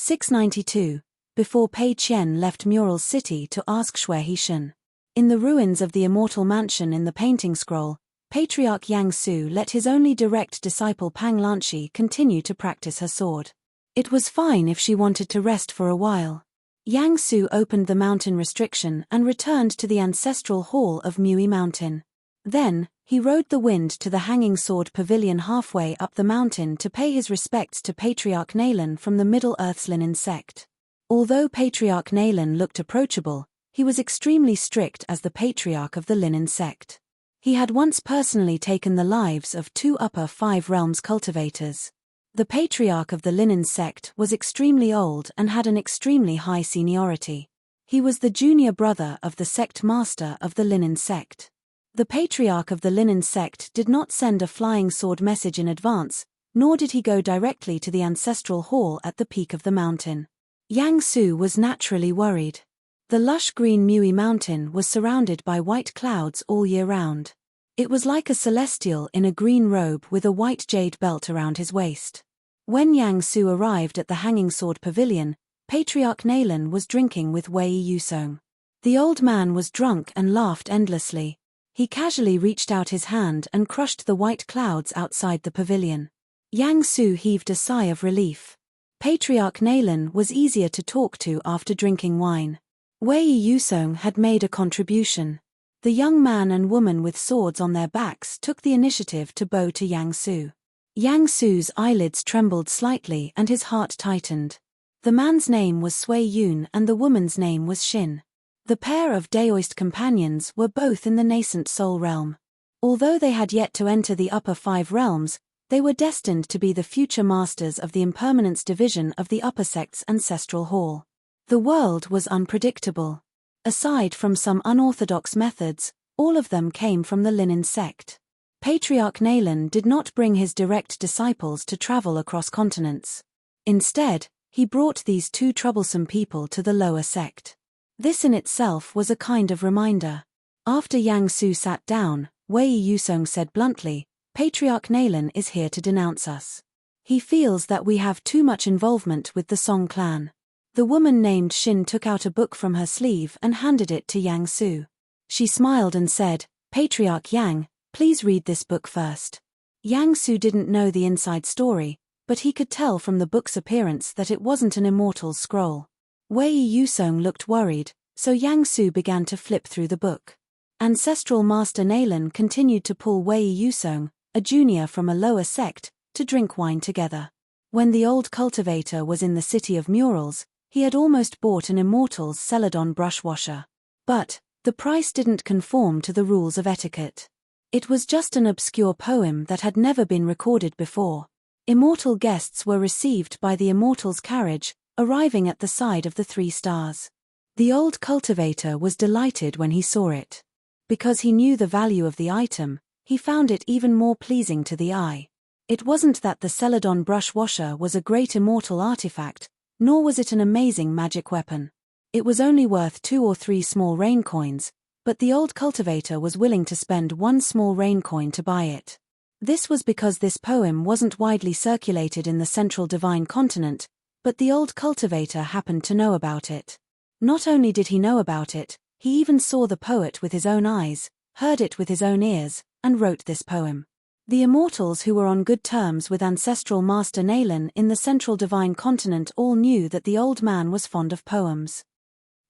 692. Before Pei Qian left Mural's city to ask Shui Hishan. In the ruins of the immortal mansion in the painting scroll, Patriarch Yang Su let his only direct disciple Pang Lanshi continue to practice her sword. It was fine if she wanted to rest for a while. Yang Su opened the mountain restriction and returned to the ancestral hall of Mui Mountain. Then, he rode the wind to the Hanging Sword Pavilion halfway up the mountain to pay his respects to Patriarch Nalan from the Middle-Earth's Linen sect. Although Patriarch Nalan looked approachable, he was extremely strict as the Patriarch of the Linen sect. He had once personally taken the lives of 2 Upper 5 Realms cultivators. The Patriarch of the Linen sect was extremely old and had an extremely high seniority. He was the junior brother of the sect master of the Linen sect. The Patriarch of the Linen sect did not send a flying sword message in advance, nor did he go directly to the ancestral hall at the peak of the mountain. Yang Su was naturally worried. The lush green Mui Mountain was surrounded by white clouds all year round. It was like a celestial in a green robe with a white jade belt around his waist. When Yang Su arrived at the Hanging Sword Pavilion, Patriarch Nalan was drinking with Wei Yusong. The old man was drunk and laughed endlessly. He casually reached out his hand and crushed the white clouds outside the pavilion. Yang Su heaved a sigh of relief. Patriarch Nalan was easier to talk to after drinking wine. Wei Yusong had made a contribution. The young man and woman with swords on their backs took the initiative to bow to Yang Su. Yang Su's eyelids trembled slightly and his heart tightened. The man's name was Sui Yun and the woman's name was Xin. The pair of Daoist companions were both in the nascent soul realm. Although they had yet to enter the upper 5 realms, they were destined to be the future masters of the impermanence division of the upper sect's ancestral hall. The world was unpredictable. Aside from some unorthodox methods, all of them came from the Linen sect. Patriarch Nalan did not bring his direct disciples to travel across continents. Instead, he brought these 2 troublesome people to the lower sect. This in itself was a kind of reminder. After Yang Su sat down, Wei Yusong said bluntly, "Patriarch Nalan is here to denounce us. He feels that we have too much involvement with the Song clan." The woman named Xin took out a book from her sleeve and handed it to Yang Su. She smiled and said, "Patriarch Yang, please read this book first." Yang Su didn't know the inside story, but he could tell from the book's appearance that it wasn't an immortal's scroll. Wei Yusong looked worried, so Yang Su began to flip through the book. Ancestral Master Nalan continued to pull Wei Yusong, a junior from a lower sect, to drink wine together. When the old cultivator was in the city of Murals, he had almost bought an immortal's Celadon brush washer. But the price didn't conform to the rules of etiquette. It was just an obscure poem that had never been recorded before. Immortal guests were received by the immortal's carriage, arriving at the side of the 3 stars. The old cultivator was delighted when he saw it. Because he knew the value of the item, he found it even more pleasing to the eye. It wasn't that the Celadon brush washer was a great immortal artifact, nor was it an amazing magic weapon. It was only worth 2 or 3 small rain coins, but the old cultivator was willing to spend 1 small rain coin to buy it. This was because this poem wasn't widely circulated in the central divine continent, but the old cultivator happened to know about it. Not only did he know about it, he even saw the poet with his own eyes, heard it with his own ears, and wrote this poem. The immortals who were on good terms with ancestral Master Nalan in the central divine continent all knew that the old man was fond of poems.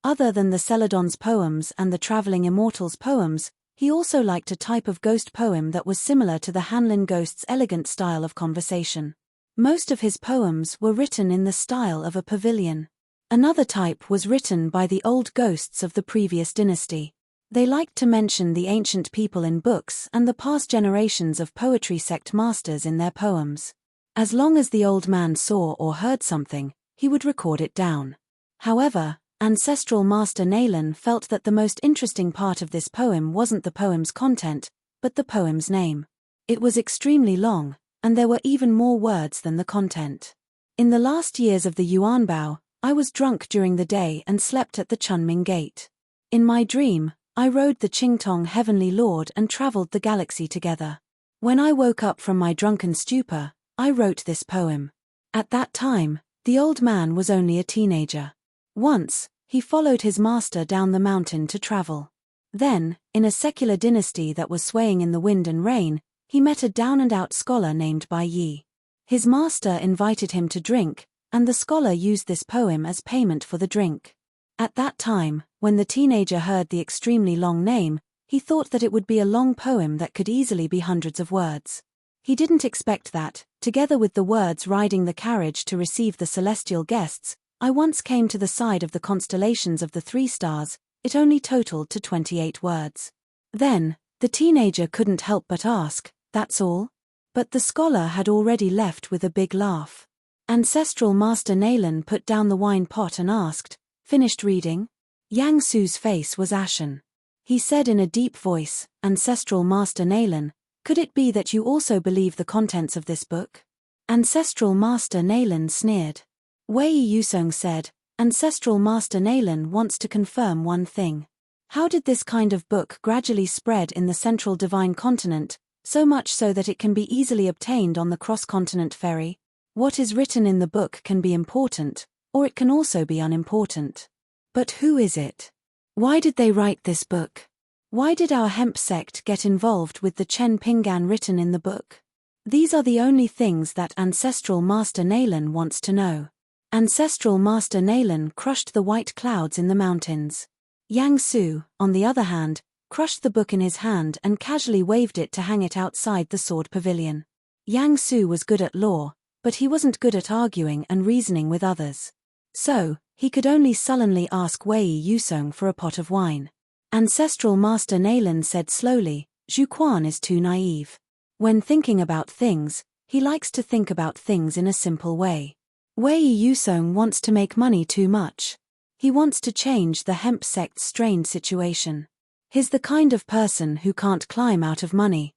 Other than the Celadon's poems and the traveling immortals' poems, he also liked a type of ghost poem that was similar to the Hanlin ghost's elegant style of conversation. Most of his poems were written in the style of a pavilion. Another type was written by the old ghosts of the previous dynasty. They liked to mention the ancient people in books and the past generations of poetry sect masters in their poems. As long as the old man saw or heard something, he would record it down. However, ancestral Master Nalan felt that the most interesting part of this poem wasn't the poem's content, but the poem's name. It was extremely long, and there were even more words than the content. In the last years of the Yuanbao, I was drunk during the day and slept at the Chunming Gate. In my dream, I rode the Qingtong Heavenly Lord and traveled the galaxy together. When I woke up from my drunken stupor, I wrote this poem. At that time, The old man was only a teenager. Once, he followed his master down the mountain to travel. Then, in a secular dynasty that was swaying in the wind and rain, he met a down-and-out scholar named Bai Yi. His master invited him to drink, and the scholar used this poem as payment for the drink. At that time, when the teenager heard the extremely long name, he thought that it would be a long poem that could easily be hundreds of words. He didn't expect that, together with the words riding the carriage to receive the celestial guests, I once came to the side of the constellations of the 3 stars, it only totaled to 28 words. Then, the teenager couldn't help but ask, "That's all?" But the scholar had already left with a big laugh. Ancestral Master Nalan put down the wine pot and asked, "Finished reading?" Yang Su's face was ashen. He said in a deep voice, "Ancestral Master Nalan, could it be that you also believe the contents of this book?" Ancestral Master Nalan sneered. Wei Yusong said, "Ancestral Master Nalan wants to confirm one thing. How did this kind of book gradually spread in the central divine continent, so much so that it can be easily obtained on the cross-continent ferry? What is written in the book can be important, or it can also be unimportant. But who is it? Why did they write this book? Why did our hemp sect get involved with the Chen Pingan written in the book? These are the only things that Ancestral Master Nalan wants to know." Ancestral Master Nalan crushed the white clouds in the mountains. Yang Su, on the other hand, crushed the book in his hand and casually waved it to hang it outside the sword pavilion. Yang Su was good at law, but he wasn't good at arguing and reasoning with others. So, he could only sullenly ask Wei Yusong for a pot of wine. Ancestral Master Nalan said slowly, "Zhu Quan is too naive. When thinking about things, he likes to think about things in a simple way. Wei Yusong wants to make money too much. He wants to change the hemp sect's strained situation. He's the kind of person who can't climb out of money.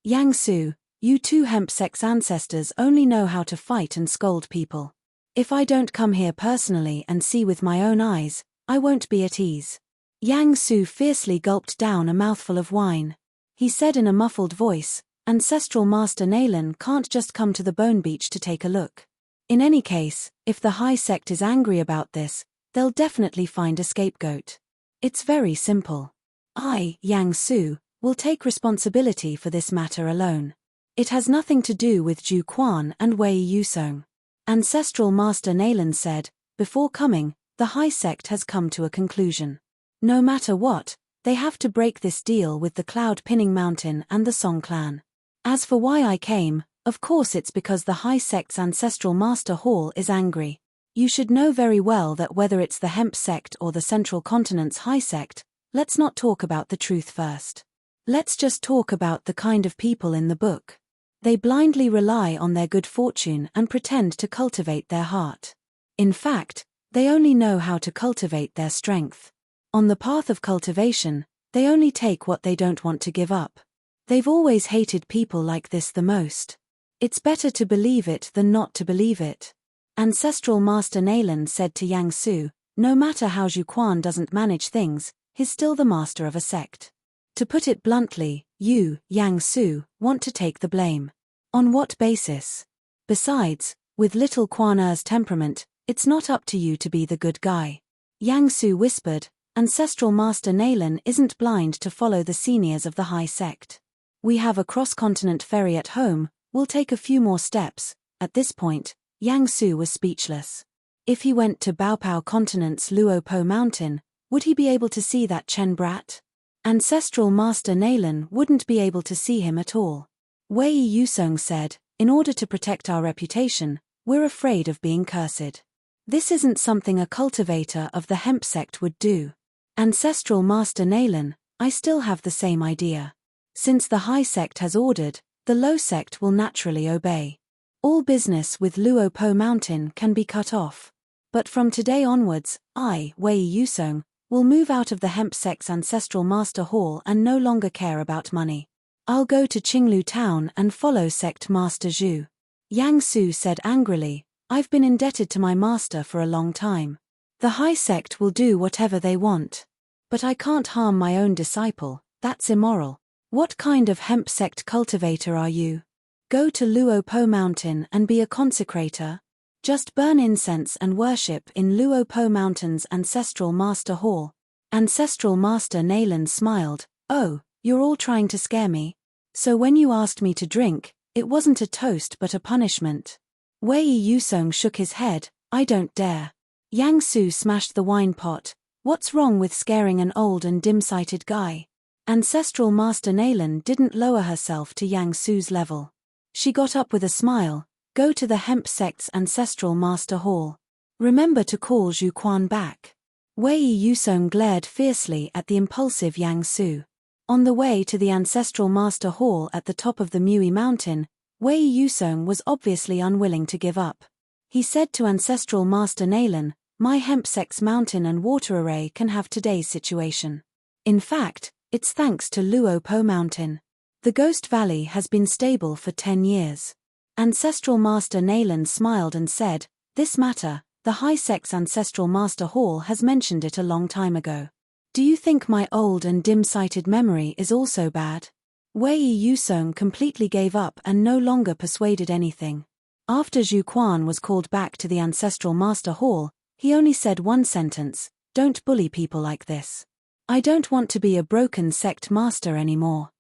Yang Su, you 2 hemp sect's ancestors only know how to fight and scold people. If I don't come here personally and see with my own eyes, I won't be at ease." Yang Su fiercely gulped down a mouthful of wine. He said in a muffled voice, "Ancestral Master Nalan can't just come to the Bone Beach to take a look. In any case, if the High Sect is angry about this, they'll definitely find a scapegoat. It's very simple. I, Yang Su, will take responsibility for this matter alone. It has nothing to do with Zhu Quan and Wei Yusong." Ancestral Master Nalan said, "Before coming, the High Sect has come to a conclusion. No matter what, they have to break this deal with the Cloud Pinning Mountain and the Song clan. As for why I came, of course it's because the High Sect's Ancestral Master Hall is angry. You should know very well that whether it's the Hemp Sect or the Central Continent's High Sect, let's not talk about the truth first. Let's just talk about the kind of people in the book. They blindly rely on their good fortune and pretend to cultivate their heart. In fact, they only know how to cultivate their strength. On the path of cultivation, they only take what they don't want to give up. They've always hated people like this the most. It's better to believe it than not to believe it." Ancestral Master Nalan said to Yang Su, "No matter how Zhu Quan doesn't manage things, he's still the master of a sect. To put it bluntly, you, Yang Su, want to take the blame. On what basis? Besides, with little Quan Er's temperament, it's not up to you to be the good guy." Yang Su whispered, "Ancestral Master Nalan isn't blind to follow the seniors of the High Sect. We have a cross-continent ferry at home, we'll take a few more steps." At this point, Yang Su was speechless. If he went to Baopao Continent's Luopo Mountain, would he be able to see that Chen brat? Ancestral Master Nalan wouldn't be able to see him at all. Wei Yusong said, "In order to protect our reputation, we're afraid of being cursed. This isn't something a cultivator of the hemp sect would do." Ancestral Master Nalan, I still have the same idea. Since the High Sect has ordered, the Low Sect will naturally obey. All business with Luopo Mountain can be cut off. But from today onwards, I, Wei Yusong, will move out of the Hemp Sect's Ancestral Master Hall and no longer care about money. I'll go to Qinglu Town and follow Sect Master Zhu." Yang Su said angrily, "I've been indebted to my master for a long time. The High Sect will do whatever they want. But I can't harm my own disciple, that's immoral. What kind of hemp sect cultivator are you? Go to Luopo Mountain and be a consecrator?" Just burn incense and worship in Luopo Mountain's Ancestral Master Hall. Ancestral Master Nalan smiled. Oh, you're all trying to scare me. So when you asked me to drink, it wasn't a toast but a punishment. Wei Yusong shook his head. I don't dare. Yang Su smashed the wine pot. What's wrong with scaring an old and dim-sighted guy? Ancestral Master Nalan didn't lower herself to Yang Su's level. She got up with a smile. Go to the hemp sect's Ancestral Master Hall. Remember to call Zhu Quan back. Wei Yusong glared fiercely at the impulsive Yang Su. On the way to the Ancestral Master Hall at the top of the Mui Mountain, Wei Yusong was obviously unwilling to give up. He said to Ancestral Master Nalan, my hempsex mountain and water array can have today's situation. In fact, it's thanks to Luopo Mountain. The Ghost Valley has been stable for 10 years. Ancestral Master Nalan smiled and said, this matter, the High Sex Ancestral Master Hall has mentioned it a long time ago. Do you think my old and dim-sighted memory is also bad? Wei Yusong completely gave up and no longer persuaded anything. After Zhu Quan was called back to the Ancestral Master Hall, he only said one sentence, don't bully people like this. I don't want to be a broken sect master anymore.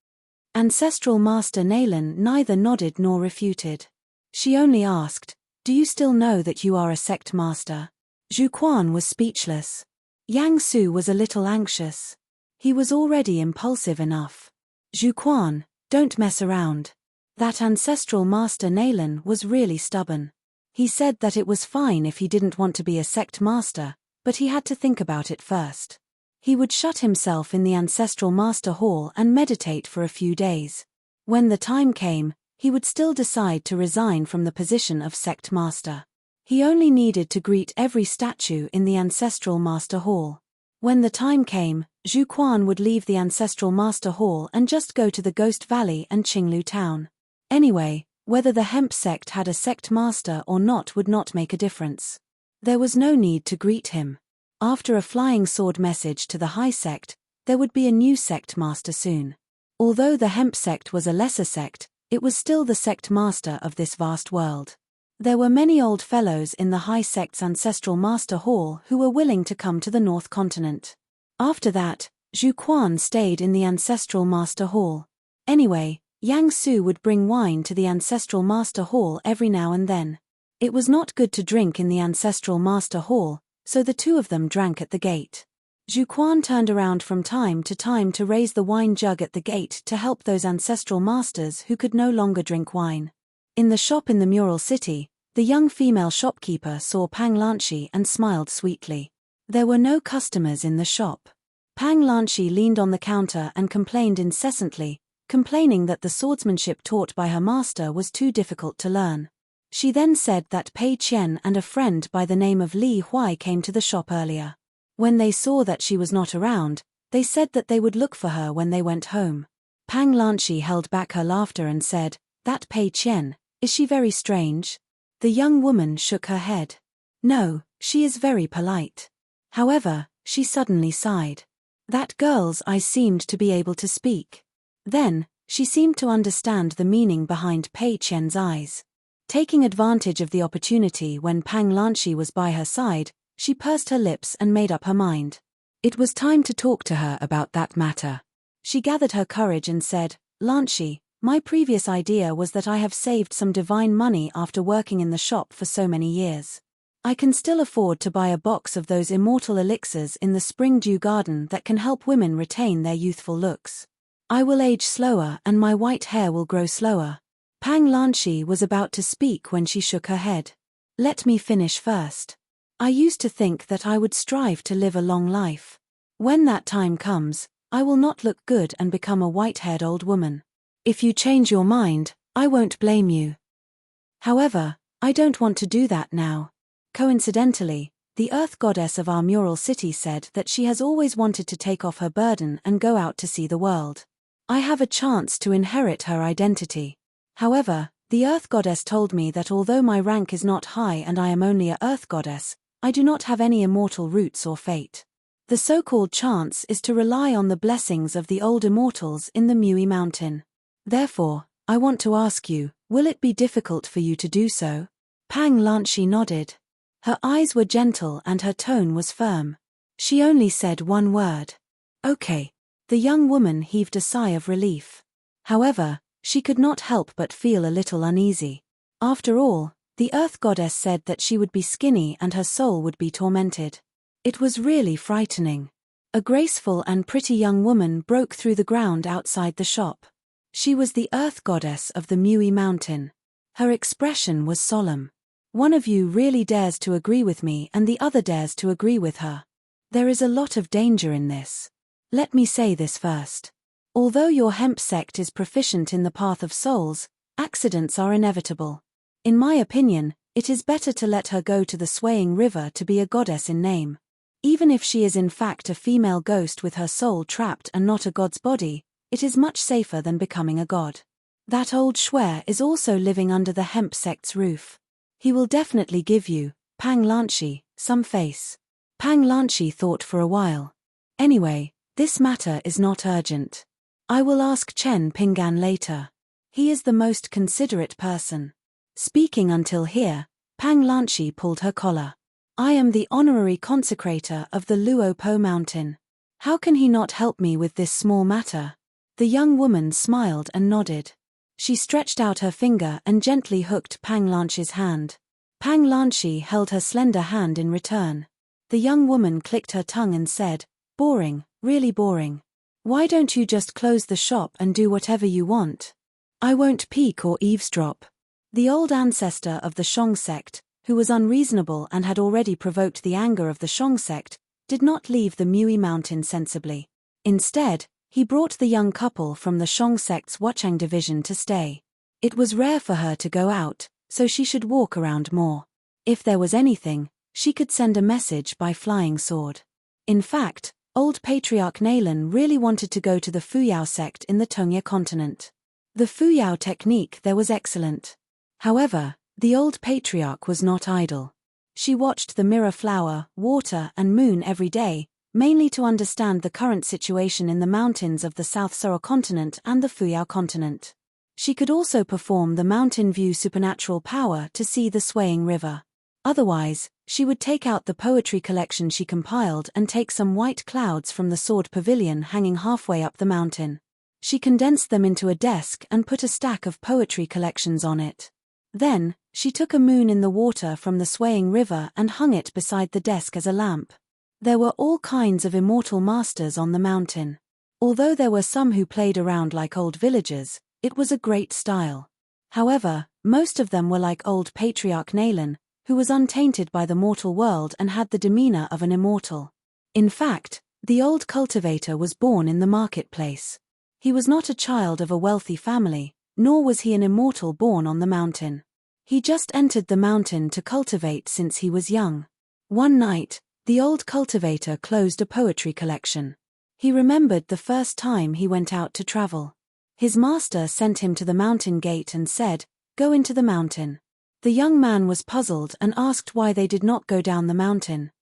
Ancestral Master Nalan neither nodded nor refuted. She only asked, do you still know that you are a sect master? Zhu Quan was speechless. Yang Su was a little anxious. He was already impulsive enough. Zhu Quan, don't mess around. That Ancestral Master Nalan was really stubborn. He said that it was fine if he didn't want to be a sect master, but he had to think about it first. He would shut himself in the Ancestral Master Hall and meditate for a few days. When the time came, he would still decide to resign from the position of sect master. He only needed to greet every statue in the Ancestral Master Hall. When the time came, Zhu Quan would leave the Ancestral Master Hall and just go to the Ghost Valley and Qinglu Town. Anyway, whether the hemp sect had a sect master or not would not make a difference. There was no need to greet him. After a flying sword message to the high sect, there would be a new sect master soon. Although the hemp sect was a lesser sect, it was still the sect master of this vast world. There were many old fellows in the high sect's Ancestral Master Hall who were willing to come to the North Continent. After that, Zhu Quan stayed in the Ancestral Master Hall. Anyway, Yang Su would bring wine to the Ancestral Master Hall every now and then. It was not good to drink in the Ancestral Master Hall, so the two of them drank at the gate. Zhu Quan turned around from time to time to raise the wine jug at the gate to help those ancestral masters who could no longer drink wine. In the shop in the Mural City, the young female shopkeeper saw Pang Lanshi and smiled sweetly. There were no customers in the shop. Pang Lanshi leaned on the counter and complained incessantly, complaining that the swordsmanship taught by her master was too difficult to learn. She then said that Pei Qian and a friend by the name of Li Huai came to the shop earlier. When they saw that she was not around, they said that they would look for her when they went home. Pang Lanshi held back her laughter and said, that Pei Qian, is she very strange? The young woman shook her head. No, she is very polite. However, she suddenly sighed. That girl's eyes seemed to be able to speak. Then, she seemed to understand the meaning behind Pei Qian's eyes. Taking advantage of the opportunity when Pang Lanshi was by her side, she pursed her lips and made up her mind. It was time to talk to her about that matter. She gathered her courage and said, Lanshi, my previous idea was that I have saved some divine money after working in the shop for so many years. I can still afford to buy a box of those immortal elixirs in the Spring Dew Garden that can help women retain their youthful looks. I will age slower and my white hair will grow slower. Pang Lanshi was about to speak when she shook her head. Let me finish first. I used to think that I would strive to live a long life. When that time comes, I will not look good and become a white-haired old woman. If you change your mind, I won't blame you. However, I don't want to do that now. Coincidentally, the Earth Goddess of our Mural City said that she has always wanted to take off her burden and go out to see the world. I have a chance to inherit her identity. However, the Earth Goddess told me that although my rank is not high and I am only a Earth Goddess, I do not have any immortal roots or fate. The so-called chance is to rely on the blessings of the old immortals in the Mui Mountain. Therefore, I want to ask you, will it be difficult for you to do so? Pang Lanchi nodded. Her eyes were gentle and her tone was firm. She only said one word. Okay. The young woman heaved a sigh of relief. However, she could not help but feel a little uneasy. After all, the Earth Goddess said that she would be skinny and her soul would be tormented. It was really frightening. A graceful and pretty young woman broke through the ground outside the shop. She was the Earth Goddess of the Mui Mountain. Her expression was solemn. One of you really dares to agree with me and the other dares to agree with her. There is a lot of danger in this. Let me say this first. Although your hemp sect is proficient in the path of souls, accidents are inevitable. In my opinion, it is better to let her go to the swaying river to be a goddess in name. Even if she is in fact a female ghost with her soul trapped and not a god's body, it is much safer than becoming a god. That old Shwer is also living under the hemp sect's roof. He will definitely give you, Pang Lanchi, some face. Pang Lanchi thought for a while. Anyway, this matter is not urgent. I will ask Chen Pingan later. He is the most considerate person. Speaking until here, Pang Lanchi pulled her collar. I am the honorary consecrator of the Luo Po Mountain. How can he not help me with this small matter? The young woman smiled and nodded. She stretched out her finger and gently hooked Pang Lanchi's hand. Pang Lanchi held her slender hand in return. The young woman clicked her tongue and said, "Boring, really boring. Why don't you just close the shop and do whatever you want? I won't peek or eavesdrop." The old ancestor of the Shong sect, who was unreasonable and had already provoked the anger of the Shong sect, did not leave the Mui Mountain sensibly. Instead, he brought the young couple from the Shong sect's Wuchang division to stay. It was rare for her to go out, so she should walk around more. If there was anything, she could send a message by flying sword. In fact, old Patriarch Nalan really wanted to go to the Fuyao sect in the Tongya continent. The Fuyao technique there was excellent. However, the old patriarch was not idle. She watched the mirror flower, water and moon every day, mainly to understand the current situation in the mountains of the South Soro continent and the Fuyao continent. She could also perform the Mountain View supernatural power to see the swaying river. Otherwise, she would take out the poetry collection she compiled and take some white clouds from the sword pavilion hanging halfway up the mountain. She condensed them into a desk and put a stack of poetry collections on it. Then, she took a moon in the water from the swaying river and hung it beside the desk as a lamp. There were all kinds of immortal masters on the mountain. Although there were some who played around like old villagers, it was a great style. However, most of them were like old Patriarch Nalan, who was untainted by the mortal world and had the demeanor of an immortal. In fact, the old cultivator was born in the marketplace. He was not a child of a wealthy family, nor was he an immortal born on the mountain. He just entered the mountain to cultivate since he was young. One night, the old cultivator closed a poetry collection. He remembered the first time he went out to travel. His master sent him to the mountain gate and said, "Go into the mountain." The young man was puzzled and asked why they did not go down the mountain.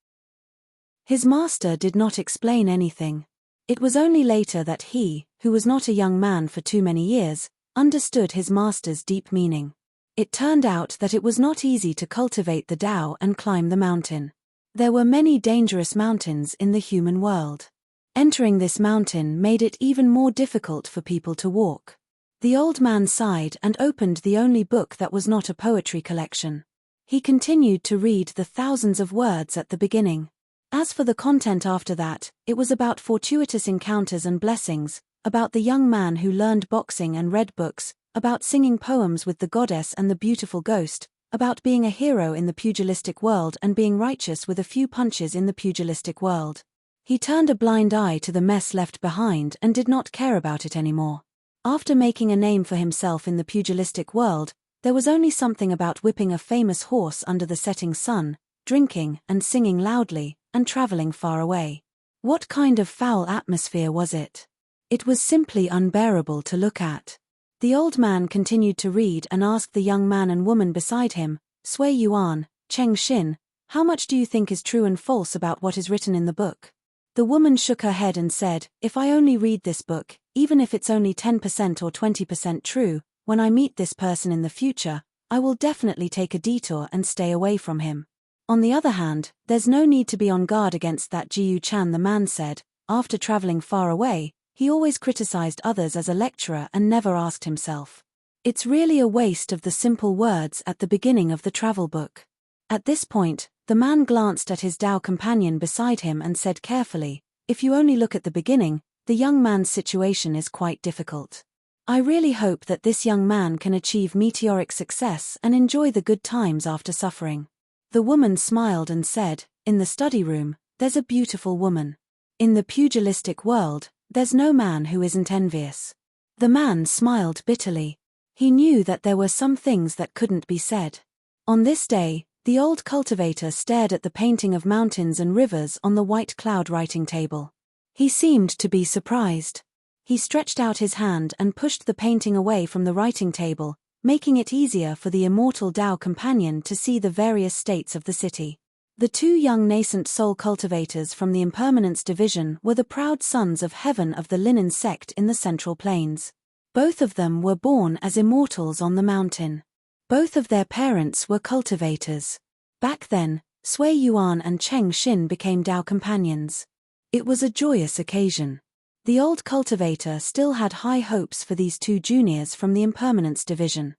His master did not explain anything. It was only later that he, who was not a young man for too many years, understood his master's deep meaning. It turned out that it was not easy to cultivate the Tao and climb the mountain. There were many dangerous mountains in the human world. Entering this mountain made it even more difficult for people to walk. The old man sighed and opened the only book that was not a poetry collection. He continued to read the thousands of words at the beginning. As for the content after that, it was about fortuitous encounters and blessings, about the young man who learned boxing and read books, about singing poems with the goddess and the beautiful ghost, about being a hero in the pugilistic world and being righteous with a few punches in the pugilistic world. He turned a blind eye to the mess left behind and did not care about it anymore. After making a name for himself in the pugilistic world, there was only something about whipping a famous horse under the setting sun, drinking and singing loudly, and traveling far away. What kind of foul atmosphere was it? It was simply unbearable to look at. The old man continued to read and asked the young man and woman beside him, "Sui Yuan, Cheng Xin, how much do you think is true and false about what is written in the book?" The woman shook her head and said, "If I only read this book, even if it's only 10% or 20% true, when I meet this person in the future, I will definitely take a detour and stay away from him. On the other hand, there's no need to be on guard against that Jiu-chan, the man said. After traveling far away, he always criticized others as a lecturer and never asked himself. It's really a waste of the simple words at the beginning of the travel book. At this point, the man glanced at his Dao companion beside him and said carefully, if you only look at the beginning, the young man's situation is quite difficult. I really hope that this young man can achieve meteoric success and enjoy the good times after suffering. The woman smiled and said, in the study room, there's a beautiful woman. In the pugilistic world, there's no man who isn't envious. The man smiled bitterly. He knew that there were some things that couldn't be said. On this day, the old cultivator stared at the painting of mountains and rivers on the white cloud writing table. He seemed to be surprised. He stretched out his hand and pushed the painting away from the writing table, making it easier for the immortal Dao companion to see the various states of the city. The two young nascent soul cultivators from the Impermanence division were the proud sons of heaven of the Linen sect in the Central Plains. Both of them were born as immortals on the mountain. Both of their parents were cultivators. Back then, Sui Yuan and Cheng Xin became Dao companions. It was a joyous occasion. The old cultivator still had high hopes for these two juniors from the Impermanence division.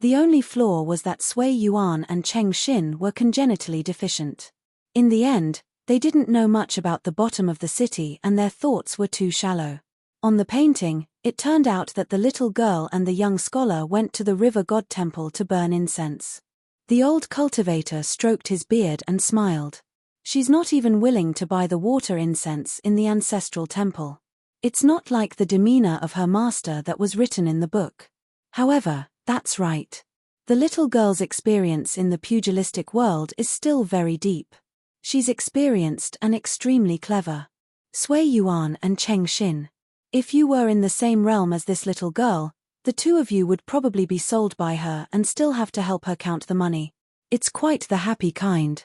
The only flaw was that Sui Yuan and Cheng Xin were congenitally deficient. In the end, they didn't know much about the bottom of the city and their thoughts were too shallow. On the painting, it turned out that the little girl and the young scholar went to the river god temple to burn incense. The old cultivator stroked his beard and smiled. She's not even willing to buy the water incense in the ancestral temple. It's not like the demeanor of her master that was written in the book. However, that's right. The little girl's experience in the pugilistic world is still very deep. She's experienced and extremely clever. Sui Yuan and Cheng Xin. If you were in the same realm as this little girl, the two of you would probably be sold by her and still have to help her count the money. It's quite the happy kind.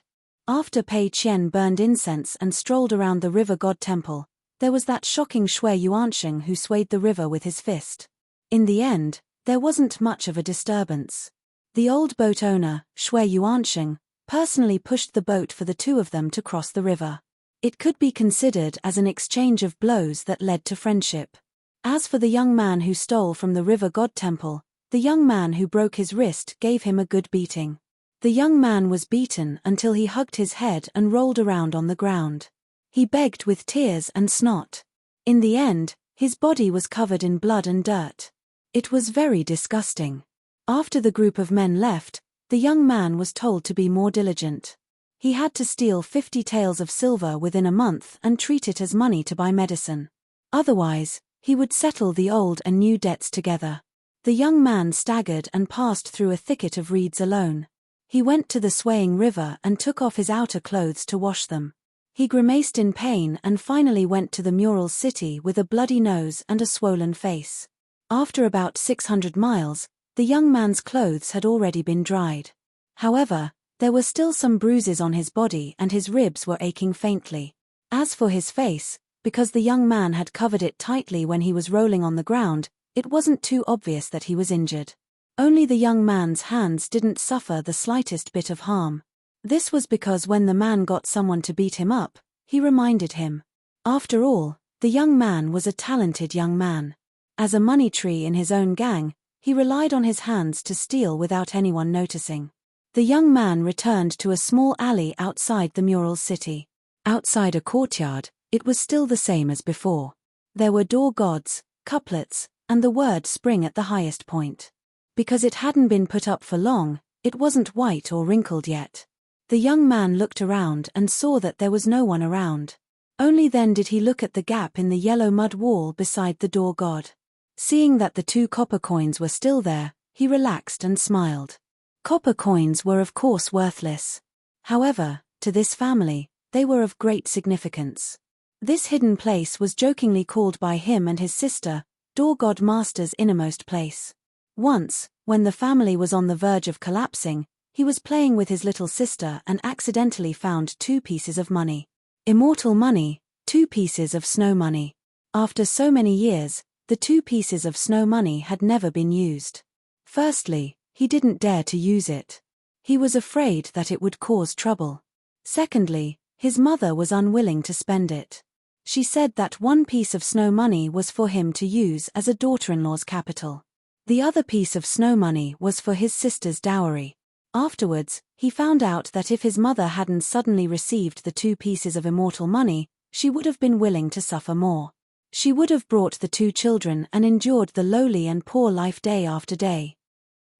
After Pei Qian burned incense and strolled around the river god temple, there was that shocking Shui Yuansheng who swayed the river with his fist. In the end, there wasn't much of a disturbance. The old boat owner, Shui Yuansheng, personally pushed the boat for the two of them to cross the river. It could be considered as an exchange of blows that led to friendship. As for the young man who stole from the river god temple, the young man who broke his wrist gave him a good beating. The young man was beaten until he hugged his head and rolled around on the ground. He begged with tears and snot. In the end, his body was covered in blood and dirt. It was very disgusting. After the group of men left, the young man was told to be more diligent. He had to steal 50 taels of silver within a month and treat it as money to buy medicine. Otherwise, he would settle the old and new debts together. The young man staggered and passed through a thicket of reeds alone. He went to the swaying river and took off his outer clothes to wash them. He grimaced in pain and finally went to the mural city with a bloody nose and a swollen face. After about 600 miles, the young man's clothes had already been dried. However, there were still some bruises on his body and his ribs were aching faintly. As for his face, because the young man had covered it tightly when he was rolling on the ground, it wasn't too obvious that he was injured. Only the young man's hands didn't suffer the slightest bit of harm. This was because when the man got someone to beat him up, he reminded him. After all, the young man was a talented young man. As a money tree in his own gang, he relied on his hands to steal without anyone noticing. The young man returned to a small alley outside the mural city. Outside a courtyard, it was still the same as before. There were door gods, couplets, and the word spring at the highest point. Because it hadn't been put up for long, it wasn't white or wrinkled yet. The young man looked around and saw that there was no one around. Only then did he look at the gap in the yellow mud wall beside the door god. Seeing that the 2 copper coins were still there, he relaxed and smiled. Copper coins were of course worthless. However, to this family, they were of great significance. This hidden place was jokingly called by him and his sister, Door God Master's innermost place. Once, when the family was on the verge of collapsing, he was playing with his little sister and accidentally found 2 pieces of money. Immortal money, 2 pieces of snow money. After so many years, the 2 pieces of snow money had never been used. Firstly, he didn't dare to use it. He was afraid that it would cause trouble. Secondly, his mother was unwilling to spend it. She said that one piece of snow money was for him to use as a daughter-in-law's capital. The other piece of snow money was for his sister's dowry. Afterwards, he found out that if his mother hadn't suddenly received the 2 pieces of immortal money, she would have been willing to suffer more. She would have brought the 2 children and endured the lowly and poor life day after day.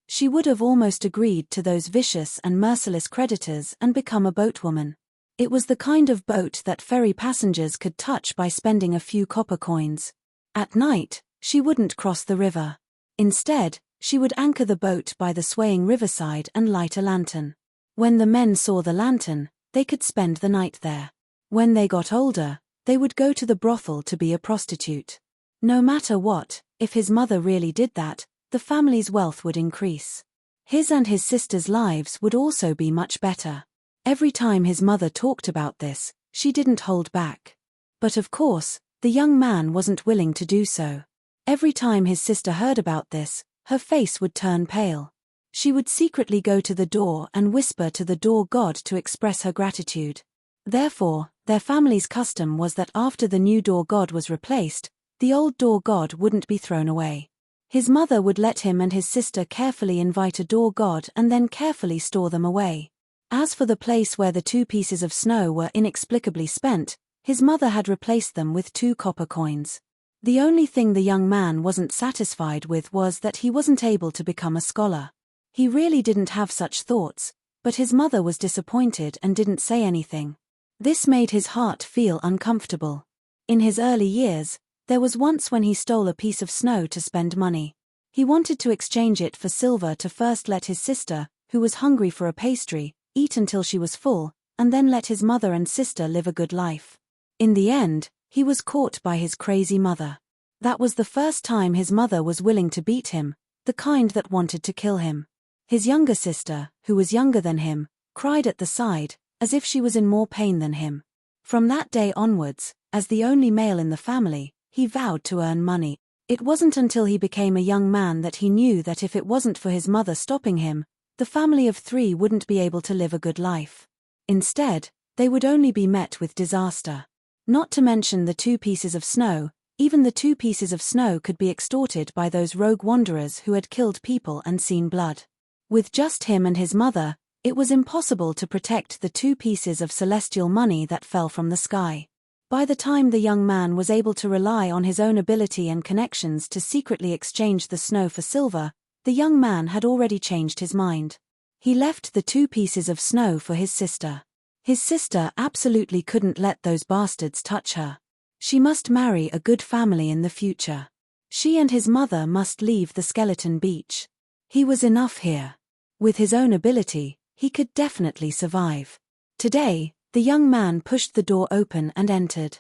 She would have almost agreed to those vicious and merciless creditors and become a boatwoman. It was the kind of boat that ferry passengers could touch by spending a few copper coins. At night, she wouldn't cross the river. Instead, she would anchor the boat by the swaying riverside and light a lantern. When the men saw the lantern, they could spend the night there. When they got older, they would go to the brothel to be a prostitute. No matter what, if his mother really did that, the family's wealth would increase. His and his sister's lives would also be much better. Every time his mother talked about this, she didn't hold back. But of course, the young man wasn't willing to do so. Every time his sister heard about this, her face would turn pale. She would secretly go to the door and whisper to the door god to express her gratitude. Therefore, their family's custom was that after the new door god was replaced, the old door god wouldn't be thrown away. His mother would let him and his sister carefully invite a door god and then carefully store them away. As for the place where the 2 pieces of snow were inexplicably spent, his mother had replaced them with 2 copper coins. The only thing the young man wasn't satisfied with was that he wasn't able to become a scholar. He really didn't have such thoughts, but his mother was disappointed and didn't say anything. This made his heart feel uncomfortable. In his early years, there was once when he stole a piece of snow to spend money. He wanted to exchange it for silver to first let his sister, who was hungry for a pastry, eat until she was full, and then let his mother and sister live a good life. In the end, he was caught by his crazy mother. That was the first time his mother was willing to beat him, the kind that wanted to kill him. His younger sister, who was younger than him, cried at the side, as if she was in more pain than him. From that day onwards, as the only male in the family, he vowed to earn money. It wasn't until he became a young man that he knew that if it wasn't for his mother stopping him, the family of 3 wouldn't be able to live a good life. Instead, they would only be met with disaster. Not to mention the 2 pieces of snow, even the 2 pieces of snow could be extorted by those rogue wanderers who had killed people and seen blood. With just him and his mother, it was impossible to protect the 2 pieces of celestial money that fell from the sky. By the time the young man was able to rely on his own ability and connections to secretly exchange the snow for silver, the young man had already changed his mind. He left the 2 pieces of snow for his sister. His sister absolutely couldn't let those bastards touch her. She must marry a good family in the future. She and his mother must leave the skeleton beach. He was enough here. With his own ability, he could definitely survive. Today, the young man pushed the door open and entered.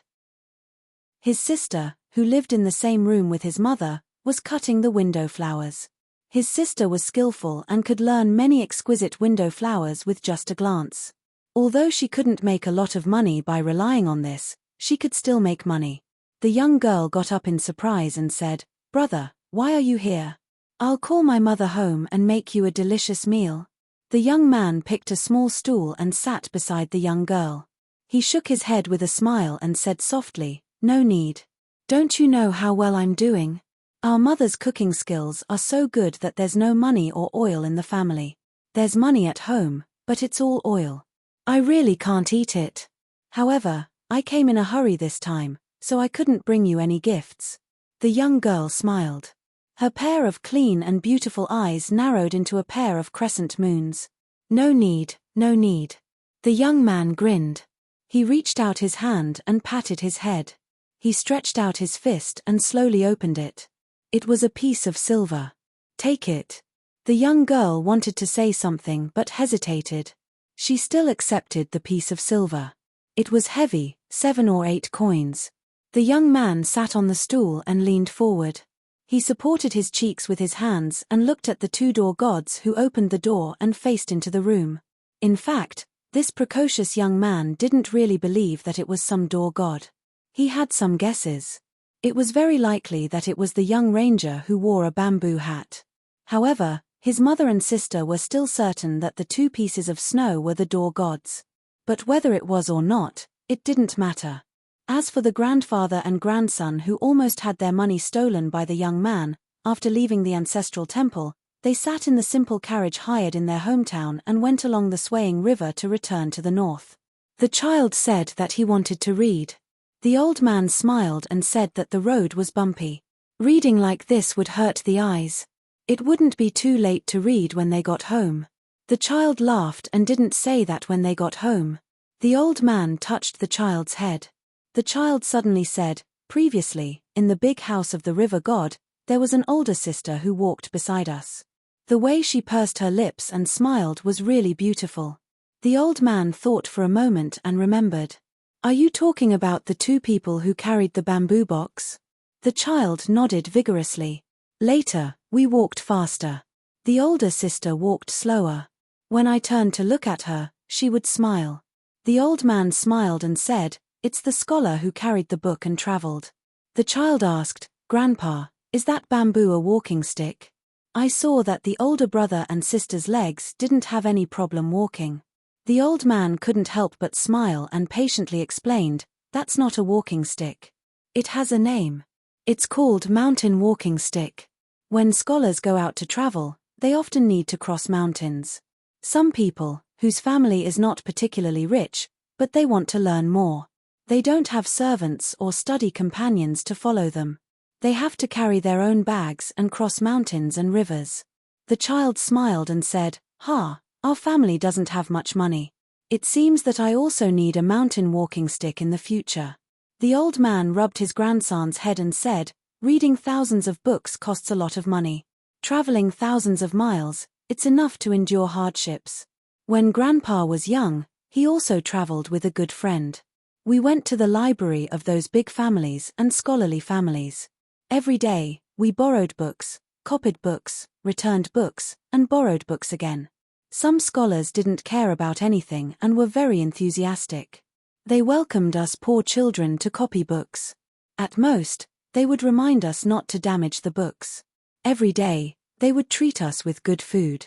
His sister, who lived in the same room with his mother, was cutting the window flowers. His sister was skillful and could learn many exquisite window flowers with just a glance. Although she couldn't make a lot of money by relying on this, she could still make money. The young girl got up in surprise and said, "Brother, why are you here? I'll call my mother home and make you a delicious meal." The young man picked a small stool and sat beside the young girl. He shook his head with a smile and said softly, "No need. Don't you know how well I'm doing? Our mother's cooking skills are so good that there's no money or oil in the family. There's money at home, but it's all oil. I really can't eat it. However, I came in a hurry this time, so I couldn't bring you any gifts." The young girl smiled. Her pair of clean and beautiful eyes narrowed into a pair of crescent moons. "No need, no need." The young man grinned. He reached out his hand and patted his head. He stretched out his fist and slowly opened it. It was a piece of silver. "Take it." The young girl wanted to say something but hesitated. She still accepted the piece of silver. It was heavy, 7 or 8 coins. The young man sat on the stool and leaned forward. He supported his cheeks with his hands and looked at the 2 door gods who opened the door and faced into the room. In fact, this precocious young man didn't really believe that it was some door god. He had some guesses. It was very likely that it was the young ranger who wore a bamboo hat. However, His mother and sister were still certain that the 2 pieces of snow were the door gods. But whether it was or not, it didn't matter. As for the grandfather and grandson who almost had their money stolen by the young man, after leaving the ancestral temple, they sat in the simple carriage hired in their hometown and went along the swaying river to return to the north. The child said that he wanted to read. The old man smiled and said that the road was bumpy. Reading like this would hurt the eyes. It wouldn't be too late to read when they got home. The child laughed and didn't say that when they got home. The old man touched the child's head. The child suddenly said, "Previously, in the big house of the river god, there was an older sister who walked beside us. The way she pursed her lips and smiled was really beautiful." The old man thought for a moment and remembered. "Are you talking about the 2 people who carried the bamboo box?" The child nodded vigorously. "Later, we walked faster. The older sister walked slower. When I turned to look at her, she would smile." The old man smiled and said, "It's the scholar who carried the book and traveled." The child asked, "Grandpa, is that bamboo a walking stick?" I saw that the older brother and sister's legs didn't have any problem walking. The old man couldn't help but smile and patiently explained, "That's not a walking stick. It has a name. It's called mountain walking stick. When scholars go out to travel, they often need to cross mountains. Some people, whose family is not particularly rich, but they want to learn more. They don't have servants or study companions to follow them. They have to carry their own bags and cross mountains and rivers." The child smiled and said, Our family doesn't have much money. It seems that I also need a mountain walking stick in the future." The old man rubbed his grandson's head and said, "Reading thousands of books costs a lot of money. Traveling thousands of miles, it's enough to endure hardships. When Grandpa was young, he also traveled with a good friend. We went to the library of those big families and scholarly families. Every day, we borrowed books, copied books, returned books, and borrowed books again. Some scholars didn't care about anything and were very enthusiastic. They welcomed us poor children to copy books. At most, they would remind us not to damage the books. Every day, they would treat us with good food.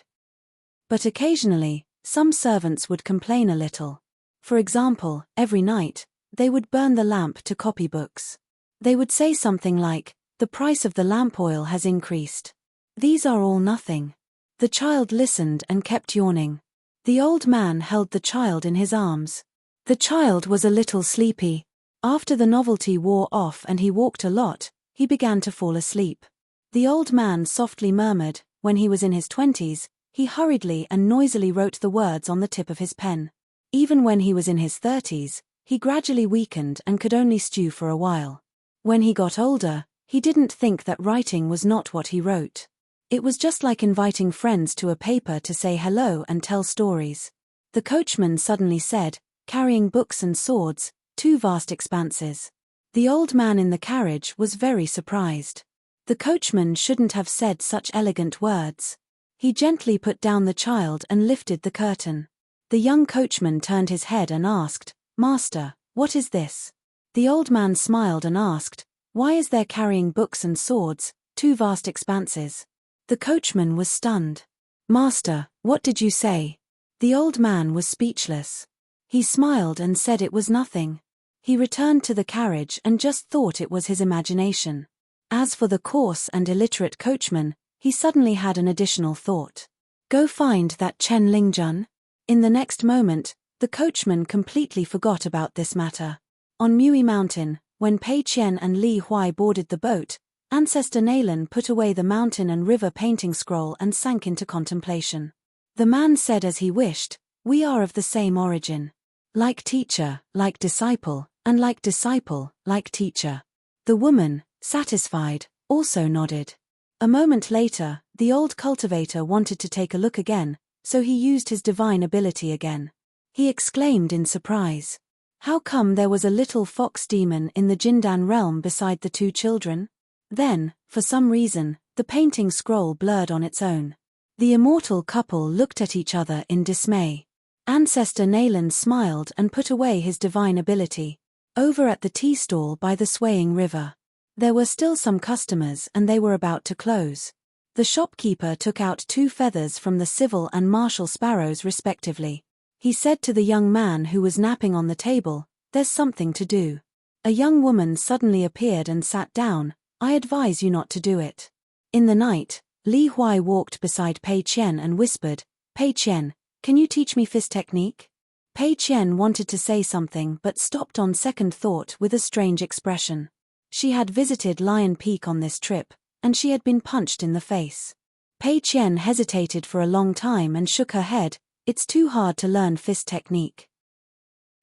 But occasionally, some servants would complain a little. For example, every night, they would burn the lamp to copy books. They would say something like, "The price of the lamp oil has increased. These are all nothing." The child listened and kept yawning. The old man held the child in his arms. The child was a little sleepy. After the novelty wore off and he walked a lot, he began to fall asleep. The old man softly murmured, when he was in his 20s, he hurriedly and noisily wrote the words on the tip of his pen. Even when he was in his 30s, he gradually weakened and could only stew for a while. When he got older, he didn't think that writing was not what he wrote. It was just like inviting friends to a paper to say hello and tell stories. The coachman suddenly said, "Carrying books and swords, 2 vast expanses." The old man in the carriage was very surprised. The coachman shouldn't have said such elegant words. He gently put down the child and lifted the curtain. The young coachman turned his head and asked, "Master, what is this?" The old man smiled and asked, "Why is there carrying books and swords, 2 vast expanses?" The coachman was stunned. "Master, what did you say?" The old man was speechless. He smiled and said it was nothing. He returned to the carriage and just thought it was his imagination. As for the coarse and illiterate coachman, he suddenly had an additional thought. "Go find that Chen Lingjun." In the next moment, the coachman completely forgot about this matter. On Mui Mountain, when Pei Qian and Li Huai boarded the boat, Ancestor Nalan put away the mountain and river painting scroll and sank into contemplation. The man said as he wished, "We are of the same origin. Like teacher, like disciple, and like disciple, like teacher." The woman, satisfied, also nodded. A moment later, the old cultivator wanted to take a look again, so he used his divine ability again. He exclaimed in surprise, "How come there was a little fox demon in the Jindan realm beside the 2 children?" Then, for some reason, the painting scroll blurred on its own. The immortal couple looked at each other in dismay. Ancestor Nalan smiled and put away his divine ability. Over at the tea stall by the swaying river, there were still some customers and they were about to close. The shopkeeper took out 2 feathers from the civil and martial sparrows respectively. He said to the young man who was napping on the table, "There's something to do." A young woman suddenly appeared and sat down. "I advise you not to do it." In the night, Li Huai walked beside Pei Qian and whispered, "Pei Qian, can you teach me fist technique?" Pei Qian wanted to say something but stopped on second thought with a strange expression. She had visited Lion Peak on this trip, and she had been punched in the face. Pei Qian hesitated for a long time and shook her head. "It's too hard to learn fist technique."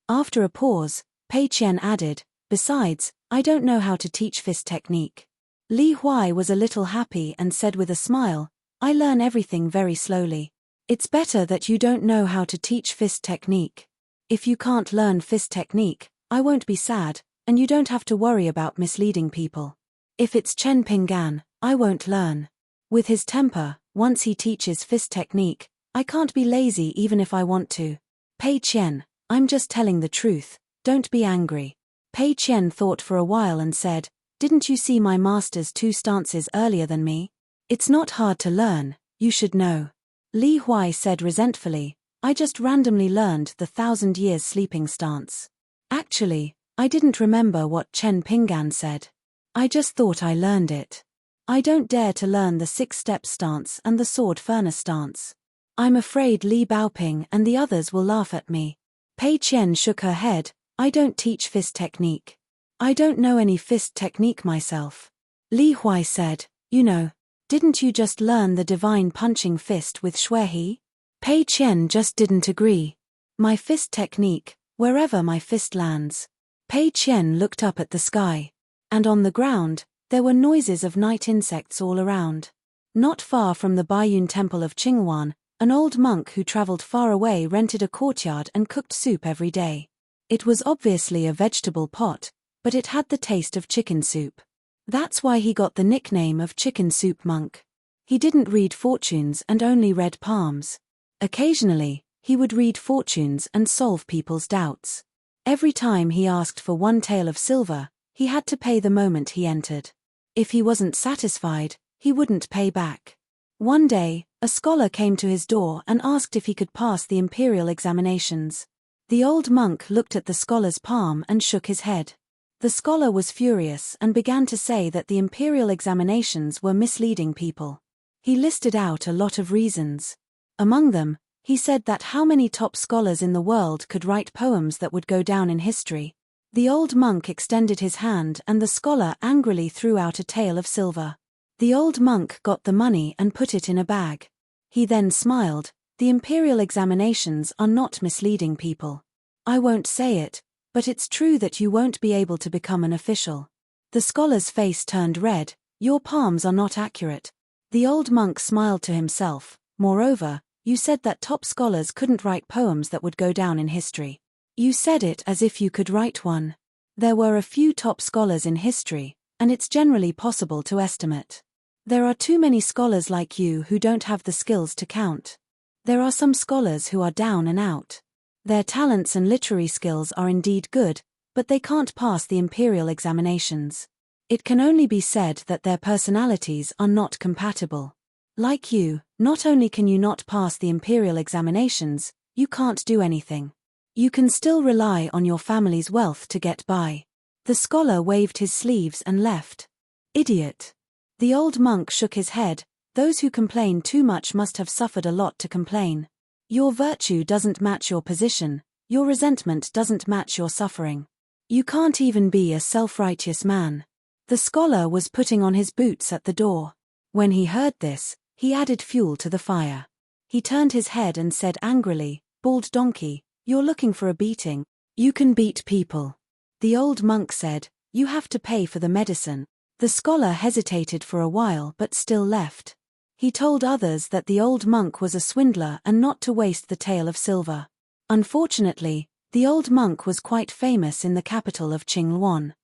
After a pause, Pei Qian added, "Besides, I don't know how to teach fist technique." Li Huai was a little happy and said with a smile, "I learn everything very slowly. It's better that you don't know how to teach fist technique. If you can't learn fist technique, I won't be sad, and you don't have to worry about misleading people. If it's Chen Pinggan, I won't learn. With his temper, once he teaches fist technique, I can't be lazy even if I want to. Pei Qian, I'm just telling the truth, don't be angry." Pei Qian thought for a while and said, "Didn't you see my master's 2 stances earlier than me? It's not hard to learn, you should know." Li Huai said resentfully, "I just randomly learned the 1,000 years sleeping stance. Actually, I didn't remember what Chen Pinggan said. I just thought I learned it. I don't dare to learn the 6-step stance and the sword furnace stance. I'm afraid Li Baoping and the others will laugh at me." Pei Qian shook her head, "I don't teach fist technique. I don't know any fist technique myself." Li Huai said, "You know, didn't you just learn the divine punching fist with Xue He?" Pei Qian just didn't agree. "My fist technique, wherever my fist lands." Pei Qian looked up at the sky. And on the ground, there were noises of night insects all around. Not far from the Baiyun Temple of Qinghuan, an old monk who traveled far away rented a courtyard and cooked soup every day. It was obviously a vegetable pot, but it had the taste of chicken soup. That's why he got the nickname of Chicken Soup Monk. He didn't read fortunes and only read palms. Occasionally, he would read fortunes and solve people's doubts. Every time he asked for 1 tael of silver, he had to pay the moment he entered. If he wasn't satisfied, he wouldn't pay back. One day, a scholar came to his door and asked if he could pass the imperial examinations. The old monk looked at the scholar's palm and shook his head. The scholar was furious and began to say that the imperial examinations were misleading people. He listed out a lot of reasons. Among them, he said that how many top scholars in the world could write poems that would go down in history. The old monk extended his hand and the scholar angrily threw out a tael of silver. The old monk got the money and put it in a bag. He then smiled, "The imperial examinations are not misleading people. I won't say it, but it's true that you won't be able to become an official." The scholar's face turned red, "Your palms are not accurate." The old monk smiled to himself, "Moreover, you said that top scholars couldn't write poems that would go down in history. You said it as if you could write one. There were a few top scholars in history, and it's generally possible to estimate. There are too many scholars like you who don't have the skills to count. There are some scholars who are down and out. Their talents and literary skills are indeed good, but they can't pass the imperial examinations. It can only be said that their personalities are not compatible. Like you, not only can you not pass the imperial examinations, you can't do anything. You can still rely on your family's wealth to get by." The scholar waved his sleeves and left. "Idiot." The old monk shook his head, "Those who complain too much must have suffered a lot to complain. Your virtue doesn't match your position, your resentment doesn't match your suffering. You can't even be a self-righteous man." The scholar was putting on his boots at the door. When he heard this, he added fuel to the fire. He turned his head and said angrily, "Bald donkey, you're looking for a beating. You can beat people." The old monk said, "You have to pay for the medicine." The scholar hesitated for a while but still left. He told others that the old monk was a swindler and not to waste the tael of silver. Unfortunately, the old monk was quite famous in the capital of Qingluan.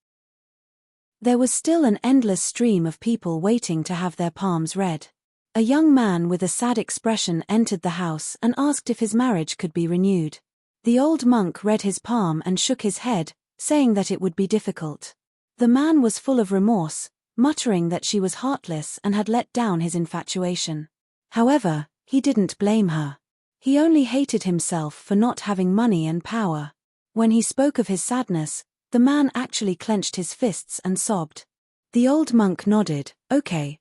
There was still an endless stream of people waiting to have their palms read. A young man with a sad expression entered the house and asked if his marriage could be renewed. The old monk read his palm and shook his head, saying that it would be difficult. The man was full of remorse, muttering that she was heartless and had let down his infatuation. However, he didn't blame her. He only hated himself for not having money and power. When he spoke of his sadness, the man actually clenched his fists and sobbed. The old monk nodded. Okay.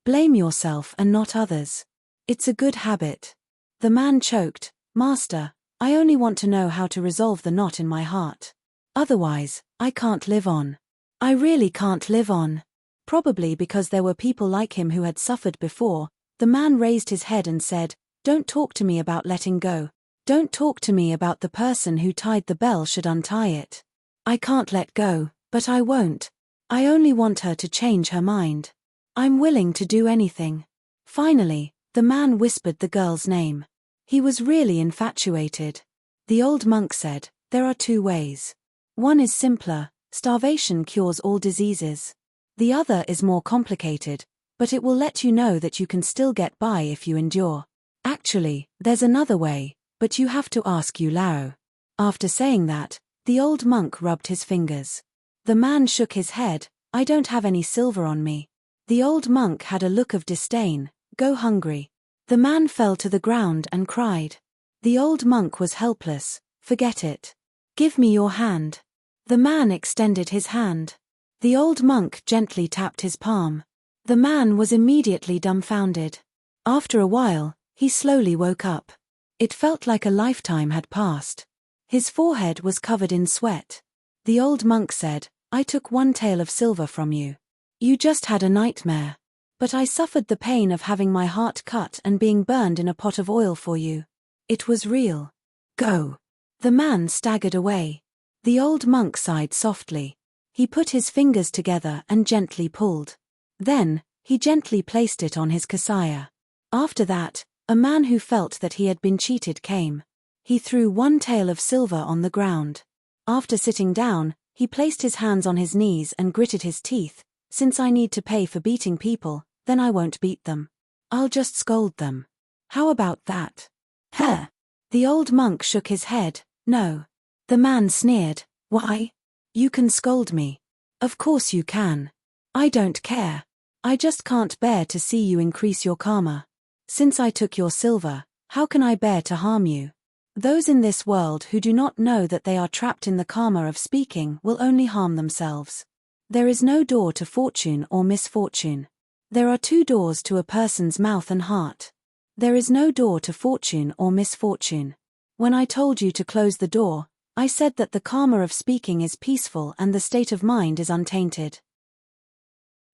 Blame yourself and not others. It's a good habit. The man choked. Master, I only want to know how to resolve the knot in my heart. Otherwise, I can't live on. I really can't live on. Probably because there were people like him who had suffered before, the man raised his head and said, Don't talk to me about letting go. Don't talk to me about the person who tied the bell should untie it. I can't let go, but I won't. I only want her to change her mind. I'm willing to do anything. Finally, the man whispered the girl's name. He was really infatuated. The old monk said, There are 2 ways. One is simpler, starvation cures all diseases. The other is more complicated, but it will let you know that you can still get by if you endure. Actually, there's another way, but you have to ask Yulao. After saying that, the old monk rubbed his fingers. The man shook his head. I don't have any silver on me. The old monk had a look of disdain. Go hungry. The man fell to the ground and cried. The old monk was helpless. Forget it. Give me your hand. The man extended his hand. The old monk gently tapped his palm. The man was immediately dumbfounded. After a while, he slowly woke up. It felt like a lifetime had passed. His forehead was covered in sweat. The old monk said, I took 1 tael of silver from you. You just had a nightmare. But I suffered the pain of having my heart cut and being burned in a pot of oil for you. It was real. Go. The man staggered away. The old monk sighed softly. He put his fingers together and gently pulled. Then, he gently placed it on his kasaya. After that, a man who felt that he had been cheated came. He threw 1 tael of silver on the ground. After sitting down, he placed his hands on his knees and gritted his teeth. Since I need to pay for beating people, then I won't beat them. I'll just scold them. How about that? Huh? The old monk shook his head. No. The man sneered. Why? You can scold me. Of course you can. I don't care. I just can't bear to see you increase your karma. Since I took your silver, how can I bear to harm you? Those in this world who do not know that they are trapped in the karma of speaking will only harm themselves. There is no door to fortune or misfortune. There are 2 doors to a person's mouth and heart. There is no door to fortune or misfortune. When I told you to close the door, I said that the karma of speaking is peaceful and the state of mind is untainted.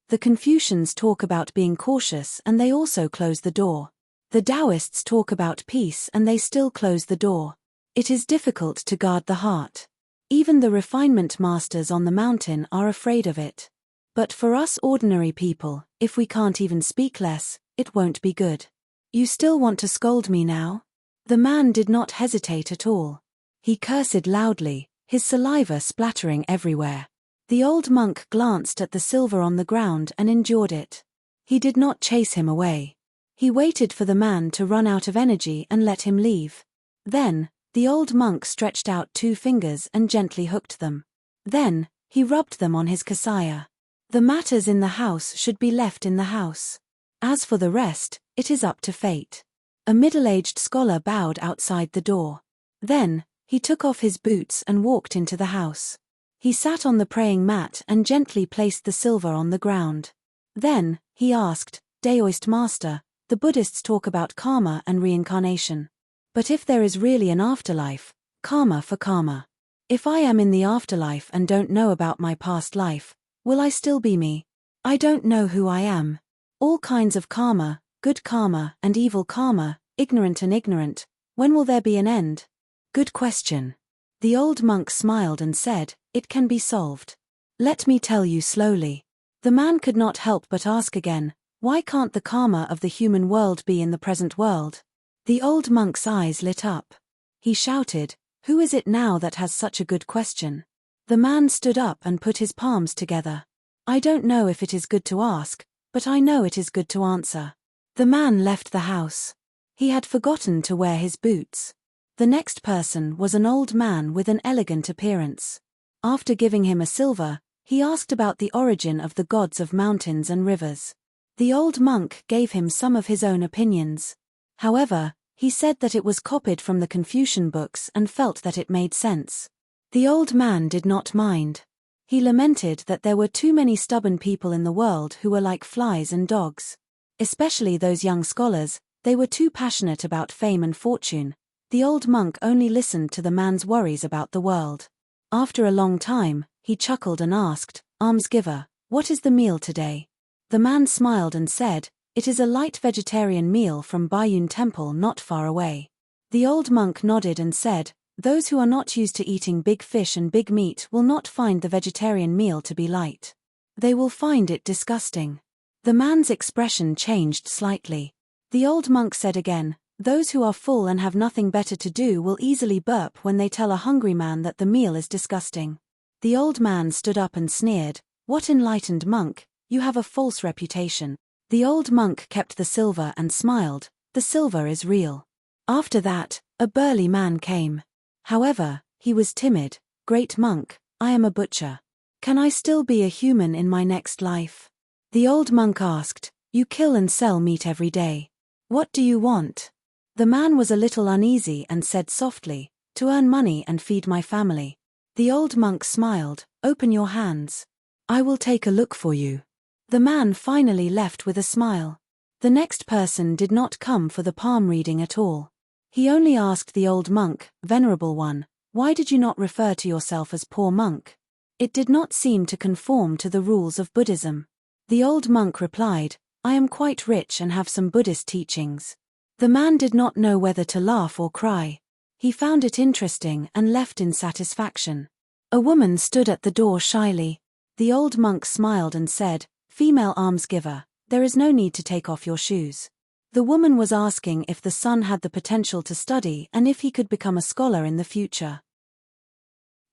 The Confucians talk about being cautious and they also close the door. The Taoists talk about peace and they still close the door. It is difficult to guard the heart. Even the refinement masters on the mountain are afraid of it. But for us ordinary people, if we can't even speak less, it won't be good. You still want to scold me now? The man did not hesitate at all. He cursed loudly, his saliva splattering everywhere. The old monk glanced at the silver on the ground and endured it. He did not chase him away. He waited for the man to run out of energy and let him leave. Then, the old monk stretched out 2 fingers and gently hooked them. Then, he rubbed them on his kasaya. The matters in the house should be left in the house. As for the rest, it is up to fate. A middle-aged scholar bowed outside the door. Then, he took off his boots and walked into the house. He sat on the praying mat and gently placed the silver on the ground. Then, he asked, Daoist Master, the Buddhists talk about karma and reincarnation. But if there is really an afterlife, karma for karma. If I am in the afterlife and don't know about my past life, will I still be me? I don't know who I am. All kinds of karma, good karma and evil karma, ignorant and ignorant, when will there be an end? Good question. The old monk smiled and said, It can be solved. Let me tell you slowly. The man could not help but ask again, why can't the karma of the human world be in the present world? The old monk's eyes lit up. He shouted, Who is it now that has such a good question? The man stood up and put his palms together. I don't know if it is good to ask, but I know it is good to answer. The man left the house. He had forgotten to wear his boots. The next person was an old man with an elegant appearance. After giving him a silver, He asked about the origin of the gods of mountains and rivers. The old monk gave him some of his own opinions. However, he said that it was copied from the Confucian books and felt that it made sense. The old man did not mind. He lamented that there were too many stubborn people in the world who were like flies and dogs. Especially those young scholars, they were too passionate about fame and fortune. The old monk only listened to the man's worries about the world. After a long time, he chuckled and asked, "Almsgiver, what is the meal today?" The man smiled and said, "It is a light vegetarian meal from Bayun Temple not far away." The old monk nodded and said, "Those who are not used to eating big fish and big meat will not find the vegetarian meal to be light. They will find it disgusting." The man's expression changed slightly. The old monk said again, "Those who are full and have nothing better to do will easily burp when they tell a hungry man that the meal is disgusting." The old man stood up and sneered, "What enlightened monk, you have a false reputation." The old monk kept the silver and smiled, "The silver is real." After that, a burly man came. However, he was timid. "Great monk, I am a butcher. Can I still be a human in my next life?" The old monk asked, "You kill and sell meat every day. What do you want?" The man was a little uneasy and said softly, "To earn money and feed my family." The old monk smiled, "Open your hands. I will take a look for you." The man finally left with a smile. The next person did not come for the palm reading at all. He only asked the old monk, "Venerable one, why did you not refer to yourself as poor monk?" It did not seem to conform to the rules of Buddhism. The old monk replied, "I am quite rich and have some Buddhist teachings." The man did not know whether to laugh or cry. He found it interesting and left in satisfaction. A woman stood at the door shyly. The old monk smiled and said, "Female almsgiver, there is no need to take off your shoes." The woman was asking if the son had the potential to study and if he could become a scholar in the future.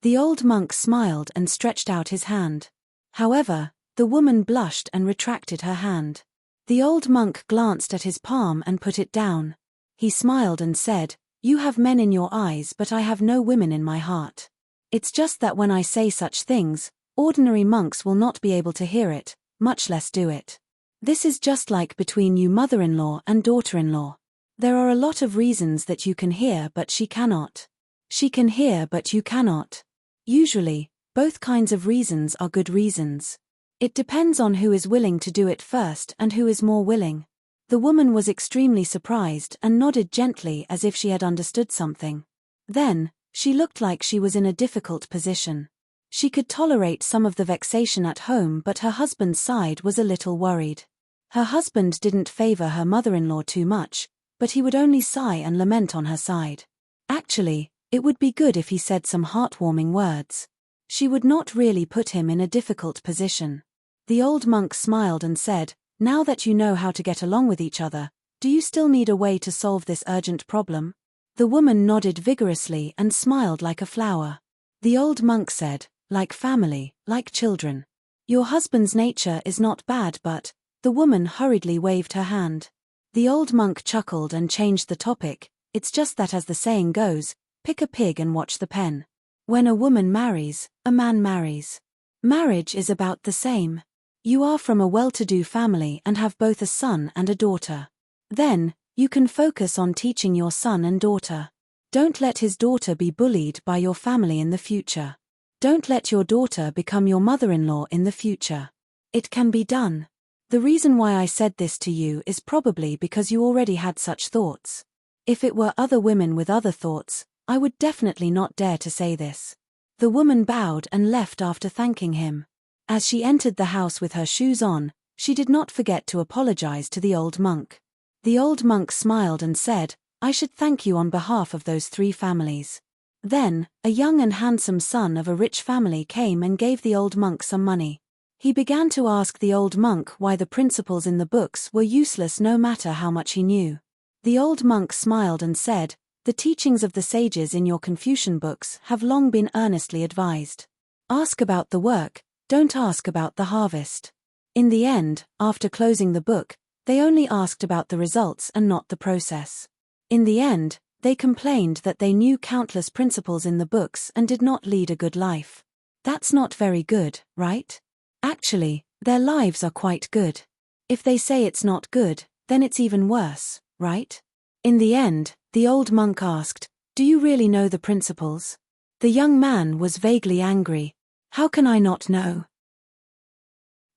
The old monk smiled and stretched out his hand. However, the woman blushed and retracted her hand. The old monk glanced at his palm and put it down. He smiled and said, "You have men in your eyes, but I have no women in my heart. It's just that when I say such things, ordinary monks will not be able to hear it, much less do it. This is just like between you mother-in-law and daughter-in-law. There are a lot of reasons that you can hear but she cannot. She can hear but you cannot. Usually, both kinds of reasons are good reasons. It depends on who is willing to do it first and who is more willing." The woman was extremely surprised and nodded gently as if she had understood something. Then, she looked like she was in a difficult position. She could tolerate some of the vexation at home, but her husband's side was a little worried. Her husband didn't favor her mother-in-law too much, but he would only sigh and lament on her side. Actually, it would be good if he said some heartwarming words. She would not really put him in a difficult position. The old monk smiled and said, "Now that you know how to get along with each other, do you still need a way to solve this urgent problem?" The woman nodded vigorously and smiled like a flower. The old monk said, "Like family, like children. Your husband's nature is not bad, but..." The woman hurriedly waved her hand. The old monk chuckled and changed the topic, "It's just that, as the saying goes, pick a pig and watch the pen. When a woman marries, a man marries. Marriage is about the same. You are from a well-to-do family and have both a son and a daughter. Then, you can focus on teaching your son and daughter. Don't let his daughter be bullied by your family in the future. Don't let your daughter become your mother-in-law in the future. It can be done. The reason why I said this to you is probably because you already had such thoughts. If it were other women with other thoughts, I would definitely not dare to say this." The woman bowed and left after thanking him. As she entered the house with her shoes on, she did not forget to apologize to the old monk. The old monk smiled and said, "I should thank you on behalf of those 3 families." Then, a young and handsome son of a rich family came and gave the old monk some money. He began to ask the old monk why the principles in the books were useless no matter how much he knew. The old monk smiled and said, "The teachings of the sages in your Confucian books have long been earnestly advised. Ask about the work, don't ask about the harvest." In the end, after closing the book, they only asked about the results and not the process. In the end, they complained that they knew countless principles in the books and did not lead a good life. That's not very good, right? Actually, their lives are quite good. If they say it's not good, then it's even worse, right? In the end, the old monk asked, "Do you really know the principles?" The young man was vaguely angry. "How can I not know?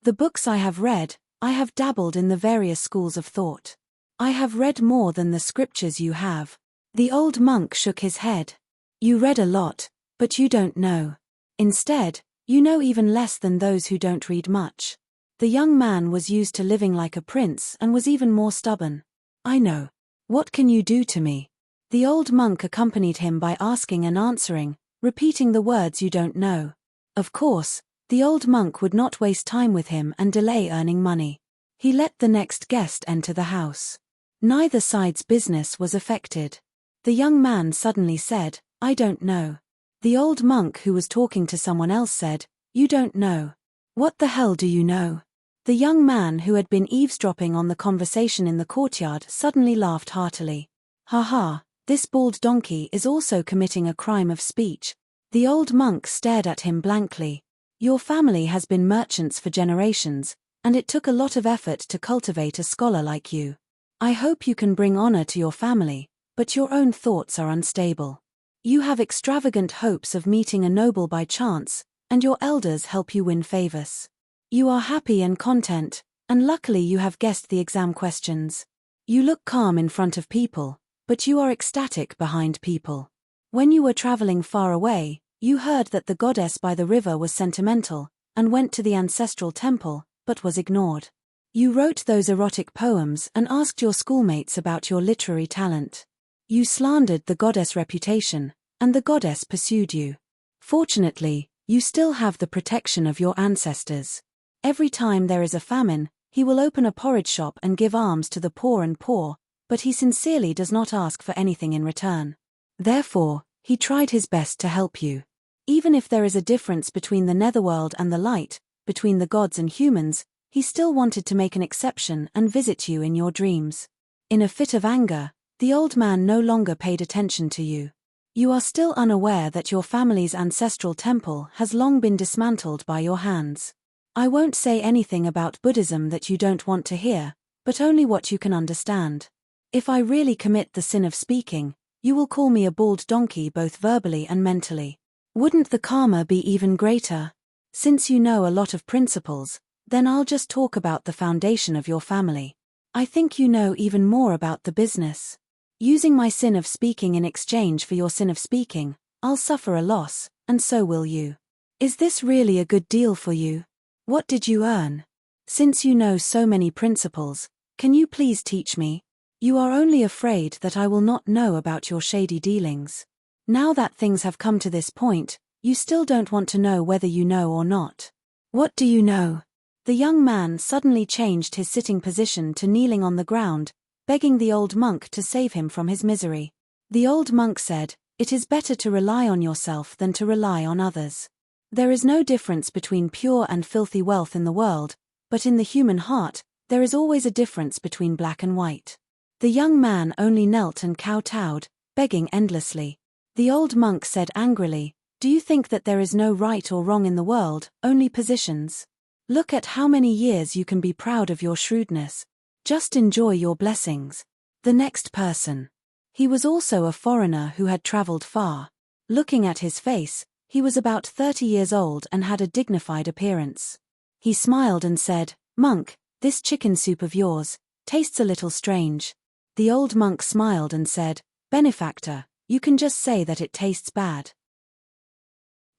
The books I have read, I have dabbled in the various schools of thought. I have read more than the scriptures you have." The old monk shook his head. "You read a lot, but you don't know. Instead, you know even less than those who don't read much." The young man was used to living like a prince and was even more stubborn. "I know. What can you do to me?" The old monk accompanied him by asking and answering, repeating the words "you don't know." Of course, the old monk would not waste time with him and delay earning money. He let the next guest enter the house. Neither side's business was affected. The young man suddenly said, "I don't know." The old monk, who was talking to someone else, said, "You don't know. What the hell do you know?" The young man, who had been eavesdropping on the conversation in the courtyard, suddenly laughed heartily. "Ha ha, this bald donkey is also committing a crime of speech." The old monk stared at him blankly. "Your family has been merchants for generations, and it took a lot of effort to cultivate a scholar like you. I hope you can bring honor to your family, but your own thoughts are unstable. You have extravagant hopes of meeting a noble by chance, and your elders help you win favors. You are happy and content, and luckily you have guessed the exam questions. You look calm in front of people, but you are ecstatic behind people. When you were traveling far away, you heard that the goddess by the river was sentimental, and went to the ancestral temple, but was ignored. You wrote those erotic poems and asked your schoolmates about your literary talent. You slandered the goddess' reputation, and the goddess pursued you. Fortunately, you still have the protection of your ancestors. Every time there is a famine, he will open a porridge shop and give alms to the poor and poor, but he sincerely does not ask for anything in return. Therefore, he tried his best to help you. Even if there is a difference between the netherworld and the light, between the gods and humans, he still wanted to make an exception and visit you in your dreams. In a fit of anger, the old man no longer paid attention to you. You are still unaware that your family's ancestral temple has long been dismantled by your hands. I won't say anything about Buddhism that you don't want to hear, but only what you can understand. If I really commit the sin of speaking, you will call me a bald donkey both verbally and mentally. Wouldn't the karma be even greater? Since you know a lot of principles, then I'll just talk about the foundation of your family. I think you know even more about the business. Using my sin of speaking in exchange for your sin of speaking, I'll suffer a loss, and so will you. Is this really a good deal for you? What did you earn? Since you know so many principles, can you please teach me? You are only afraid that I will not know about your shady dealings. Now that things have come to this point, you still don't want to know whether you know or not. What do you know? The young man suddenly changed his sitting position to kneeling on the ground, begging the old monk to save him from his misery. The old monk said, "It is better to rely on yourself than to rely on others. There is no difference between pure and filthy wealth in the world, but in the human heart, there is always a difference between black and white." The young man only knelt and kowtowed, begging endlessly. The old monk said angrily, "Do you think that there is no right or wrong in the world, only positions? Look at how many years you can be proud of your shrewdness. Just enjoy your blessings." The next person. He was also a foreigner who had traveled far. Looking at his face, he was about 30 years old and had a dignified appearance. He smiled and said, "Monk, this chicken soup of yours tastes a little strange." The old monk smiled and said, "Benefactor, you can just say that it tastes bad.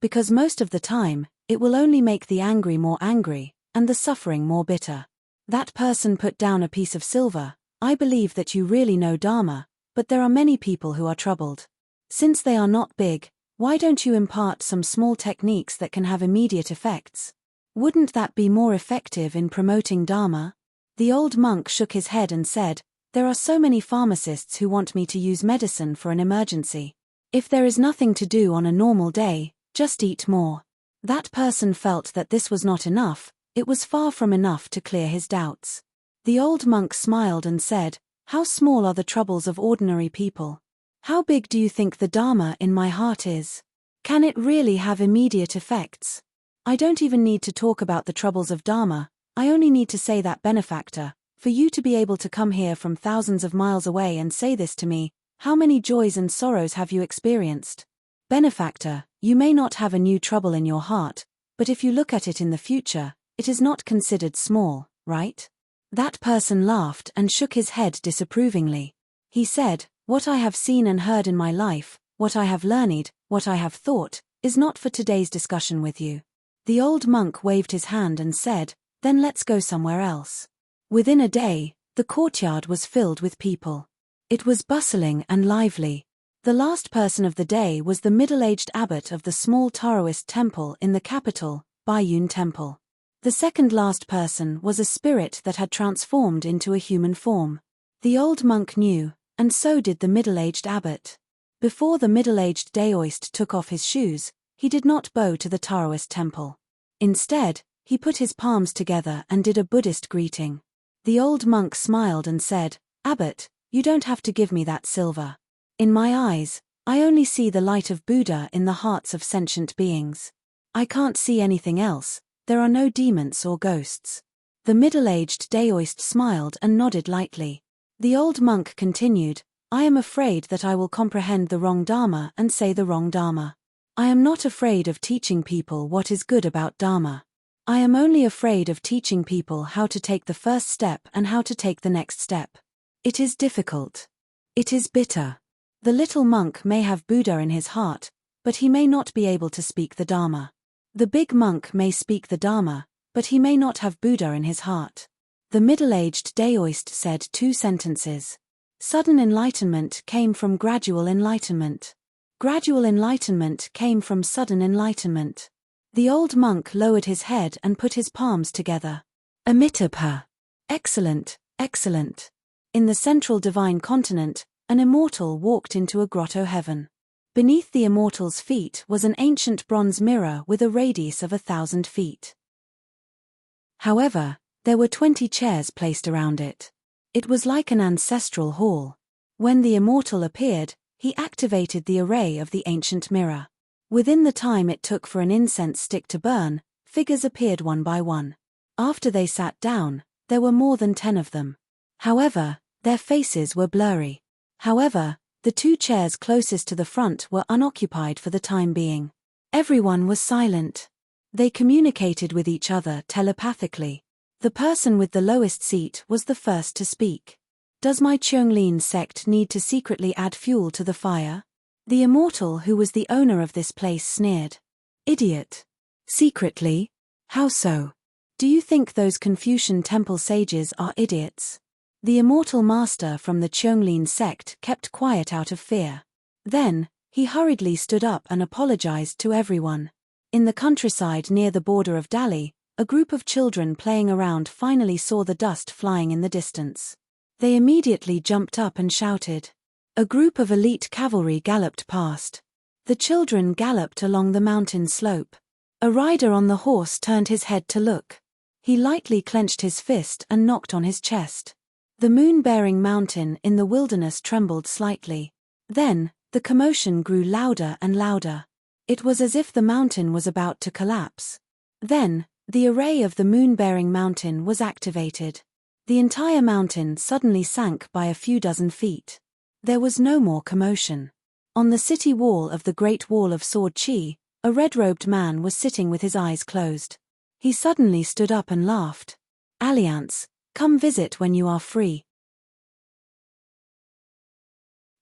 Because most of the time, it will only make the angry more angry, and the suffering more bitter." That person put down a piece of silver. "I believe that you really know Dharma, but there are many people who are troubled. Since they are not big, why don't you impart some small techniques that can have immediate effects? Wouldn't that be more effective in promoting Dharma?" The old monk shook his head and said, "There are so many pharmacists who want me to use medicine for an emergency. If there is nothing to do on a normal day, just eat more." That person felt that this was not enough. It was far from enough to clear his doubts. The old monk smiled and said, "How small are the troubles of ordinary people? How big do you think the Dharma in my heart is? Can it really have immediate effects? I don't even need to talk about the troubles of Dharma, I only need to say that benefactor, for you to be able to come here from thousands of miles away and say this to me, how many joys and sorrows have you experienced? Benefactor, you may not have a new trouble in your heart, but if you look at it in the future, it is not considered small, right? That person laughed and shook his head disapprovingly. He said, what I have seen and heard in my life, what I have learned, what I have thought, is not for today's discussion with you. The old monk waved his hand and said, then let's go somewhere else. Within a day, the courtyard was filled with people. It was bustling and lively. The last person of the day was the middle-aged abbot of the small Taoist temple in the capital, Baiyun Temple. The second last person was a spirit that had transformed into a human form. The old monk knew, and so did the middle-aged abbot. Before the middle-aged Daoist took off his shoes, he did not bow to the Taoist temple. Instead, he put his palms together and did a Buddhist greeting. The old monk smiled and said, Abbot, you don't have to give me that silver. In my eyes, I only see the light of Buddha in the hearts of sentient beings. I can't see anything else, there are no demons or ghosts. The middle-aged Daoist smiled and nodded lightly. The old monk continued, I am afraid that I will comprehend the wrong Dharma and say the wrong Dharma. I am not afraid of teaching people what is good about Dharma. I am only afraid of teaching people how to take the first step and how to take the next step. It is difficult. It is bitter. The little monk may have Buddha in his heart, but he may not be able to speak the Dharma. The big monk may speak the Dharma, but he may not have Buddha in his heart. The middle-aged Daoist said 2 sentences. Sudden enlightenment came from gradual enlightenment. Gradual enlightenment came from sudden enlightenment. The old monk lowered his head and put his palms together. Amitabha. Excellent, excellent. In the central divine continent, an immortal walked into a grotto heaven. Beneath the immortal's feet was an ancient bronze mirror with a radius of 1,000 feet. However, there were 20 chairs placed around it. It was like an ancestral hall. When the immortal appeared, he activated the array of the ancient mirror. Within the time it took for an incense stick to burn, figures appeared one by one. After they sat down, there were more than 10 of them. However, their faces were blurry. However, the 2 chairs closest to the front were unoccupied for the time being. Everyone was silent. They communicated with each other telepathically. The person with the lowest seat was the first to speak. Does my Cheonglin sect need to secretly add fuel to the fire? The immortal who was the owner of this place sneered. Idiot. Secretly? How so? Do you think those Confucian temple sages are idiots? The immortal master from the Cheonglin sect kept quiet out of fear. Then, he hurriedly stood up and apologized to everyone. In the countryside near the border of Dali, a group of children playing around finally saw the dust flying in the distance. They immediately jumped up and shouted. A group of elite cavalry galloped past. The children galloped along the mountain slope. A rider on the horse turned his head to look. He lightly clenched his fist and knocked on his chest. The moon-bearing mountain in the wilderness trembled slightly. Then, the commotion grew louder and louder. It was as if the mountain was about to collapse. Then, the array of the moon-bearing mountain was activated. The entire mountain suddenly sank by a few dozen feet. There was no more commotion. On the city wall of the Great Wall of Sword Chi, a red-robed man was sitting with his eyes closed. He suddenly stood up and laughed. Alliance, come visit when you are free.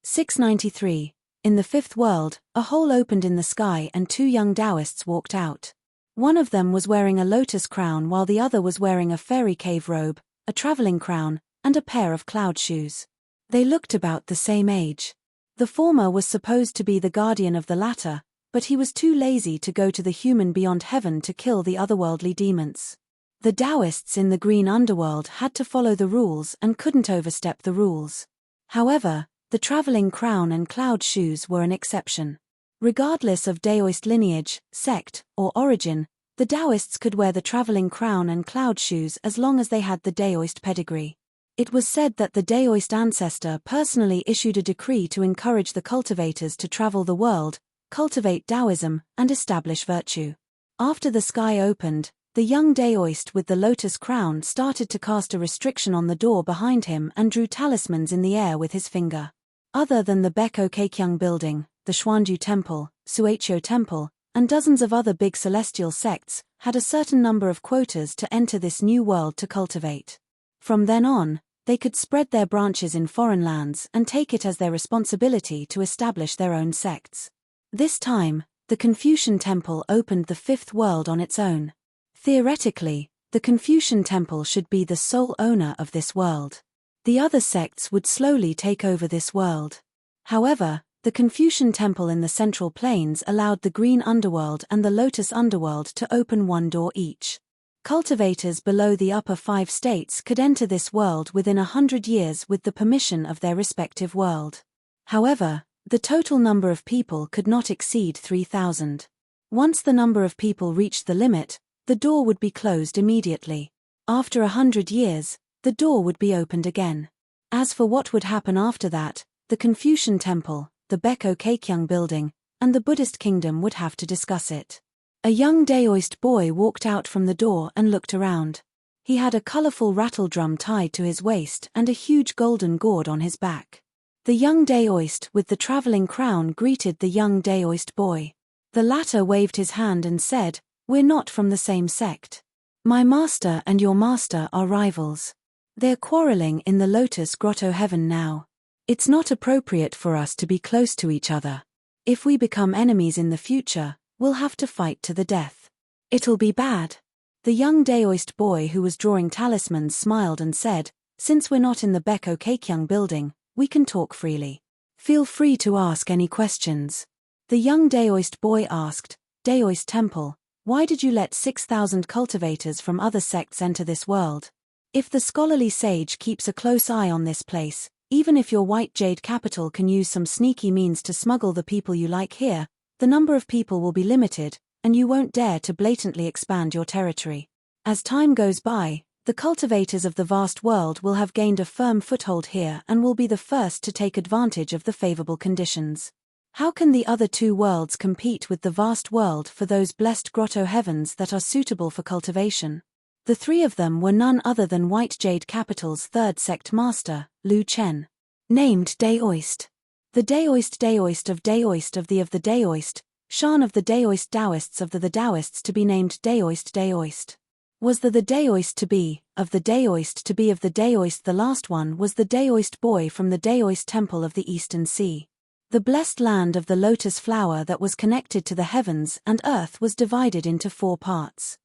693. In the fifth world, a hole opened in the sky and 2 young Taoists walked out. One of them was wearing a lotus crown while the other was wearing a fairy cave robe, a traveling crown, and a pair of cloud shoes. They looked about the same age. The former was supposed to be the guardian of the latter, but he was too lazy to go to the human beyond heaven to kill the otherworldly demons. The Taoists in the green underworld had to follow the rules and couldn't overstep the rules. However, the traveling crown and cloud shoes were an exception. Regardless of Daoist lineage, sect, or origin, the Taoists could wear the traveling crown and cloud shoes as long as they had the Daoist pedigree. It was said that the Daoist ancestor personally issued a decree to encourage the cultivators to travel the world, cultivate Taoism, and establish virtue. After the sky opened, the young Daoist with the lotus crown started to cast a restriction on the door behind him and drew talismans in the air with his finger. Other than the Beko Keikyung building, the Xuanju Temple, Suechyo Temple, and dozens of other big celestial sects, had a certain number of quotas to enter this new world to cultivate. From then on, they could spread their branches in foreign lands and take it as their responsibility to establish their own sects. This time, the Confucian Temple opened the fifth world on its own. Theoretically, the Confucian Temple should be the sole owner of this world. The other sects would slowly take over this world. However, the Confucian Temple in the Central Plains allowed the Green Underworld and the Lotus Underworld to open one door each. Cultivators below the upper 5 states could enter this world within 100 years with the permission of their respective world. However, the total number of people could not exceed 3,000. Once the number of people reached the limit, the door would be closed immediately. After 100 years, the door would be opened again. As for what would happen after that, the Confucian Temple, the Beko Keikyung building, and the Buddhist kingdom would have to discuss it. A young Daoist boy walked out from the door and looked around. He had a colorful rattle drum tied to his waist and a huge golden gourd on his back. The young Daoist with the traveling crown greeted the young Daoist boy. The latter waved his hand and said, "We're not from the same sect. My master and your master are rivals. They're quarreling in the Lotus Grotto heaven now. It's not appropriate for us to be close to each other. If we become enemies in the future, we'll have to fight to the death. It'll be bad." The young Daoist boy who was drawing talismans smiled and said, "Since we're not in the Beko Keikyung building, we can talk freely. Feel free to ask any questions." The young Daoist boy asked, "Daoist Temple, why did you let 6,000 cultivators from other sects enter this world? If the scholarly sage keeps a close eye on this place, even if your white jade capital can use some sneaky means to smuggle the people you like here, the number of people will be limited, and you won't dare to blatantly expand your territory. As time goes by, the cultivators of the vast world will have gained a firm foothold here and will be the first to take advantage of the favorable conditions. How can the other 2 worlds compete with the vast world for those blessed grotto heavens that are suitable for cultivation?" The 3 of them were none other than White Jade Capital's 3rd sect master, Lu Chen. Named Daoist. The Daoist of the Daoist, Shan of the Daoist Taoists of the Taoists to be named Daoist. Was the Daoist to be, of the Daoist to be of the Daoist. The last one was the Daoist boy from the Daoist Temple of the Eastern Sea. The blessed land of the lotus flower that was connected to the heavens and earth was divided into 4 parts.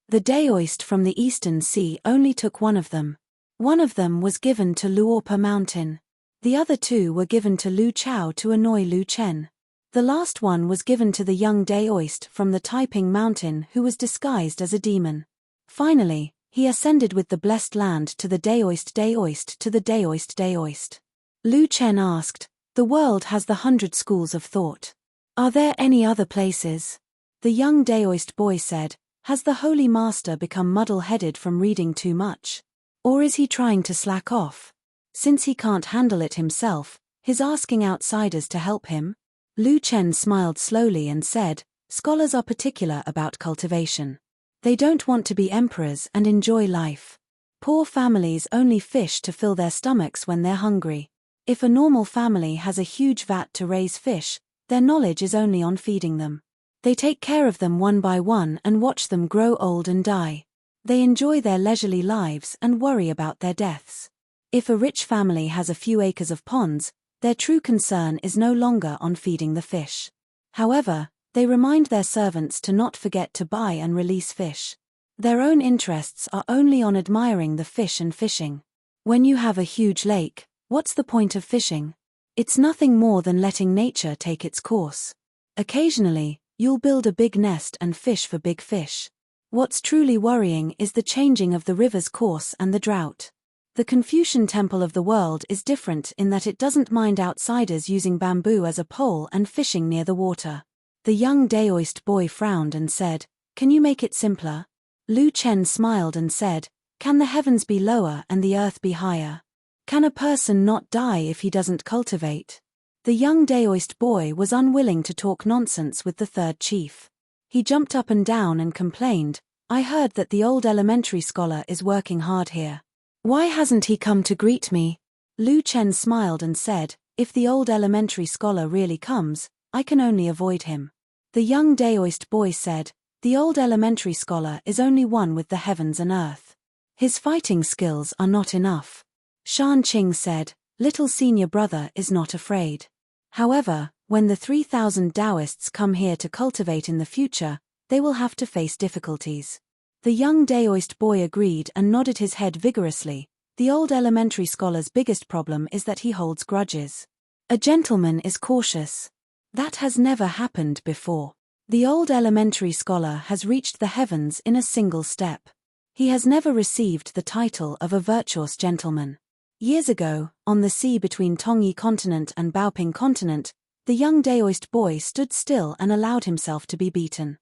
The Daoist from the Eastern Sea only took one of them. One of them was given to Luorpa Mountain. The other 2 were given to Lu Chao to annoy Lu Chen. The last one was given to the young Daoist from the Taiping Mountain who was disguised as a demon. Finally, he ascended with the blessed land to the Daoist to the Daoist. Lu Chen asked, "The world has the 100 schools of thought. Are there any other places?" The young Daoist boy said, "Has the Holy Master become muddle-headed from reading too much? Or is he trying to slack off? Since he can't handle it himself, he's asking outsiders to help him?" Lu Chen smiled slowly and said, "Scholars are particular about cultivation. They don't want to be emperors and enjoy life. Poor families only fish to fill their stomachs when they're hungry. If a normal family has a huge vat to raise fish, their knowledge is only on feeding them. They take care of them one by one and watch them grow old and die. They enjoy their leisurely lives and worry about their deaths. If a rich family has a few acres of ponds, their true concern is no longer on feeding the fish. However, they remind their servants to not forget to buy and release fish. Their own interests are only on admiring the fish and fishing. When you have a huge lake, what's the point of fishing? It's nothing more than letting nature take its course. Occasionally, you'll build a big nest and fish for big fish. What's truly worrying is the changing of the river's course and the drought. The Confucian Temple of the world is different in that it doesn't mind outsiders using bamboo as a pole and fishing near the water. The young Daoist boy frowned and said, "Can you make it simpler?" Lu Chen smiled and said, "Can the heavens be lower and the earth be higher? Can a person not die if he doesn't cultivate? The young Daoist boy was unwilling to talk nonsense with the third chief. He jumped up and down and complained, "I heard that the old elementary scholar is working hard here. Why hasn't he come to greet me?" Lu Chen smiled and said, "If the old elementary scholar really comes, I can only avoid him." The young Daoist boy said, "The old elementary scholar is only one with the heavens and earth. His fighting skills are not enough." Shan Qing said, "Little senior brother is not afraid. However, when the 3,000 Taoists come here to cultivate in the future, they will have to face difficulties." The young Daoist boy agreed and nodded his head vigorously. The old elementary scholar's biggest problem is that he holds grudges. A gentleman is cautious. That has never happened before. The old elementary scholar has reached the heavens in a single step. He has never received the title of a virtuous gentleman. Years ago, on the sea between Tongyi continent and Baoping continent, the young Daoist boy stood still and allowed himself to be beaten.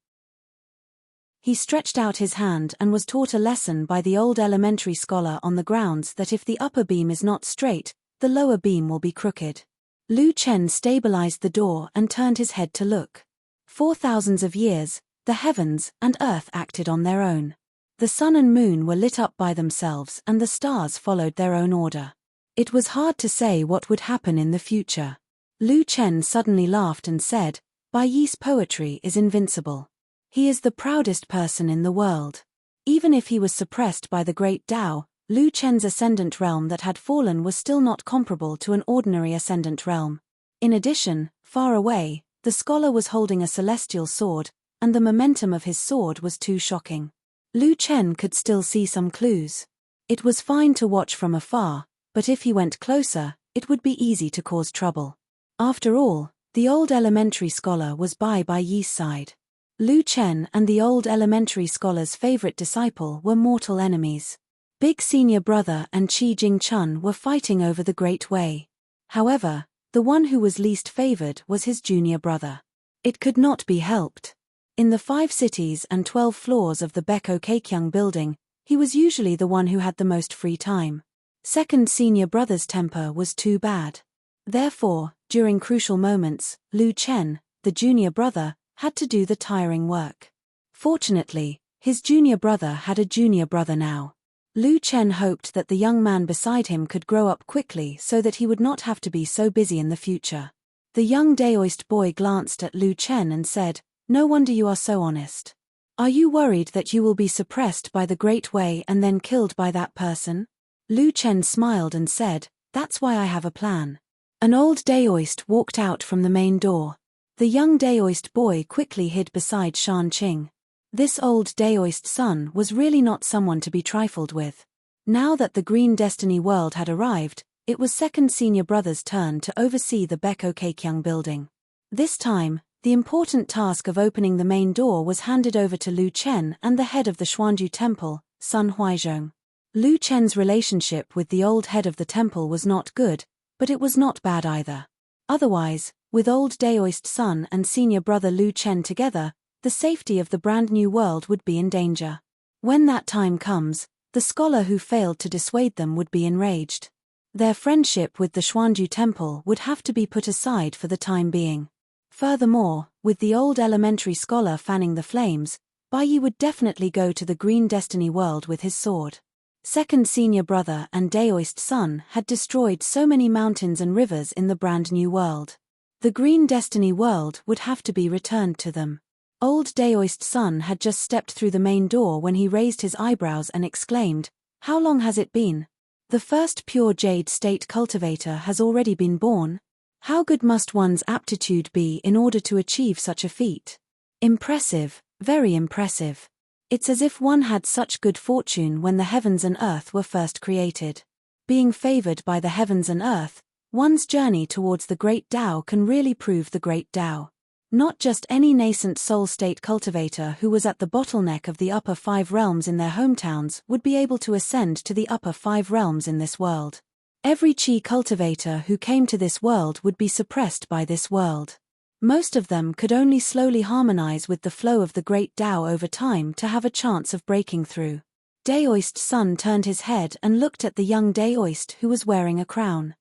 He stretched out his hand and was taught a lesson by the old elementary scholar on the grounds that if the upper beam is not straight, the lower beam will be crooked. Lu Chen stabilized the door and turned his head to look. For thousands of years, the heavens and earth acted on their own. The sun and moon were lit up by themselves and the stars followed their own order. It was hard to say what would happen in the future. Lu Chen suddenly laughed and said, "Bai Yi's poetry is invincible. He is the proudest person in the world." Even if he was suppressed by the great Tao, Lu Chen's ascendant realm that had fallen was still not comparable to an ordinary ascendant realm. In addition, far away, the scholar was holding a celestial sword, and the momentum of his sword was too shocking. Lu Chen could still see some clues. It was fine to watch from afar, but if he went closer, it would be easy to cause trouble. After all, the old elementary scholar was Bai Yi's side. Lu Chen and the old elementary scholar's favorite disciple were mortal enemies. Big senior brother and Qi Jingchun were fighting over the Great Way. However, the one who was least favored was his junior brother. It could not be helped. In the 5 cities and 12 floors of the Beko Keikyang building, he was usually the one who had the most free time. Second senior brother's temper was too bad. Therefore, during crucial moments, Lu Chen, the junior brother, had to do the tiring work. Fortunately, his junior brother had a junior brother now. Lu Chen hoped that the young man beside him could grow up quickly so that he would not have to be so busy in the future. The young Daoist boy glanced at Lu Chen and said, "No wonder you are so honest. Are you worried that you will be suppressed by the Great Way and then killed by that person?" Lu Chen smiled and said, "That's why I have a plan." An old Daoist walked out from the main door. The young Daoist boy quickly hid beside Shan Qing. This old Daoist son was really not someone to be trifled with. Now that the Green Destiny world had arrived, it was second senior brother's turn to oversee the Beko Keikyang building. This time, the important task of opening the main door was handed over to Lu Chen and the head of the Xuanju Temple, Sun Huizhong. Lu Chen's relationship with the old head of the temple was not good, but it was not bad either. Otherwise, with old Daoist son and senior brother Lu Chen together, the safety of the brand new world would be in danger. When that time comes, the scholar who failed to dissuade them would be enraged. Their friendship with the Xuanju Temple would have to be put aside for the time being. Furthermore, with the old elementary scholar fanning the flames, Bai Yi would definitely go to the Green Destiny world with his sword. Second senior brother and Daoist son had destroyed so many mountains and rivers in the brand new world. The Green Destiny world would have to be returned to them. Old Daoist son had just stepped through the main door when he raised his eyebrows and exclaimed, "How long has it been? The first pure jade state cultivator has already been born? How good must one's aptitude be in order to achieve such a feat? Impressive, very impressive. It's as if one had such good fortune when the heavens and earth were first created. Being favored by the heavens and earth, one's journey towards the great Tao can really prove the great Tao. Not just any nascent soul state cultivator who was at the bottleneck of the upper 5 realms in their hometowns would be able to ascend to the upper 5 realms in this world. Every Qi cultivator who came to this world would be suppressed by this world. Most of them could only slowly harmonize with the flow of the great Tao over time to have a chance of breaking through. Daoist son turned his head and looked at the young Daoist who was wearing a crown.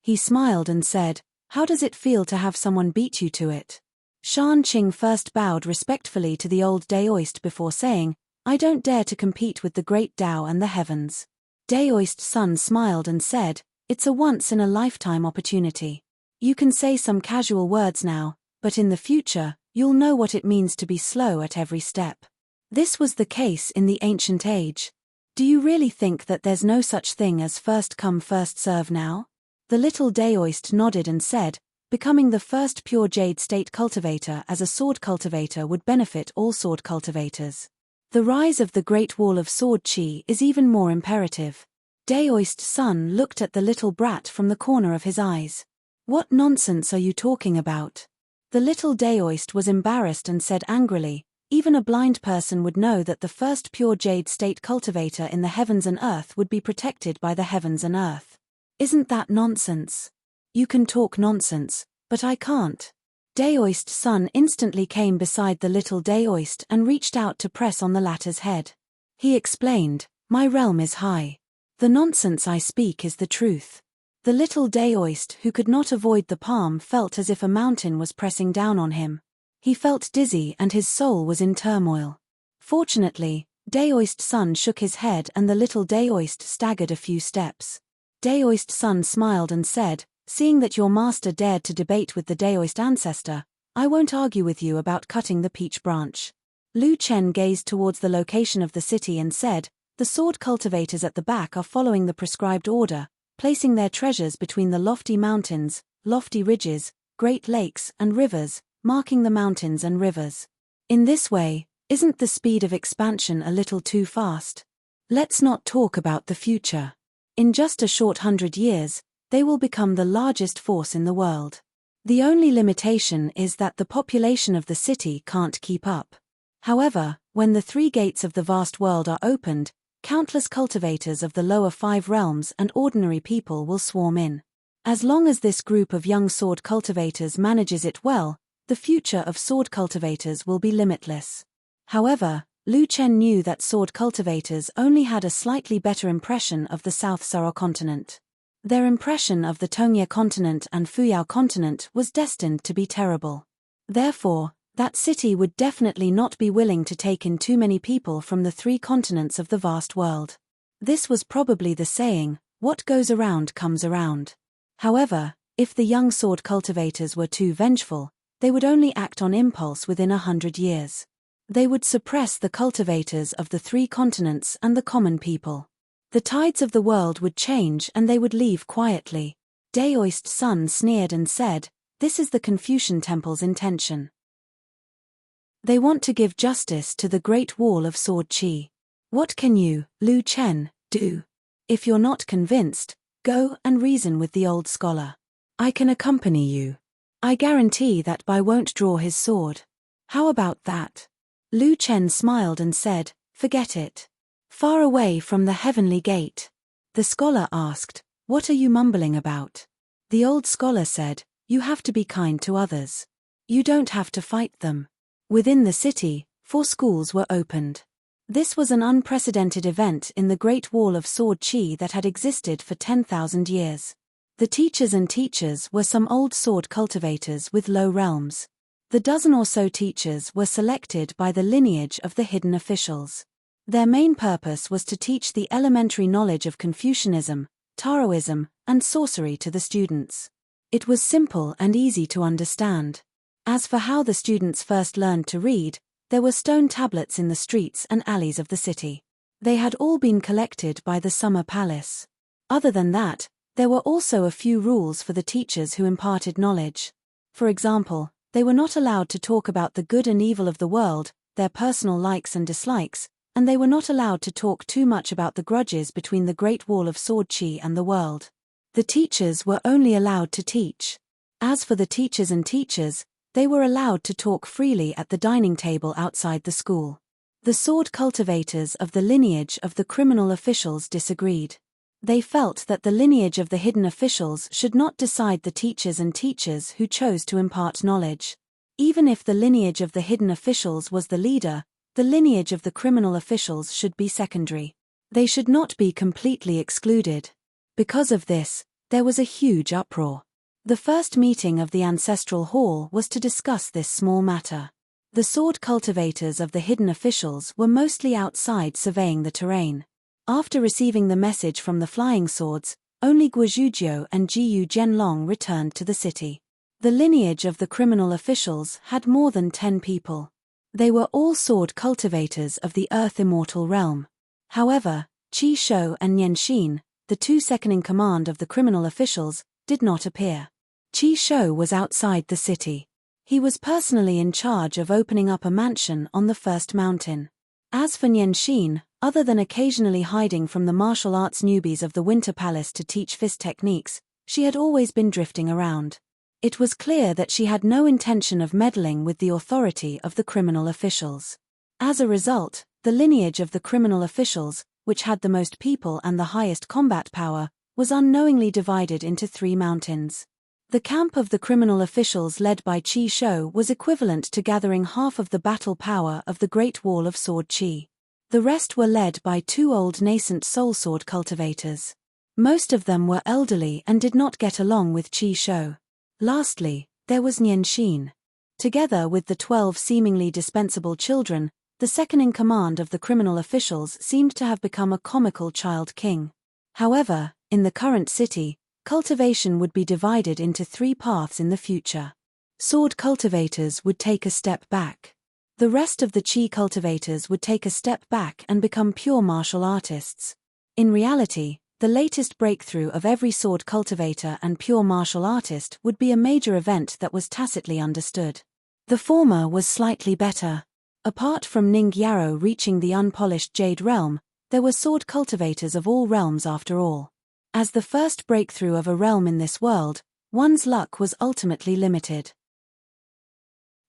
He smiled and said, "How does it feel to have someone beat you to it?" Shan Qing first bowed respectfully to the old Daoist before saying, "I don't dare to compete with the great Tao and the heavens." Daoist Sun smiled and said, "It's a once-in-a-lifetime opportunity. You can say some casual words now, but in the future, you'll know what it means to be slow at every step." This was the case in the ancient age. Do you really think that there's no such thing as first come first serve now? The little Daoist nodded and said, "Becoming the first pure jade state cultivator as a sword cultivator would benefit all sword cultivators. The rise of the Great Wall of Sword Qi is even more imperative." Daoist Sun looked at the little brat from the corner of his eyes. "What nonsense are you talking about?" The little Daoist was embarrassed and said angrily, "Even a blind person would know that the first pure jade state cultivator in the heavens and earth would be protected by the heavens and earth. Isn't that nonsense? You can talk nonsense, but I can't." Daoist Sun instantly came beside the little Daoist and reached out to press on the latter's head. He explained, "My realm is high. The nonsense I speak is the truth." The little Daoist, who could not avoid the palm, felt as if a mountain was pressing down on him. He felt dizzy and his soul was in turmoil. Fortunately, Daoist Sun shook his head and the little Daoist staggered a few steps. Daoist Sun smiled and said, "Seeing that your master dared to debate with the Daoist ancestor, I won't argue with you about cutting the peach branch." Lu Chen gazed towards the location of the city and said, "The sword cultivators at the back are following the prescribed order, placing their treasures between the lofty mountains, lofty ridges, great lakes, and rivers, marking the mountains and rivers. In this way, isn't the speed of expansion a little too fast? Let's not talk about the future. In just a short 100 years, they will become the largest force in the world. The only limitation is that the population of the city can't keep up. However, when the 3 gates of the vast world are opened, countless cultivators of the lower 5 realms and ordinary people will swarm in. As long as this group of young sword cultivators manages it well, the future of sword cultivators will be limitless." However, Lu Chen knew that sword cultivators only had a slightly better impression of the South Suro continent. Their impression of the Tongye continent and Fuyao continent was destined to be terrible. Therefore, that city would definitely not be willing to take in too many people from the 3 continents of the vast world. This was probably the saying, "What goes around comes around." However, if the young sword cultivators were too vengeful, they would only act on impulse within 100 years. They would suppress the cultivators of the 3 continents and the common people. The tides of the world would change and they would leave quietly. Daoist Sun sneered and said, "This is the Confucian Temple's intention. They want to give justice to the Great Wall of Sword Qi. What can you, Lu Chen, do? If you're not convinced, go and reason with the old scholar. I can accompany you. I guarantee that Bai won't draw his sword. How about that?" Lu Chen smiled and said, "Forget it." Far away from the heavenly gate, the scholar asked, "What are you mumbling about?" The old scholar said, "You have to be kind to others. You don't have to fight them." Within the city, 4 schools were opened. This was an unprecedented event in the Great Wall of Sword Qi that had existed for 10,000 years. The teachers and teachers were some old sword cultivators with low realms. The dozen or so teachers were selected by the lineage of the hidden officials. Their main purpose was to teach the elementary knowledge of Confucianism, Taoism, and sorcery to the students. It was simple and easy to understand. As for how the students first learned to read, there were stone tablets in the streets and alleys of the city. They had all been collected by the Summer Palace. Other than that, there were also a few rules for the teachers who imparted knowledge. For example, they were not allowed to talk about the good and evil of the world, their personal likes and dislikes, and they were not allowed to talk too much about the grudges between the Great Wall of Sword Qi and the world. The teachers were only allowed to teach. As for the teachers and teachers, they were allowed to talk freely at the dining table outside the school. The sword cultivators of the lineage of the criminal officials disagreed. They felt that the lineage of the hidden officials should not decide the teachers and teachers who chose to impart knowledge. Even if the lineage of the hidden officials was the leader, the lineage of the criminal officials should be secondary. They should not be completely excluded. Because of this, There was a huge uproar. The first meeting of the ancestral hall was to discuss this small matter. The sword cultivators of the hidden officials were mostly outside surveying the terrain. After receiving the message from the flying swords, only Guozhujiu and Jiyu Zhenlong returned to the city. The lineage of the criminal officials had more than 10 people. They were all sword cultivators of the Earth Immortal realm. However, Qi Shou and Nian Xin, the two second-in-command of the criminal officials, did not appear. Qi Shou was outside the city. He was personally in charge of opening up a mansion on the first mountain. As for Nian Xin, other than occasionally hiding from the martial arts newbies of the Winter Palace to teach fist techniques, she had always been drifting around. It was clear that she had no intention of meddling with the authority of the criminal officials. As a result, the lineage of the criminal officials, which had the most people and the highest combat power, was unknowingly divided into 3 mountains. The camp of the criminal officials led by Qi Shou was equivalent to gathering half of the battle power of the Great Wall of Sword Qi. The rest were led by 2 old nascent soul sword cultivators. Most of them were elderly and did not get along with Qi Shou. Lastly, there was Nian Xin. Together with the 12 seemingly dispensable children, the second-in-command of the criminal officials seemed to have become a comical child king. However, in the current city, cultivation would be divided into 3 paths in the future. Sword cultivators would take a step back. The rest of the Qi cultivators would take a step back and become pure martial artists. In reality, the latest breakthrough of every sword cultivator and pure martial artist would be a major event that was tacitly understood. The former was slightly better. Apart from Ning Yarrow reaching the unpolished Jade realm, there were sword cultivators of all realms after all. As the first breakthrough of a realm in this world, one's luck was ultimately limited.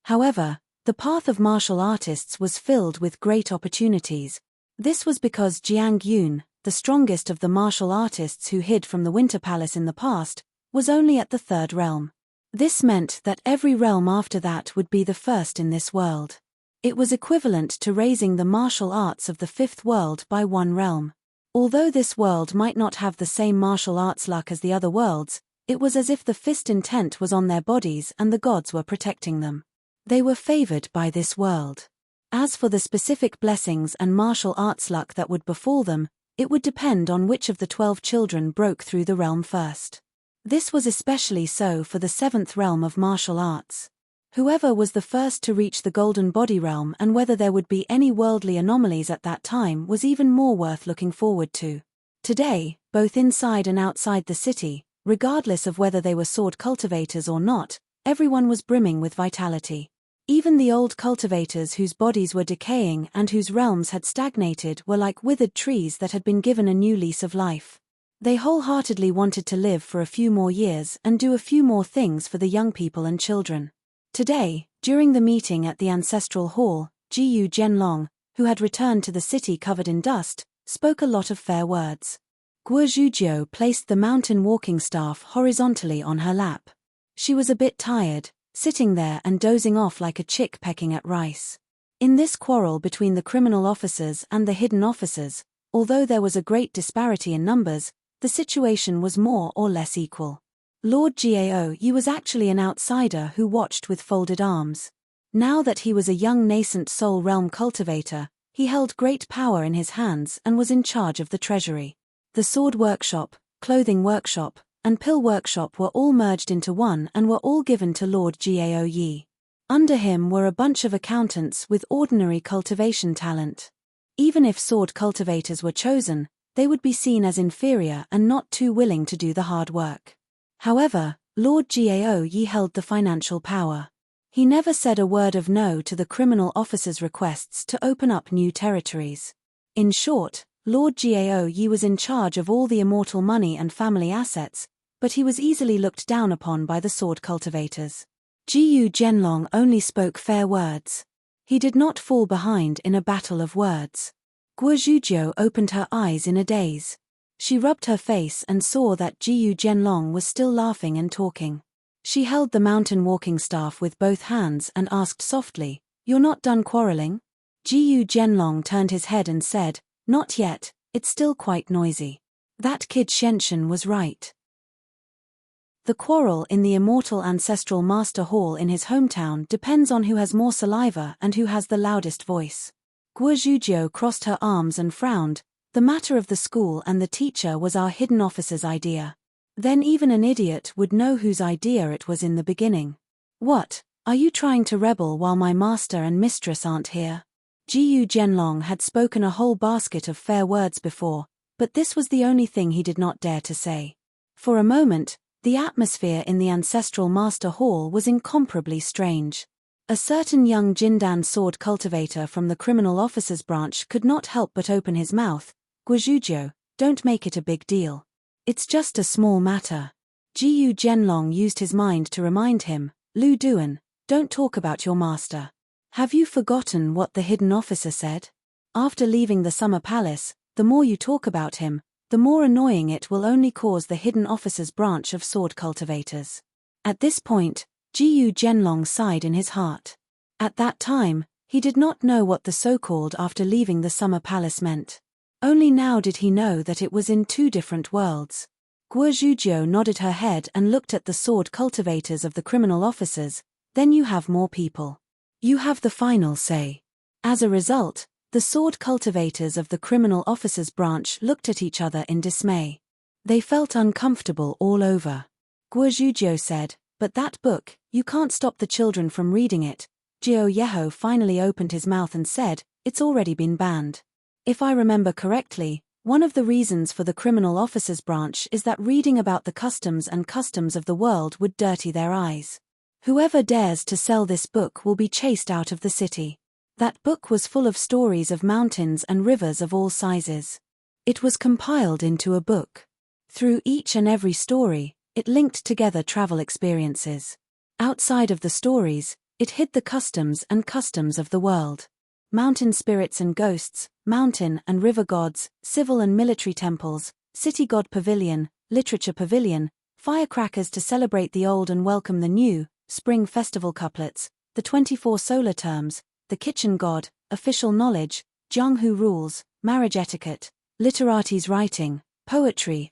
However, the path of martial artists was filled with great opportunities. This was because Jiang Yun, the strongest of the martial artists who hid from the Winter Palace in the past, was only at the 3rd realm. This meant that every realm after that would be the first in this world. It was equivalent to raising the martial arts of the 5th world by 1 realm. Although this world might not have the same martial arts luck as the other worlds, it was as if the fist intent was on their bodies and the gods were protecting them. They were favored by this world. As for the specific blessings and martial arts luck that would befall them, it would depend on which of the 12 children broke through the realm first. This was especially so for the 7th realm of martial arts. Whoever was the first to reach the Golden Body realm and whether there would be any worldly anomalies at that time was even more worth looking forward to. Today, both inside and outside the city, regardless of whether they were sword cultivators or not, everyone was brimming with vitality. Even the old cultivators whose bodies were decaying and whose realms had stagnated were like withered trees that had been given a new lease of life. They wholeheartedly wanted to live for a few more years and do a few more things for the young people and children. Today, during the meeting at the ancestral hall, Jiyu Zhenlong, who had returned to the city covered in dust, spoke a lot of fair words. Guozhujiu placed the mountain walking staff horizontally on her lap. She was a bit tired, sitting there and dozing off like a chick pecking at rice. In this quarrel between the criminal officers and the hidden officers, although there was a great disparity in numbers, the situation was more or less equal. Lord Gao Yi was actually an outsider who watched with folded arms. Now that he was a young nascent soul realm cultivator, he held great power in his hands and was in charge of the treasury. The sword workshop, clothing workshop, and pill workshop were all merged into one and were all given to Lord Gao Yi. Under him were a bunch of accountants with ordinary cultivation talent. Even if sword cultivators were chosen, they would be seen as inferior and not too willing to do the hard work. However, Lord Gao Yi held the financial power. He never said a word of no to the criminal officers' requests to open up new territories. In short, Lord Gao Yi was in charge of all the immortal money and family assets, but he was easily looked down upon by the sword cultivators. Jiyu Zhenlong only spoke fair words. He did not fall behind in a battle of words. Guozhujiu opened her eyes in a daze. She rubbed her face and saw that Jiyu Zhenlong was still laughing and talking. She held the mountain walking staff with both hands and asked softly, "You're not done quarreling?" Jiyu Zhenlong turned his head and said, "Not yet, it's still quite noisy." That kid Shenshen was right. The quarrel in the immortal ancestral master hall in his hometown depends on who has more saliva and who has the loudest voice. Guozhujiu crossed her arms and frowned. The matter of the school and the teacher was our hidden officer's idea. Then even an idiot would know whose idea it was in the beginning. What, are you trying to rebel while my master and mistress aren't here? Jiyu Zhenlong had spoken a whole basket of fair words before, but this was the only thing he did not dare to say. For a moment, the atmosphere in the ancestral master hall was incomparably strange. A certain young Jindan sword cultivator from the criminal officers branch could not help but open his mouth. Guozhujiu, don't make it a big deal. It's just a small matter. Jiyu Zhenlong used his mind to remind him, Lu Duan, don't talk about your master. Have you forgotten what the hidden officer said? After leaving the summer palace, the more you talk about him, the more annoying it will only cause the hidden officer's branch of sword cultivators. At this point, Jiyu Zhenlong sighed in his heart. At that time, he did not know what the so-called after leaving the summer palace meant. Only now did he know that it was in two different worlds. Guozhujiu nodded her head and looked at the sword cultivators of the criminal officers. Then you have more people. You have the final say. As a result, the sword cultivators of the criminal officers branch looked at each other in dismay. They felt uncomfortable all over. Guozhujiu said, but that book, you can't stop the children from reading it. Jiu Yeho finally opened his mouth and said, it's already been banned. If I remember correctly, one of the reasons for the criminal officers branch is that reading about the customs of the world would dirty their eyes. Whoever dares to sell this book will be chased out of the city. That book was full of stories of mountains and rivers of all sizes. It was compiled into a book. Through each and every story, it linked together travel experiences. Outside of the stories, it hid the customs of the world. Mountain spirits and ghosts, mountain and river gods, civil and military temples, city god pavilion, literature pavilion, firecrackers to celebrate the old and welcome the new, spring festival couplets, the 24 solar terms, the kitchen god, official knowledge, Jianghu rules, marriage etiquette, literates writing, poetry,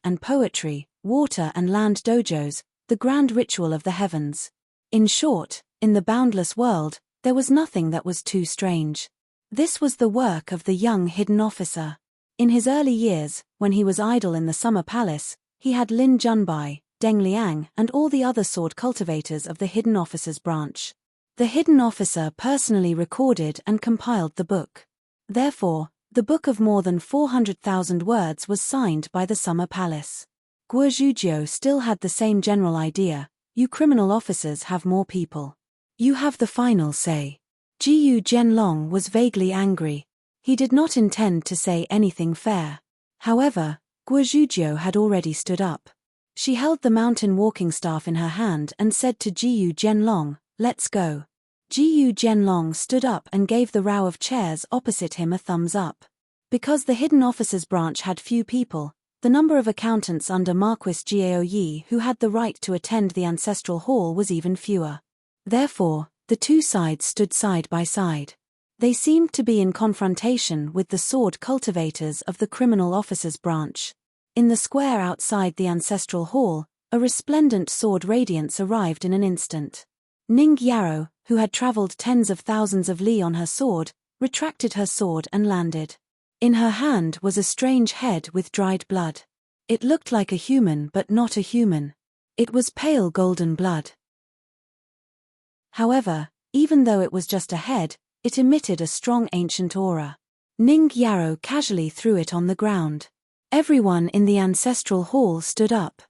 water and land dojos, the grand ritual of the heavens. In short, in the boundless world, there was nothing that was too strange. This was the work of the young hidden officer. In his early years, when he was idle in the summer palace, he had Lin Junbai, Deng Liang and all the other sword cultivators of the hidden officers branch. The hidden officer personally recorded and compiled the book. Therefore, the book of more than 400,000 words was signed by the summer palace. Guozhujiu still had the same general idea, you criminal officers have more people. You have the final say. Jiyu Zhenlong was vaguely angry. He did not intend to say anything fair. However, Guozhujiu had already stood up. She held the mountain walking staff in her hand and said to Jiyu Zhenlong, let's go. Jiyu Zhenlong stood up and gave the row of chairs opposite him a thumbs up. Because the hidden officers branch had few people, the number of accountants under Marquis Jiao Yi who had the right to attend the ancestral hall was even fewer. Therefore, the two sides stood side by side. They seemed to be in confrontation with the sword cultivators of the criminal officers branch. In the square outside the ancestral hall, a resplendent sword radiance arrived in an instant. Ning Yarrow, who had traveled tens of thousands of li on her sword, retracted her sword and landed. In her hand was a strange head with dried blood. It looked like a human but not a human. It was pale golden blood. However, even though it was just a head, it emitted a strong ancient aura. Ning Yarrow casually threw it on the ground. Everyone in the ancestral hall stood up.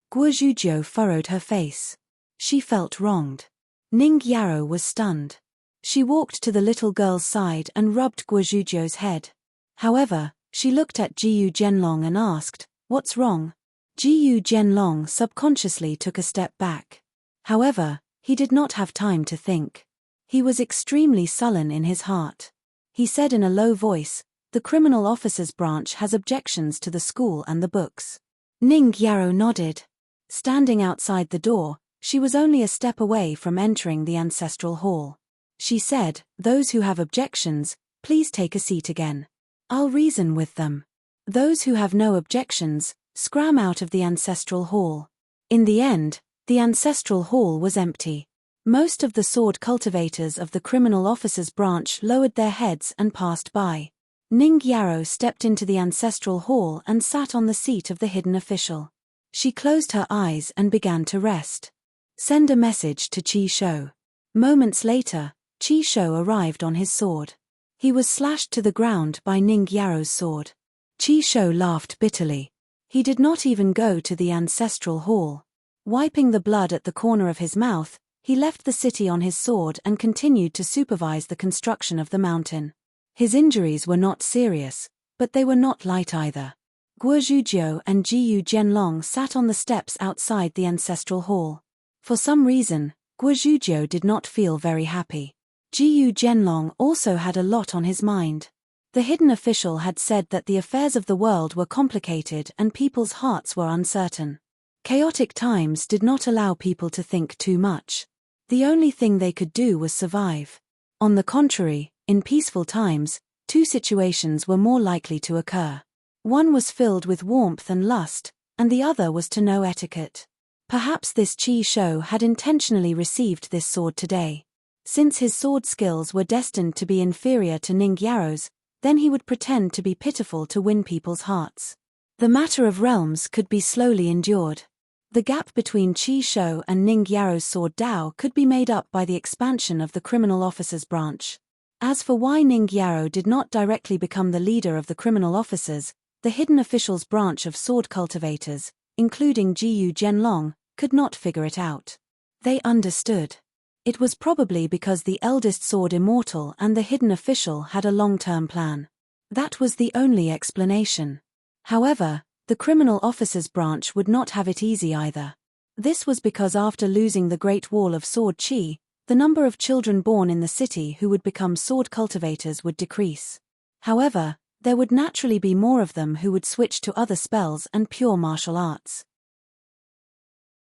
Guozhujiu furrowed her face. She felt wronged. Ning Yarrow was stunned. She walked to the little girl's side and rubbed Guozhujiu's head. However, she looked at Jiyu Zhenlong and asked, what's wrong? Jiyu Zhenlong subconsciously took a step back. However, he did not have time to think. He was extremely sullen in his heart. He said in a low voice, the criminal officers branch has objections to the school and the books. Ning Yarrow nodded. Standing outside the door, she was only a step away from entering the ancestral hall. She said, those who have objections, please take a seat again. I'll reason with them. Those who have no objections, scram out of the ancestral hall. In the end, The ancestral hall was empty. Most of the sword cultivators of the criminal officers' branch lowered their heads and passed by. Ning Yarrow stepped into the ancestral hall and sat on the seat of the hidden official. She closed her eyes and began to rest. Send a message to Qi Shou. Moments later, Qi Shou arrived on his sword. He was slashed to the ground by Ning Yarrow's sword. Qi Shou laughed bitterly. He did not even go to the ancestral hall. Wiping the blood at the corner of his mouth, he left the city on his sword and continued to supervise the construction of the mountain. His injuries were not serious, but they were not light either. Guo Zhujiu and Jiyu Jianlong sat on the steps outside the ancestral hall. For some reason, Guo Zhujiu did not feel very happy. Jiyu Jianlong also had a lot on his mind. The hidden official had said that the affairs of the world were complicated and people's hearts were uncertain. Chaotic times did not allow people to think too much. The only thing they could do was survive. On the contrary, in peaceful times, two situations were more likely to occur. One was filled with warmth and lust, and the other was to know etiquette. Perhaps this Qi Shou had intentionally received this sword today. Since his sword skills were destined to be inferior to Ning Yarrow's, then he would pretend to be pitiful to win people's hearts. The matter of realms could be slowly endured. The gap between Qi Shou and Ning Yarrow's sword Dao could be made up by the expansion of the criminal officers' branch. As for why Ning Yarrow did not directly become the leader of the criminal officers, the hidden officials' branch of sword cultivators, including Jiyu Jianlong, could not figure it out. They understood. It was probably because the eldest sword immortal and the hidden official had a long-term plan. That was the only explanation. However, the criminal officers' branch would not have it easy either. This was because after losing the Great Wall of Sword Qi, the number of children born in the city who would become sword cultivators would decrease. However, there would naturally be more of them who would switch to other spells and pure martial arts.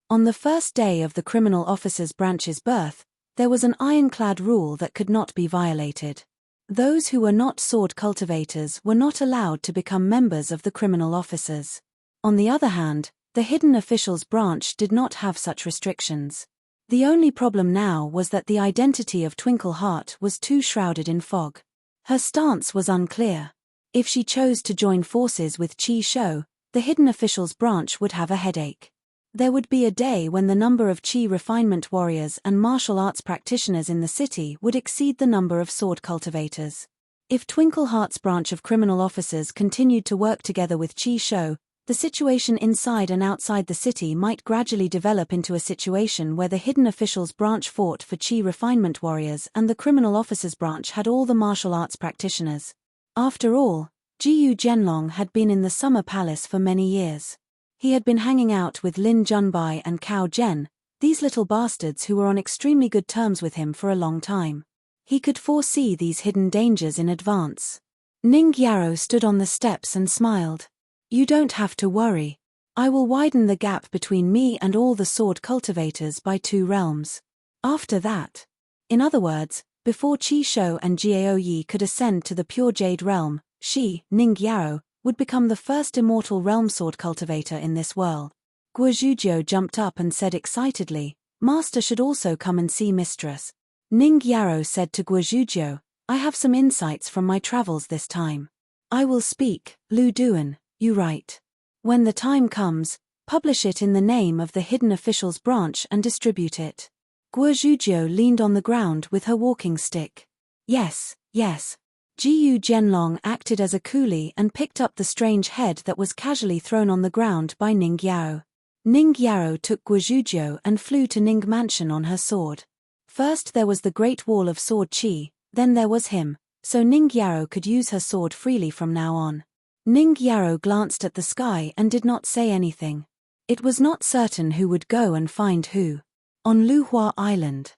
On the first day of the criminal officers' branch's birth, there was an ironclad rule that could not be violated. Those who were not sword cultivators were not allowed to become members of the criminal officers. On the other hand, the hidden officials' branch did not have such restrictions. The only problem now was that the identity of Twinkle Heart was too shrouded in fog. Her stance was unclear. If she chose to join forces with Qi Shou, the hidden officials' branch would have a headache. There would be a day when the number of Qi refinement warriors and martial arts practitioners in the city would exceed the number of sword cultivators. If Twinkle Heart's branch of criminal officers continued to work together with Qi Shou, the situation inside and outside the city might gradually develop into a situation where the hidden officials' branch fought for Qi refinement warriors and the criminal officers' branch had all the martial arts practitioners. After all, Jiyu Jianlong had been in the Summer Palace for many years. He had been hanging out with Lin Junbai and Cao Zhen, these little bastards who were on extremely good terms with him for a long time. He could foresee these hidden dangers in advance. Ning Yarrow stood on the steps and smiled. "You don't have to worry. I will widen the gap between me and all the sword cultivators by 2 realms. After that." In other words, before Qi Shou and Jiao Yi could ascend to the pure jade realm, she, Ning Yarrow, would become the first immortal realm sword cultivator in this world. Guo Zhujiu jumped up and said excitedly, "Master should also come and see Mistress." Ning Yarrow said to Guo Zhujiu, "I have some insights from my travels this time. I will speak, Lu Duan, you write. When the time comes, publish it in the name of the hidden officials branch and distribute it." Guo Zhujiu leaned on the ground with her walking stick. "Yes, yes." Jiyu Jianlong acted as a coolie and picked up the strange head that was casually thrown on the ground by Ning Yarrow. Ning Yarrow took Guo Zhujiu and flew to Ning Mansion on her sword. First there was the Great Wall of Sword Qi, then there was him, so Ning Yarrow could use her sword freely from now on. Ning Yarrow glanced at the sky and did not say anything. It was not certain who would go and find who. On Luhua Island,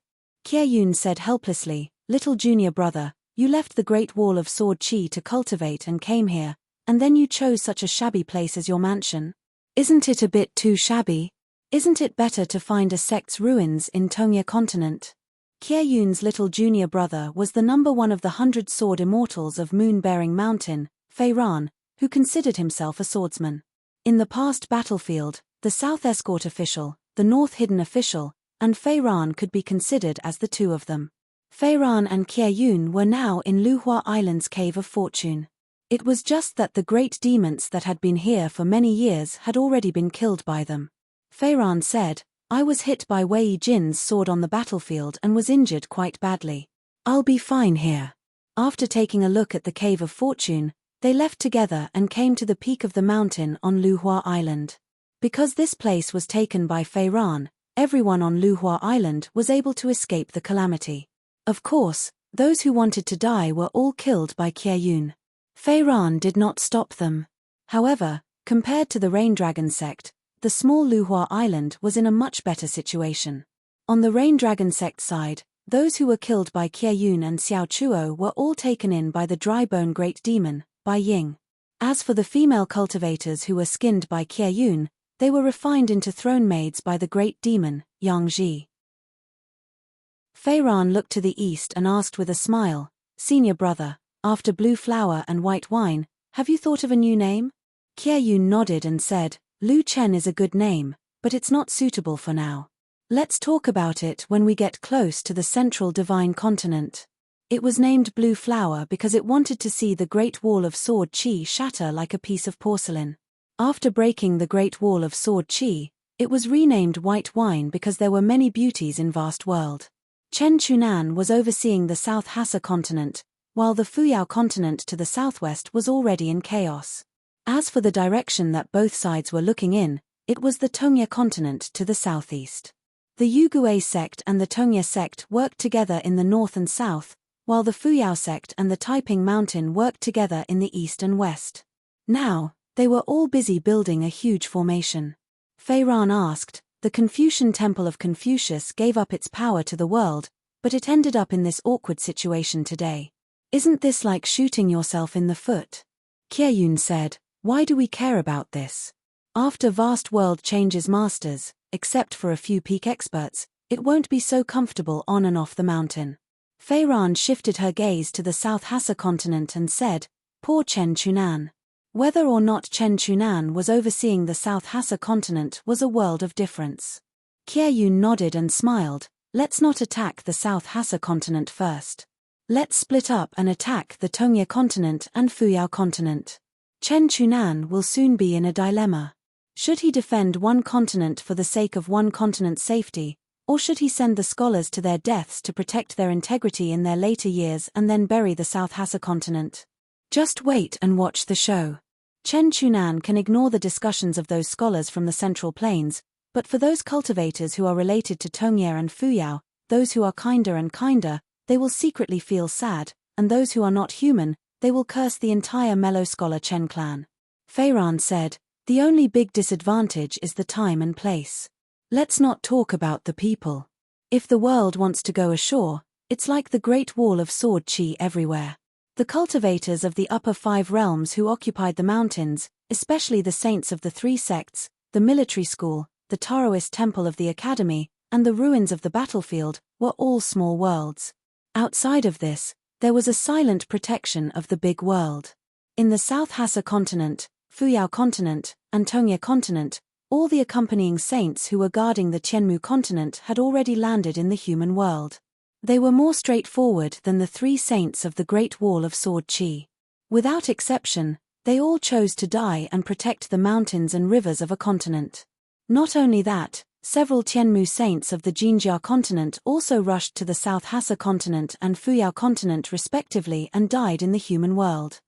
Qieyun said helplessly, "Little junior brother, you left the Great Wall of Sword Qi to cultivate and came here, and then you chose such a shabby place as your mansion. Isn't it a bit too shabby? Isn't it better to find a sect's ruins in Tongya continent?" Qieyun's little junior brother was the number 1 of the 100 sword immortals of Moon-bearing Mountain, Feiran, who considered himself a swordsman. In the past battlefield, the South Escort official, the North Hidden Official, and Fei Ran could be considered as the two of them. Fei Ran and Qie Yun were now in Luhua Island's Cave of Fortune. It was just that the great demons that had been here for many years had already been killed by them. Fei Ran said, "I was hit by Wei Jin's sword on the battlefield and was injured quite badly. I'll be fine here." After taking a look at the Cave of Fortune, they left together and came to the peak of the mountain on Luhua Island. Because this place was taken by Fei Ran, everyone on Luhua Island was able to escape the calamity. Of course, those who wanted to die were all killed by Qie Yun. Fei Ran did not stop them. However, compared to the Rain Dragon sect, the small Luhua Island was in a much better situation. On the Rain Dragon sect side, those who were killed by Qie Yun and Xiao Chuo were all taken in by the dry bone great demon, Bai Ying. As for the female cultivators who were skinned by Qie Yun, they were refined into throne maids by the great demon, Yang Ji. Fei Ran looked to the east and asked with a smile, "Senior brother, after Blue Flower and White Wine, have you thought of a new name?" Qie Yun nodded and said, "Lu Chen is a good name, but it's not suitable for now. Let's talk about it when we get close to the central divine continent." It was named Blue Flower because it wanted to see the Great Wall of Sword Qi shatter like a piece of porcelain. After breaking the Great Wall of Sword Qi, it was renamed White Wine because there were many beauties in vast world. Chen Chunan was overseeing the South Hassa continent, while the Fuyao continent to the southwest was already in chaos. As for the direction that both sides were looking in, it was the Tongye continent to the southeast. The Yugue sect and the Tongye sect worked together in the north and south, while the Fuyao sect and the Taiping Mountain worked together in the east and west. Now, they were all busy building a huge formation. Fei Ran asked, "The Confucian Temple of Confucius gave up its power to the world, but it ended up in this awkward situation today. Isn't this like shooting yourself in the foot?" Qie Yun said, "Why do we care about this? After vast world changes masters, except for a few peak experts, it won't be so comfortable on and off the mountain." Fei Ran shifted her gaze to the South Hassa continent and said, "Poor Chen Chunan." Whether or not Chen Chunan was overseeing the South Hassa continent was a world of difference. Qie Yun nodded and smiled, "Let's not attack the South Hassa continent first. Let's split up and attack the Tongye continent and Fuyao continent. Chen Chunan will soon be in a dilemma. Should he defend one continent for the sake of one continent's safety, or should he send the scholars to their deaths to protect their integrity in their later years and then bury the South Hassa continent? Just wait and watch the show. Chen Chunan can ignore the discussions of those scholars from the Central Plains, but for those cultivators who are related to Tongye and Fuyao, those who are kinder and kinder, they will secretly feel sad, and those who are not human, they will curse the entire Mellow Scholar Chen clan." Fei Ran said, "The only big disadvantage is the time and place. Let's not talk about the people. If the world wants to go ashore, it's like the Great Wall of Sword Qi everywhere. The cultivators of the upper 5 realms who occupied the mountains, especially the saints of the 3 sects, the military school, the Taoist temple of the academy, and the ruins of the battlefield, were all small worlds. Outside of this, there was a silent protection of the big world. In the South Hassa continent, Fuyao continent, and Tongye continent, all the accompanying saints who were guarding the Tianmu continent had already landed in the human world. They were more straightforward than the 3 saints of the Great Wall of Sword Qi. Without exception, they all chose to die and protect the mountains and rivers of a continent. Not only that, several Tianmu saints of the Jinjia continent also rushed to the South Hassa continent and Fuyao continent respectively and died in the human world.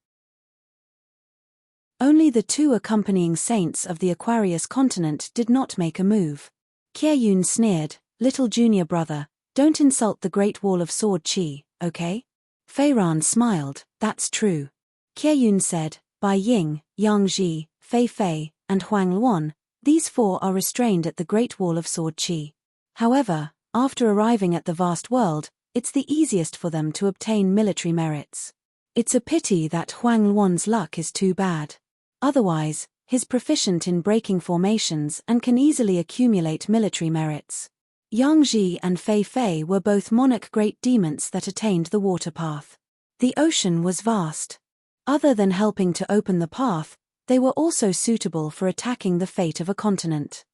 Only the 2 accompanying saints of the Aquarius continent did not make a move. Qie Yun sneered, "Little junior brother, don't insult the Great Wall of Sword Qi, okay?" Fei Ran smiled, "That's true." Qie Yun said, "Bai Ying, Yang Ji, Fei Fei, and Huang Luan, these 4 are restrained at the Great Wall of Sword Qi. However, after arriving at the vast world, it's the easiest for them to obtain military merits. It's a pity that Huang Luan's luck is too bad. Otherwise, he's proficient in breaking formations and can easily accumulate military merits." Yang Ji and Fei Fei were both monarch great demons that attained the water path. The ocean was vast. Other than helping to open the path, they were also suitable for attacking the fate of a continent.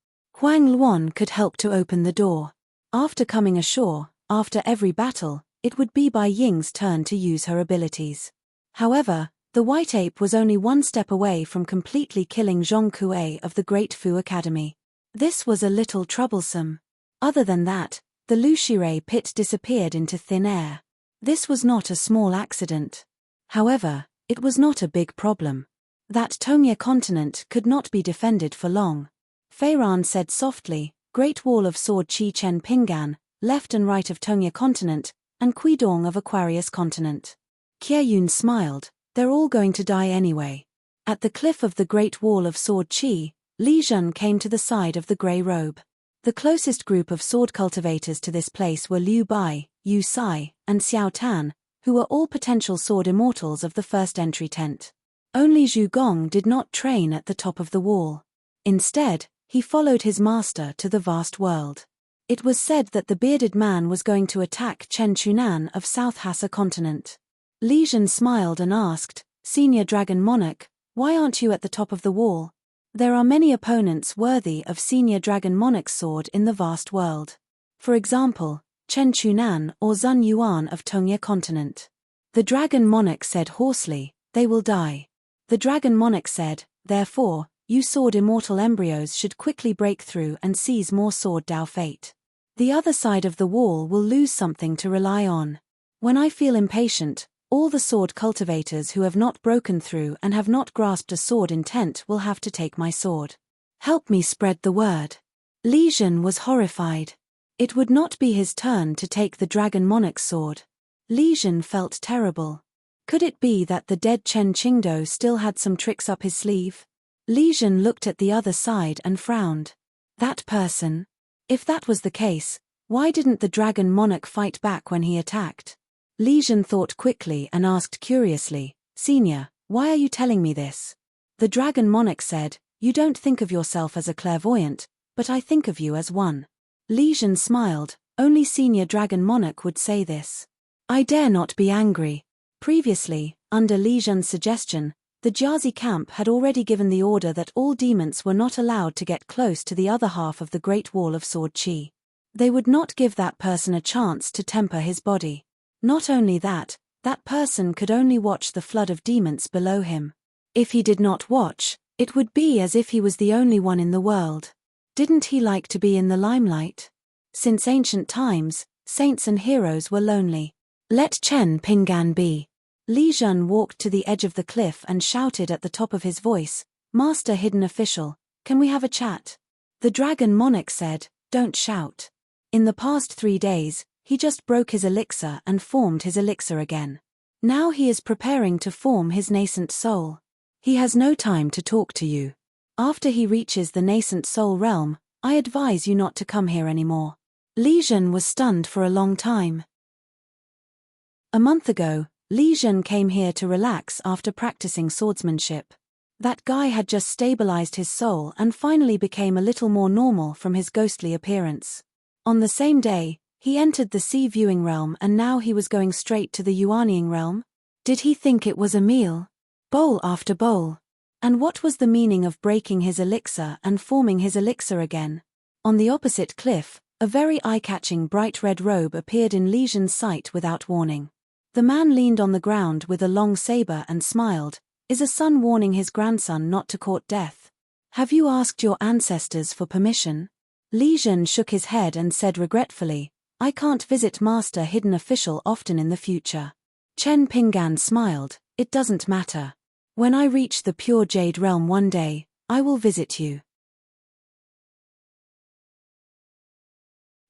Huang Luan could help to open the door. After coming ashore, after every battle, it would be Bai Ying's turn to use her abilities. However, the white ape was only one step away from completely killing Zhong Kuei of the Great Fu Academy. This was a little troublesome. Other than that, the Lushirei pit disappeared into thin air. This was not a small accident. However, it was not a big problem. That Tongye continent could not be defended for long. Feiran said softly, Great Wall of Sword Chi Chen Pingan, left and right of Tongye continent, and Quidong of Aquarius continent. Qieyun smiled, they're all going to die anyway. At the cliff of the Great Wall of Sword Chi, Li Jun came to the side of the grey robe. The closest group of sword cultivators to this place were Liu Bai, Yu Sai, and Xiao Tan, who were all potential sword immortals of the first entry tent. Only Zhu Gong did not train at the top of the wall. Instead, he followed his master to the vast world. It was said that the bearded man was going to attack Chen Chunan of South Hassa continent. Li Jun smiled and asked, Senior Dragon Monarch, why aren't you at the top of the wall? There are many opponents worthy of Senior Dragon Monarch's sword in the vast world. For example, Chen Chunan or Zun Yuan of Tongye continent. The Dragon Monarch said hoarsely, they will die. The Dragon Monarch said, therefore, you sword immortal embryos should quickly break through and seize more sword Dao fate. The other side of the wall will lose something to rely on. When I feel impatient, all the sword cultivators who have not broken through and have not grasped a sword intent will have to take my sword. Help me spread the word. Li Jun was horrified. It would not be his turn to take the Dragon Monarch's sword. Li Jun felt terrible. Could it be that the dead Chen Qingdou still had some tricks up his sleeve? Li Jun looked at the other side and frowned. That person? If that was the case, why didn't the Dragon Monarch fight back when he attacked? Li Jun thought quickly and asked curiously, Senior, why are you telling me this? The Dragon Monarch said, you don't think of yourself as a clairvoyant, but I think of you as one. Li Jun smiled, only Senior Dragon Monarch would say this. I dare not be angry. Previously, under Li Jun's suggestion, the Jiazi camp had already given the order that all demons were not allowed to get close to the other half of the Great Wall of Sword Chi. They would not give that person a chance to temper his body. Not only that, that person could only watch the flood of demons below him. If he did not watch, it would be as if he was the only one in the world. Didn't he like to be in the limelight? Since ancient times, saints and heroes were lonely. Let Chen Pingan be. Li Jun walked to the edge of the cliff and shouted at the top of his voice, Master Hidden Official, can we have a chat? The Dragon Monarch said, don't shout. In the past 3 days, he just broke his elixir and formed his elixir again. Now he is preparing to form his nascent soul. He has no time to talk to you. After he reaches the nascent soul realm, I advise you not to come here anymore. Li Jun was stunned for a long time. A month ago, Li Jun came here to relax after practicing swordsmanship. That guy had just stabilized his soul and finally became a little more normal from his ghostly appearance. On the same day, he entered the sea viewing realm and now he was going straight to the Yuanying realm? Did he think it was a meal? Bowl after bowl. And what was the meaning of breaking his elixir and forming his elixir again? On the opposite cliff, a very eye-catching bright red robe appeared in Li Jun's sight without warning. The man leaned on the ground with a long saber and smiled. Is a son warning his grandson not to court death? Have you asked your ancestors for permission? Li Jun shook his head and said regretfully, I can't visit Master Hidden Official often in the future. Chen Pingan smiled, it doesn't matter. When I reach the pure jade realm one day, I will visit you.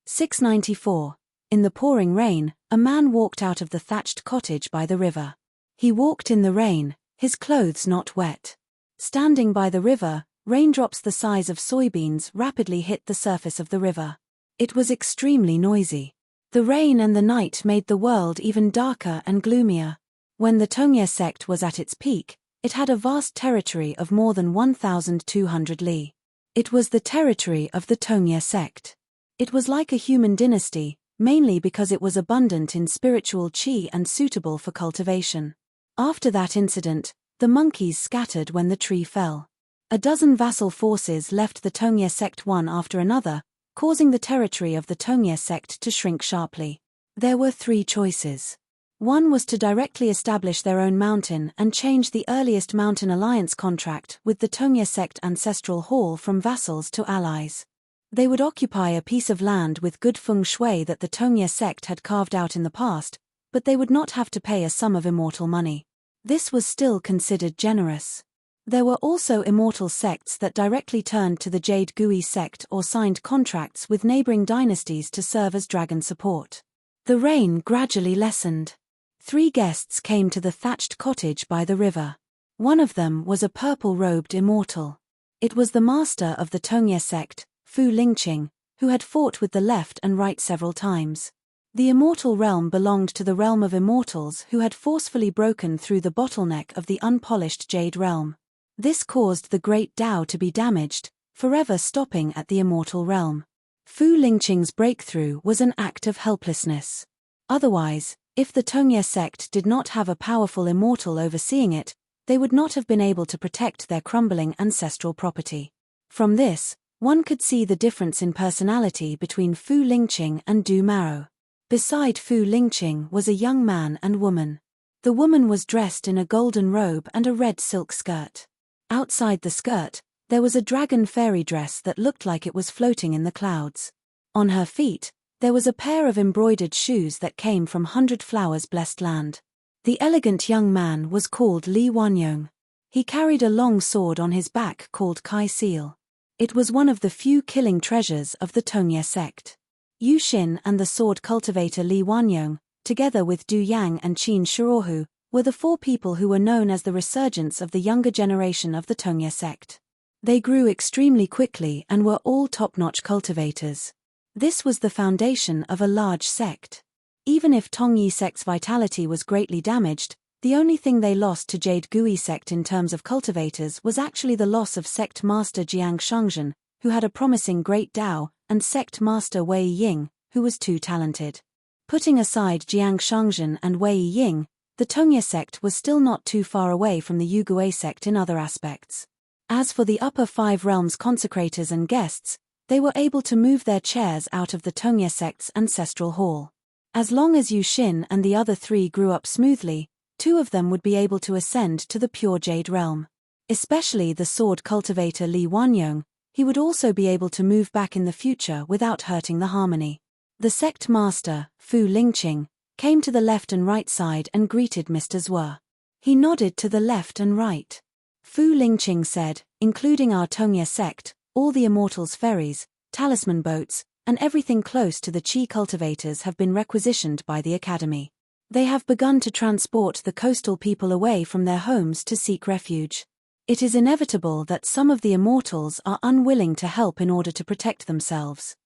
694. In the pouring rain, a man walked out of the thatched cottage by the river. He walked in the rain, his clothes not wet. Standing by the river, raindrops the size of soybeans rapidly hit the surface of the river. It was extremely noisy. The rain and the night made the world even darker and gloomier. When the Tongye sect was at its peak, it had a vast territory of more than 1,200 li. It was the territory of the Tongye sect. It was like a human dynasty, mainly because it was abundant in spiritual qi and suitable for cultivation. After that incident, the monkeys scattered when the tree fell. A dozen vassal forces left the Tongye sect one after another, causing the territory of the Tongye sect to shrink sharply. There were three choices. One was to directly establish their own mountain and change the earliest mountain alliance contract with the Tongye sect ancestral hall from vassals to allies. They would occupy a piece of land with good feng shui that the Tongye sect had carved out in the past, but they would not have to pay a sum of immortal money. This was still considered generous. There were also immortal sects that directly turned to the Jade Gui sect or signed contracts with neighboring dynasties to serve as dragon support. The rain gradually lessened. 3 guests came to the thatched cottage by the river. One of them was a purple-robed immortal. It was the master of the Tongye sect, Fu Lingqing, who had fought with the left and right several times. The immortal realm belonged to the realm of immortals who had forcefully broken through the bottleneck of the unpolished Jade realm. This caused the great Tao to be damaged, forever stopping at the immortal realm. Fu Lingqing's breakthrough was an act of helplessness. Otherwise, if the Tongye sect did not have a powerful immortal overseeing it, they would not have been able to protect their crumbling ancestral property. From this, one could see the difference in personality between Fu Lingqing and Du Maro. Beside Fu Lingqing was a young man and woman. The woman was dressed in a golden robe and a red silk skirt. Outside the skirt, there was a dragon fairy dress that looked like it was floating in the clouds. On her feet, there was a pair of embroidered shoes that came from 100 Flowers blessed land. The elegant young man was called Li Wanyong. He carried a long sword on his back called Kai Seal. It was one of the few killing treasures of the Tongye sect. Yu Xin and the sword cultivator Li Wanyong, together with Du Yang and Qin Shirohu, were the 4 people who were known as the resurgence of the younger generation of the Tongye sect. They grew extremely quickly and were all top-notch cultivators. This was the foundation of a large sect. Even if Tongye sect's vitality was greatly damaged, the only thing they lost to Jade Gui sect in terms of cultivators was actually the loss of sect master Jiang Shangzhen, who had a promising great Dao, and sect master Wei Ying, who was too talented. Putting aside Jiang Shangzhen and Wei Ying, the Tongye sect was still not too far away from the Yugui sect in other aspects. As for the upper 5 realms consecrators and guests, they were able to move their chairs out of the Tongye sect's ancestral hall. As long as Yu Xin and the other 3 grew up smoothly, 2 of them would be able to ascend to the pure Jade realm. Especially the sword cultivator Li Wanyong, he would also be able to move back in the future without hurting the harmony. The sect master, Fu Lingqing, came to the left and right side and greeted Mr. Zhuo. He nodded to the left and right. Fu Lingqing said, including our Tongye sect, all the immortals' ferries, talisman boats, and everything close to the Qi cultivators have been requisitioned by the Academy. They have begun to transport the coastal people away from their homes to seek refuge. It is inevitable that some of the immortals are unwilling to help in order to protect themselves.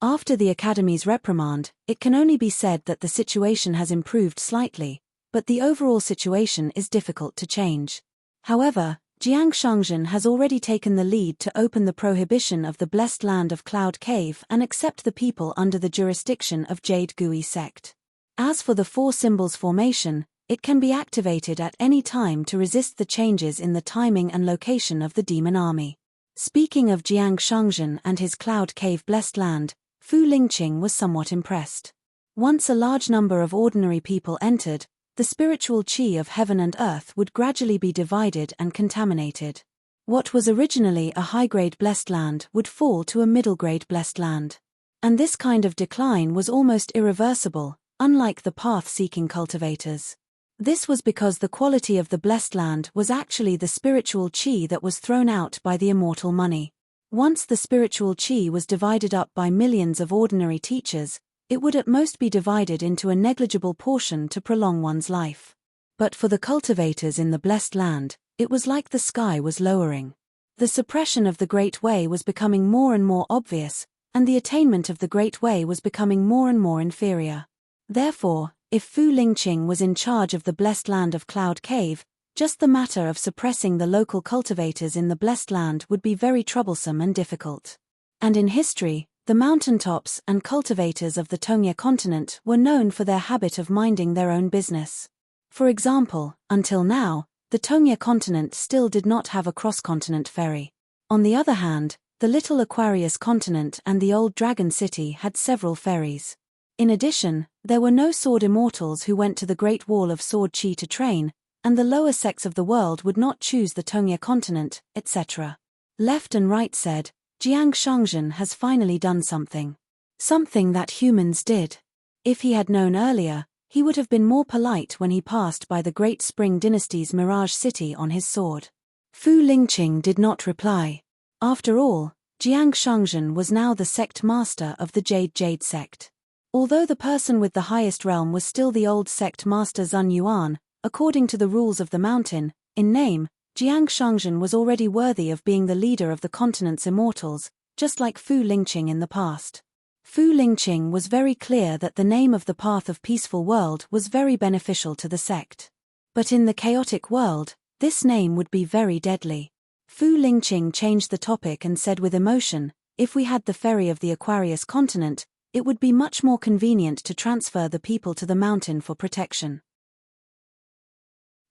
After the Academy's reprimand, it can only be said that the situation has improved slightly, but the overall situation is difficult to change. However, Jiang Shangzhen has already taken the lead to open the prohibition of the blessed land of Cloud Cave and accept the people under the jurisdiction of Jade Gui sect. As for the 4 symbols formation, it can be activated at any time to resist the changes in the timing and location of the demon army. Speaking of Jiang Shangzhen and his Cloud Cave blessed land, Fu Lingqing was somewhat impressed. Once a large number of ordinary people entered, the spiritual qi of heaven and earth would gradually be divided and contaminated. What was originally a high-grade blessed land would fall to a middle-grade blessed land. And this kind of decline was almost irreversible, unlike the path-seeking cultivators. This was because the quality of the blessed land was actually the spiritual qi that was thrown out by the immortal money. Once the spiritual qi was divided up by millions of ordinary teachers, it would at most be divided into a negligible portion to prolong one's life. But for the cultivators in the blessed land, it was like the sky was lowering. The suppression of the Great Way was becoming more and more obvious, and the attainment of the Great Way was becoming more and more inferior. Therefore, if Fu Lingqing was in charge of the blessed land of Cloud Cave, just the matter of suppressing the local cultivators in the blessed land would be very troublesome and difficult. And in history, the mountaintops and cultivators of the Tongye continent were known for their habit of minding their own business. For example, until now, the Tonga continent still did not have a cross-continent ferry. On the other hand, the little Aquarius continent and the old Dragon City had several ferries. In addition, there were no sword immortals who went to the Great Wall of Sword Chi to train, and the lower sects of the world would not choose the Tonga continent, etc. Left and right said, Jiang Shangzhen has finally done something. Something that humans did. If he had known earlier, he would have been more polite when he passed by the Great Spring Dynasty's Mirage City on his sword. Fu Lingqing did not reply. After all, Jiang Shangzhen was now the sect master of the Jade sect. Although the person with the highest realm was still the old sect master Zun Yuan, according to the rules of the mountain, in name, Jiang Shangzhen was already worthy of being the leader of the continent's immortals, just like Fu Lingqing in the past. Fu Lingqing was very clear that the name of the Path of Peaceful World was very beneficial to the sect. But in the chaotic world, this name would be very deadly. Fu Lingqing changed the topic and said with emotion, if we had the ferry of the Aquarius continent, it would be much more convenient to transfer the people to the mountain for protection.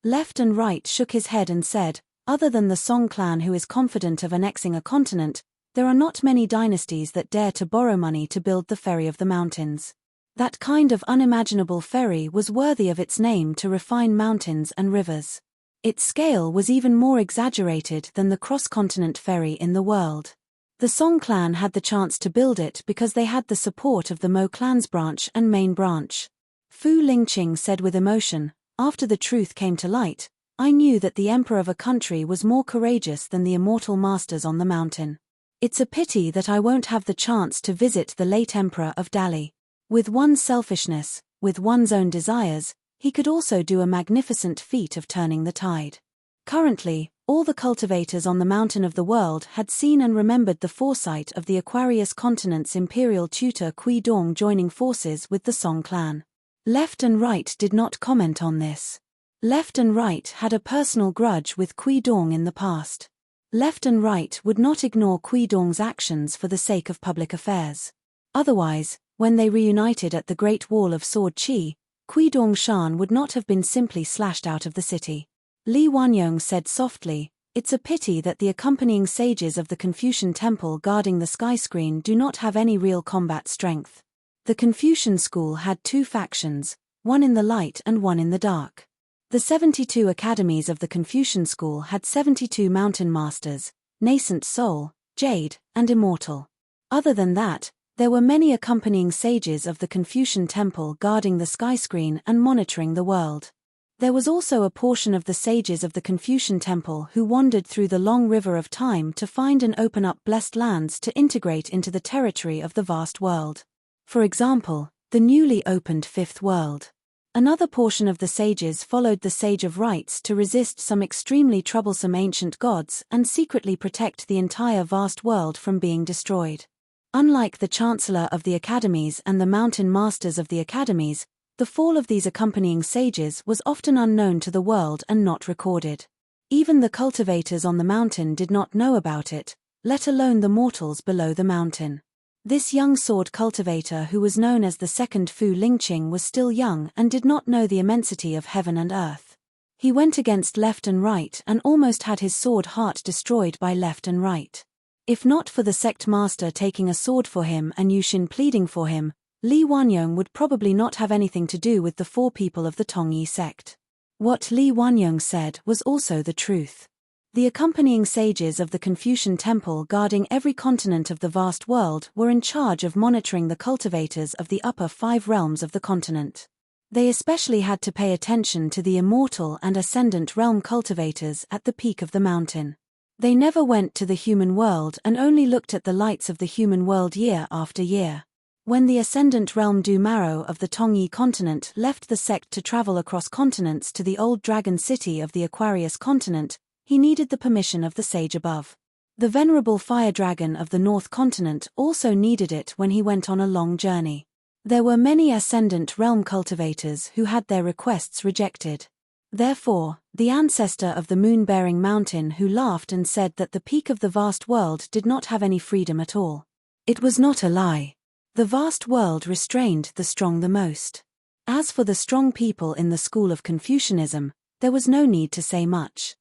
Left and right shook his head and said, other than the Song clan who is confident of annexing a continent, there are not many dynasties that dare to borrow money to build the ferry of the mountains. That kind of unimaginable ferry was worthy of its name to refine mountains and rivers. Its scale was even more exaggerated than the cross-continent ferry in the world. The Song clan had the chance to build it because they had the support of the Mo clan's branch and main branch. Fu Lingqing said with emotion, after the truth came to light, I knew that the emperor of a country was more courageous than the immortal masters on the mountain. It's a pity that I won't have the chance to visit the late emperor of Dali. With one's selfishness, with one's own desires, he could also do a magnificent feat of turning the tide. Currently, all the cultivators on the mountain of the world had seen and remembered the foresight of the Aquarius continent's imperial tutor Kui Dong joining forces with the Song clan. Left and right did not comment on this. Left and right had a personal grudge with Kui Dong in the past. Left and right would not ignore Kui Dong's actions for the sake of public affairs. Otherwise, when they reunited at the Great Wall of Sword Chi, Kui Dong Shan would not have been simply slashed out of the city. Li Wanyong said softly, it's a pity that the accompanying sages of the Confucian temple guarding the sky screen do not have any real combat strength. The Confucian school had two factions, one in the light and one in the dark. The 72 academies of the Confucian school had 72 mountain masters, nascent soul, jade, and immortal. Other than that, there were many accompanying sages of the Confucian temple guarding the sky screen and monitoring the world. There was also a portion of the sages of the Confucian temple who wandered through the long river of time to find and open up blessed lands to integrate into the territory of the vast world. For example, the newly opened Fifth World. Another portion of the sages followed the Sage of Rights to resist some extremely troublesome ancient gods and secretly protect the entire vast world from being destroyed. Unlike the Chancellor of the Academies and the Mountain Masters of the Academies, the fall of these accompanying sages was often unknown to the world and not recorded. Even the cultivators on the mountain did not know about it, let alone the mortals below the mountain. This young sword cultivator who was known as the second Fu Lingqing was still young and did not know the immensity of heaven and earth. He went against left and right and almost had his sword heart destroyed by left and right. If not for the sect master taking a sword for him and Yushin pleading for him, Li Wanyong would probably not have anything to do with the four people of the Tongyi sect. What Li Wanyong said was also the truth. The accompanying sages of the Confucian temple guarding every continent of the vast world were in charge of monitoring the cultivators of the upper 5 realms of the continent. They especially had to pay attention to the immortal and ascendant realm cultivators at the peak of the mountain. They never went to the human world and only looked at the lights of the human world year after year. When the ascendant realm Du Marrow of the Tongyi continent left the sect to travel across continents to the old dragon city of the Aquarius continent, he needed the permission of the sage above. The venerable fire dragon of the North continent also needed it when he went on a long journey. There were many ascendant realm cultivators who had their requests rejected. Therefore, the ancestor of the moon-bearing mountain who laughed and said that the peak of the vast world did not have any freedom at all. It was not a lie. The vast world restrained the strong the most. As for the strong people in the school of Confucianism, There was no need to say much.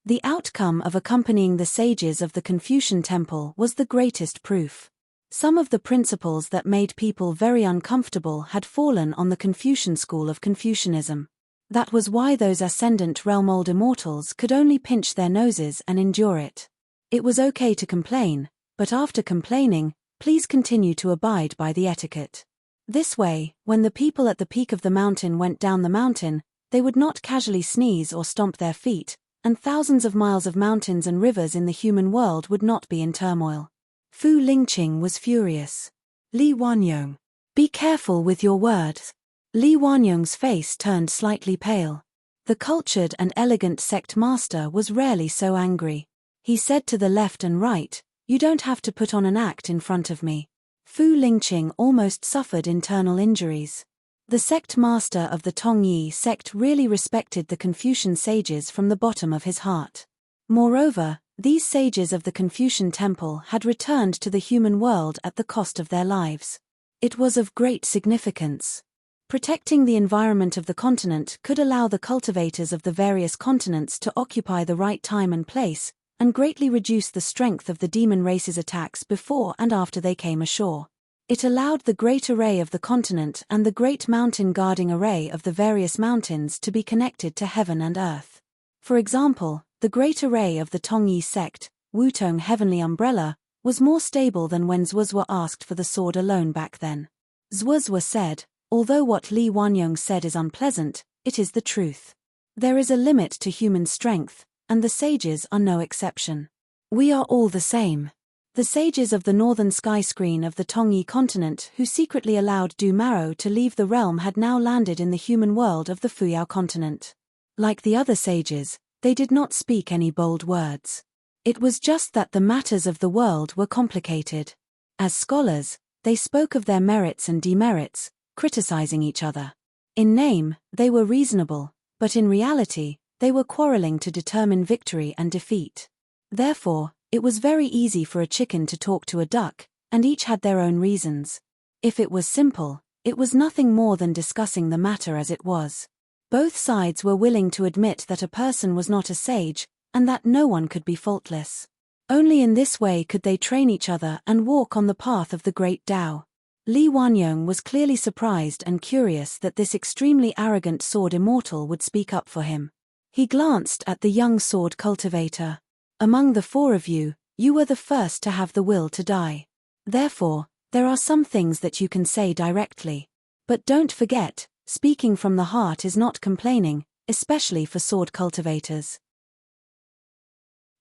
The outcome of accompanying the sages of the Confucian temple was the greatest proof. Some of the principles that made people very uncomfortable had fallen on the Confucian school of Confucianism. That was why those ascendant realm-old immortals could only pinch their noses and endure it. It was okay to complain, but after complaining, please continue to abide by the etiquette. This way, when the people at the peak of the mountain went down the mountain, they would not casually sneeze or stomp their feet, and thousands of miles of mountains and rivers in the human world would not be in turmoil. Fu Lingqing was furious. Li Wanyong, be careful with your words. Li Wanyong's face turned slightly pale. The cultured and elegant sect master was rarely so angry. He said to the left and right, "You don't have to put on an act in front of me." Fu Lingqing almost suffered internal injuries. The sect master of the Tongyi sect really respected the Confucian sages from the bottom of his heart. Moreover, these sages of the Confucian temple had returned to the human world at the cost of their lives. It was of great significance. Protecting the environment of the continent could allow the cultivators of the various continents to occupy the right time and place, and greatly reduce the strength of the demon race's attacks before and after they came ashore. It allowed the great array of the continent and the great mountain guarding array of the various mountains to be connected to heaven and earth. For example, the great array of the Tongyi sect, Wutong Heavenly Umbrella, was more stable than when Zhuozhuo asked for the sword alone back then. Zhuozhuo said, "Although what Li Wanyong said is unpleasant, it is the truth. There is a limit to human strength, and the sages are no exception. We are all the same." The sages of the northern sky screen of the Tongyi continent who secretly allowed Du Maro to leave the realm had now landed in the human world of the Fuyao continent. Like the other sages, they did not speak any bold words. It was just that the matters of the world were complicated. As scholars, they spoke of their merits and demerits, criticizing each other. In name, they were reasonable, but in reality, they were quarreling to determine victory and defeat. Therefore, it was very easy for a chicken to talk to a duck, and each had their own reasons. If it was simple, it was nothing more than discussing the matter as it was. Both sides were willing to admit that a person was not a sage, and that no one could be faultless. Only in this way could they train each other and walk on the path of the great Tao. Li Wanyong was clearly surprised and curious that this extremely arrogant sword immortal would speak up for him. He glanced at the young sword cultivator. "Among the four of you, you were the first to have the will to die. Therefore, there are some things that you can say directly. But don't forget, speaking from the heart is not complaining, especially for sword cultivators."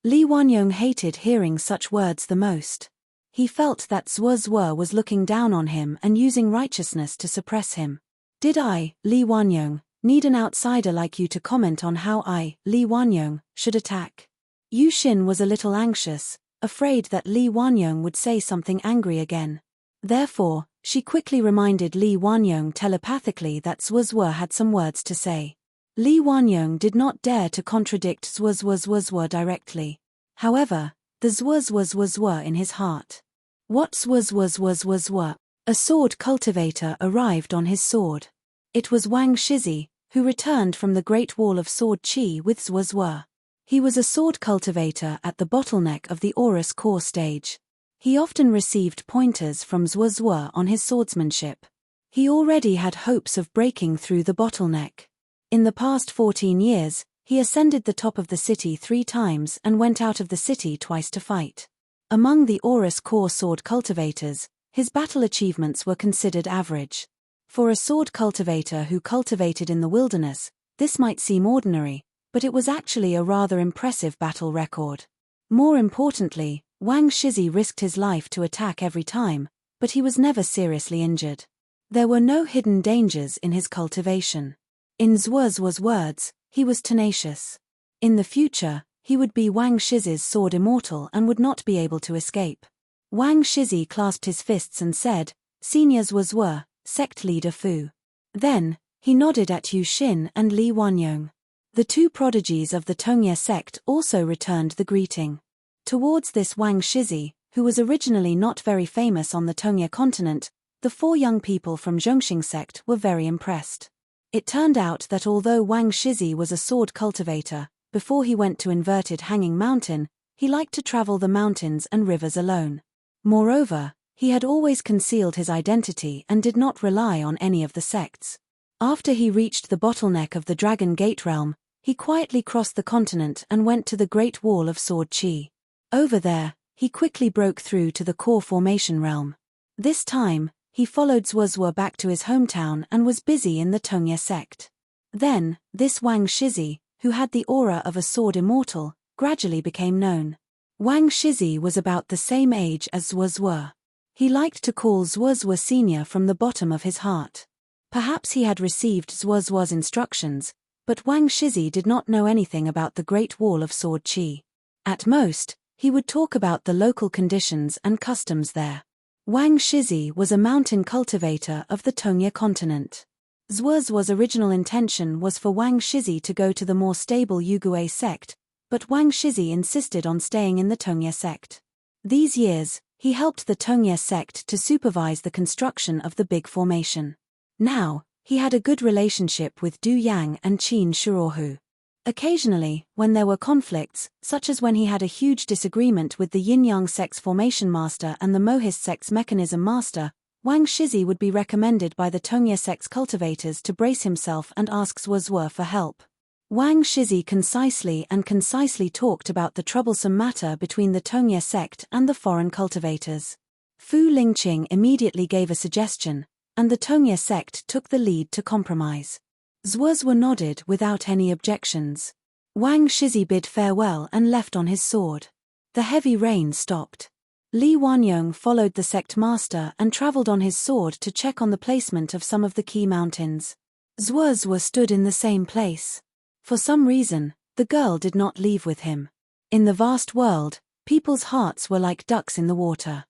Li Wanyong hated hearing such words the most. He felt that Zhuozhuo was looking down on him and using righteousness to suppress him. "Did I, Li Wanyong, need an outsider like you to comment on how I, Li Wanyong, should attack?" Yu Xin was a little anxious, afraid that Li Wanyong would say something angry again. Therefore, she quickly reminded Li Wanyong telepathically that Zhuozhuo had some words to say. Li Wanyong did not dare to contradict Zhuozhuo directly. However, the Zhuozhuo in his heart. What Zhuozhuo? A sword cultivator arrived on his sword. It was Wang Shizi, who returned from the Great Wall of Sword Qi with Zhuozhuo. He was a sword cultivator at the bottleneck of the Aurus core stage. He often received pointers from Zhuozhuo on his swordsmanship. He already had hopes of breaking through the bottleneck. In the past 14 years, he ascended the top of the city 3 times and went out of the city twice to fight. Among the Aurus core sword cultivators, his battle achievements were considered average. For a sword cultivator who cultivated in the wilderness, this might seem ordinary, but it was actually a rather impressive battle record. More importantly, Wang Shizi risked his life to attack every time, but he was never seriously injured. There were no hidden dangers in his cultivation. In Zhuozhuo's words, he was tenacious. In the future, he would be Wang Shizi's sword immortal and would not be able to escape. Wang Shizi clasped his fists and said, "Senior Zhuozhuo, sect leader Fu." Then, he nodded at Yu Xin and Li Wanyong. The 2 prodigies of the Tongye sect also returned the greeting. Towards this Wang Shizi, who was originally not very famous on the Tongye continent, the 4 young people from Zhongxing sect were very impressed. It turned out that although Wang Shizi was a sword cultivator, before he went to inverted Hanging Mountain, he liked to travel the mountains and rivers alone. Moreover, he had always concealed his identity and did not rely on any of the sects. After he reached the bottleneck of the Dragon Gate realm, he quietly crossed the continent and went to the Great Wall of Sword Qi. Over there, he quickly broke through to the core formation realm. This time, he followed Zuozua back to his hometown and was busy in the Tongye sect. Then, this Wang Shizi, who had the aura of a sword immortal, gradually became known. Wang Shizi was about the same age as Zuozua. He liked to call Zuozua Senior from the bottom of his heart. Perhaps he had received Zuozua's instructions, but Wang Shizi did not know anything about the Great Wall of Sword Qi. At most, he would talk about the local conditions and customs there. Wang Shizi was a mountain cultivator of the Tongye continent. Zuozua's original intention was for Wang Shizi to go to the more stable Yugue sect, but Wang Shizi insisted on staying in the Tongye sect. These years, he helped the Tongye sect to supervise the construction of the big formation. Now, he had a good relationship with Du Yang and Qin Shirohu. Occasionally, when there were conflicts, such as when he had a huge disagreement with the Yin-Yang sect's formation master and the Mohist sect's mechanism master, Wang Shizi would be recommended by the Tongye sect's cultivators to brace himself and ask Zuozua for help. Wang Shizi concisely talked about the troublesome matter between the Tongye sect and the foreign cultivators. Fu Lingqing immediately gave a suggestion, and the Tongye sect took the lead to compromise. Zuozua nodded without any objections. Wang Shizi bid farewell and left on his sword. The heavy rain stopped. Li Wanyong followed the sect master and traveled on his sword to check on the placement of some of the key mountains. Zuozua stood in the same place. For some reason, the girl did not leave with him. In the vast world, people's hearts were like ducks in the water.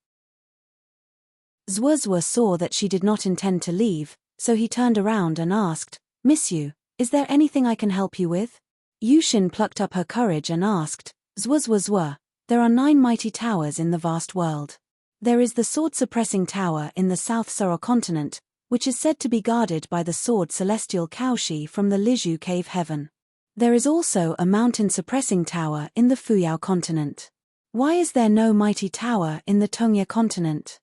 Zuozua saw that she did not intend to leave, so he turned around and asked, "Miss Yu, is there anything I can help you with?" Yushin plucked up her courage and asked, "Zuozua, there are 9 mighty towers in the vast world. There is the sword-suppressing tower in the South Suro continent, which is said to be guarded by the sword celestial Kaoshi from the Lizhu cave heaven. There is also a mountain-suppressing tower in the Fuyao continent. Why is there no mighty tower in the Tongye continent?"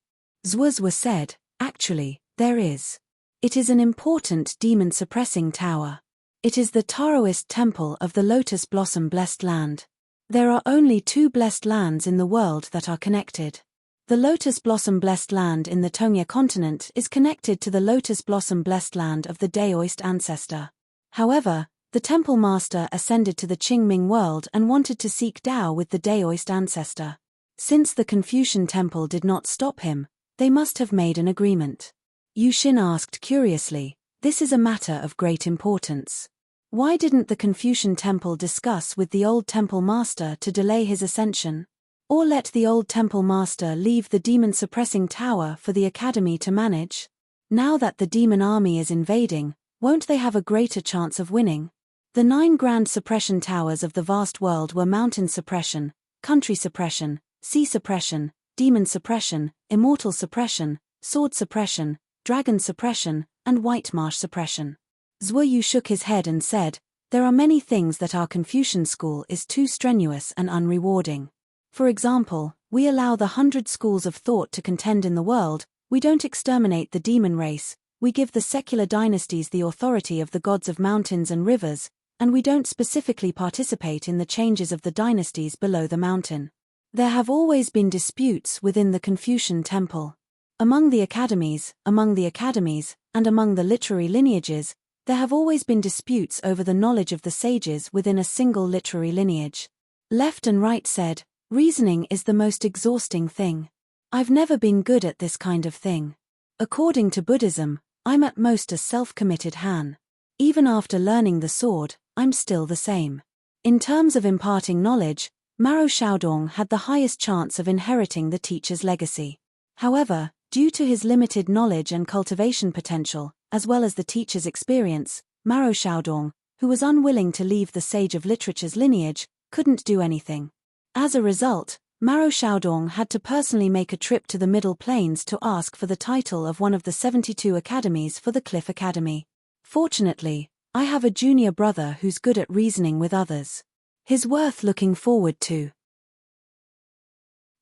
Zuozua said, "Actually, there is. It is an important demon-suppressing tower. It is the Taoist temple of the Lotus Blossom Blessed Land. There are only 2 blessed lands in the world that are connected. The Lotus Blossom Blessed Land in the Tongye continent is connected to the Lotus Blossom Blessed Land of the Daoist ancestor. However, the temple master ascended to the Qingming world and wanted to seek Dao with the Daoist ancestor. Since the Confucian temple did not stop him, they must have made an agreement." Yushin asked curiously, "This is a matter of great importance. Why didn't the Confucian temple discuss with the old temple master to delay his ascension? Or let the old temple master leave the demon-suppressing tower for the academy to manage? Now that the demon army is invading, won't they have a greater chance of winning?" The 9 grand suppression towers of the vast world were mountain suppression, country suppression, sea suppression, demon suppression, immortal suppression, sword suppression, dragon suppression, and white marsh suppression. Zuoyu shook his head and said, "There are many things that our Confucian school is too strenuous and unrewarding. For example, we allow the 100 schools of thought to contend in the world, we don't exterminate the demon race, we give the secular dynasties the authority of the gods of mountains and rivers, and we don't specifically participate in the changes of the dynasties below the mountain. There have always been disputes within the Confucian temple. Among the academies, and among the literary lineages, there have always been disputes over the knowledge of the sages within a single literary lineage. Left and right said, reasoning is the most exhausting thing. I've never been good at this kind of thing. According to Buddhism, I'm at most a self-committed Han. Even after learning the sword, I'm still the same. In terms of imparting knowledge, Maro Xiaodong had the highest chance of inheriting the teacher's legacy. However, due to his limited knowledge and cultivation potential, as well as the teacher's experience, Maro Xiaodong, who was unwilling to leave the sage of literature's lineage, couldn't do anything. As a result, Maro Xiaodong had to personally make a trip to the Middle Plains to ask for the title of one of the 72 academies for the Cliff Academy. Fortunately, I have a junior brother who's good at reasoning with others. He's worth looking forward to.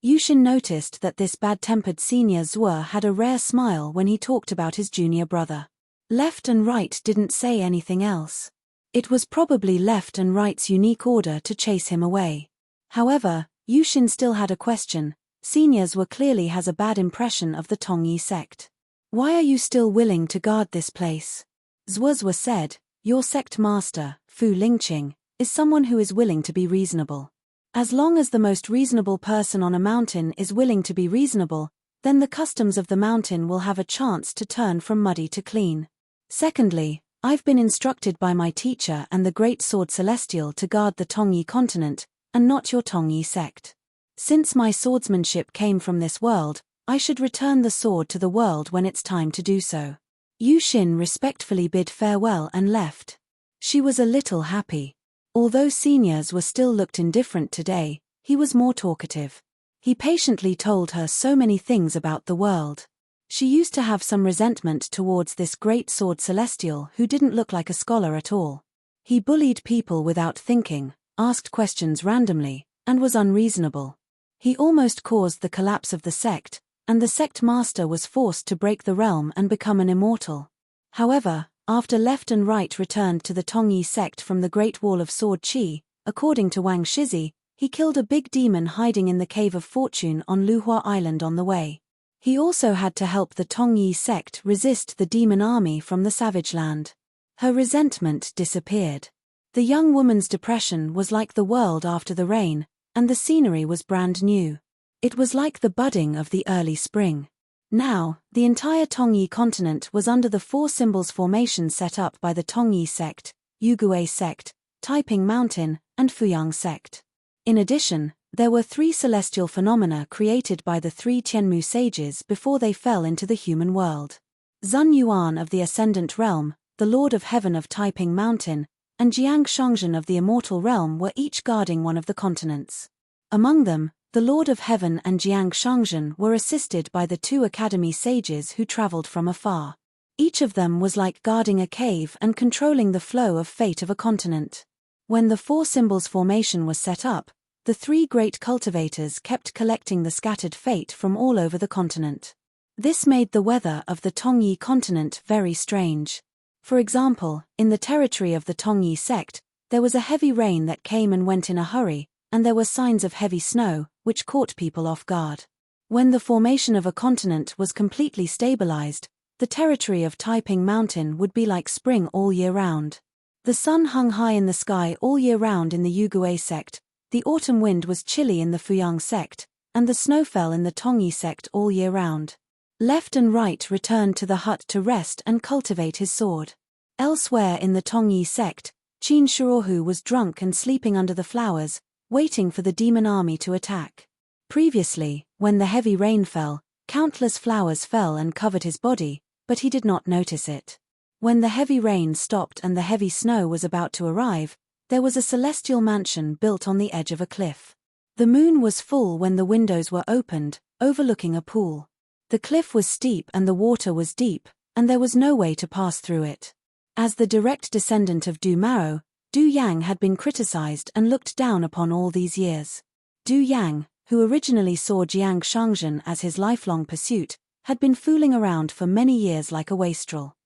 Yushin noticed that this bad-tempered senior Zhuo had a rare smile when he talked about his junior brother. Left and right didn't say anything else. It was probably left and right's unique order to chase him away. However, Yushin still had a question. Senior Zhuo clearly has a bad impression of the Tongyi sect. Why are you still willing to guard this place? Zhuo said, your sect master, Fu Lingqing, is someone who is willing to be reasonable. As long as the most reasonable person on a mountain is willing to be reasonable, then the customs of the mountain will have a chance to turn from muddy to clean. Secondly, I've been instructed by my teacher and the Great Sword Celestial to guard the Tongyi continent, and not your Tongyi sect. Since my swordsmanship came from this world, I should return the sword to the world when it's time to do so. Yushin respectfully bid farewell and left. She was a little happy. Although seniors were still looked indifferent today, he was more talkative. He patiently told her so many things about the world. She used to have some resentment towards this Great Sword Celestial who didn't look like a scholar at all. He bullied people without thinking, asked questions randomly, and was unreasonable. He almost caused the collapse of the sect, and the sect master was forced to break the realm and become an immortal. However, after left and right returned to the Tongyi sect from the Great Wall of Sword Qi, according to Wang Shizi, he killed a big demon hiding in the Cave of Fortune on Luhua Island on the way. He also had to help the Tongyi sect resist the demon army from the Savage Land. Her resentment disappeared. The young woman's depression was like the world after the rain, and the scenery was brand new. It was like the budding of the early spring. Now, the entire Tongyi continent was under the four symbols formation set up by the Tongyi sect, Yugui sect, Taiping Mountain, and Fuyang sect. In addition, there were three celestial phenomena created by the three Tianmu sages before they fell into the human world. Zun Yuan of the Ascendant Realm, the Lord of Heaven of Taiping Mountain, and Jiang Shangzhen of the Immortal Realm were each guarding one of the continents. Among them, the Lord of Heaven and Jiang Shangzhen were assisted by the two Academy sages who traveled from afar. Each of them was like guarding a cave and controlling the flow of fate of a continent. When the four symbols formation was set up, the three great cultivators kept collecting the scattered fate from all over the continent. This made the weather of the Tongyi continent very strange. For example, in the territory of the Tongyi sect, there was a heavy rain that came and went in a hurry, and there were signs of heavy snow, which caught people off guard. When the formation of a continent was completely stabilized, the territory of Taiping Mountain would be like spring all year round. The sun hung high in the sky all year round in the Yugui sect, the autumn wind was chilly in the Fuyang sect, and the snow fell in the Tongyi sect all year round. Left and right returned to the hut to rest and cultivate his sword. Elsewhere in the Tongyi sect, Qin Shirohu was drunk and sleeping under the flowers, waiting for the demon army to attack. Previously, when the heavy rain fell, countless flowers fell and covered his body, but he did not notice it. When the heavy rain stopped and the heavy snow was about to arrive, there was a celestial mansion built on the edge of a cliff. The moon was full when the windows were opened, overlooking a pool. The cliff was steep and the water was deep, and there was no way to pass through it. As the direct descendant of Du Mao, Du Yang had been criticized and looked down upon all these years. Du Yang, who originally saw Jiang Shangzhen as his lifelong pursuit, had been fooling around for many years like a wastrel.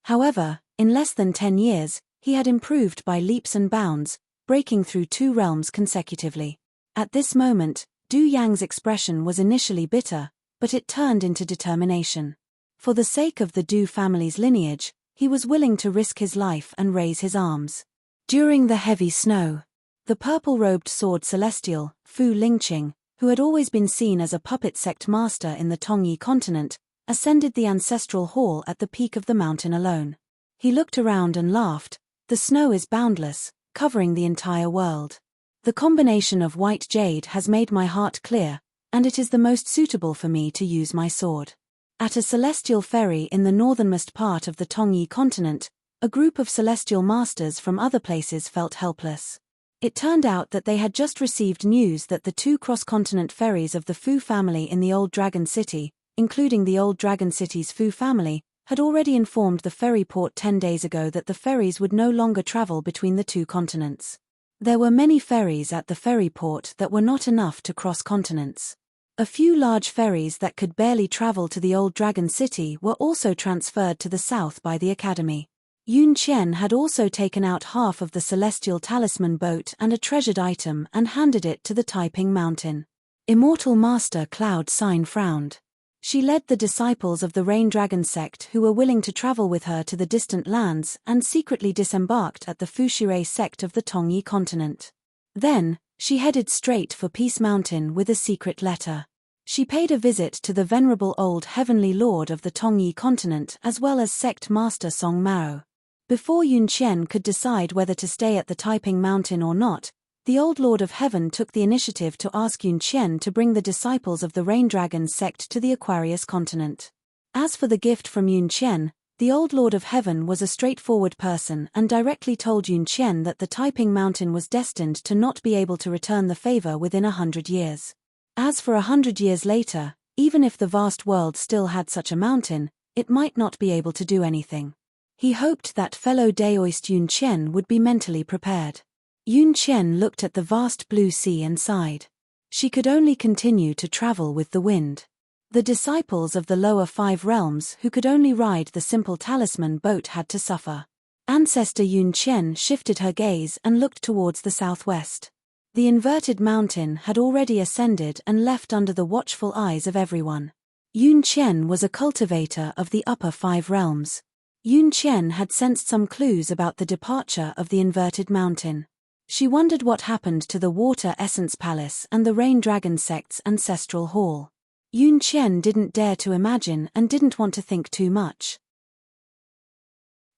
However, in less than 10 years, he had improved by leaps and bounds, breaking through 2 realms consecutively. At this moment, Du Yang's expression was initially bitter, but it turned into determination. For the sake of the Du family's lineage, he was willing to risk his life and raise his arms. During the heavy snow, the purple-robed sword celestial, Fu Lingqing, who had always been seen as a puppet sect master in the Tongyi continent, ascended the ancestral hall at the peak of the mountain alone. He looked around and laughed. The snow is boundless, covering the entire world. The combination of white jade has made my heart clear, and it is the most suitable for me to use my sword. At a celestial ferry in the northernmost part of the Tongyi continent, a group of celestial masters from other places felt helpless. It turned out that they had just received news that the 2 cross-continent ferries of the Fu family in the Old Dragon City, including the Old Dragon City's Fu family, had already informed the ferry port 10 days ago that the ferries would no longer travel between the two continents. There were many ferries at the ferry port that were not enough to cross continents. A few large ferries that could barely travel to the old Dragon City were also transferred to the south by the Academy. Yun Qian had also taken out half of the Celestial Talisman boat and a treasured item and handed it to the Taiping Mountain. Immortal Master Cloud Sign frowned. She led the disciples of the Rain Dragon sect who were willing to travel with her to the distant lands and secretly disembarked at the Fushire sect of the Tongyi continent. Then, she headed straight for Peace Mountain with a secret letter. She paid a visit to the venerable old heavenly lord of the Tongyi continent as well as sect master Song Mao. Before Yun Qian could decide whether to stay at the Taiping Mountain or not, the old Lord of Heaven took the initiative to ask Yun Qian to bring the disciples of the Rain Dragon sect to the Aquarius continent. As for the gift from Yun Qian, the old Lord of Heaven was a straightforward person and directly told Yun Qian that the Taiping Mountain was destined to not be able to return the favor within 100 years. As for 100 years later, even if the vast world still had such a mountain, it might not be able to do anything. He hoped that fellow Daoist Yun Qian would be mentally prepared. Yun Qian looked at the vast blue sea and sighed. She could only continue to travel with the wind. The disciples of the lower 5 realms who could only ride the simple talisman boat had to suffer. Ancestor Yun Qian shifted her gaze and looked towards the southwest. The inverted mountain had already ascended and left under the watchful eyes of everyone. Yun Qian was a cultivator of the upper 5 realms. Yun Qian had sensed some clues about the departure of the inverted mountain. She wondered what happened to the Water Essence Palace and the Rain Dragon sect's ancestral hall. Yun Qian didn't dare to imagine and didn't want to think too much.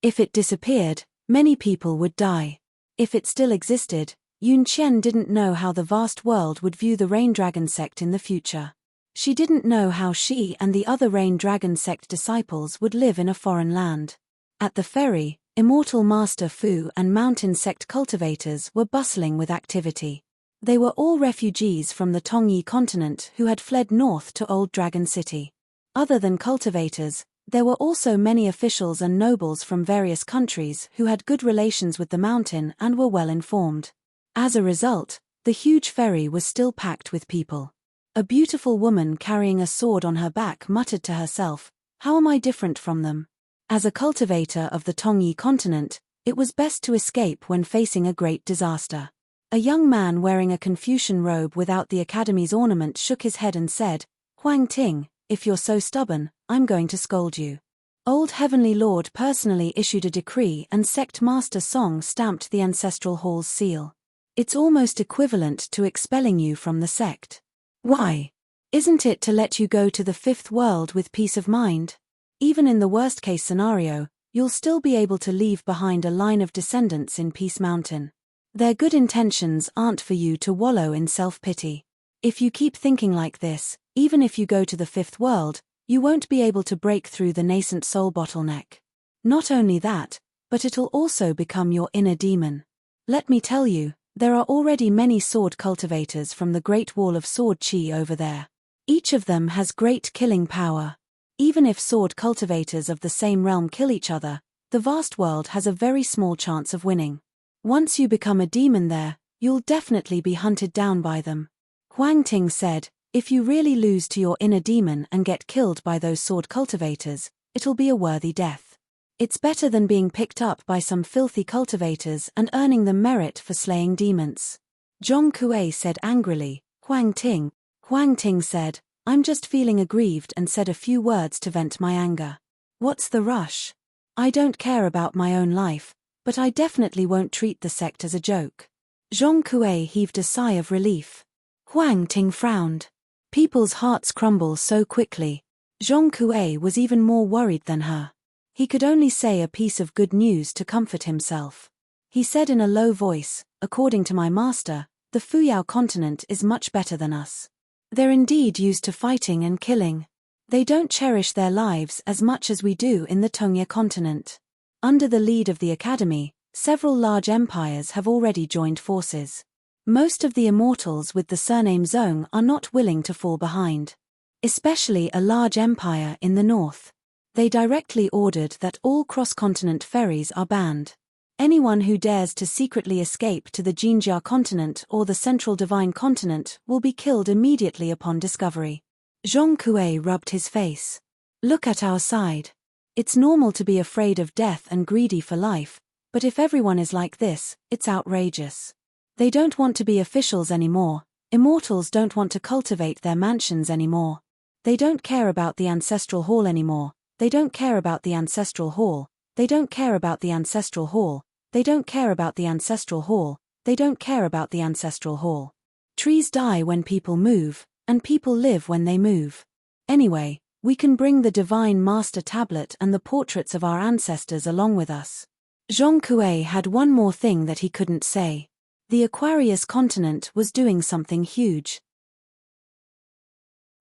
If it disappeared, many people would die. If it still existed, Yun Qian didn't know how the vast world would view the Rain Dragon sect in the future. She didn't know how she and the other Rain Dragon sect disciples would live in a foreign land. At the ferry, Immortal Master Fu and mountain sect cultivators were bustling with activity. They were all refugees from the Tongyi continent who had fled north to Old Dragon City. Other than cultivators, there were also many officials and nobles from various countries who had good relations with the mountain and were well informed. As a result, the huge ferry was still packed with people. A beautiful woman carrying a sword on her back muttered to herself, "How am I different from them?" As a cultivator of the Tongyi continent, it was best to escape when facing a great disaster. A young man wearing a Confucian robe without the Academy's ornament shook his head and said, "Huang Ting, if you're so stubborn, I'm going to scold you." Old Heavenly Lord personally issued a decree and Sect Master Song stamped the Ancestral Hall's seal. "It's almost equivalent to expelling you from the sect." "Why? Isn't it to let you go to the 5th world with peace of mind? Even in the worst-case scenario, you'll still be able to leave behind a line of descendants in Peace Mountain. Their good intentions aren't for you to wallow in self-pity. If you keep thinking like this, even if you go to the 5th world, you won't be able to break through the nascent soul bottleneck. Not only that, but it'll also become your inner demon. Let me tell you, there are already many sword cultivators from the Great Wall of Sword Chi over there. Each of them has great killing power. Even if sword cultivators of the same realm kill each other, the vast world has a very small chance of winning. Once you become a demon there, you'll definitely be hunted down by them." Huang Ting said, "If you really lose to your inner demon and get killed by those sword cultivators, it'll be a worthy death. It's better than being picked up by some filthy cultivators and earning them merit for slaying demons." Zhong Kuei said angrily, "Huang Ting." Huang Ting said, "I'm just feeling aggrieved," and said a few words to vent my anger. "What's the rush? I don't care about my own life, but I definitely won't treat the sect as a joke." Zhong Kuei heaved a sigh of relief. Huang Ting frowned. People's hearts crumble so quickly. Zhong Kuei was even more worried than her. He could only say a piece of good news to comfort himself. He said in a low voice, "According to my master, the Fuyao continent is much better than us. They're indeed used to fighting and killing. They don't cherish their lives as much as we do in the Tongya continent." Under the lead of the Academy, several large empires have already joined forces. Most of the immortals with the surname Zong are not willing to fall behind. Especially a large empire in the north. They directly ordered that all cross-continent ferries are banned. Anyone who dares to secretly escape to the Jinjia continent or the Central Divine Continent will be killed immediately upon discovery. Zhong Kuei rubbed his face. Look at our side. It's normal to be afraid of death and greedy for life, but if everyone is like this, it's outrageous. They don't want to be officials anymore. Immortals don't want to cultivate their mansions anymore. They don't care about the ancestral hall anymore. They don't care about the ancestral hall. They don't care about the ancestral hall. They don't care about the ancestral hall. They don't care about the ancestral hall. Trees die when people move, and people live when they move. Anyway, we can bring the Divine Master Tablet and the portraits of our ancestors along with us. Zhong Kuei had one more thing that he couldn't say. The Aquarius continent was doing something huge.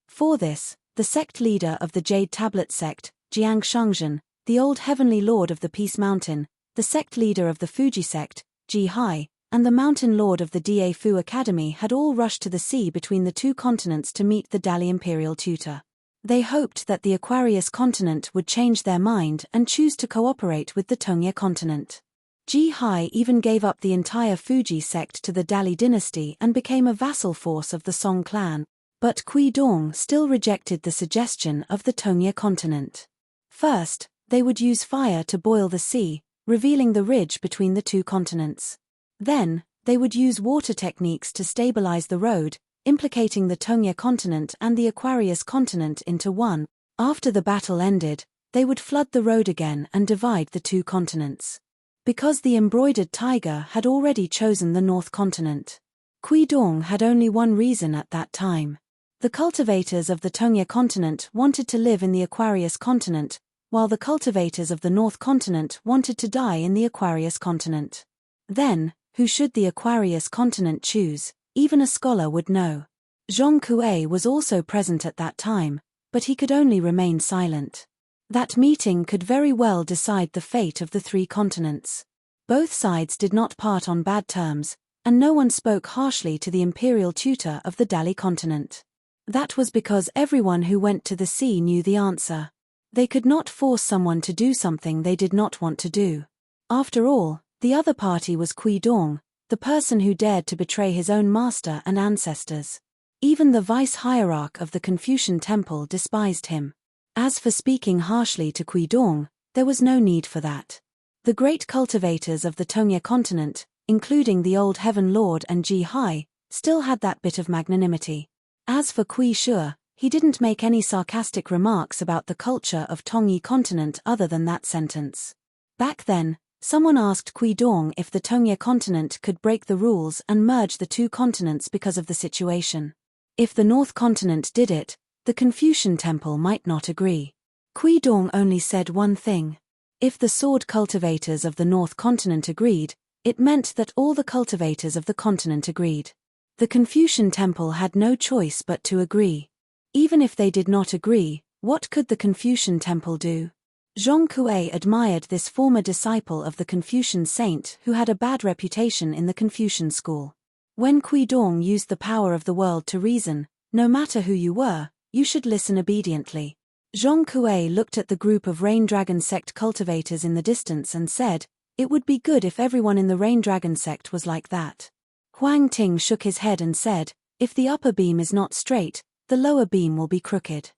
For this, the sect leader of the Jade Tablet sect, Jiang Shangzhen, the old heavenly lord of the Peace Mountain, the sect leader of the Fuji sect, Ji Hai, and the mountain lord of the Da Fu Academy had all rushed to the sea between the two continents to meet the Dali imperial tutor. They hoped that the Aquarius continent would change their mind and choose to cooperate with the Tongye continent. Ji Hai even gave up the entire Fuji sect to the Dali dynasty and became a vassal force of the Song clan, but Kui Dong still rejected the suggestion of the Tongye continent. First, they would use fire to boil the sea, revealing the ridge between the two continents. Then, they would use water techniques to stabilize the road, implicating the Tongye continent and the Aquarius continent into one. After the battle ended, they would flood the road again and divide the two continents. Because the embroidered tiger had already chosen the North continent. Kui Dong had only one reason at that time. The cultivators of the Tongye continent wanted to live in the Aquarius continent, while the cultivators of the North continent wanted to die in the Aquarius continent. Then, who should the Aquarius continent choose? Even a scholar would know. Zhong Kuei was also present at that time, but he could only remain silent. That meeting could very well decide the fate of the three continents. Both sides did not part on bad terms, and no one spoke harshly to the imperial tutor of the Dali continent. That was because everyone who went to the sea knew the answer. They could not force someone to do something they did not want to do. After all, the other party was Kui Dong, the person who dared to betray his own master and ancestors. Even the vice-hierarch of the Confucian temple despised him. As for speaking harshly to Kui Dong, there was no need for that. The great cultivators of the Tongye continent, including the old Heaven Lord and Ji Hai, still had that bit of magnanimity. As for Kui Shu, he didn't make any sarcastic remarks about the culture of Tongye continent other than that sentence. Back then, someone asked Kui Dong if the Tongye continent could break the rules and merge the two continents because of the situation. If the North continent did it, the Confucian temple might not agree. Kui Dong only said one thing. If the sword cultivators of the North continent agreed, it meant that all the cultivators of the continent agreed. The Confucian temple had no choice but to agree. Even if they did not agree, what could the Confucian temple do? Zhong Kuei admired this former disciple of the Confucian saint who had a bad reputation in the Confucian school. When Kui Dong used the power of the world to reason, no matter who you were, you should listen obediently. Zhong Kuei looked at the group of Rain Dragon sect cultivators in the distance and said, "It would be good if everyone in the Rain Dragon sect was like that." Huang Ting shook his head and said, "If the upper beam is not straight, the lower beam will be crooked."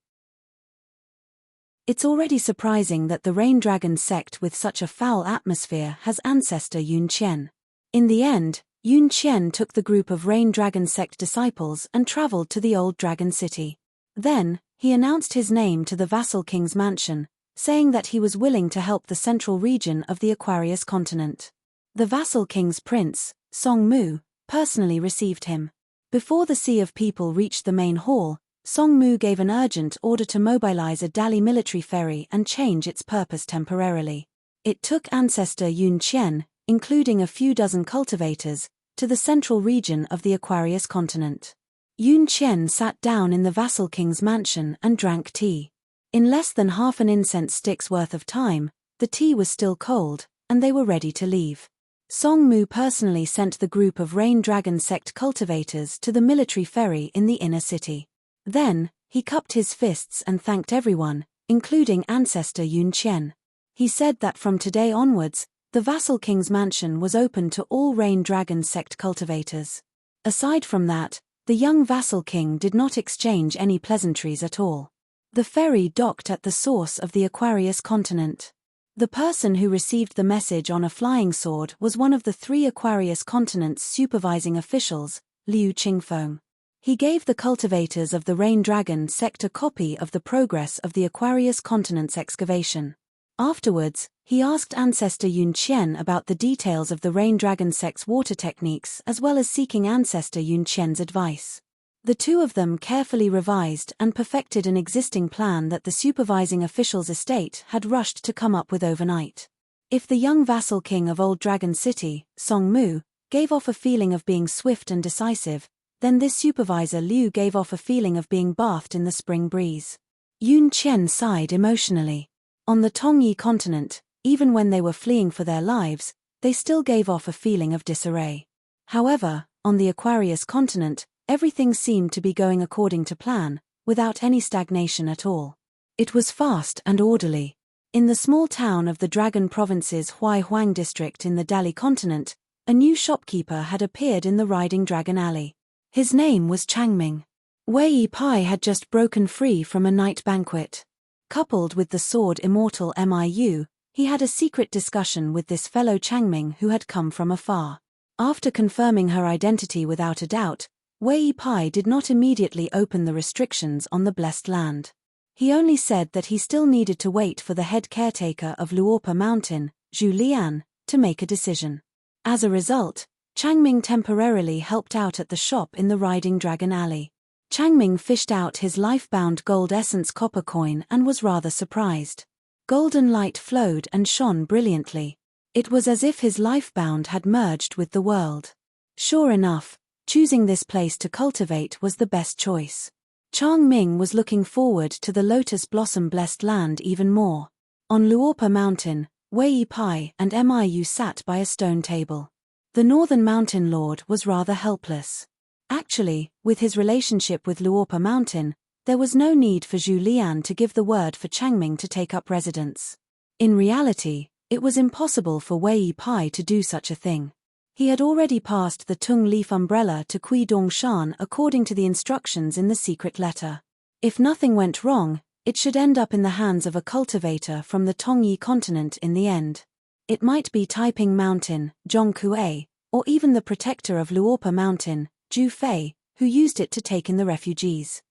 It's already surprising that the Rain Dragon sect with such a foul atmosphere has ancestor Yun Qian. In the end, Yun Qian took the group of Rain Dragon sect disciples and traveled to the old dragon city. Then, he announced his name to the vassal king's mansion, saying that he was willing to help the central region of the Aquarius continent. The vassal king's prince, Song Mu, personally received him. Before the sea of people reached the main hall, Song Mu gave an urgent order to mobilize a Dali military ferry and change its purpose temporarily. It took ancestor Yun Qian, including a few dozen cultivators, to the central region of the Aquarius continent. Yun Qian sat down in the vassal king's mansion and drank tea. In less than half an incense stick's worth of time, the tea was still cold, and they were ready to leave. Song Mu personally sent the group of Rain Dragon sect cultivators to the military ferry in the inner city. Then, he cupped his fists and thanked everyone, including ancestor Yun Qian. He said that from today onwards, the vassal king's mansion was open to all Rain Dragon sect cultivators. Aside from that, the young vassal king did not exchange any pleasantries at all. The ferry docked at the source of the Aquarius continent. The person who received the message on a flying sword was one of the 3 Aquarius continent's supervising officials, Liu Qingfeng. He gave the cultivators of the Rain Dragon sect a copy of the progress of the Aquarius continent's excavation. Afterwards, he asked ancestor Yun Qian about the details of the Rain Dragon sect's water techniques as well as seeking ancestor Yun Qian's advice. The two of them carefully revised and perfected an existing plan that the supervising official's estate had rushed to come up with overnight. If the young vassal king of Old Dragon City, Song Mu, gave off a feeling of being swift and decisive, then this supervisor Liu gave off a feeling of being bathed in the spring breeze. Yun Qian sighed emotionally. On the Tongyi continent, even when they were fleeing for their lives, they still gave off a feeling of disarray. However, on the Aquarius continent, everything seemed to be going according to plan, without any stagnation at all. It was fast and orderly. In the small town of the Dragon Province's Huaihuang district in the Dali continent, a new shopkeeper had appeared in the Riding Dragon Alley. His name was Changming. Wei Pai had just broken free from a night banquet. Coupled with the sword immortal Miu, he had a secret discussion with this fellow Changming who had come from afar. After confirming her identity without a doubt, Wei Pai did not immediately open the restrictions on the blessed land. He only said that he still needed to wait for the head caretaker of Luopa Mountain, Zhu Lian, to make a decision. As a result, Changming temporarily helped out at the shop in the Riding Dragon Alley. Changming fished out his life-bound gold essence copper coin and was rather surprised. Golden light flowed and shone brilliantly. It was as if his life-bound had merged with the world. Sure enough, choosing this place to cultivate was the best choice. Chang Ming was looking forward to the lotus blossom-blessed land even more. On Luopa Mountain, Wei Pai and Miu sat by a stone table. The Northern Mountain Lord was rather helpless. Actually, with his relationship with Luopa Mountain, there was no need for Zhu Lian to give the word for Changming to take up residence. In reality, it was impossible for Wei Pai to do such a thing. He had already passed the Tung Leaf umbrella to Kui Dongshan according to the instructions in the secret letter. If nothing went wrong, it should end up in the hands of a cultivator from the Tongyi continent in the end. It might be Taiping Mountain, Zhongkue, or even the protector of Luopa Mountain, Zhu Fei, who used it to take in the refugees.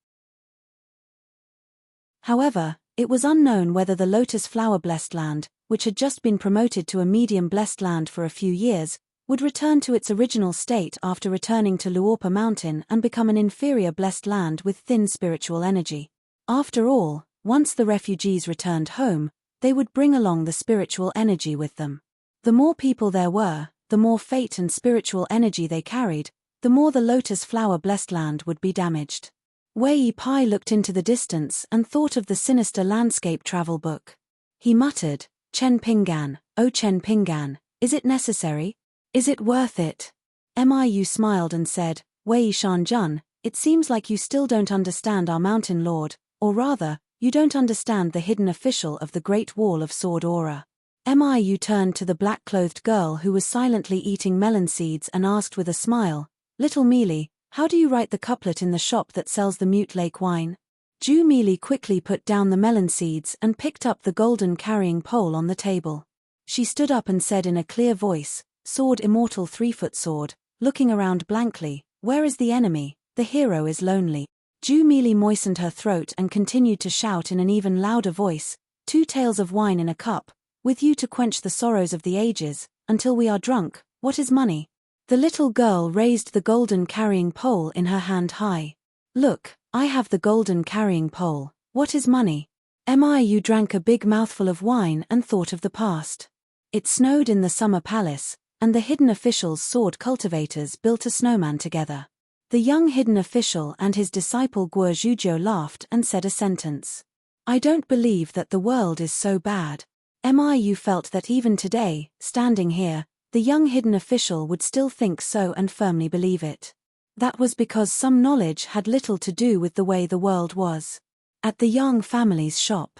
However, it was unknown whether the Lotus Flower Blessed Land, which had just been promoted to a medium blessed land for a few years, would return to its original state after returning to Luopa Mountain and become an inferior blessed land with thin spiritual energy. After all, once the refugees returned home, they would bring along the spiritual energy with them. The more people there were, the more fate and spiritual energy they carried, the more the Lotus Flower Blessed Land would be damaged. Wei Pai looked into the distance and thought of the sinister landscape travel book. He muttered, "Chen Pingan, oh Chen Pingan, is it necessary? Is it worth it?" Miu smiled and said, "Wei Shanjun, it seems like you still don't understand our mountain lord, or rather, you don't understand the hidden official of the Great Wall of Sword Aura." Miu turned to the black-clothed girl who was silently eating melon seeds and asked with a smile, "Little Mealy, how do you write the couplet in the shop that sells the Mute Lake wine?" Zhu Mealy quickly put down the melon seeds and picked up the golden carrying pole on the table. She stood up and said in a clear voice, "Sword immortal 3-foot sword," looking around blankly, "Where is the enemy? The hero is lonely." Zhu Mealy moistened her throat and continued to shout in an even louder voice, "2 tails of wine in a cup, with you to quench the sorrows of the ages, until we are drunk, what is money?" The little girl raised the golden carrying pole in her hand high. "Look, I have the golden carrying pole, what is money?" Miu drank a big mouthful of wine and thought of the past. It snowed in the summer palace, and the hidden official's sword cultivators built a snowman together. The young hidden official and his disciple Guo Zhujiu laughed and said a sentence. "I don't believe that the world is so bad." Miu felt that even today, standing here, the young hidden official would still think so and firmly believe it. That was because some knowledge had little to do with the way the world was. At the Yang family's shop,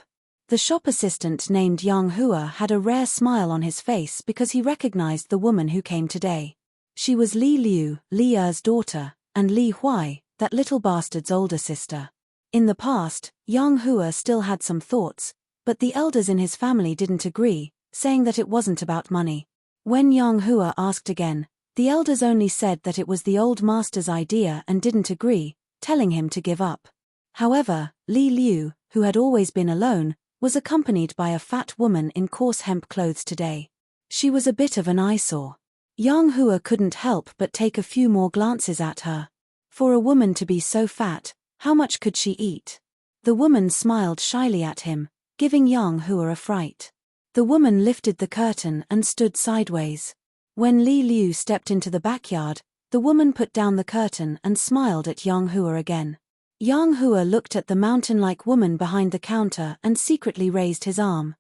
The shop assistant named Yang Hua had a rare smile on his face because he recognized the woman who came today. She was Li Liu, Li Er's daughter, and Li Huai, that little bastard's older sister. In the past, Yang Hua still had some thoughts, but the elders in his family didn't agree, saying that it wasn't about money. When Yang Hua asked again, the elders only said that it was the old master's idea and didn't agree, telling him to give up. However, Li Liu, who had always been alone, was accompanied by a fat woman in coarse hemp clothes today. She was a bit of an eyesore. Yang Hua couldn't help but take a few more glances at her. For a woman to be so fat, how much could she eat? The woman smiled shyly at him, giving Yang Hua a fright. The woman lifted the curtain and stood sideways. When Li Liu stepped into the backyard, the woman put down the curtain and smiled at Yang Hua again. Yang Hua looked at the mountain-like woman behind the counter and secretly raised his arm.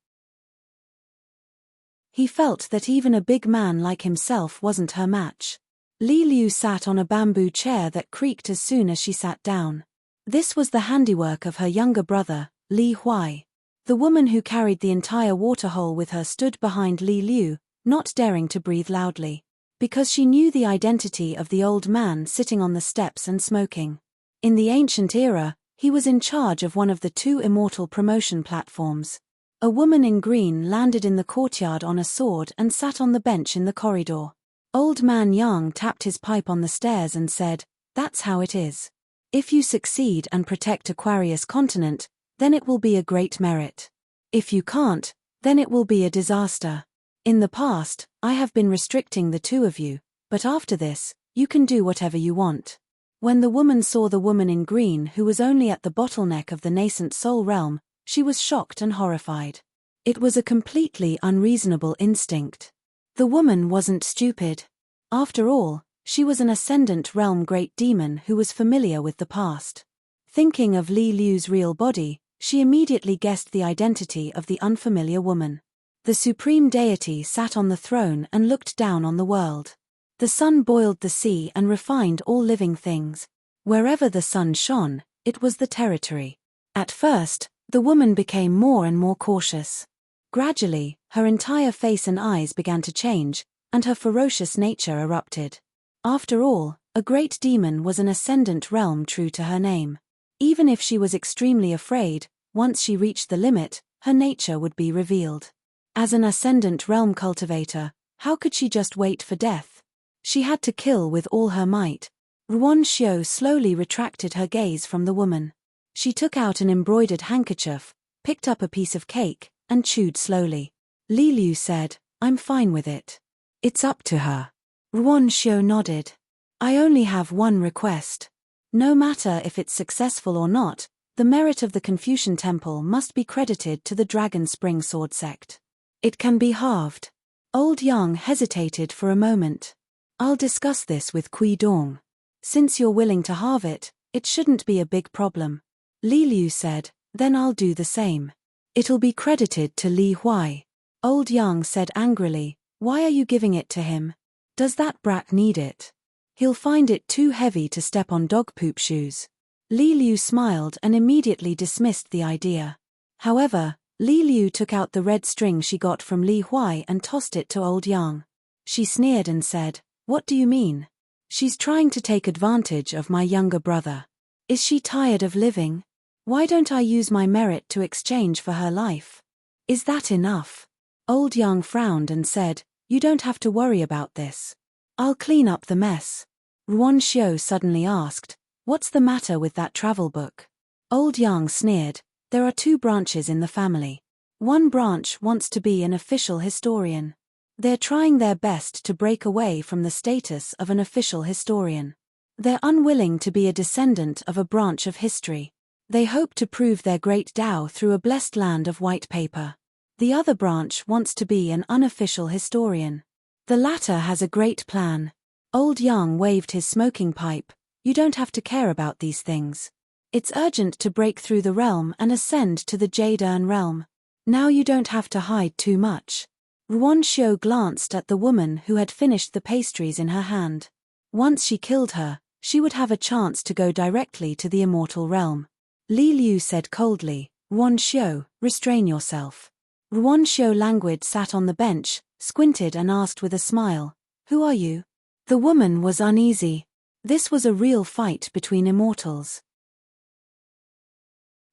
He felt that even a big man like himself wasn't her match. Li Liu sat on a bamboo chair that creaked as soon as she sat down. This was the handiwork of her younger brother, Li Huai. The woman who carried the entire waterhole with her stood behind Li Liu, not daring to breathe loudly, because she knew the identity of the old man sitting on the steps and smoking. In the ancient era, he was in charge of one of the 2 immortal promotion platforms. A woman in green landed in the courtyard on a sword and sat on the bench in the corridor. Old man Yang tapped his pipe on the stairs and said, "That's how it is. If you succeed and protect Aquarius continent, then it will be a great merit. If you can't, then it will be a disaster. In the past, I have been restricting the 2 of you, but after this, you can do whatever you want." When the woman saw the woman in green who was only at the bottleneck of the nascent soul realm, she was shocked and horrified. It was a completely unreasonable instinct. The woman wasn't stupid. After all, she was an ascendant realm great demon who was familiar with the past. Thinking of Li Liu's real body, she immediately guessed the identity of the unfamiliar woman. The supreme deity sat on the throne and looked down on the world. The sun boiled the sea and refined all living things. Wherever the sun shone, it was the territory. At first, the woman became more and more cautious. Gradually, her entire face and eyes began to change, and her ferocious nature erupted. After all, a great demon was an ascendant realm true to her name. Even if she was extremely afraid, once she reached the limit, her nature would be revealed. As an ascendant realm cultivator, how could she just wait for death? She had to kill with all her might. Ruan Xiu slowly retracted her gaze from the woman. She took out an embroidered handkerchief, picked up a piece of cake, and chewed slowly. Li Liu said, "I'm fine with it. It's up to her." Ruan Xiu nodded. "I only have one request. No matter if it's successful or not, the merit of the Confucian Temple must be credited to the Dragon Spring Sword sect. It can be halved." Old Yang hesitated for a moment. "I'll discuss this with Kui Dong. Since you're willing to halve it, it shouldn't be a big problem." Li Liu said, "Then I'll do the same. It'll be credited to Li Huai." Old Yang said angrily, "Why are you giving it to him? Does that brat need it? He'll find it too heavy to step on dog poop shoes." Li Liu smiled and immediately dismissed the idea. However, Li Liu took out the red string she got from Li Huai and tossed it to Old Yang. She sneered and said, "What do you mean? She's trying to take advantage of my younger brother. Is she tired of living? Why don't I use my merit to exchange for her life? Is that enough?" Old Yang frowned and said, "You don't have to worry about this. I'll clean up the mess." Ruan Xiu suddenly asked, "What's the matter with that travel book?" Old Yang sneered, "There are 2 branches in the family. One branch wants to be an official historian. They're trying their best to break away from the status of an official historian. They're unwilling to be a descendant of a branch of history. They hope to prove their great Tao through a blessed land of white paper. The other branch wants to be an unofficial historian. The latter has a great plan." Old Yang waved his smoking pipe. "You don't have to care about these things. It's urgent to break through the realm and ascend to the Jade Urn realm. Now you don't have to hide too much." Ruan Xiu glanced at the woman who had finished the pastries in her hand. Once she killed her, she would have a chance to go directly to the immortal realm. Li Liu said coldly, Ruan Xiu, restrain yourself. Ruan Xiu languid sat on the bench, squinted and asked with a smile, who are you? The woman was uneasy. This was a real fight between immortals.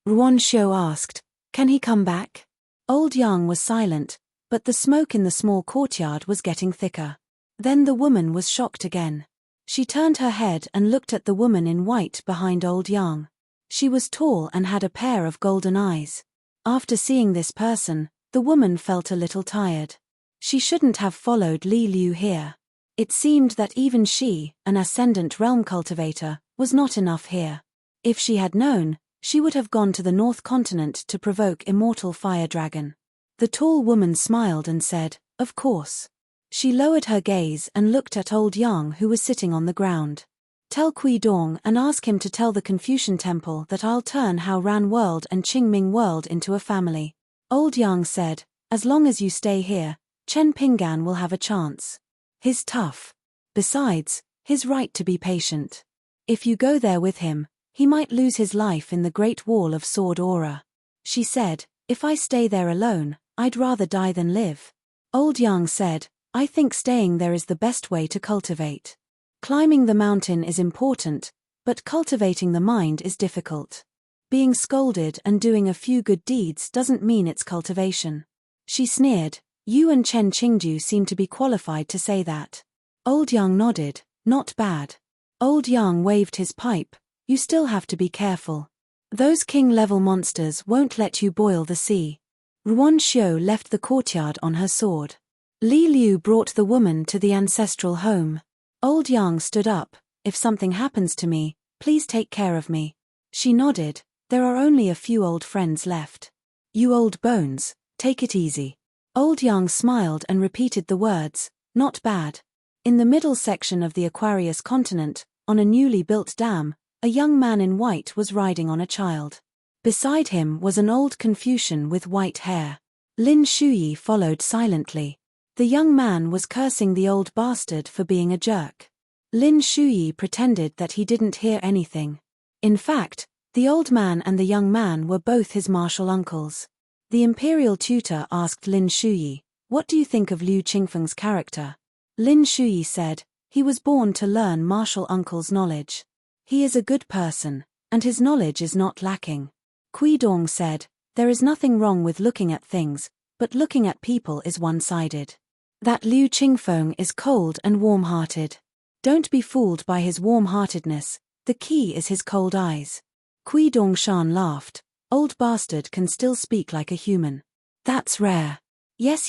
Ruan Xiu asked, can he come back? Old Yang was silent, but the smoke in the small courtyard was getting thicker. Then the woman was shocked again. She turned her head and looked at the woman in white behind Old Yang. She was tall and had a pair of golden eyes. After seeing this person, the woman felt a little tired. She shouldn't have followed Li Liu here. It seemed that even she, an ascendant realm cultivator, was not enough here. If she had known, she would have gone to the North Continent to provoke immortal fire dragon. The tall woman smiled and said, of course. She lowered her gaze and looked at Old Yang who was sitting on the ground. Tell Kui Dong and ask him to tell the Confucian temple that I'll turn Hao Ran world and Qingming world into a family. Old Yang said, as long as you stay here, Chen Pinggan will have a chance. He's tough. Besides, he's right to be patient. If you go there with him, he might lose his life in the Great Wall of Sword Aura. She said, if I stay there alone, I'd rather die than live. Old Yang said, I think staying there is the best way to cultivate. Climbing the mountain is important, but cultivating the mind is difficult. Being scolded and doing a few good deeds doesn't mean it's cultivation. She sneered, you and Chen Qingju seem to be qualified to say that. Old Yang nodded, not bad. Old Yang waved his pipe, you still have to be careful. Those king-level monsters won't let you boil the sea. Ruan Xiu left the courtyard on her sword. Li Liu brought the woman to the ancestral home. Old Yang stood up, if something happens to me, please take care of me. She nodded, there are only a few old friends left. You old bones, take it easy. Old Yang smiled and repeated the words, not bad. In the middle section of the Aquarius continent, on a newly built dam, a young man in white was riding on a child. Beside him was an old Confucian with white hair. Lin Shuyi followed silently. The young man was cursing the old bastard for being a jerk. Lin Shuyi pretended that he didn't hear anything. In fact, the old man and the young man were both his martial uncles. The imperial tutor asked Lin Shuyi, what do you think of Liu Qingfeng's character? Lin Shuyi said, he was born to learn martial uncle's knowledge. He is a good person, and his knowledge is not lacking. Kui Dong said, there is nothing wrong with looking at things, but looking at people is one-sided. That Liu Qingfeng is cold and warm-hearted. Don't be fooled by his warm-heartedness, the key is his cold eyes. Kui Dongshan laughed, old bastard can still speak like a human. That's rare. Yes,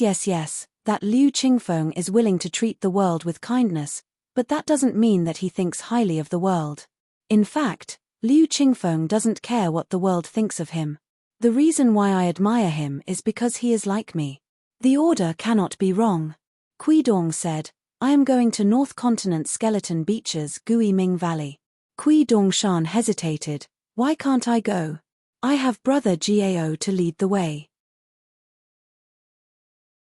that Liu Qingfeng is willing to treat the world with kindness, but that doesn't mean that he thinks highly of the world. In fact, Liu Qingfeng doesn't care what the world thinks of him. The reason why I admire him is because he is like me. The order cannot be wrong. Kui Dong said, I am going to North Continent Skeleton Beaches Gui Ming Valley. Kui Dongshan hesitated, why can't I go? I have brother Gao to lead the way.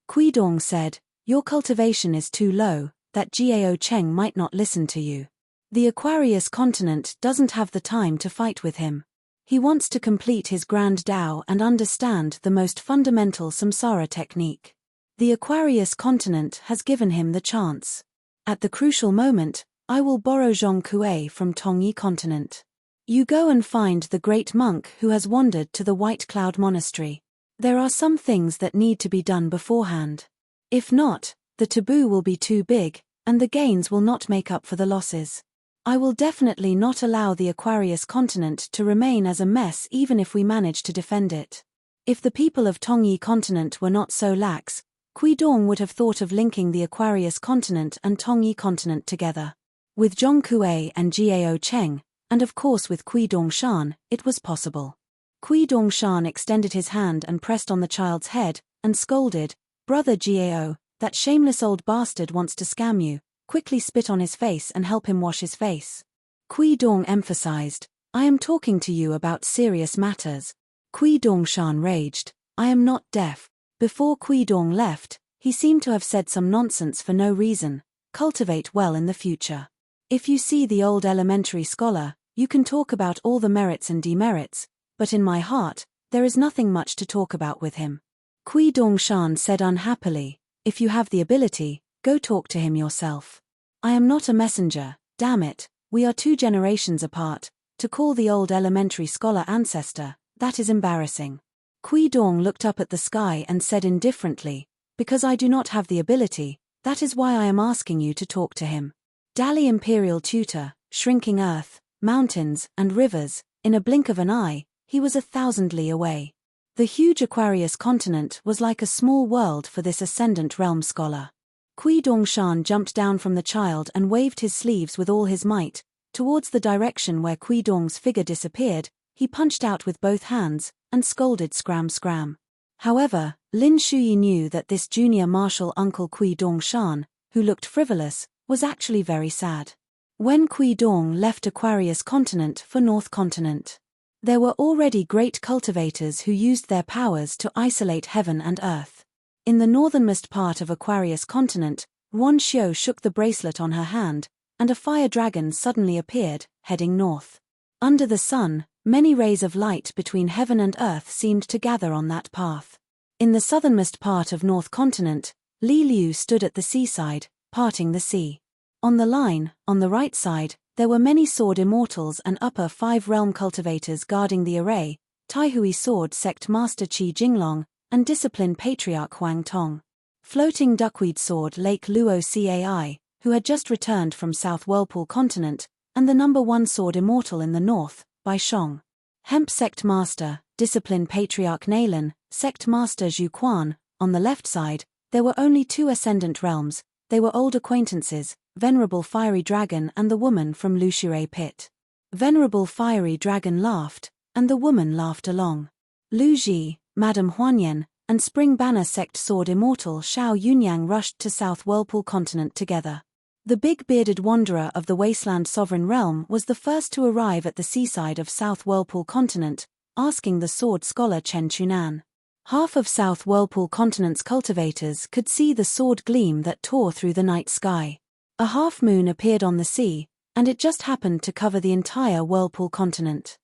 Kui Dong said, your cultivation is too low, that Gao Cheng might not listen to you. The Aquarius continent doesn't have the time to fight with him. He wants to complete his grand Tao and understand the most fundamental samsara technique. The Aquarius continent has given him the chance. At the crucial moment, I will borrow Zhong Kuei from Tongyi continent. You go and find the great monk who has wandered to the White Cloud Monastery. There are some things that need to be done beforehand. If not, the taboo will be too big, and the gains will not make up for the losses. I will definitely not allow the Aquarius continent to remain as a mess even if we manage to defend it. If the people of Tongyi continent were not so lax, Kui Dong would have thought of linking the Aquarius continent and Tongyi continent together. With Zhong Kuei and Gao Cheng, and of course with Kui Dongshan, it was possible. Kui Dongshan extended his hand and pressed on the child's head, and scolded, Brother Gao, that shameless old bastard wants to scam you, quickly spit on his face and help him wash his face. Kui Dong emphasized, I am talking to you about serious matters. Kui Dongshan raged, I am not deaf. Before Kui Dong left, he seemed to have said some nonsense for no reason, cultivate well in the future. If you see the old elementary scholar, you can talk about all the merits and demerits, but in my heart, there is nothing much to talk about with him. Kui Dongshan said unhappily, if you have the ability, go talk to him yourself. I am not a messenger, damn it, we are 2 generations apart, to call the old elementary scholar ancestor, that is embarrassing. Kui Dong looked up at the sky and said indifferently, because I do not have the ability, that is why I am asking you to talk to him. Dali Imperial Tutor, shrinking earth, mountains, and rivers, in a blink of an eye, he was 1,000 li away. The huge Aquarius continent was like a small world for this ascendant realm scholar. Kui Dongshan jumped down from the child and waved his sleeves with all his might, towards the direction where Kui Dong's figure disappeared. He punched out with both hands, and scolded scram scram. However, Lin Shuyi knew that this junior martial uncle Kui Dongshan, who looked frivolous, was actually very sad. When Kui Dong left Aquarius continent for North continent, there were already great cultivators who used their powers to isolate heaven and earth. In the northernmost part of Aquarius continent, Wan Xiu shook the bracelet on her hand, and a fire dragon suddenly appeared, heading north. Under the sun, many rays of light between heaven and earth seemed to gather on that path. In the southernmost part of North continent, Li Liu stood at the seaside, parting the sea. On the line, on the right side, there were many sword immortals and upper 5 realm cultivators guarding the array, Taihui sword sect master Qi Jinglong, and discipline patriarch Huang Tong. Floating duckweed sword Lake Luo Cai, who had just returned from South Whirlpool continent, and the number 1 sword immortal in the north, Bai Shong. Hemp sect master, discipline patriarch Nailan, sect master Zhu Quan. On the left side, there were only 2 ascendant realms. They were old acquaintances, Venerable Fiery Dragon and the woman from Lushire Pit. Venerable Fiery Dragon laughed, and the woman laughed along. Lu Ji, Madame Huanyan, and Spring Banner sect sword immortal Xiao Yunyang rushed to South Whirlpool continent together. The big bearded wanderer of the Wasteland Sovereign Realm was the first to arrive at the seaside of South Whirlpool continent, asking the sword scholar Chen Chunan. Half of South Whirlpool continent's cultivators could see the sword gleam that tore through the night sky. A half-moon appeared on the sea, and it just happened to cover the entire Whirlpool continent.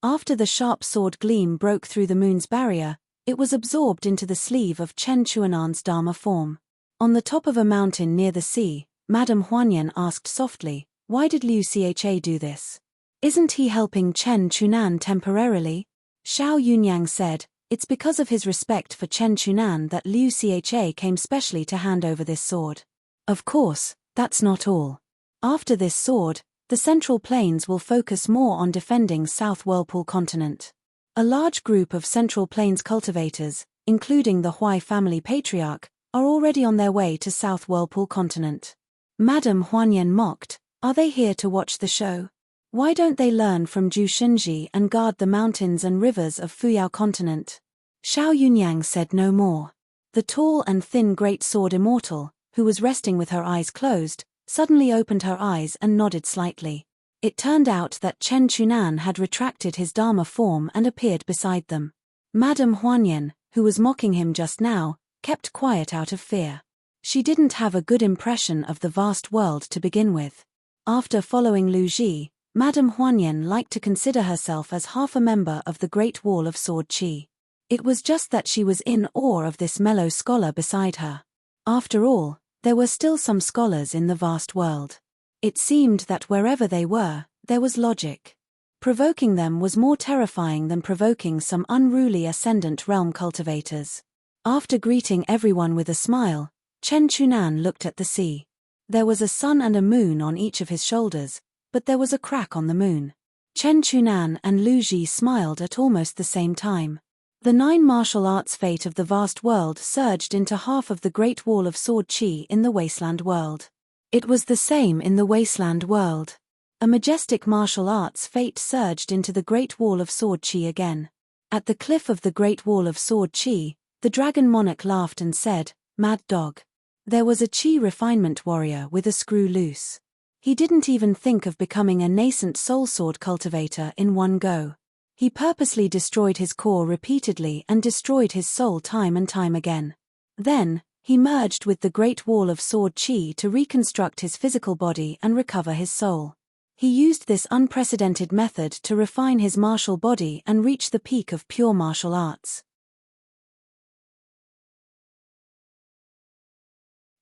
After the sharp sword gleam broke through the moon's barrier, it was absorbed into the sleeve of Chen Chuanan's Dharma form. On the top of a mountain near the sea, Madame Huanyan asked softly, why did Liu Cha do this? Isn't he helping Chen Chunan temporarily? Xiao Yunyang said, it's because of his respect for Chen Chunan that Liu Cha came specially to hand over this sword. Of course, that's not all. After this sword, the Central Plains will focus more on defending South Whirlpool continent. A large group of Central Plains cultivators, including the Huai family patriarch, are already on their way to South Whirlpool continent. Madame Huanyan mocked, are they here to watch the show? Why don't they learn from Zhu Shunji and guard the mountains and rivers of Fuyao continent? Xiao Yunyang said no more. The tall and thin great sword immortal, who was resting with her eyes closed, suddenly opened her eyes and nodded slightly. It turned out that Chen Chunan had retracted his Dharma form and appeared beside them. Madame Huanyan, who was mocking him just now, kept quiet out of fear. She didn't have a good impression of the vast world to begin with. After following Lu Ji, Madame Huanyan liked to consider herself as half a member of the Great Wall of Sword Qi. It was just that she was in awe of this mellow scholar beside her. After all, there were still some scholars in the vast world. It seemed that wherever they were, there was logic. Provoking them was more terrifying than provoking some unruly ascendant realm cultivators. After greeting everyone with a smile, Chen Chunan looked at the sea. There was a sun and a moon on each of his shoulders, but there was a crack on the moon. Chen Chunan and Lu Ji smiled at almost the same time. The 9 martial arts fate of the vast world surged into half of the Great Wall of Sword Qi in the Wasteland world. It was the same in the Wasteland world. A majestic martial arts fate surged into the Great Wall of Sword Qi again. At the cliff of the Great Wall of Sword Qi, the dragon monarch laughed and said, "Mad dog." There was a Qi refinement warrior with a screw loose. He didn't even think of becoming a nascent soul sword cultivator in one go. He purposely destroyed his core repeatedly and destroyed his soul time and time again. Then, he merged with the Great Wall of Sword Qi to reconstruct his physical body and recover his soul. He used this unprecedented method to refine his martial body and reach the peak of pure martial arts.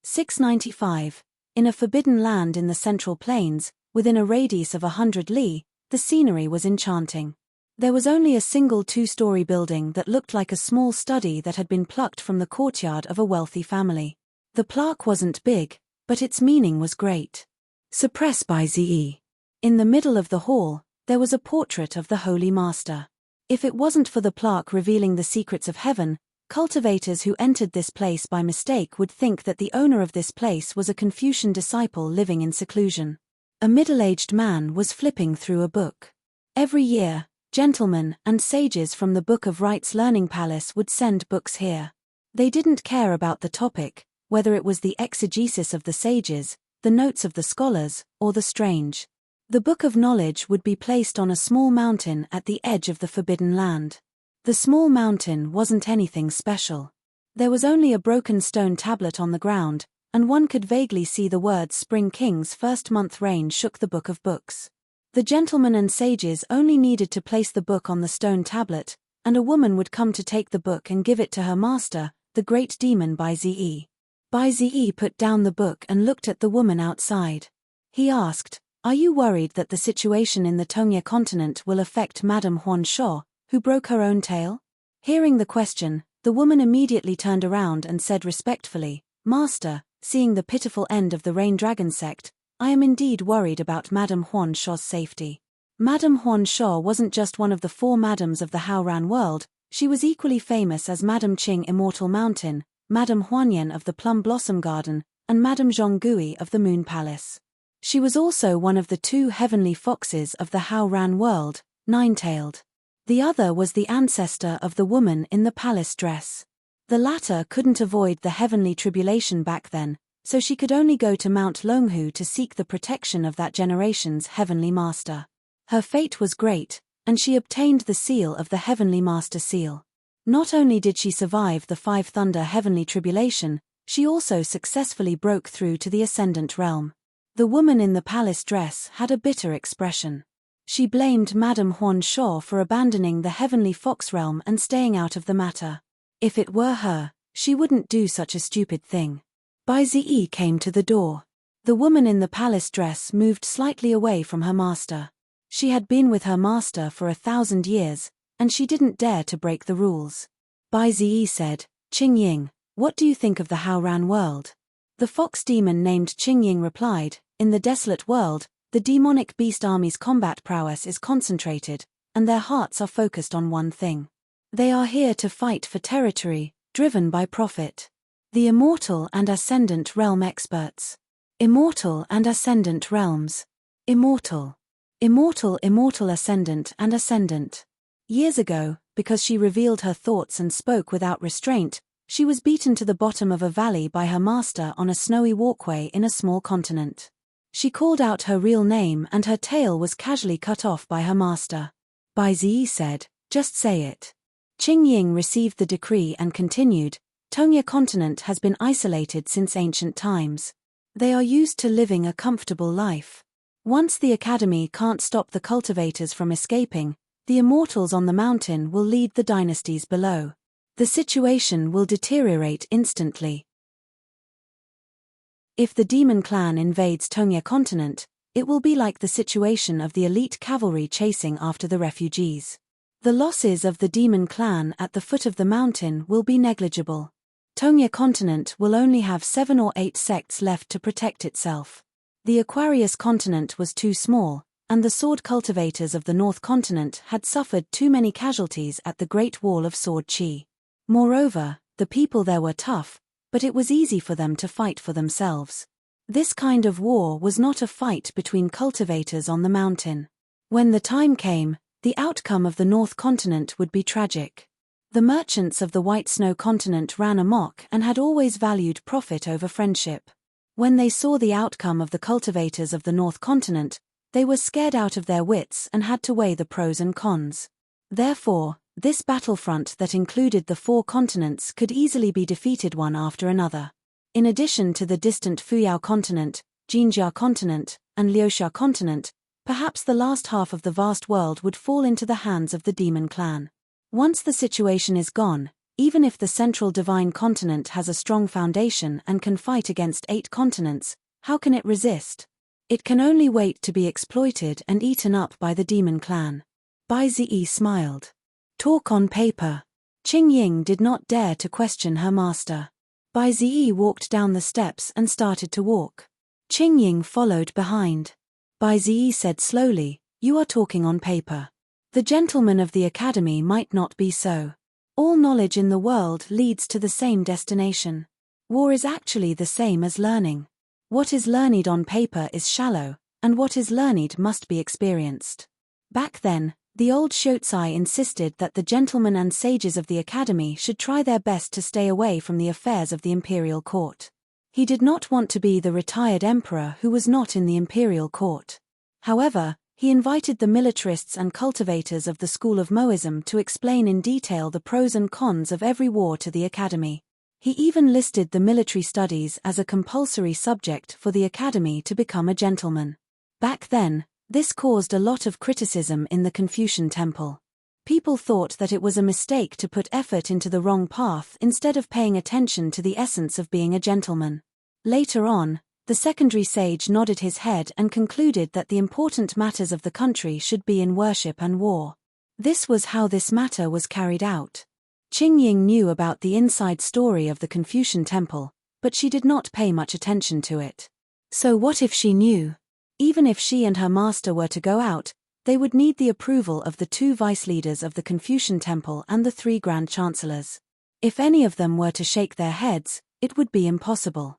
695. In a forbidden land in the Central Plains, within a radius of 100 li, the scenery was enchanting. There was only a single two-story building that looked like a small study that had been plucked from the courtyard of a wealthy family. The plaque wasn't big, but its meaning was great. Suppress by Ze. In the middle of the hall, there was a portrait of the Holy Master. If it wasn't for the plaque revealing the secrets of heaven, cultivators who entered this place by mistake would think that the owner of this place was a Confucian disciple living in seclusion. A middle-aged man was flipping through a book. Every year, gentlemen and sages from the Book of Rites Learning Palace would send books here. They didn't care about the topic, whether it was the exegesis of the sages, the notes of the scholars, or the strange. The Book of Knowledge would be placed on a small mountain at the edge of the forbidden land. The small mountain wasn't anything special. There was only a broken stone tablet on the ground, and one could vaguely see the words Spring King's first month rain shook the book of books. The gentlemen and sages only needed to place the book on the stone tablet, and a woman would come to take the book and give it to her master, the great demon Bai Ze. Bai Ze put down the book and looked at the woman outside. He asked, "Are you worried that the situation in the Tongye continent will affect Madame Huan Sho, who broke her own tail?" Hearing the question, the woman immediately turned around and said respectfully, "Master, seeing the pitiful end of the Rain Dragon sect, I am indeed worried about Madame Huan Sho's safety." Madame Huan Sho wasn't just one of the 4 madams of the Haoran world, she was equally famous as Madame Qing Immortal Mountain, Madame Huanyan of the Plum Blossom Garden, and Madame Zhonggui of the Moon Palace. She was also one of the 2 heavenly foxes of the Haoran world, Nine-tailed. The other was the ancestor of the woman in the palace dress. The latter couldn't avoid the heavenly tribulation back then, so she could only go to Mount Longhu to seek the protection of that generation's heavenly master. Her fate was great, and she obtained the seal of the heavenly master seal. Not only did she survive the 5 thunder heavenly tribulation, she also successfully broke through to the ascendant realm. The woman in the palace dress had a bitter expression. She blamed Madame Huan Sho for abandoning the heavenly fox realm and staying out of the matter. If it were her, she wouldn't do such a stupid thing. Bai Ze came to the door. The woman in the palace dress moved slightly away from her master. She had been with her master for 1,000 years, and she didn't dare to break the rules. Bai Ze said, "Qing Ying, what do you think of the Haoran world?" The fox demon named Qing Ying replied, "In the desolate world, the demonic beast army's combat prowess is concentrated, and their hearts are focused on one thing. They are here to fight for territory, driven by profit. The immortal and ascendant realm experts. Immortal and ascendant realms. Immortal. Immortal ascendant and ascendant." Years ago, because she revealed her thoughts and spoke without restraint, she was beaten to the bottom of a valley by her master on a snowy walkway in a small continent. She called out her real name and her tail was casually cut off by her master. Bai Ze said, "Just say it." Qing Ying received the decree and continued, "Tongye continent has been isolated since ancient times. They are used to living a comfortable life. Once the academy can't stop the cultivators from escaping, the immortals on the mountain will lead the dynasties below. The situation will deteriorate instantly. If the demon clan invades Tongye continent, it will be like the situation of the elite cavalry chasing after the refugees. The losses of the demon clan at the foot of the mountain will be negligible. Tongye continent will only have 7 or 8 sects left to protect itself. The Aquarius continent was too small, and the sword cultivators of the North continent had suffered too many casualties at the Great Wall of Sword Chi. Moreover, the people there were tough, but it was easy for them to fight for themselves. This kind of war was not a fight between cultivators on the mountain. When the time came, the outcome of the North continent would be tragic. The merchants of the White Snow continent ran amok and had always valued profit over friendship. When they saw the outcome of the cultivators of the North continent, they were scared out of their wits and had to weigh the pros and cons. Therefore, this battlefront that included the 4 continents could easily be defeated one after another. In addition to the distant Fuyao continent, Jinjia continent, and Liuxia continent, Perhaps the last half of the vast world would fall into the hands of the demon clan. Once the situation is gone, even if the central divine continent has a strong foundation and can fight against 8 continents, how can it resist? It can only wait to be exploited and eaten up by the demon clan. Bai Ziyi smiled. Talk on paper. Qing Ying did not dare to question her master. Bai Ziyi walked down the steps and started to walk. Qing Ying followed behind. Bai Ziyi said slowly, "You are talking on paper. The gentlemen of the academy might not be so. All knowledge in the world leads to the same destination. War is actually the same as learning. What is learned on paper is shallow, and what is learned must be experienced." Back then, the old Shotsi insisted that the gentlemen and sages of the academy should try their best to stay away from the affairs of the imperial court. He did not want to be the retired emperor who was not in the imperial court. However, he invited the militarists and cultivators of the school of Moism to explain in detail the pros and cons of every war to the academy. He even listed the military studies as a compulsory subject for the academy to become a gentleman. Back then, this caused a lot of criticism in the Confucian temple. People thought that it was a mistake to put effort into the wrong path instead of paying attention to the essence of being a gentleman. Later on, the secondary sage nodded his head and concluded that the important matters of the country should be in worship and war. This was how this matter was carried out. Qing Ying knew about the inside story of the Confucian temple, but she did not pay much attention to it. So what if she knew? Even if she and her master were to go out, they would need the approval of the 2 vice leaders of the Confucian temple and the 3 grand chancellors. If any of them were to shake their heads, it would be impossible.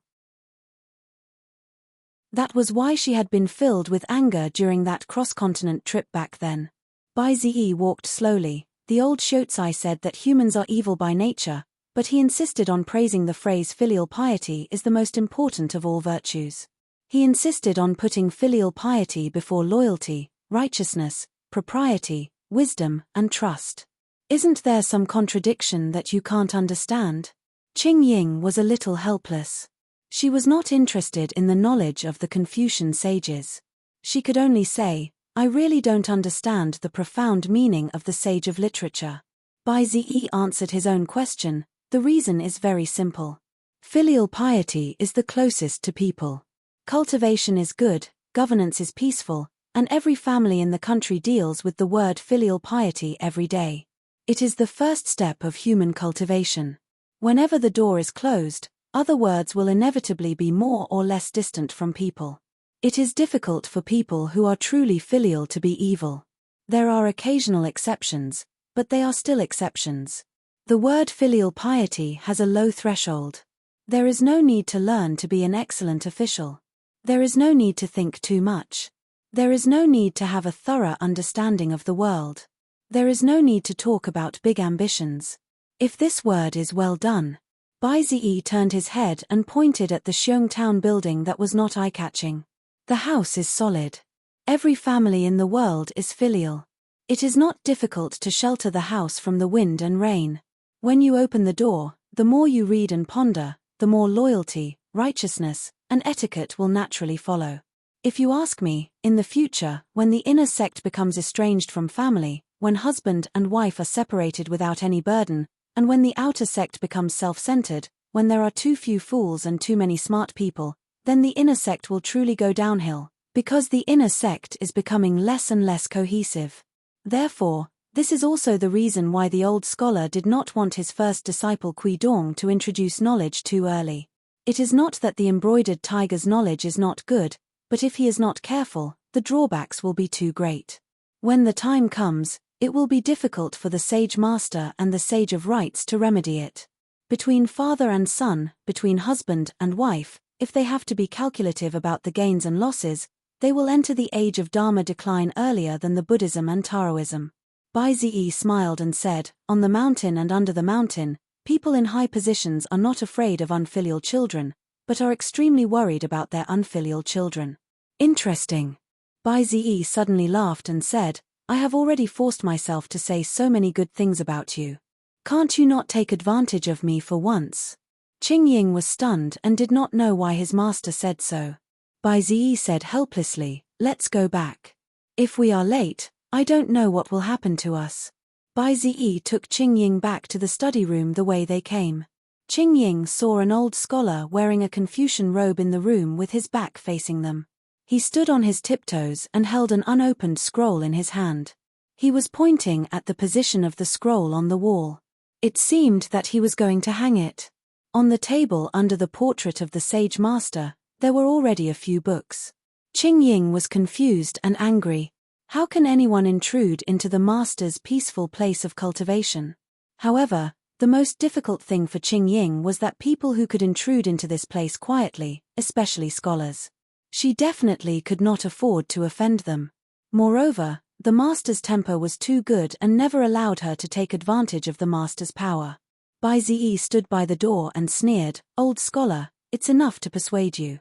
That was why she had been filled with anger during that cross-continent trip back then. Bai Ziyi walked slowly. The old Shotsi said that humans are evil by nature, but he insisted on praising the phrase filial piety is the most important of all virtues. He insisted on putting filial piety before loyalty, righteousness, propriety, wisdom, and trust. Isn't there some contradiction that you can't understand? Qing Ying was a little helpless. She was not interested in the knowledge of the Confucian sages. She could only say, "I really don't understand the profound meaning of the sage of literature." Bai Ziyi answered his own question. The reason is very simple. Filial piety is the closest to people. Cultivation is good, governance is peaceful, and every family in the country deals with the word filial piety every day. It is the first step of human cultivation. Whenever the door is closed, other words will inevitably be more or less distant from people. It is difficult for people who are truly filial to be evil. There are occasional exceptions, but they are still exceptions. The word filial piety has a low threshold. There is no need to learn to be an excellent official. There is no need to think too much. There is no need to have a thorough understanding of the world. There is no need to talk about big ambitions. If this word is well done. Bai Ziyi turned his head and pointed at the Xiong town building that was not eye-catching. The house is solid. Every family in the world is filial. It is not difficult to shelter the house from the wind and rain. When you open the door, the more you read and ponder, the more loyalty, righteousness, and etiquette will naturally follow. If you ask me, in the future, when the inner sect becomes estranged from family, when husband and wife are separated without any burden, and when the outer sect becomes self-centered, when there are too few fools and too many smart people, then the inner sect will truly go downhill, because the inner sect is becoming less and less cohesive. Therefore, this is also the reason why the old scholar did not want his first disciple Kui Dong to introduce knowledge too early. It is not that the embroidered tiger's knowledge is not good, but if he is not careful, the drawbacks will be too great. When the time comes, it will be difficult for the sage master and the sage of rights to remedy it. Between father and son, between husband and wife, if they have to be calculative about the gains and losses, they will enter the age of Dharma decline earlier than the Buddhism and Taoism. Bai Ziyi smiled and said, "On the mountain and under the mountain, people in high positions are not afraid of unfilial children, but are extremely worried about their unfilial children." Interesting. Bai Ziyi suddenly laughed and said, "I have already forced myself to say so many good things about you. Can't you not take advantage of me for once?" Qing Ying was stunned and did not know why his master said so. Bai Ziyi said helplessly, "Let's go back." If we are late, I don't know what will happen to us. Bai Ziyi took Qing Ying back to the study room the way they came. Qing Ying saw an old scholar wearing a Confucian robe in the room with his back facing them. He stood on his tiptoes and held an unopened scroll in his hand. He was pointing at the position of the scroll on the wall. It seemed that he was going to hang it. On the table under the portrait of the sage master, there were already a few books. Qing Ying was confused and angry. How can anyone intrude into the master's peaceful place of cultivation? However, the most difficult thing for Qing Ying was that people who could intrude into this place quietly, especially scholars. She definitely could not afford to offend them. Moreover, the master's temper was too good and never allowed her to take advantage of the master's power. Bai Ziyi stood by the door and sneered, "Old scholar, it's enough to persuade you.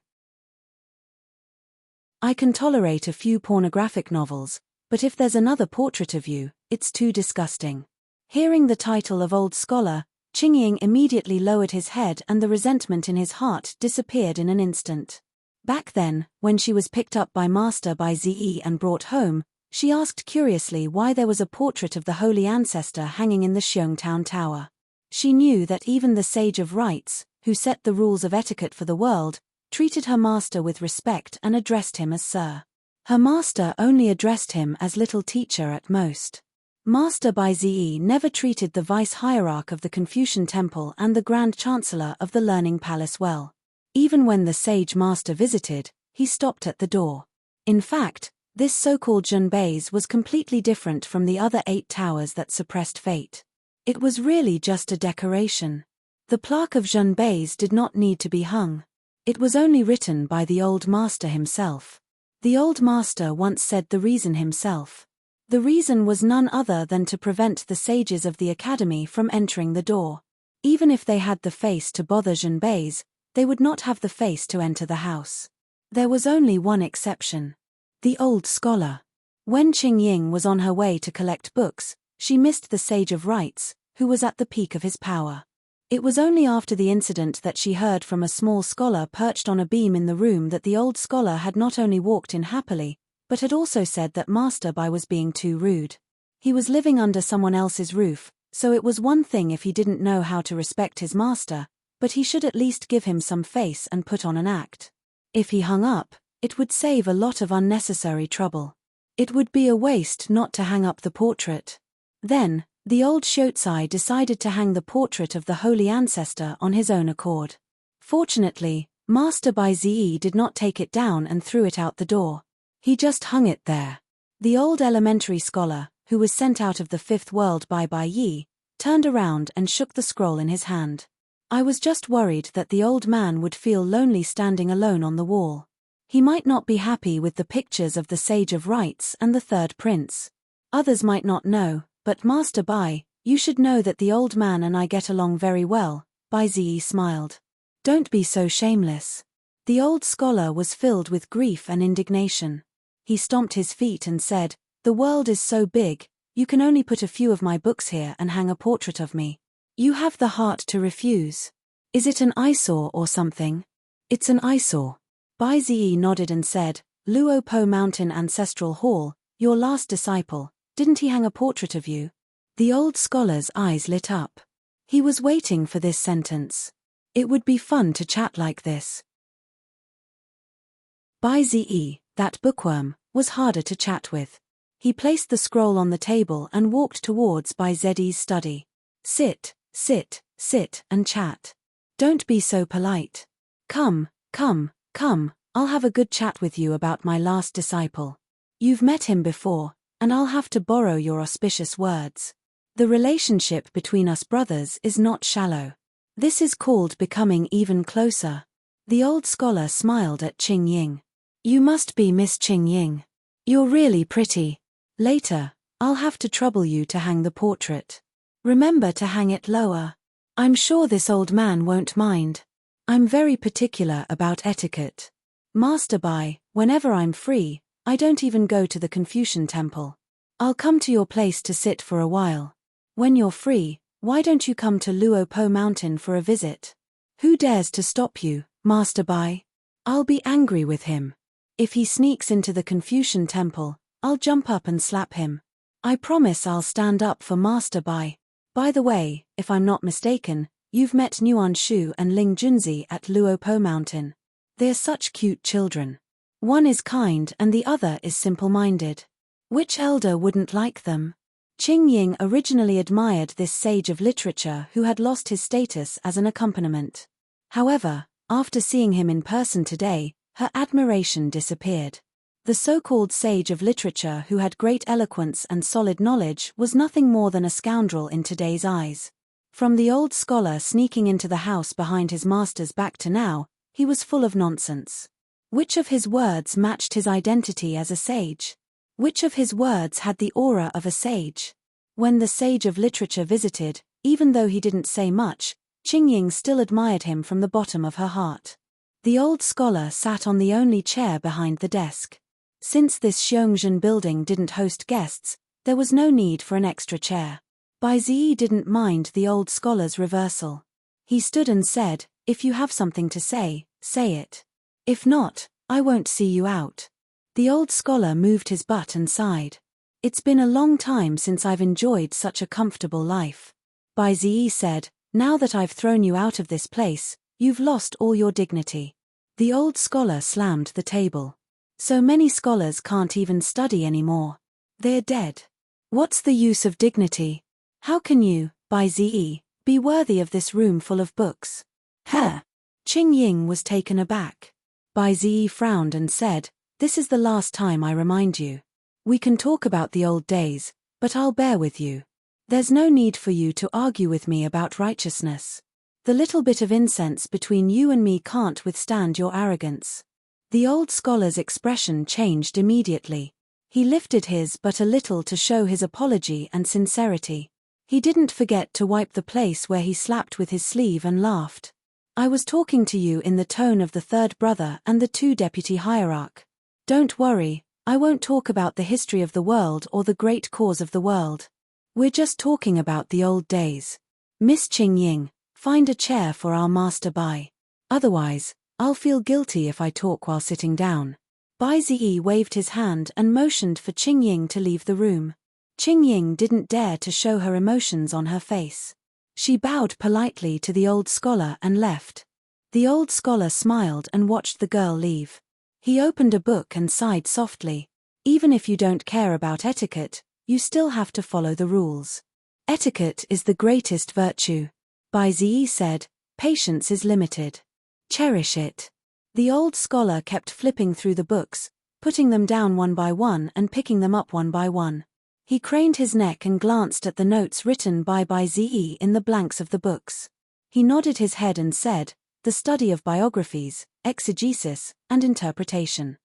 I can tolerate a few pornographic novels, but if there's another portrait of you, it's too disgusting." Hearing the title of old scholar, Qing Ying immediately lowered his head and the resentment in his heart disappeared in an instant. Back then, when she was picked up by Master Bai Ziyi and brought home, she asked curiously why there was a portrait of the holy ancestor hanging in the Xiongtown Tower. She knew that even the sage of rites, who set the rules of etiquette for the world, treated her master with respect and addressed him as sir. Her master only addressed him as little teacher at most. Master Bai Ziyi never treated the vice-hierarch of the Confucian temple and the Grand Chancellor of the Learning Palace well. Even when the sage master visited, he stopped at the door. In fact, this so-called unveils was completely different from the other 8 towers that suppressed fate. It was really just a decoration. The plaque of unveils did not need to be hung. It was only written by the old master himself. The old master once said the reason himself. The reason was none other than to prevent the sages of the academy from entering the door. Even if they had the face to bother unveils, they would not have the face to enter the house. There was only one exception. The old scholar. When Qing Ying was on her way to collect books, she missed the sage of rites, who was at the peak of his power. It was only after the incident that she heard from a small scholar perched on a beam in the room that the old scholar had not only walked in happily, but had also said that Master Bai was being too rude. He was living under someone else's roof, so it was one thing if he didn't know how to respect his master, but he should at least give him some face and put on an act. If he hung up, it would save a lot of unnecessary trouble. It would be a waste not to hang up the portrait. Then, the old Shotsai decided to hang the portrait of the holy ancestor on his own accord. Fortunately, Master Bai Ziyi did not take it down and threw it out the door. He just hung it there. The old elementary scholar, who was sent out of the 5th world by Bai Yi, turned around and shook the scroll in his hand. I was just worried that the old man would feel lonely standing alone on the wall. He might not be happy with the pictures of the Sage of Rites and the Third Prince. Others might not know, but Master Bai, you should know that the old man and I get along very well. Bai Ziyi smiled. Don't be so shameless. The old scholar was filled with grief and indignation. He stomped his feet and said, "The world is so big, you can only put a few of my books here and hang a portrait of me. You have the heart to refuse. Is it an eyesore or something?" "It's an eyesore." Bai Ziyi nodded and said, "Luo Po Mountain Ancestral Hall, your last disciple, didn't he hang a portrait of you?" The old scholar's eyes lit up. He was waiting for this sentence. It would be fun to chat like this. Bai Ziyi, that bookworm, was harder to chat with. He placed the scroll on the table and walked towards Bai Ziyi's study. Sit, and chat. Don't be so polite. Come, I'll have a good chat with you about my last disciple. You've met him before, and I'll have to borrow your auspicious words. The relationship between us brothers is not shallow. This is called becoming even closer. The old scholar smiled at Qing Ying. You must be Miss Qing Ying. You're really pretty. Later, I'll have to trouble you to hang the portrait. Remember to hang it lower. I'm sure this old man won't mind. I'm very particular about etiquette. Master Bai, whenever I'm free, I don't even go to the Confucian temple. I'll come to your place to sit for a while. When you're free, why don't you come to Luo Po Mountain for a visit? Who dares to stop you, Master Bai? I'll be angry with him. If he sneaks into the Confucian temple, I'll jump up and slap him. I promise I'll stand up for Master Bai. By the way, if I'm not mistaken, you've met Nuan Shu and Ling Junzi at Luopo Mountain. They're such cute children. One is kind and the other is simple-minded. Which elder wouldn't like them? Qing Ying originally admired this sage of literature who had lost his status as an accompaniment. However, after seeing him in person today, her admiration disappeared. The so-called sage of literature who had great eloquence and solid knowledge was nothing more than a scoundrel in today's eyes. From the old scholar sneaking into the house behind his master's back to now, he was full of nonsense. Which of his words matched his identity as a sage? Which of his words had the aura of a sage? When the sage of literature visited, even though he didn't say much, Qing Ying still admired him from the bottom of her heart. The old scholar sat on the only chair behind the desk. Since this Xiongzhen building didn't host guests, there was no need for an extra chair. Bai Ziyi didn't mind the old scholar's reversal. He stood and said, "If you have something to say, say it. If not, I won't see you out." The old scholar moved his butt and sighed. "It's been a long time since I've enjoyed such a comfortable life." Bai Ziyi said, "Now that I've thrown you out of this place, you've lost all your dignity." The old scholar slammed the table. "So many scholars can't even study anymore. They're dead. What's the use of dignity? How can you, Bai Ziyi, be worthy of this room full of books?" "Huh?" Qing Ying was taken aback. Bai Ziyi frowned and said, "This is the last time I remind you. We can talk about the old days, but I'll bear with you. There's no need for you to argue with me about righteousness. The little bit of incense between you and me can't withstand your arrogance." The old scholar's expression changed immediately. He lifted his but a little to show his apology and sincerity. He didn't forget to wipe the place where he slapped with his sleeve and laughed. "I was talking to you in the tone of the third brother and the two deputy hierarch. Don't worry, I won't talk about the history of the world or the great cause of the world. We're just talking about the old days. Miss Qing Ying, find a chair for our Master Bai. Otherwise, I'll feel guilty if I talk while sitting down." Bai Ziyi waved his hand and motioned for Qing Ying to leave the room. Qing Ying didn't dare to show her emotions on her face. She bowed politely to the old scholar and left. The old scholar smiled and watched the girl leave. He opened a book and sighed softly. "Even if you don't care about etiquette, you still have to follow the rules. Etiquette is the greatest virtue." Bai Ziyi said, "Patience is limited. Cherish it." The old scholar kept flipping through the books, putting them down one by one and picking them up one by one. He craned his neck and glanced at the notes written by Bai Ziyi in the blanks of the books. He nodded his head and said, "The study of biographies, exegesis, and interpretation."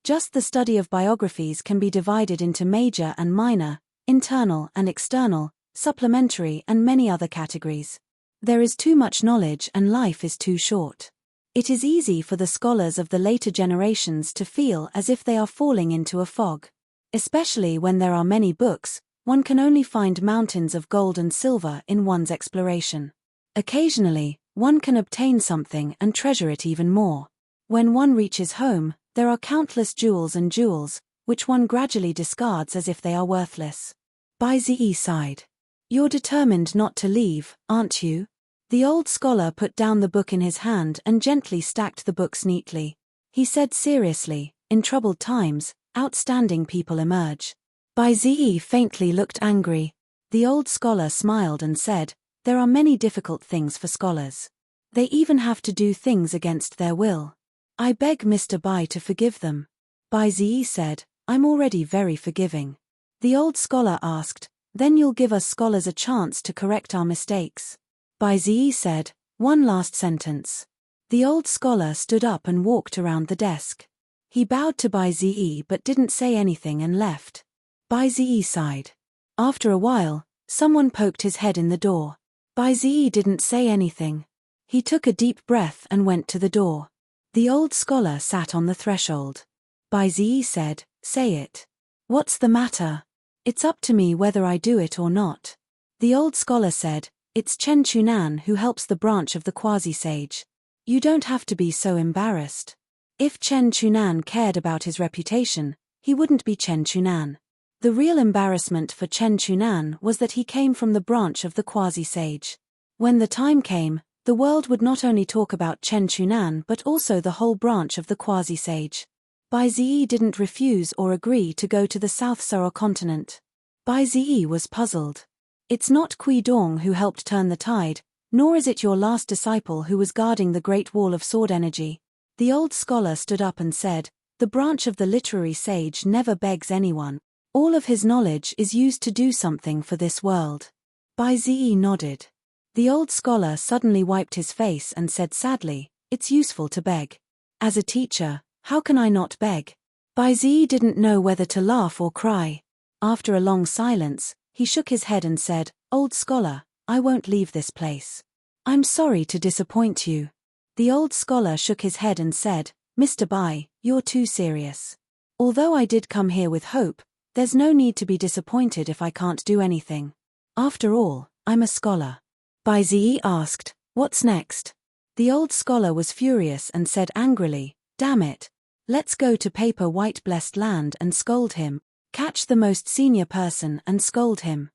Just the study of biographies can be divided into major and minor, internal and external, supplementary and many other categories. There is too much knowledge and life is too short. It is easy for the scholars of the later generations to feel as if they are falling into a fog. Especially when there are many books, one can only find mountains of gold and silver in one's exploration. Occasionally, one can obtain something and treasure it even more. When one reaches home, there are countless jewels and jewels, which one gradually discards as if they are worthless. Bai Ziyi sighed. "You're determined not to leave, aren't you?" The old scholar put down the book in his hand and gently stacked the books neatly. He said seriously, "In troubled times, outstanding people emerge." Bai Ziyi faintly looked angry. The old scholar smiled and said, "There are many difficult things for scholars. They even have to do things against their will. I beg Mr. Bai to forgive them." Bai Ziyi said, "I'm already very forgiving." The old scholar asked, "Then you'll give us scholars a chance to correct our mistakes?" Bai Ziyi said, "One last sentence." The old scholar stood up and walked around the desk. He bowed to Bai Ziyi but didn't say anything and left. Bai Ziyi sighed. After a while, someone poked his head in the door. Bai Ziyi didn't say anything. He took a deep breath and went to the door. The old scholar sat on the threshold. Bai Ziyi said, "Say it. What's the matter?" "It's up to me whether I do it or not." The old scholar said, "It's Chen Chunan who helps the branch of the quasi-sage. You don't have to be so embarrassed." If Chen Chunan cared about his reputation, he wouldn't be Chen Chunan. The real embarrassment for Chen Chunan was that he came from the branch of the quasi-sage. When the time came, the world would not only talk about Chen Chunan but also the whole branch of the quasi-sage. Bai Ziyi didn't refuse or agree to go to the South Sura continent. Bai Ziyi was puzzled. It's not Kui Dong who helped turn the tide, nor is it your last disciple who was guarding the Great Wall of Sword Energy. The old scholar stood up and said, the branch of the literary sage never begs anyone. All of his knowledge is used to do something for this world. Bai Ziyi nodded. The old scholar suddenly wiped his face and said sadly, it's useful to beg. As a teacher, how can I not beg? Bai Ziyi didn't know whether to laugh or cry. After a long silence, he shook his head and said, old scholar, I won't leave this place. I'm sorry to disappoint you. The old scholar shook his head and said, Mr. Bai, you're too serious. Although I did come here with hope, there's no need to be disappointed if I can't do anything. After all, I'm a scholar. Bai Ziyi asked, what's next? The old scholar was furious and said angrily, damn it. Let's go to Paper White Blessed Land and scold him. Catch the most senior person and scold him.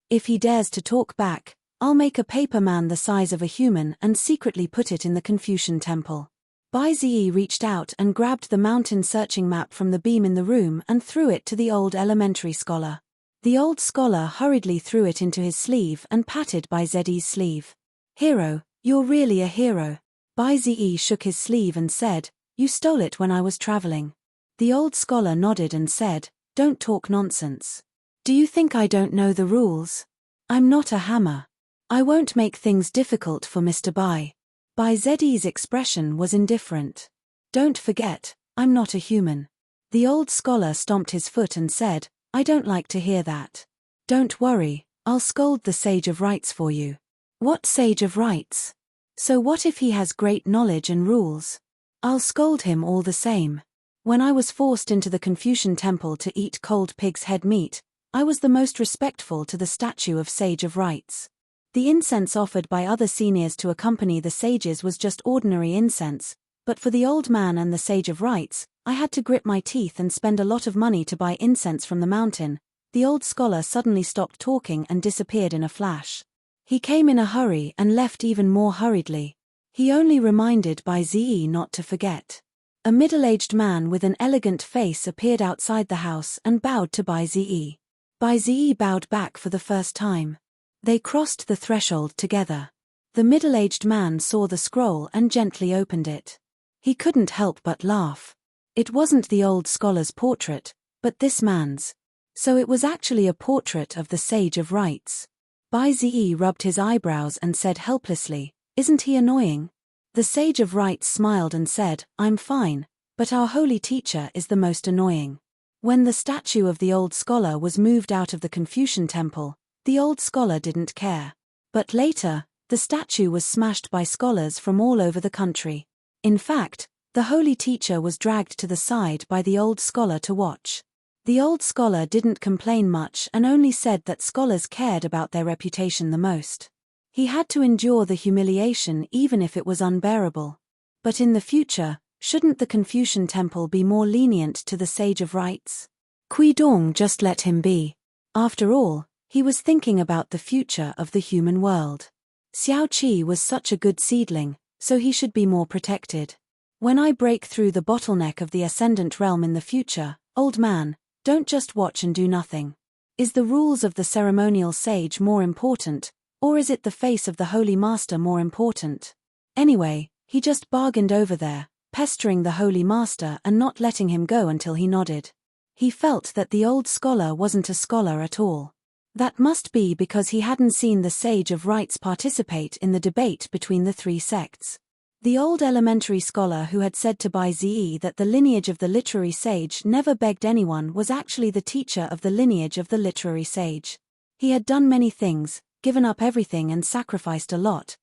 If he dares to talk back, I'll make a paper man the size of a human and secretly put it in the Confucian temple. Bai Ziyi reached out and grabbed the mountain-searching map from the beam in the room and threw it to the old elementary scholar. The old scholar hurriedly threw it into his sleeve and patted Bai Ziyi's sleeve. Hero, you're really a hero. Bai Ziyi shook his sleeve and said, you stole it when I was traveling. The old scholar nodded and said, don't talk nonsense. Do you think I don't know the rules? I'm not a hammer. I won't make things difficult for Mr. Bai. Bai Ziyi's expression was indifferent. Don't forget, I'm not a human. The old scholar stomped his foot and said, I don't like to hear that. Don't worry, I'll scold the Sage of Rights for you. What Sage of Rights? So what if he has great knowledge and rules? I'll scold him all the same. When I was forced into the Confucian temple to eat cold pig's head meat, I was the most respectful to the statue of Sage of Rights. The incense offered by other seniors to accompany the sages was just ordinary incense, but for the old man and the Sage of Rights, I had to grit my teeth and spend a lot of money to buy incense from the mountain. The old scholar suddenly stopped talking and disappeared in a flash. He came in a hurry and left even more hurriedly. He only reminded Bai Ziyi not to forget. A middle-aged man with an elegant face appeared outside the house and bowed to Bai Ziyi. Bai Ziyi bowed back for the first time. They crossed the threshold together. The middle-aged man saw the scroll and gently opened it. He couldn't help but laugh. It wasn't the old scholar's portrait, but this man's. So it was actually a portrait of the Sage of Rights. Bai Ziyi rubbed his eyebrows and said helplessly, isn't he annoying? The Sage of Rights smiled and said, I'm fine, but our holy teacher is the most annoying. When the statue of the old scholar was moved out of the Confucian temple, the old scholar didn't care. But later, the statue was smashed by scholars from all over the country. In fact, the holy teacher was dragged to the side by the old scholar to watch. The old scholar didn't complain much and only said that scholars cared about their reputation the most. He had to endure the humiliation even if it was unbearable. But in the future, shouldn't the Confucian temple be more lenient to the Sage of Rights? Kui Dong just let him be. After all, he was thinking about the future of the human world. Xiao Qi was such a good seedling, so he should be more protected. When I break through the bottleneck of the Ascendant Realm in the future, old man, don't just watch and do nothing. Is the rules of the ceremonial sage more important, or is it the face of the Holy Master more important? Anyway, he just bargained over there, pestering the Holy Master and not letting him go until he nodded. He felt that the old scholar wasn't a scholar at all. That must be because he hadn't seen the Sage of Rights participate in the debate between the three sects. The old elementary scholar who had said to Bai Ziyi that the lineage of the literary sage never begged anyone was actually the teacher of the lineage of the literary sage. He had done many things, given up everything and sacrificed a lot.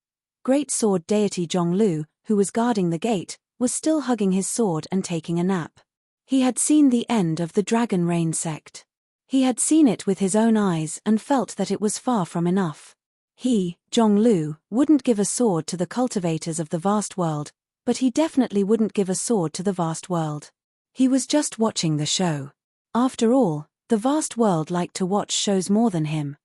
Great sword deity Zhonglu, who was guarding the gate, was still hugging his sword and taking a nap. He had seen the end of the Dragon Rain sect. He had seen it with his own eyes and felt that it was far from enough. He, Zhonglu, wouldn't give a sword to the cultivators of the vast world, but he definitely wouldn't give a sword to the vast world. He was just watching the show. After all, the vast world liked to watch shows more than him.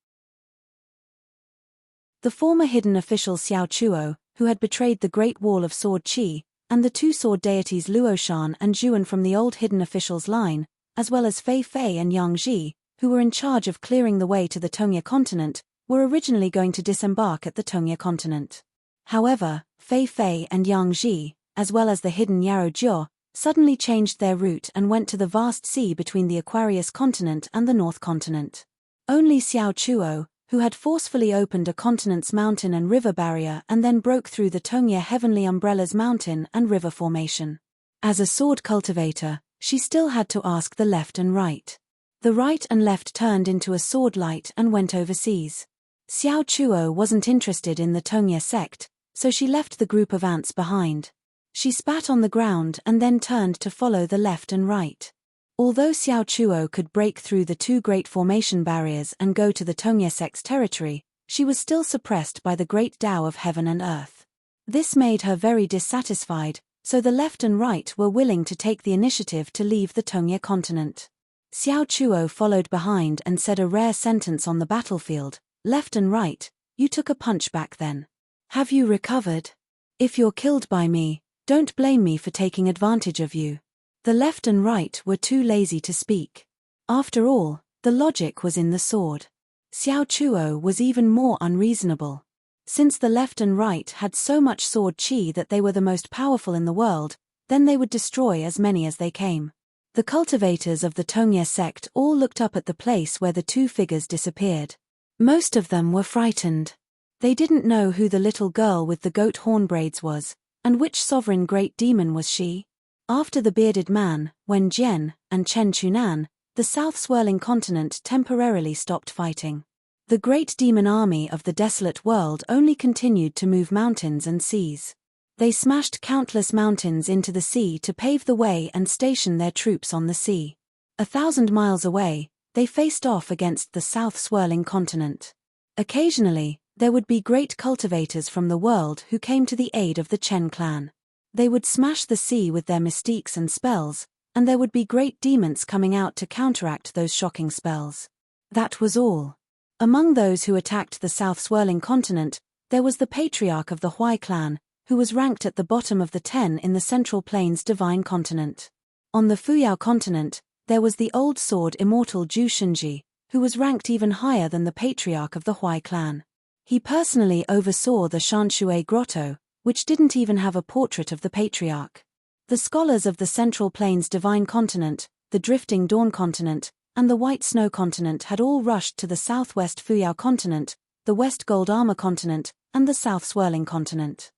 The former hidden official Xiao Chuo, who had betrayed the Great Wall of Sword Qi, and the two sword deities Luoshan and Zhuan from the old hidden officials line, as well as Fei Fei and Yang Ji, who were in charge of clearing the way to the Tongya continent, were originally going to disembark at the Tongya continent. However, Fei Fei and Yang Ji, as well as the hidden Yarrow Jiao, suddenly changed their route and went to the vast sea between the Aquarius continent and the North continent. Only Xiao Chuo, who had forcefully opened a continent's mountain and river barrier and then broke through the Tongya Heavenly Umbrella's mountain and river formation. As a sword cultivator, she still had to ask the left and right. The right and left turned into a sword light and went overseas. Xiao Chuo wasn't interested in the Tongya sect, so she left the group of ants behind. She spat on the ground and then turned to follow the left and right. Although Xiao Chuo could break through the two great formation barriers and go to the Tongya sect's territory, she was still suppressed by the great Tao of heaven and earth. This made her very dissatisfied, so the left and right were willing to take the initiative to leave the Tongya continent. Xiao Chuo followed behind and said a rare sentence on the battlefield, "Left and right, you took a punch back then. Have you recovered? If you're killed by me, don't blame me for taking advantage of you." The left and right were too lazy to speak. After all, the logic was in the sword. Xiao Chuo was even more unreasonable. Since the left and right had so much sword qi that they were the most powerful in the world, then they would destroy as many as they came. The cultivators of the Tongya sect all looked up at the place where the two figures disappeared. Most of them were frightened. They didn't know who the little girl with the goat horn braids was, and which sovereign great demon was she. After the bearded man, Wen Jian, and Chen Chunan, the south-swirling continent temporarily stopped fighting. The great demon army of the desolate world only continued to move mountains and seas. They smashed countless mountains into the sea to pave the way and station their troops on the sea. 1,000 miles away, they faced off against the south-swirling continent. Occasionally, there would be great cultivators from the world who came to the aid of the Chen clan. They would smash the sea with their mystiques and spells, and there would be great demons coming out to counteract those shocking spells. That was all. Among those who attacked the south-swirling continent, there was the patriarch of the Huai clan, who was ranked at the bottom of the 10 in the Central Plains Divine Continent. On the Fuyao continent, there was the old sword immortal Zhu Shunji, who was ranked even higher than the patriarch of the Huai clan. He personally oversaw the Shanshui Grotto, which didn't even have a portrait of the patriarch. The scholars of the Central Plains Divine Continent, the Drifting Dawn Continent, and the White Snow Continent had all rushed to the southwest Fuyao Continent, the West Gold Armor Continent, and the South Swirling Continent.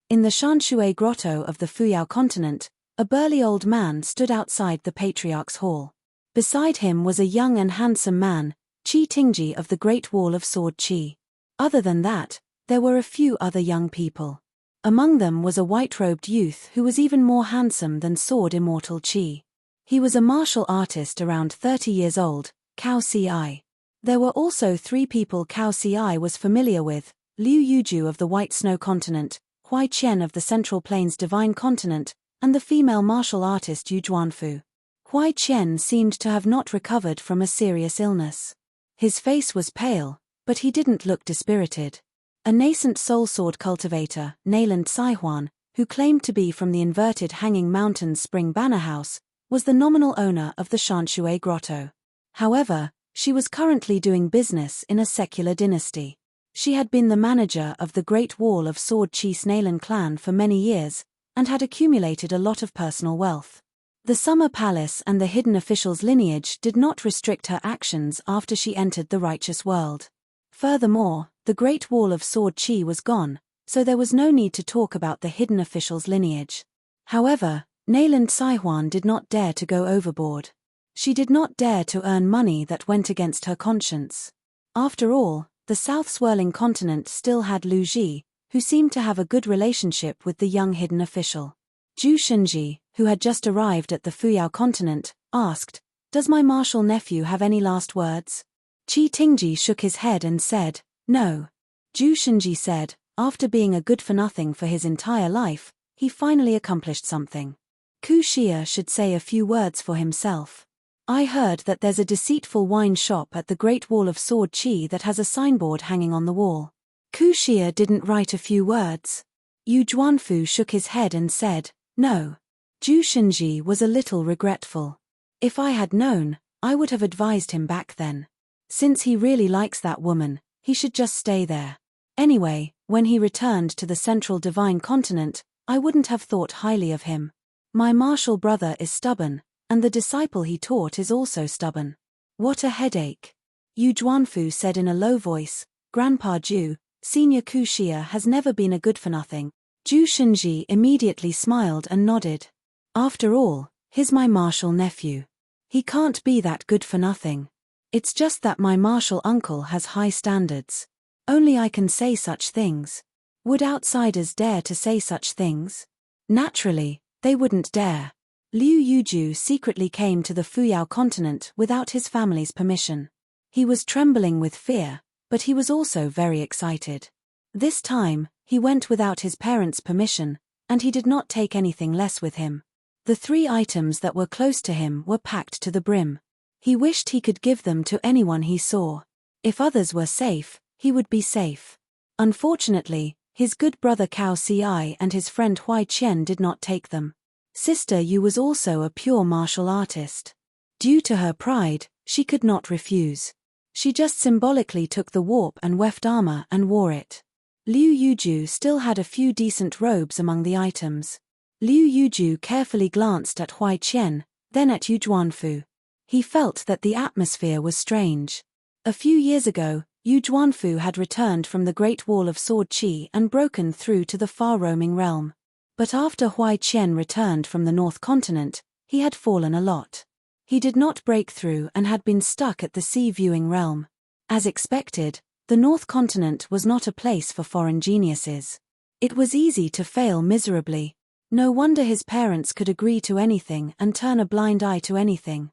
In the Shanshui Grotto of the Fuyao Continent, a burly old man stood outside the patriarch's hall. Beside him was a young and handsome man, Qi Tingji of the Great Wall of Sword Qi. Other than that, there were a few other young people. Among them was a white-robed youth who was even more handsome than sword immortal Qi. He was a martial artist around 30 years old, Cao Ci. There were also 3 people Cao Ci was familiar with, Liu Yuju of the White Snow Continent, Huai Qian of the Central Plains Divine Continent, and the female martial artist Yu Zhuanfu. Huai Qian seemed to have not recovered from a serious illness. His face was pale, but he didn't look dispirited. A nascent soul sword cultivator, Nayland Saihuan, who claimed to be from the inverted Hanging Mountains Spring Banner House, was the nominal owner of the Shanshui Grotto. However, she was currently doing business in a secular dynasty. She had been the manager of the Great Wall of Sword Qi Snaelan clan for many years, and had accumulated a lot of personal wealth. The Summer Palace and the hidden official's lineage did not restrict her actions after she entered the righteous world. Furthermore, the Great Wall of Sword Qi was gone, so there was no need to talk about the hidden official's lineage. However, Nayland Saihuan did not dare to go overboard. She did not dare to earn money that went against her conscience. After all, the South Swirling Continent still had Lu Ji, who seemed to have a good relationship with the young hidden official. Zhu Shunji, who had just arrived at the Fuyao continent, asked, "Does my martial nephew have any last words?" Qi Tingji shook his head and said, "No." Zhu Shunji said, After being a good-for-nothing for his entire life, he finally accomplished something. Ku Xia should say a few words for himself. I heard that there's a deceitful wine shop at the Great Wall of Sword Qi that has a signboard hanging on the wall. Ku Xia didn't write a few words. Yu Juanfu shook his head and said, no. Zhu Shenji was a little regretful. If I had known, I would have advised him back then. Since he really likes that woman, he should just stay there. Anyway, when he returned to the central divine continent, I wouldn't have thought highly of him. My martial brother is stubborn, and the disciple he taught is also stubborn. What a headache. Yu Juanfu said in a low voice, Grandpa Zhu, Senior Ku Xia has never been a good-for-nothing. Zhu Shenji immediately smiled and nodded. After all, he's my martial nephew. He can't be that good-for-nothing. It's just that my martial uncle has high standards. Only I can say such things. Would outsiders dare to say such things? Naturally, they wouldn't dare. Liu Yuju secretly came to the Fuyao continent without his family's permission. He was trembling with fear, but he was also very excited. This time, he went without his parents' permission, and he did not take anything less with him. The 3 items that were close to him were packed to the brim. He wished he could give them to anyone he saw. If others were safe, he would be safe. Unfortunately, his good brother Cao Ci and his friend Huai Qian did not take them. Sister Yu was also a pure martial artist. Due to her pride, she could not refuse. She just symbolically took the warp and weft armor and wore it. Liu Yuju still had a few decent robes among the items. Liu Yuju carefully glanced at Huai Qian, then at Yu Juanfu. He felt that the atmosphere was strange. A few years ago, Yu Juanfu had returned from the Great Wall of Sword Qi and broken through to the far-roaming realm. But after Huai Qian returned from the North Continent, he had fallen a lot. He did not break through and had been stuck at the sea-viewing realm. As expected, the North Continent was not a place for foreign geniuses. It was easy to fail miserably. No wonder his parents could agree to anything and turn a blind eye to anything.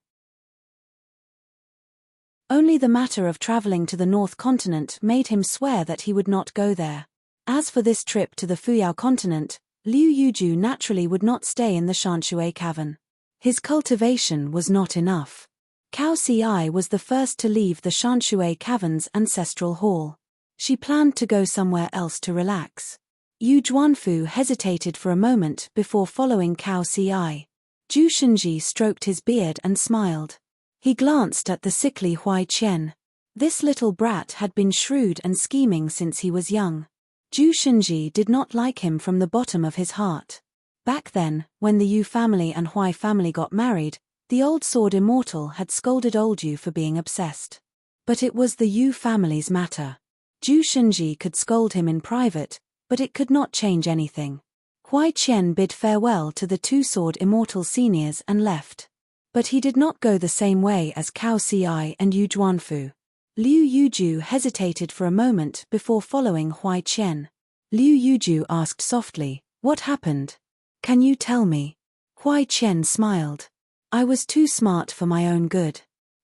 Only the matter of traveling to the North Continent made him swear that he would not go there. As for this trip to the Fuyao continent, Liu Yuju naturally would not stay in the Shanshui cavern. His cultivation was not enough. Cao Ci was the first to leave the Shanshui cavern's ancestral hall. She planned to go somewhere else to relax. Yu Juanfu hesitated for a moment before following Cao Ci. Zhu Shenji stroked his beard and smiled. He glanced at the sickly Huai Qian. This little brat had been shrewd and scheming since he was young. Zhu Shenji did not like him from the bottom of his heart. Back then, when the Yu family and Huai family got married, the old sword immortal had scolded old Yu for being obsessed. But it was the Yu family's matter. Zhu Shenji could scold him in private, but it could not change anything. Huai Qian bid farewell to the 2 sword immortal seniors and left. But he did not go the same way as Cao Ci and Yu Juanfu. Liu Yuju hesitated for a moment before following Huai Qian. Liu Yuju asked softly, "What happened? Can you tell me?" Huai Qian smiled. "I was too smart for my own good.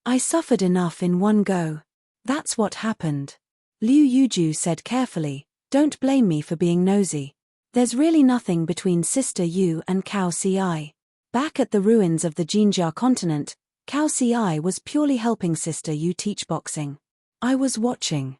I suffered enough in one go. That's what happened." Liu Yuju said carefully, "Don't blame me for being nosy. There's really nothing between Sister Yu and Cao Ci. Back at the ruins of the Jinjia continent, Cao Ci was purely helping Sister Yu teach boxing. I was watching."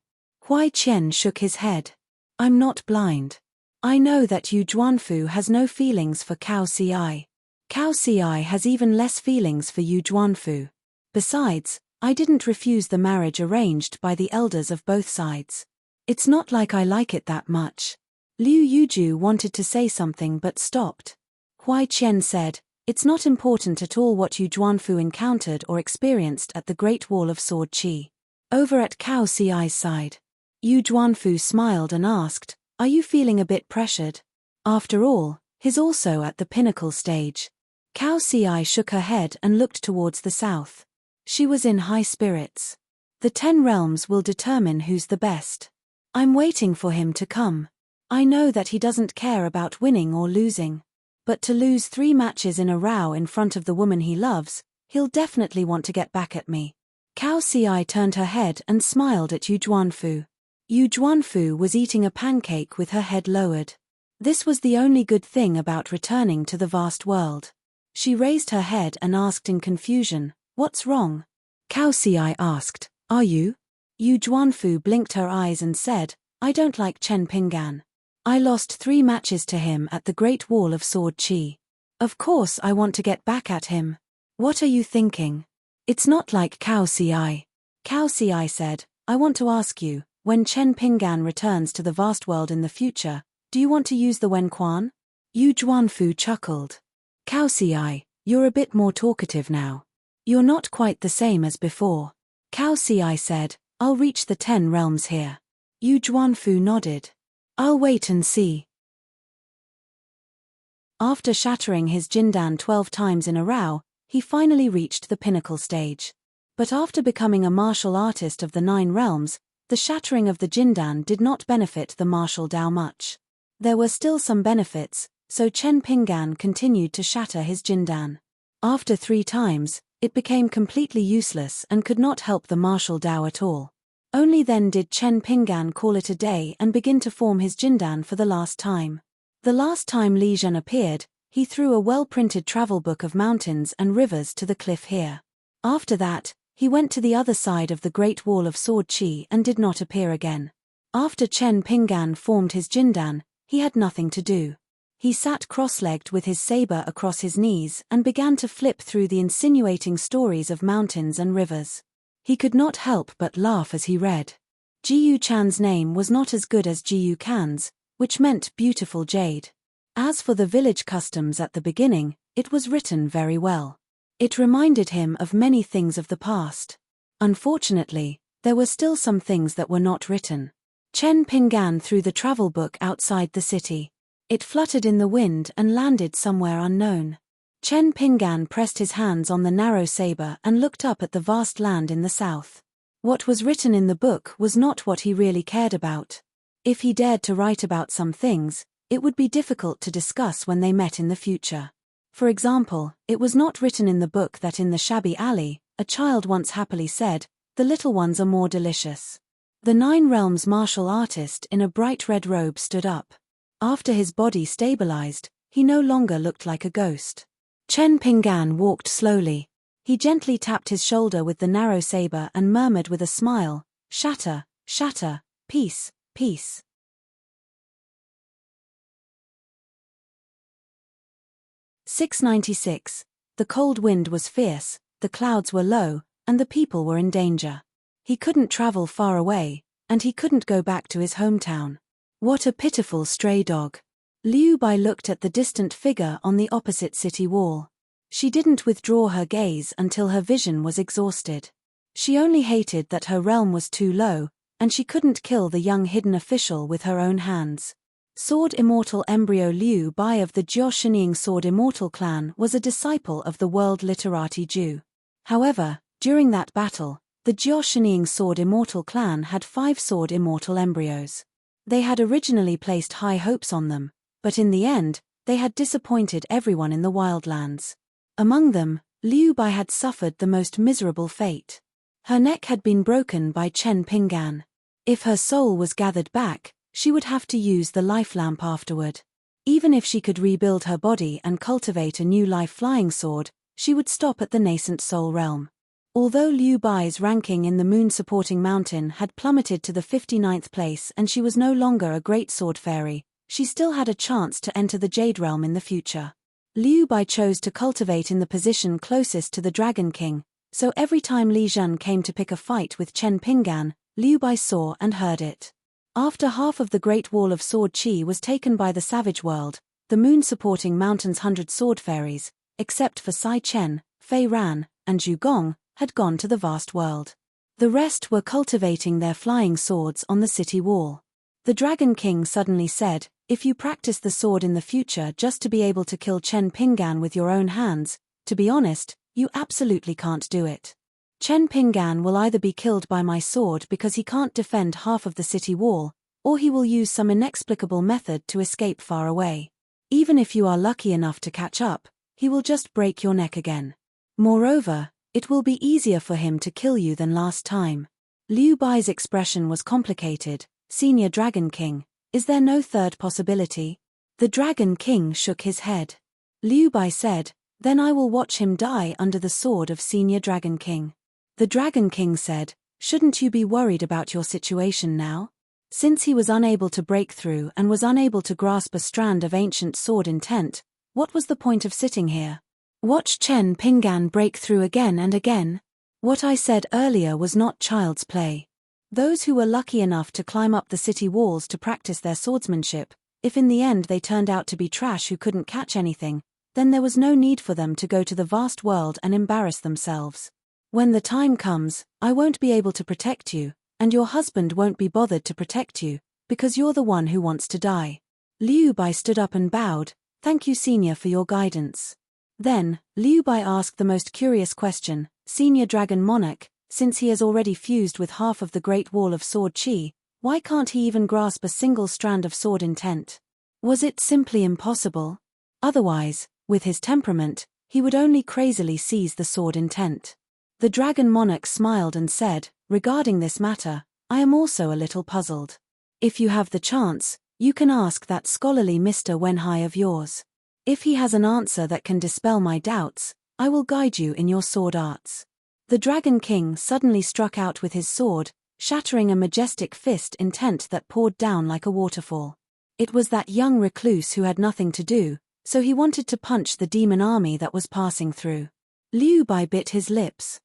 Huai Qian shook his head. "I'm not blind. I know that Yu Juanfu has no feelings for Cao Ci. Cao Ci has even less feelings for Yu Juanfu. Besides, I didn't refuse the marriage arranged by the elders of both sides. It's not like I like it that much." Liu Yuju wanted to say something but stopped. Huai Qian said, "It's not important at all what Yu Juanfu encountered or experienced at the Great Wall of Sword Qi. Over at Cao Ci's side." Yu Juanfu smiled and asked, "Are you feeling a bit pressured? After all, he's also at the pinnacle stage." Cao Ci shook her head and looked towards the south. She was in high spirits. "The 10 realms will determine who's the best. I'm waiting for him to come. I know that he doesn't care about winning or losing. But to lose 3 matches in a row in front of the woman he loves, he'll definitely want to get back at me." Cao Ci turned her head and smiled at Yu Juanfu. Yu Juanfu was eating a pancake with her head lowered. This was the only good thing about returning to the vast world. She raised her head and asked in confusion, "What's wrong?" Cao Ci asked, "Are you?" Yu Juanfu blinked her eyes and said, "I don't like Chen Pingan. I lost 3 matches to him at the Great Wall of Sword Qi. Of course I want to get back at him." "What are you thinking?" "It's not like Cao Ci." Cao Ci said, "I want to ask you, when Chen Pingan returns to the vast world in the future, do you want to use the Wen Quan?" Yu Juanfu chuckled. "Cao Ci, you're a bit more talkative now. You're not quite the same as before." Cao Ci said, "I'll reach the 10 realms here." Yu Juanfu nodded. "I'll wait and see." After shattering his Jindan 12 times in a row, he finally reached the pinnacle stage. But after becoming a martial artist of the 9 realms, the shattering of the Jindan did not benefit the martial Dao much. There were still some benefits, so Chen Pingan continued to shatter his Jindan. After 3 times, it became completely useless and could not help the martial Dao at all. Only then did Chen Pingan call it a day and begin to form his Jindan for the last time. The last time Li Zhen appeared, he threw a well-printed travel book of mountains and rivers to the cliff here. After that, he went to the other side of the Great Wall of Sword Qi and did not appear again. After Chen Pingan formed his Jindan, he had nothing to do. He sat cross-legged with his saber across his knees and began to flip through the insinuating stories of mountains and rivers. He could not help but laugh as he read. Jiyu Chan's name was not as good as Jiyu Kan's, which meant beautiful jade. As for the village customs at the beginning, it was written very well. It reminded him of many things of the past. Unfortunately, there were still some things that were not written. Chen Pingan threw the travel book outside the city. It fluttered in the wind and landed somewhere unknown. Chen Pingan pressed his hands on the narrow saber and looked up at the vast land in the south. What was written in the book was not what he really cared about. If he dared to write about some things, it would be difficult to discuss when they met in the future. For example, it was not written in the book that in the shabby alley, a child once happily said, "The little ones are more delicious." The 9 realms martial artist in a bright red robe stood up. After his body stabilized, he no longer looked like a ghost. Chen Pingan walked slowly. He gently tapped his shoulder with the narrow saber and murmured with a smile, "Shatter, shatter, peace, peace." "696. The cold wind was fierce, the clouds were low, and the people were in danger. He couldn't travel far away, and he couldn't go back to his hometown. What a pitiful stray dog." Liu Bai looked at the distant figure on the opposite city wall. She didn't withdraw her gaze until her vision was exhausted. She only hated that her realm was too low, and she couldn't kill the young hidden official with her own hands. Sword Immortal Embryo Liu Bai of the Jiao Shining Sword Immortal clan was a disciple of the world literati Ju. However, during that battle, the Jiao Shining Sword Immortal clan had 5 Sword Immortal embryos. They had originally placed high hopes on them, but in the end, they had disappointed everyone in the wildlands. Among them, Liu Bai had suffered the most miserable fate. Her neck had been broken by Chen Pingan. If her soul was gathered back, she would have to use the life lamp afterward. Even if she could rebuild her body and cultivate a new life flying sword, she would stop at the nascent soul realm. Although Liu Bai's ranking in the moon-supporting mountain had plummeted to the 59th place and she was no longer a great sword fairy, she still had a chance to enter the Jade Realm in the future. Liu Bai chose to cultivate in the position closest to the Dragon King, so every time Li Zhen came to pick a fight with Chen Pingan, Liu Bai saw and heard it. After half of the Great Wall of Sword Qi was taken by the Savage World, the moon-supporting mountain's 100 sword fairies, except for Sai Chen, Fei Ran, and Zhu Gong, had gone to the vast world. The rest were cultivating their flying swords on the city wall. The Dragon King suddenly said, "If you practice the sword in the future just to be able to kill Chen Pingan with your own hands, to be honest, you absolutely can't do it. Chen Pingan will either be killed by my sword because he can't defend half of the city wall, or he will use some inexplicable method to escape far away. Even if you are lucky enough to catch up, he will just break your neck again. Moreover, it will be easier for him to kill you than last time." Liu Bai's expression was complicated, Senior Dragon King, is there no third possibility? The Dragon King shook his head. Liu Bai said, then I will watch him die under the sword of Senior Dragon King. The Dragon King said, shouldn't you be worried about your situation now? Since he was unable to break through and was unable to grasp a strand of ancient sword intent, what was the point of sitting here? Watch Chen Pinggan break through again and again. What I said earlier was not child's play. Those who were lucky enough to climb up the city walls to practice their swordsmanship, if in the end they turned out to be trash who couldn't catch anything, then there was no need for them to go to the vast world and embarrass themselves. When the time comes, I won't be able to protect you, and your husband won't be bothered to protect you, because you're the one who wants to die. Liu Bai stood up and bowed, thank you Senior for your guidance. Then, Liu Bai asked the most curious question, Senior Dragon Monarch, since he has already fused with half of the Great Wall of Sword Chi, why can't he even grasp a single strand of sword intent? Was it simply impossible? Otherwise, with his temperament, he would only crazily seize the sword intent. The Dragon Monarch smiled and said, regarding this matter, I am also a little puzzled. If you have the chance, you can ask that scholarly Mr. Wenhai of yours. If he has an answer that can dispel my doubts, I will guide you in your sword arts. The Dragon King suddenly struck out with his sword, shattering a majestic fist intent that poured down like a waterfall. It was that young recluse who had nothing to do, so he wanted to punch the demon army that was passing through. Liu Bai bit his lips.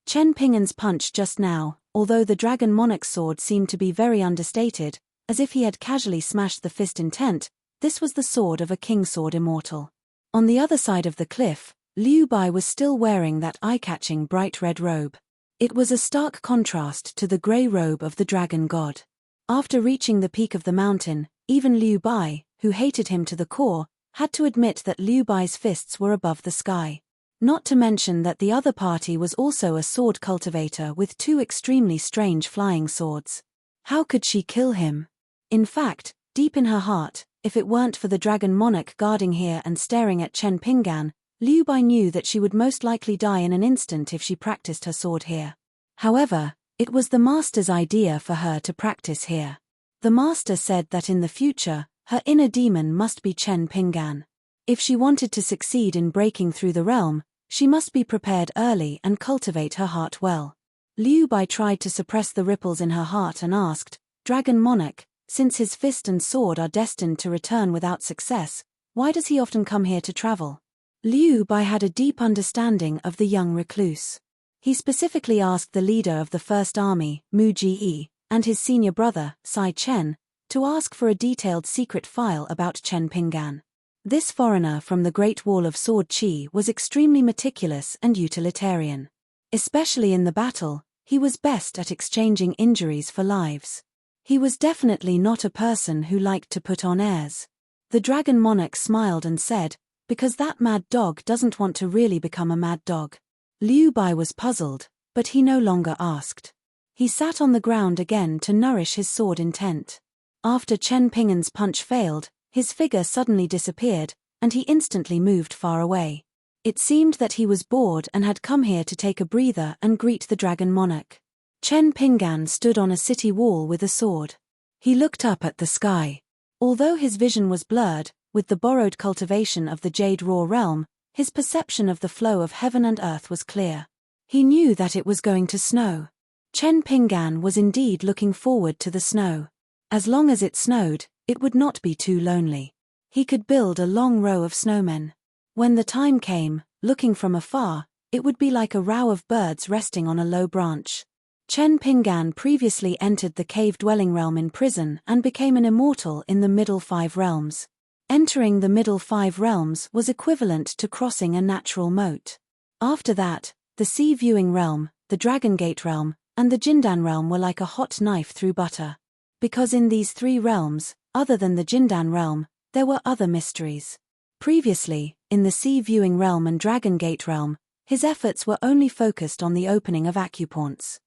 Chen Pinggan's punch just now, although the Dragon Monarch's sword seemed to be very understated, as if he had casually smashed the fist intent, this was the sword of a kingsword immortal. On the other side of the cliff, Liu Bai was still wearing that eye-catching bright red robe. It was a stark contrast to the grey robe of the dragon god. After reaching the peak of the mountain, even Liu Bai, who hated him to the core, had to admit that Liu Bai's fists were above the sky. Not to mention that the other party was also a sword cultivator with two extremely strange flying swords. How could she kill him? In fact, deep in her heart, if it weren't for the Dragon Monarch guarding here and staring at Chen Pinggan, Liu Bai knew that she would most likely die in an instant if she practiced her sword here. However, it was the master's idea for her to practice here. The master said that in the future, her inner demon must be Chen Pinggan. If she wanted to succeed in breaking through the realm, she must be prepared early and cultivate her heart well. Liu Bai tried to suppress the ripples in her heart and asked, Dragon Monarch, since his fist and sword are destined to return without success, why does he often come here to travel? Liu Bai had a deep understanding of the young recluse. He specifically asked the leader of the First Army, Mu Ji, and his senior brother, Sai Chen, to ask for a detailed secret file about Chen Pinggan. This foreigner from the Great Wall of Sword Chi was extremely meticulous and utilitarian. Especially in the battle, he was best at exchanging injuries for lives. He was definitely not a person who liked to put on airs. The Dragon Monarch smiled and said, because that mad dog doesn't want to really become a mad dog. Liu Bai was puzzled, but he no longer asked. He sat on the ground again to nourish his sword intent. After Chen Pinggan's punch failed, his figure suddenly disappeared, and he instantly moved far away. It seemed that he was bored and had come here to take a breather and greet the Dragon Monarch. Chen Pinggan stood on a city wall with a sword. He looked up at the sky. Although his vision was blurred, with the borrowed cultivation of the Jade Raw realm, his perception of the flow of heaven and earth was clear. He knew that it was going to snow. Chen Pinggan was indeed looking forward to the snow. As long as it snowed, it would not be too lonely. He could build a long row of snowmen. When the time came, looking from afar, it would be like a row of birds resting on a low branch. Chen Pinggan previously entered the cave-dwelling realm in prison and became an immortal in the Middle Five Realms. Entering the Middle Five Realms was equivalent to crossing a natural moat. After that, the Sea-Viewing Realm, the Dragon Gate Realm, and the Jindan Realm were like a hot knife through butter. Because in these three realms, other than the Jindan Realm, there were other mysteries. Previously, in the Sea-Viewing Realm and Dragon Gate Realm, his efforts were only focused on the opening of acupoints.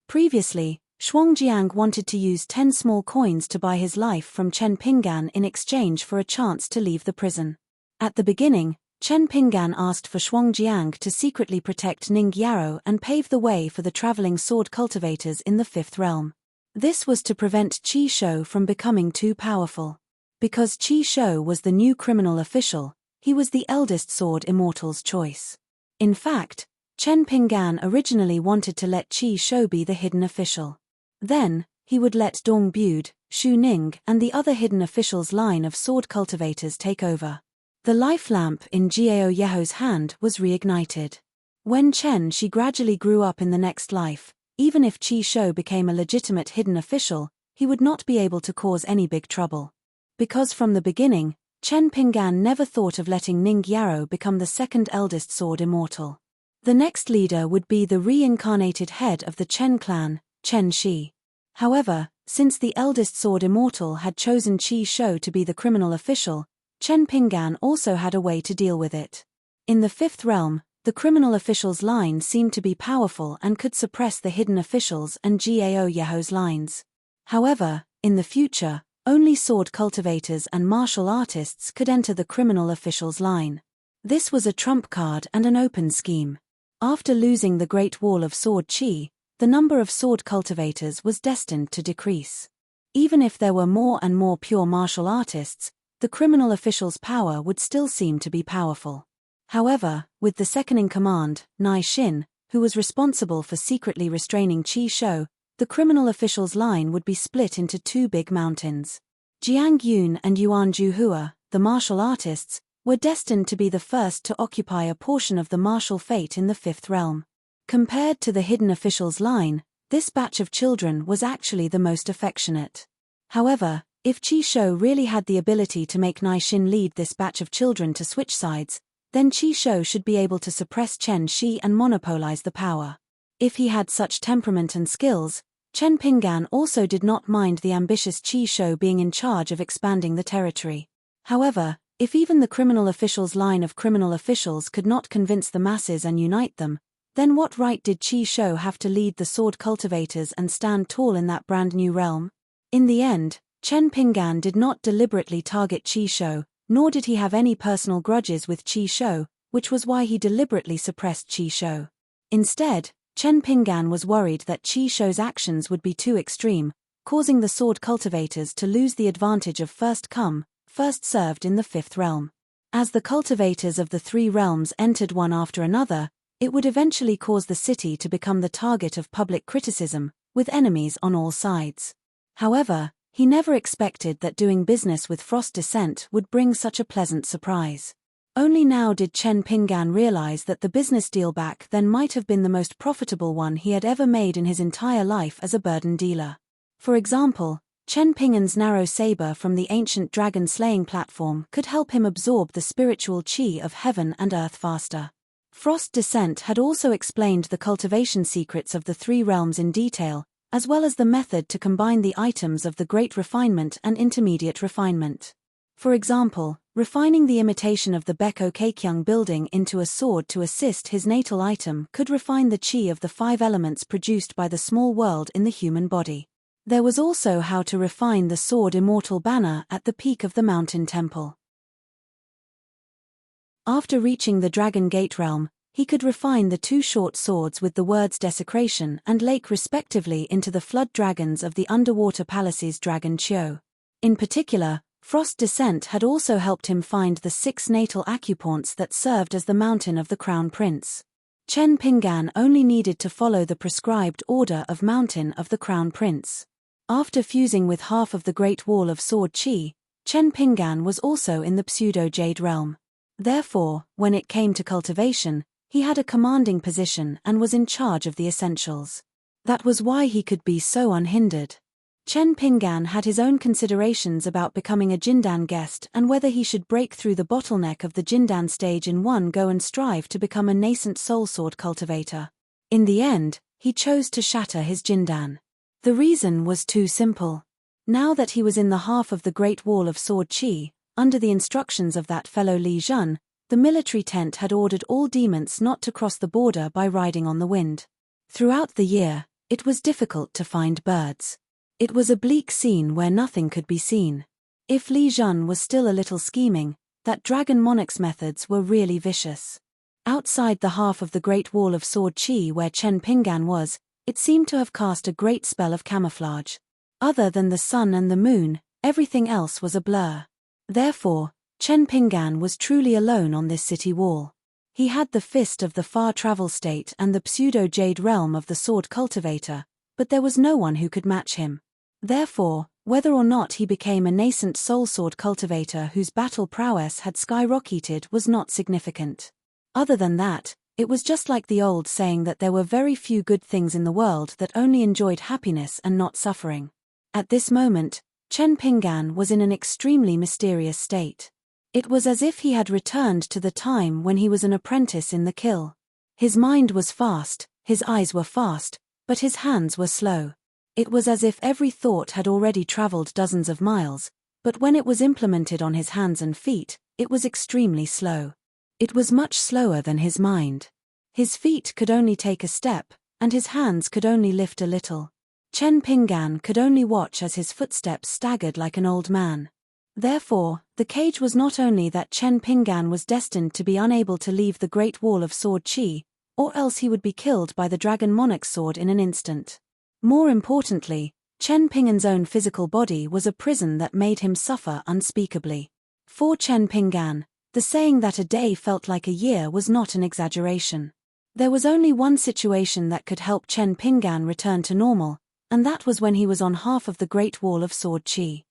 Previously, Shuangjiang wanted to use 10 small coins to buy his life from Chen Pinggan in exchange for a chance to leave the prison. At the beginning, Chen Pinggan asked for Shuangjiang to secretly protect Ning Yarrow and pave the way for the traveling sword cultivators in the fifth realm. This was to prevent Qi Shou from becoming too powerful. Because Qi Shou was the new criminal official, he was the eldest sword immortal's choice. In fact, Chen Pinggan originally wanted to let Qi Shou be the hidden official. Then, he would let Dong Bude, Xu Ning and the other hidden officials' line of sword cultivators take over. The life lamp in Jiao Yeho's hand was reignited. When Chen Shi gradually grew up in the next life, even if Qi Shou became a legitimate hidden official, he would not be able to cause any big trouble. Because from the beginning, Chen Pinggan never thought of letting Ning Yarrow become the second eldest sword immortal. The next leader would be the reincarnated head of the Chen clan, Chen Shi. However, since the eldest sword immortal had chosen Qi Shou to be the criminal official, Chen Pinggan also had a way to deal with it. In the fifth realm, the criminal official's line seemed to be powerful and could suppress the hidden officials and Jiao Yeho's lines. However, in the future, only sword cultivators and martial artists could enter the criminal official's line. This was a trump card and an open scheme. After losing the Great Wall of Sword Qi, the number of sword cultivators was destined to decrease. Even if there were more and more pure martial artists, the criminal official's power would still seem to be powerful. However, with the second-in-command, Nai Xin, who was responsible for secretly restraining Qi Shou, the criminal official's line would be split into two big mountains. Jiang Yun and Yuan Juhua, the martial artists, were destined to be the first to occupy a portion of the martial fate in the fifth realm. Compared to the hidden official's line, this batch of children was actually the most affectionate. However, if Qi Shou really had the ability to make Nai Xin lead this batch of children to switch sides, then Qi Shou should be able to suppress Chen Shi and monopolize the power. If he had such temperament and skills, Chen Pinggan also did not mind the ambitious Qi Shou being in charge of expanding the territory. However, if even the criminal official's line of criminal officials could not convince the masses and unite them, then what right did Qi Shou have to lead the sword cultivators and stand tall in that brand new realm? In the end, Chen Pinggan did not deliberately target Qi Shou, nor did he have any personal grudges with Qi Shou, which was why he deliberately suppressed Qi Shou. Instead, Chen Pinggan was worried that Qi Shou's actions would be too extreme, causing the sword cultivators to lose the advantage of first come, first served in the fifth realm. As the cultivators of the three realms entered one after another, it would eventually cause the city to become the target of public criticism, with enemies on all sides. However, he never expected that doing business with Frost Descent would bring such a pleasant surprise. Only now did Chen Pinggan realize that the business deal back then might have been the most profitable one he had ever made in his entire life as a burden dealer. For example, Chen Pinggan's narrow saber from the ancient dragon slaying platform could help him absorb the spiritual qi of heaven and earth faster. Frost Descent had also explained the cultivation secrets of the three realms in detail, as well as the method to combine the items of the Great Refinement and Intermediate Refinement. For example, refining the imitation of the Beko Keikyung building into a sword to assist his natal item could refine the qi of the five elements produced by the small world in the human body. There was also how to refine the sword immortal banner at the peak of the mountain temple. After reaching the Dragon Gate realm, he could refine the two short swords with the words Desecration and Lake respectively into the flood dragons of the underwater palace's Dragon Chiu. In particular, Frost Descent had also helped him find the 6 natal acupoints that served as the mountain of the Crown Prince. Chen Pinggan only needed to follow the prescribed order of mountain of the Crown Prince. After fusing with half of the Great Wall of Sword Qi, Chen Pinggan was also in the pseudo-jade realm. Therefore, when it came to cultivation, he had a commanding position and was in charge of the essentials. That was why he could be so unhindered. Chen Pinggan had his own considerations about becoming a Jindan guest and whether he should break through the bottleneck of the Jindan stage in one go and strive to become a nascent soul sword cultivator. In the end, he chose to shatter his Jindan. The reason was too simple. Now that he was in the half of the Great Wall of Sword Qi, under the instructions of that fellow Li Jun, the military tent had ordered all demons not to cross the border by riding on the wind. Throughout the year, it was difficult to find birds. It was a bleak scene where nothing could be seen. If Li Jun was still a little scheming, that Dragon Monarch's methods were really vicious. Outside the half of the Great Wall of Sword Chi where Chen Pinggan was, it seemed to have cast a great spell of camouflage. Other than the sun and the moon, everything else was a blur. Therefore, Chen Pinggan was truly alone on this city wall. He had the fist of the far travel state and the pseudo-jade realm of the sword cultivator, but there was no one who could match him. Therefore, whether or not he became a nascent soul sword cultivator whose battle prowess had skyrocketed was not significant. Other than that, it was just like the old saying that there were very few good things in the world that only enjoyed happiness and not suffering. At this moment, Chen Pinggan was in an extremely mysterious state. It was as if he had returned to the time when he was an apprentice in the kill. His mind was fast, his eyes were fast, but his hands were slow. It was as if every thought had already traveled dozens of miles, but when it was implemented on his hands and feet, it was extremely slow. It was much slower than his mind. His feet could only take a step, and his hands could only lift a little. Chen Pinggan could only watch as his footsteps staggered like an old man. Therefore, the cage was not only that Chen Pinggan was destined to be unable to leave the Great Wall of Sword Chi, or else he would be killed by the Dragon Monarch's sword in an instant. More importantly, Chen Pinggan's own physical body was a prison that made him suffer unspeakably. For Chen Pinggan, the saying that a day felt like a year was not an exaggeration. There was only one situation that could help Chen Pinggan return to normal, and that was when he was on half of the Great Wall of Sword Chi.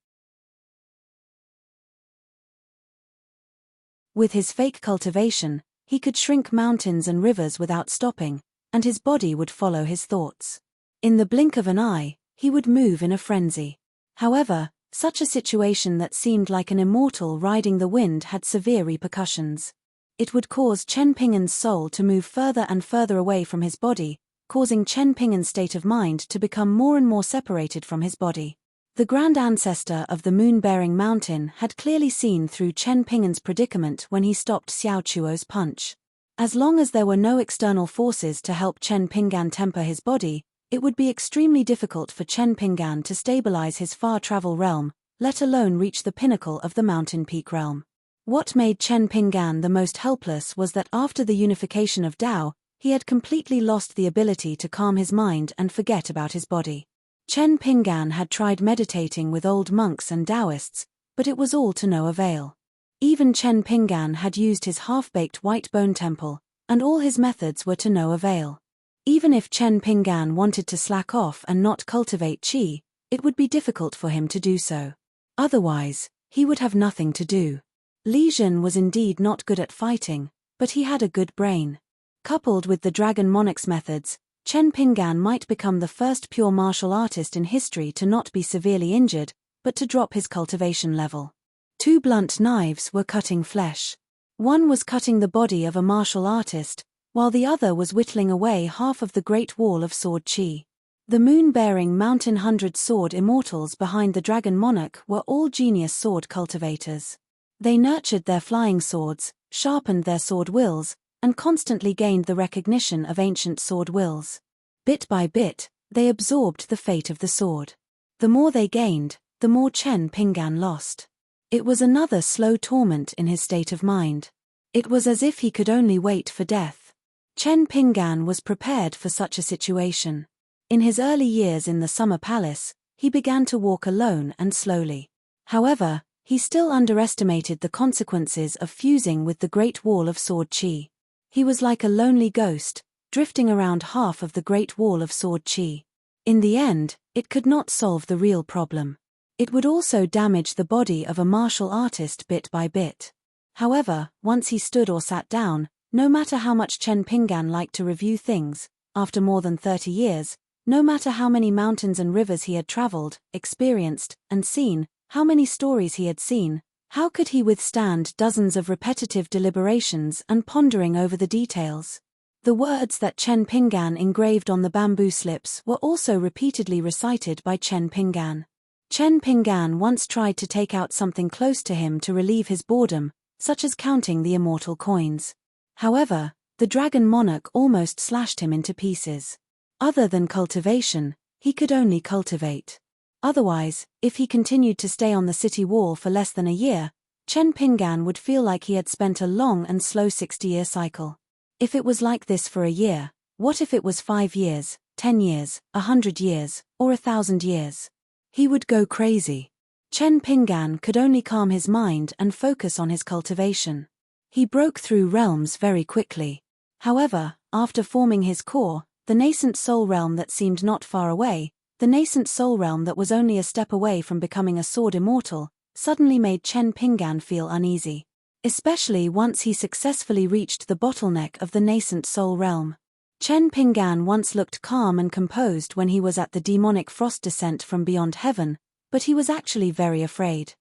With his fake cultivation, he could shrink mountains and rivers without stopping, and his body would follow his thoughts. In the blink of an eye, he would move in a frenzy. However, such a situation that seemed like an immortal riding the wind had severe repercussions. It would cause Chen Pinggan's soul to move further and further away from his body, causing Chen Pinggan's state of mind to become more and more separated from his body. The grand ancestor of the moon-bearing mountain had clearly seen through Chen Pinggan's predicament when he stopped Xiao Chuo's punch. As long as there were no external forces to help Chen Pinggan temper his body, it would be extremely difficult for Chen Pinggan to stabilize his far travel realm, let alone reach the pinnacle of the mountain peak realm. What made Chen Pinggan the most helpless was that after the unification of Tao, he had completely lost the ability to calm his mind and forget about his body. Chen Pinggan had tried meditating with old monks and Taoists, but it was all to no avail. Even Chen Pinggan had used his half-baked white bone temple, and all his methods were to no avail. Even if Chen Pinggan wanted to slack off and not cultivate qi, it would be difficult for him to do so. Otherwise, he would have nothing to do. Li Jun was indeed not good at fighting, but he had a good brain. Coupled with the Dragon Monarch's methods, Chen Pinggan might become the first pure martial artist in history to not be severely injured, but to drop his cultivation level. Two blunt knives were cutting flesh. One was cutting the body of a martial artist, while the other was whittling away half of the Great Wall of Sword Chi. The moon-bearing Mountain 100 sword immortals behind the Dragon Monarch were all genius sword cultivators. They nurtured their flying swords, sharpened their sword wills, and constantly gained the recognition of ancient sword wills. Bit by bit, they absorbed the fate of the sword. The more they gained, the more Chen Pinggan lost. It was another slow torment in his state of mind. It was as if he could only wait for death. Chen Pinggan was prepared for such a situation. In his early years in the Summer Palace, he began to walk alone and slowly. However, he still underestimated the consequences of fusing with the Great Wall of Sword Chi. He was like a lonely ghost, drifting around half of the Great Wall of Sword Chi. In the end, it could not solve the real problem. It would also damage the body of a martial artist bit by bit. However, once he stood or sat down, no matter how much Chen Pinggan liked to review things, after more than 30 years, no matter how many mountains and rivers he had traveled, experienced, and seen, how many stories he had seen, how could he withstand dozens of repetitive deliberations and pondering over the details? The words that Chen Pinggan engraved on the bamboo slips were also repeatedly recited by Chen Pinggan. Chen Pinggan once tried to take out something close to him to relieve his boredom, such as counting the immortal coins. However, the Dragon Monarch almost slashed him into pieces. Other than cultivation, he could only cultivate. Otherwise, if he continued to stay on the city wall for less than a year, Chen Pinggan would feel like he had spent a long and slow 60-year cycle. If it was like this for a year, what if it was 5 years, 10 years, 100 years, or 1,000 years? He would go crazy. Chen Pinggan could only calm his mind and focus on his cultivation. He broke through realms very quickly. However, after forming his core, the nascent soul realm that seemed not far away, the nascent soul realm that was only a step away from becoming a sword immortal, suddenly made Chen Pinggan feel uneasy. Especially once he successfully reached the bottleneck of the nascent soul realm. Chen Pinggan once looked calm and composed when he was at the demonic frost descent from beyond heaven, but he was actually very afraid.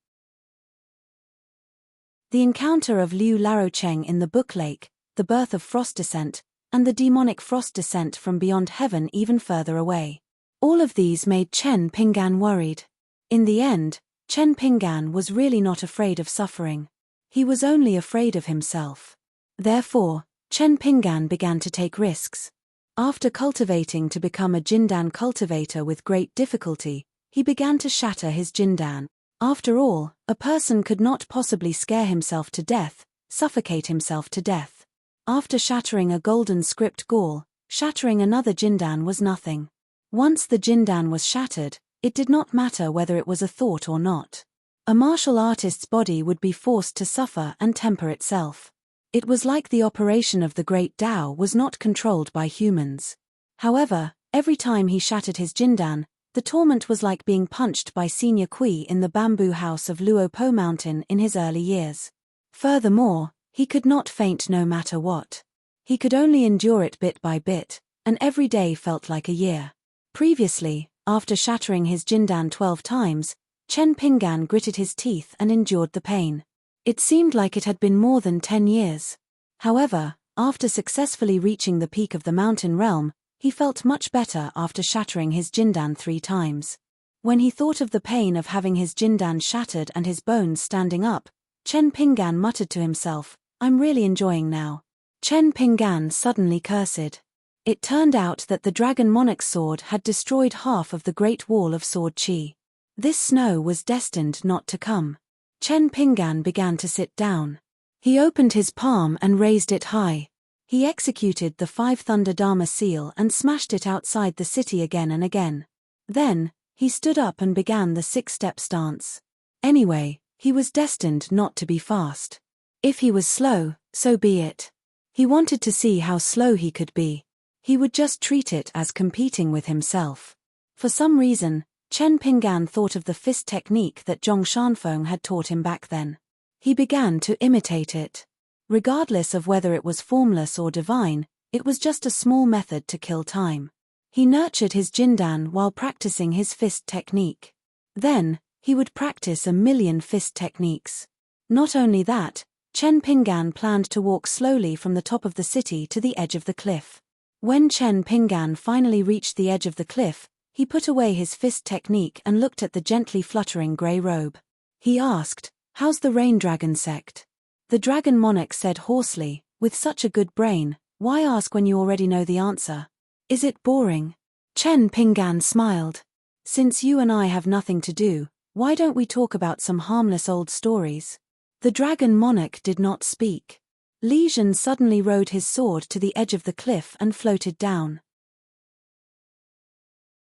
The encounter of Liu Larocheng in the Book Lake, the birth of frost descent, and the demonic frost descent from beyond heaven even further away. All of these made Chen Pinggan worried. In the end, Chen Pinggan was really not afraid of suffering. He was only afraid of himself. Therefore, Chen Pinggan began to take risks. After cultivating to become a Jindan cultivator with great difficulty, he began to shatter his Jindan. After all, a person could not possibly scare himself to death, suffocate himself to death. After shattering a golden script gall, shattering another Jindan was nothing. Once the Jindan was shattered, it did not matter whether it was a thought or not. A martial artist's body would be forced to suffer and temper itself. It was like the operation of the great Tao was not controlled by humans. However, every time he shattered his Jindan, the torment was like being punched by Senior Kui in the bamboo house of Luopo Mountain in his early years. Furthermore, he could not faint no matter what. He could only endure it bit by bit, and every day felt like a year. Previously, after shattering his Jindan 12 times, Chen Pinggan gritted his teeth and endured the pain. It seemed like it had been more than 10 years. However, after successfully reaching the peak of the mountain realm, he felt much better after shattering his Jindan 3 times. When he thought of the pain of having his Jindan shattered and his bones standing up, Chen Pinggan muttered to himself, "I'm really enjoying now." Chen Pinggan suddenly cursed. It turned out that the dragon monarch's sword had destroyed half of the Great Wall of Sword Chi. This snow was destined not to come. Chen Pinggan began to sit down. He opened his palm and raised it high. He executed the 5 Thunder Dharma seal and smashed it outside the city again and again. Then, he stood up and began the 6-step stance. Anyway, he was destined not to be fast. If he was slow, so be it. He wanted to see how slow he could be. He would just treat it as competing with himself. For some reason, Chen Pinggan thought of the fist technique that Zhong Shanfeng had taught him back then. He began to imitate it. Regardless of whether it was formless or divine, it was just a small method to kill time. He nurtured his Jindan while practicing his fist technique. Then, he would practice 1,000,000 fist techniques. Not only that, Chen Pinggan planned to walk slowly from the top of the city to the edge of the cliff. When Chen Pinggan finally reached the edge of the cliff, he put away his fist technique and looked at the gently fluttering grey robe. He asked, "How's the Rain Dragon sect?" The dragon monarch said hoarsely, "With such a good brain, why ask when you already know the answer? Is it boring?" Chen Pinggan smiled. "Since you and I have nothing to do, why don't we talk about some harmless old stories?" The dragon monarch did not speak. Li Zhen suddenly rode his sword to the edge of the cliff and floated down.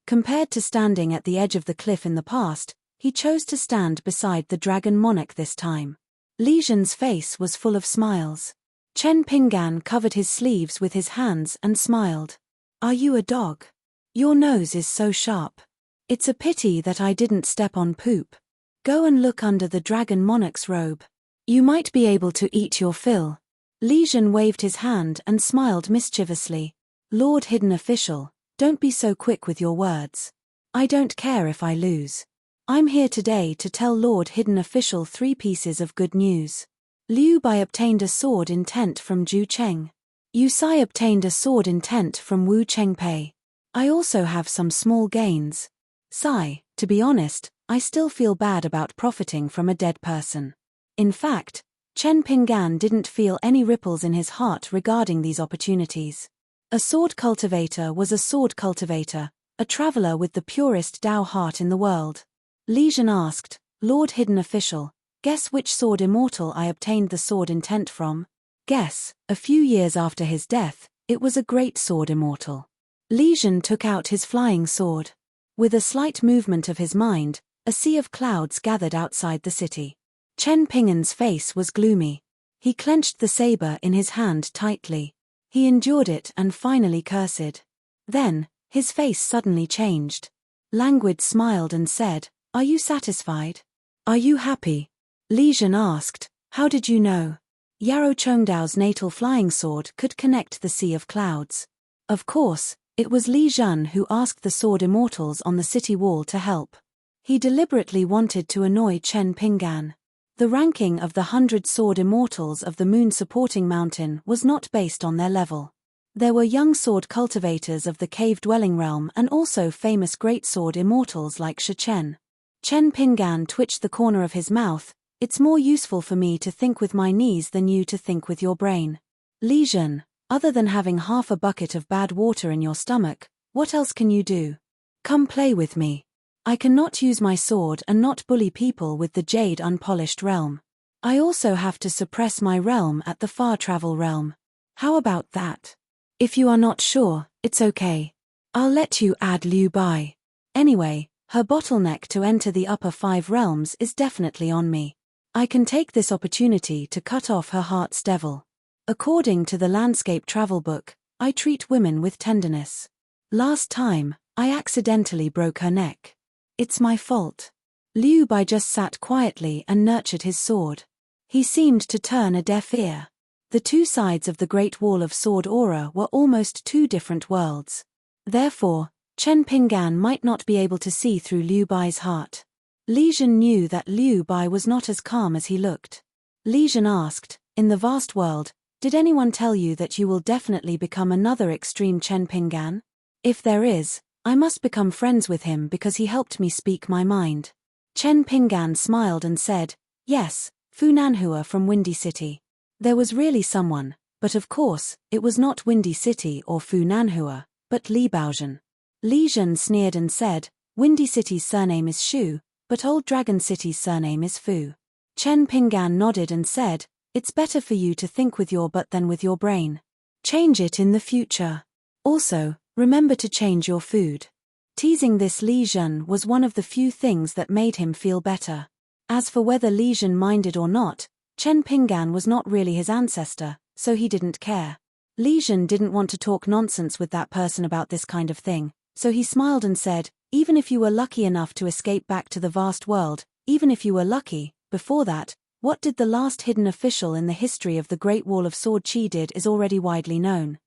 Compared to standing at the edge of the cliff in the past, he chose to stand beside the dragon monarch this time. Li Zhen's face was full of smiles. Chen Pinggan covered his sleeves with his hands and smiled. "Are you a dog? Your nose is so sharp. It's a pity that I didn't step on poop. Go and look under the dragon monarch's robe. You might be able to eat your fill." Li Zhen waved his hand and smiled mischievously. "Lord Hidden Official, don't be so quick with your words. I don't care if I lose. I'm here today to tell Lord Hidden Official 3 pieces of good news. Liu Bai obtained a sword intent from Zhu Cheng. Yu Sai obtained a sword intent from Wu Chengpei. I also have some small gains. Sai, to be honest, I still feel bad about profiting from a dead person." In fact, Chen Pinggan didn't feel any ripples in his heart regarding these opportunities. A sword cultivator was a sword cultivator, a traveler with the purest Tao heart in the world. Li Zhen asked, "Lord Hidden Official, Guess which sword immortal I obtained the sword intent from? Guess, a few years after his death, it was a great sword immortal. Li Jun took out his flying sword. With a slight movement of his mind, a sea of clouds gathered outside the city. Chen Ping'an's face was gloomy. He clenched the saber in his hand tightly. He endured it and finally cursed. Then, his face suddenly changed. Languid smiled and said, "Are you satisfied? Are you happy?" Li Jun asked, "How did you know?" Yarrow Chengdao's natal flying sword could connect the sea of clouds. Of course, it was Li Jun who asked the sword immortals on the city wall to help. He deliberately wanted to annoy Chen Ping'an. The ranking of the 100 sword immortals of the moon supporting mountain was not based on their level. There were young sword cultivators of the cave-dwelling realm and also famous great sword immortals like Shi Chen. Chen Ping'an twitched the corner of his mouth. "It's more useful for me to think with my knees than you to think with your brain. Li Jun, other than having half a bucket of bad water in your stomach, what else can you do? Come play with me. I cannot use my sword and not bully people with the jade unpolished realm. I also have to suppress my realm at the far travel realm. How about that? If you are not sure, it's okay. I'll let you add Liu Bai. Anyway, her bottleneck to enter the upper 5 realms is definitely on me. I can take this opportunity to cut off her heart's devil. According to the landscape travel book, I treat women with tenderness. Last time, I accidentally broke her neck. It's my fault." Liu Bai just sat quietly and nurtured his sword. He seemed to turn a deaf ear. The two sides of the Great Wall of Sword aura were almost two different worlds. Therefore, Chen Ping'an might not be able to see through Liu Bai's heart. Li Jun knew that Liu Bai was not as calm as he looked. Li Jun asked, "In the vast world, did anyone tell you that you will definitely become another extreme Chen Ping'an? If there is, I must become friends with him because he helped me speak my mind." Chen Ping'an smiled and said, "Yes, Fu Nanhua from Windy City." There was really someone, but of course, it was not Windy City or Fu Nanhua, but Li Baozhen. Li Jun sneered and said, "Windy City's surname is Shu, but Old Dragon City's surname is Fu." Chen Ping'an nodded and said, "It's better for you to think with your butt than with your brain. Change it in the future. Also, remember to change your food." Teasing this Li Jun was one of the few things that made him feel better. As for whether Li Jun minded or not, Chen Ping'an was not really his ancestor, so he didn't care. Li Jun didn't want to talk nonsense with that person about this kind of thing, so he smiled and said, "Even if you were lucky enough to escape back to the vast world, even if you were lucky, before that, what did the last hidden official in the history of the Great Wall of Sword Qi did is already widely known."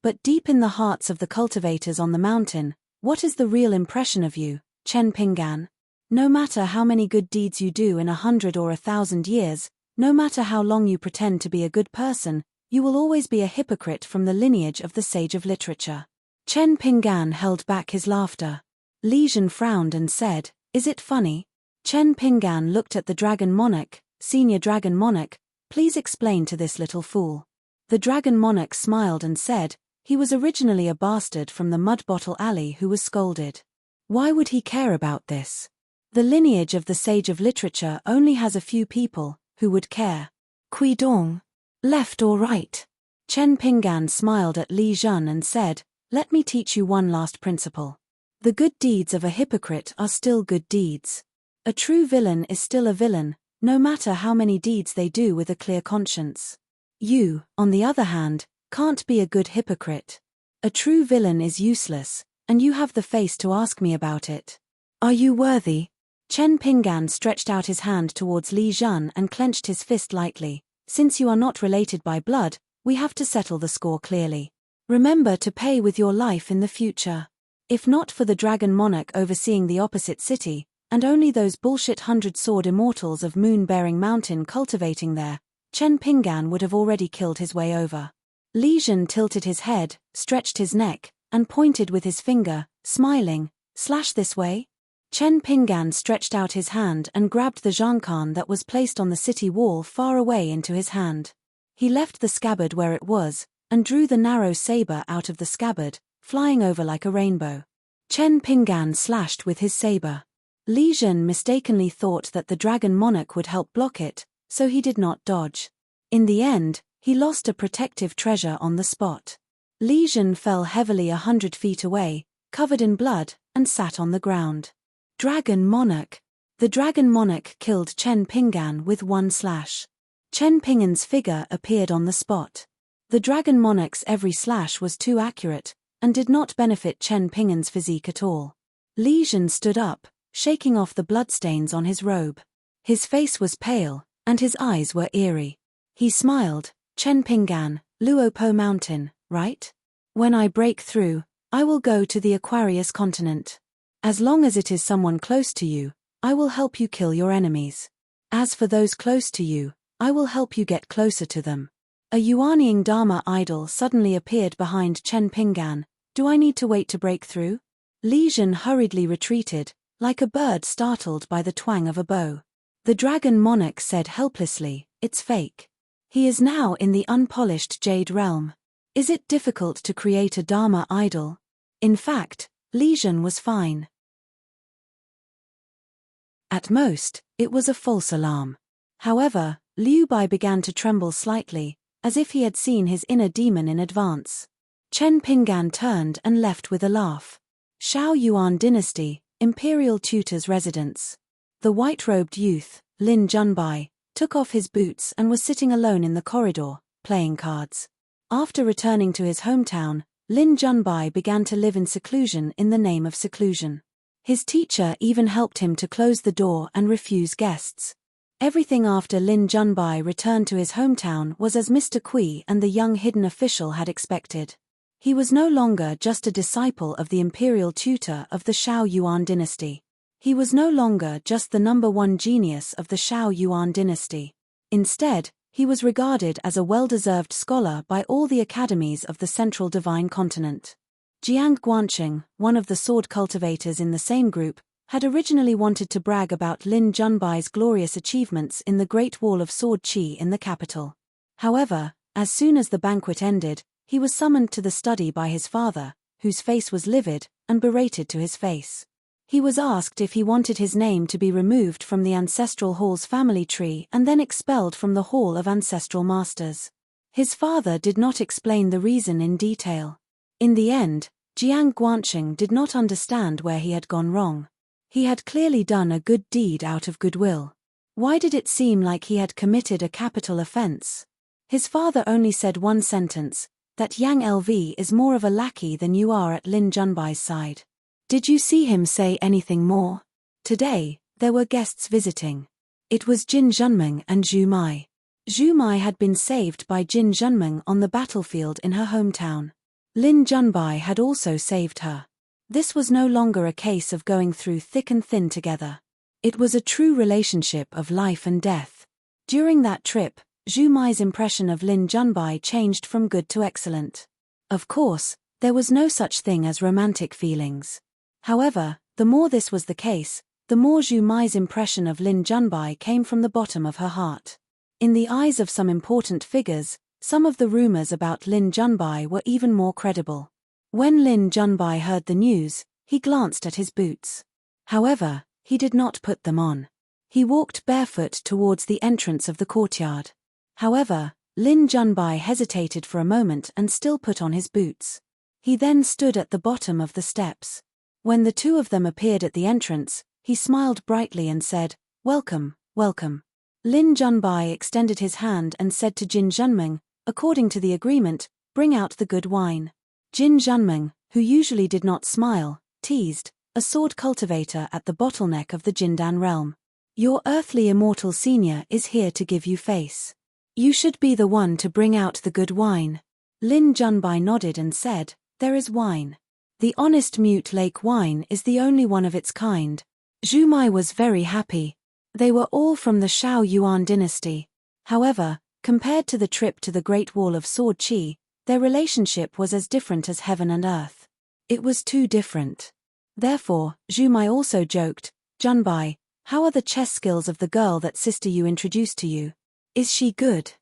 But deep in the hearts of the cultivators on the mountain, what is the real impression of you, Chen Ping'an? No matter how many good deeds you do in 100 or 1,000 years, no matter how long you pretend to be a good person, you will always be a hypocrite from the lineage of the sage of literature. Chen Ping'an held back his laughter. Li Jun frowned and said, "Is it funny?" Chen Ping'an looked at the Dragon Monarch, Senior Dragon Monarch, "Please explain to this little fool." The Dragon Monarch smiled and said, "He was originally a bastard from the Mud Bottle Alley who was scolded. Why would he care about this? The lineage of the sage of literature only has a few people who would care. Kui Dong? Left or right?" Chen Ping'an smiled at Li Jun and said, "Let me teach you one last principle. The good deeds of a hypocrite are still good deeds. A true villain is still a villain, no matter how many deeds they do with a clear conscience. You, on the other hand, can't be a good hypocrite. A true villain is useless, and you have the face to ask me about it. Are you worthy?" Chen Ping'an stretched out his hand towards Li Jun and clenched his fist lightly. "Since you are not related by blood, we have to settle the score clearly. Remember to pay with your life in the future. If not for the Dragon Monarch overseeing the opposite city, and only those bullshit 100-sword immortals of Moon-bearing Mountain cultivating there, Chen Ping'an would have already killed his way over." Li Jun tilted his head, stretched his neck, and pointed with his finger, smiling, "Slash this way?" Chen Ping'an stretched out his hand and grabbed the zhangkan that was placed on the city wall far away into his hand. He left the scabbard where it was, and drew the narrow saber out of the scabbard, flying over like a rainbow. Chen Ping'an slashed with his saber. Li Jun mistakenly thought that the dragon monarch would help block it, so he did not dodge. In the end, he lost a protective treasure on the spot. Li Jun fell heavily 100 feet away, covered in blood, and sat on the ground. Dragon Monarch. The dragon monarch killed Chen Pingan with one slash. Chen Pingan's figure appeared on the spot. The dragon monarch's every slash was too accurate, and did not benefit Chen Pingan's physique at all. Li Jun stood up, shaking off the bloodstains on his robe. His face was pale, and his eyes were eerie. He smiled. Chen Pingan, Luopo Mountain, right? When I break through, I will go to the Aquarius continent. As long as it is someone close to you, I will help you kill your enemies. As for those close to you, I will help you get closer to them. A Yuanying Dharma idol suddenly appeared behind Chen Pingan. Do I need to wait to break through? Li Jun hurriedly retreated, like a bird startled by the twang of a bow. The dragon monarch said helplessly, "It's fake." He is now in the unpolished Jade realm. Is it difficult to create a Dharma idol? In fact, Li Jun was fine. At most, it was a false alarm. However, Liu Bai began to tremble slightly, as if he had seen his inner demon in advance. Chen Pingan turned and left with a laugh. Shao Yuan Dynasty, Imperial Tutor's residence. The white-robed youth, Lin Junbai, took off his boots and was sitting alone in the corridor, playing cards. After returning to his hometown, Lin Junbai began to live in seclusion in the name of seclusion. His teacher even helped him to close the door and refuse guests. Everything after Lin Junbai returned to his hometown was as Mr. Kui and the young hidden official had expected. He was no longer just a disciple of the imperial tutor of the Shao Yuan dynasty. He was no longer just the #1 genius of the Shao Yuan dynasty. Instead, he was regarded as a well-deserved scholar by all the academies of the central divine continent. Jiang Guanqing, one of the sword cultivators in the same group, had originally wanted to brag about Lin Junbai's glorious achievements in the Great Wall of Sword Qi in the capital. However, as soon as the banquet ended, he was summoned to the study by his father, whose face was livid, and berated to his face. He was asked if he wanted his name to be removed from the Ancestral Hall's family tree and then expelled from the Hall of Ancestral Masters. His father did not explain the reason in detail. In the end, Jiang Guanqing did not understand where he had gone wrong. He had clearly done a good deed out of goodwill. Why did it seem like he had committed a capital offense? His father only said one sentence, that Yang LV is more of a lackey than you are at Lin Junbai's side. Did you see him say anything more? Today, there were guests visiting. It was Jin Zhenming and Zhu Mai. Zhu Mai had been saved by Jin Zhenming on the battlefield in her hometown. Lin Junbai had also saved her. This was no longer a case of going through thick and thin together. It was a true relationship of life and death. During that trip, Zhu Mai's impression of Lin Junbai changed from good to excellent. Of course, there was no such thing as romantic feelings. However, the more this was the case, the more Zhu Mai's impression of Lin Junbai came from the bottom of her heart. In the eyes of some important figures, some of the rumors about Lin Junbai were even more credible. When Lin Junbai heard the news, he glanced at his boots. However, he did not put them on. He walked barefoot towards the entrance of the courtyard. However, Lin Junbai hesitated for a moment and still put on his boots. He then stood at the bottom of the steps. When the two of them appeared at the entrance, he smiled brightly and said, "Welcome, welcome." Lin Junbai extended his hand and said to Jin Zhenming, "According to the agreement, bring out the good wine." Jin Zhenming, who usually did not smile, teased, a sword cultivator at the bottleneck of the Jindan realm. "Your earthly immortal senior is here to give you face. You should be the one to bring out the good wine." Lin Junbai nodded and said, "There is wine. The honest Mute Lake wine is the only one of its kind." Zhu Mai was very happy. They were all from the Shao Yuan dynasty. However, compared to the trip to the Great Wall of Sword Qi, their relationship was as different as heaven and earth. It was too different. Therefore, Zhu Mai also joked, "Junbai, how are the chess skills of the girl that sister you introduced to you? Is she good?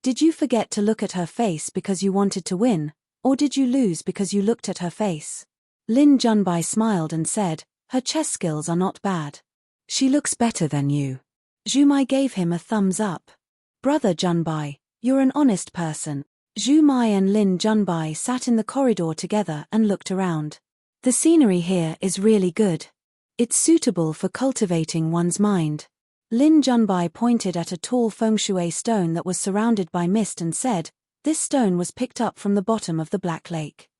Did you forget to look at her face because you wanted to win, or did you lose because you looked at her face?" Lin Junbai smiled and said, "Her chess skills are not bad. She looks better than you. Zhu Mai gave him a thumbs up. Brother Junbai, you're an honest person. Zhu Mai and Lin Junbai sat in the corridor together and looked around. The scenery here is really good. It's suitable for cultivating one's mind. Lin Junbai pointed at a tall feng shui stone that was surrounded by mist and said, "This stone was picked up from the bottom of the Black Lake.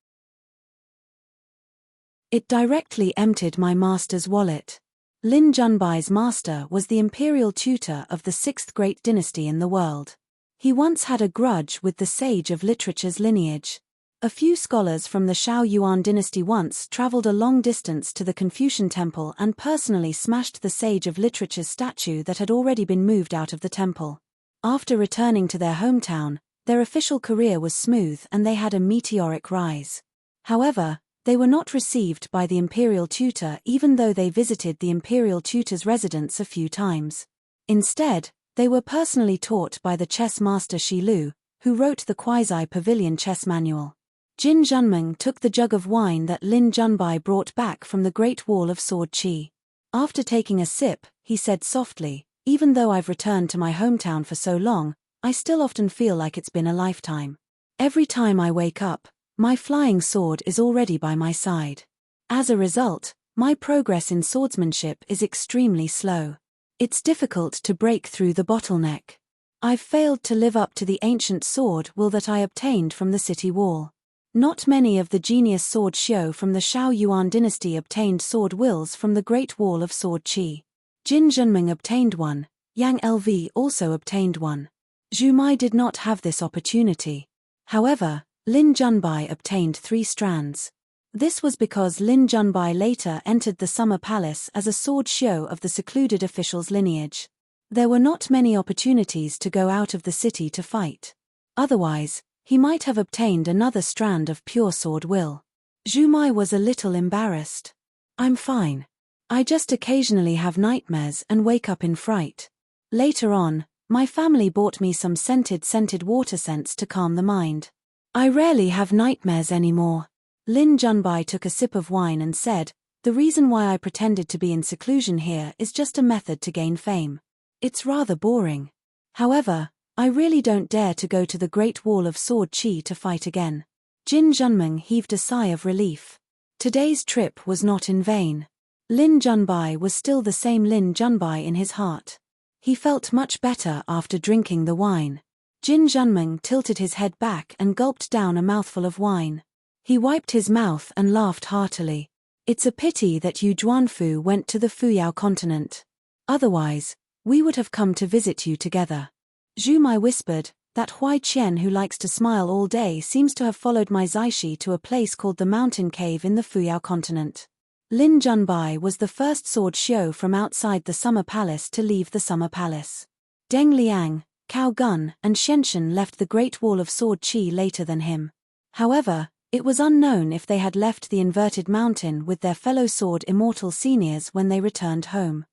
It directly emptied my master's wallet." Lin Junbai's master was the imperial tutor of the sixth great dynasty in the world. He once had a grudge with the sage of literature's lineage. A few scholars from the Shao Yuan dynasty once traveled a long distance to the Confucian temple and personally smashed the sage of literature's statue that had already been moved out of the temple. After returning to their hometown, their official career was smooth and they had a meteoric rise. However, they were not received by the imperial tutor even though they visited the imperial tutor's residence a few times. Instead, they were personally taught by the chess master Shi Lu, who wrote the quasi-pavilion chess manual. Jin Junmeng took the jug of wine that Lin Junbai brought back from the Great Wall of Sword Qi. After taking a sip, he said softly, "Even though I've returned to my hometown for so long, I still often feel like it's been a lifetime. Every time I wake up, my flying sword is already by my side. As a result, my progress in swordsmanship is extremely slow. It's difficult to break through the bottleneck. I've failed to live up to the ancient sword will that I obtained from the city wall. Not many of the genius sword Xiu from the Shao Yuan dynasty obtained sword wills from the Great Wall of Sword Qi. Jin Junmeng obtained one, Yang Lv also obtained one. Zhu Mai did not have this opportunity. However, Lin Junbai obtained 3 strands. This was because Lin Junbai later entered the Summer Palace as a sword Xiu of the secluded official's lineage. There were not many opportunities to go out of the city to fight. Otherwise, he might have obtained another strand of pure sword will. Zhu Mai was a little embarrassed. "I'm fine. I just occasionally have nightmares and wake up in fright. Later on, my family bought me some scented water scents to calm the mind. I rarely have nightmares anymore." Lin Junbai took a sip of wine and said, "The reason why I pretended to be in seclusion here is just a method to gain fame. It's rather boring. However, I really don't dare to go to the Great Wall of Sword Qi to fight again." Jin Junmeng heaved a sigh of relief. Today's trip was not in vain. Lin Junbai was still the same Lin Junbai in his heart. He felt much better after drinking the wine. Jin Junmeng tilted his head back and gulped down a mouthful of wine. He wiped his mouth and laughed heartily. "It's a pity that Yu Zhuanfu went to the Fuyao continent. Otherwise, we would have come to visit you together." Zhu Mai whispered, "That Huai Qian who likes to smile all day seems to have followed my Zaishi to a place called the Mountain Cave in the Fuyao continent." Lin Junbai was the first sword Xiu from outside the Summer Palace to leave the Summer Palace. Deng Liang, Cao Gun, and Shenshen left the Great Wall of Sword Qi later than him. However, it was unknown if they had left the inverted mountain with their fellow sword immortal seniors when they returned home.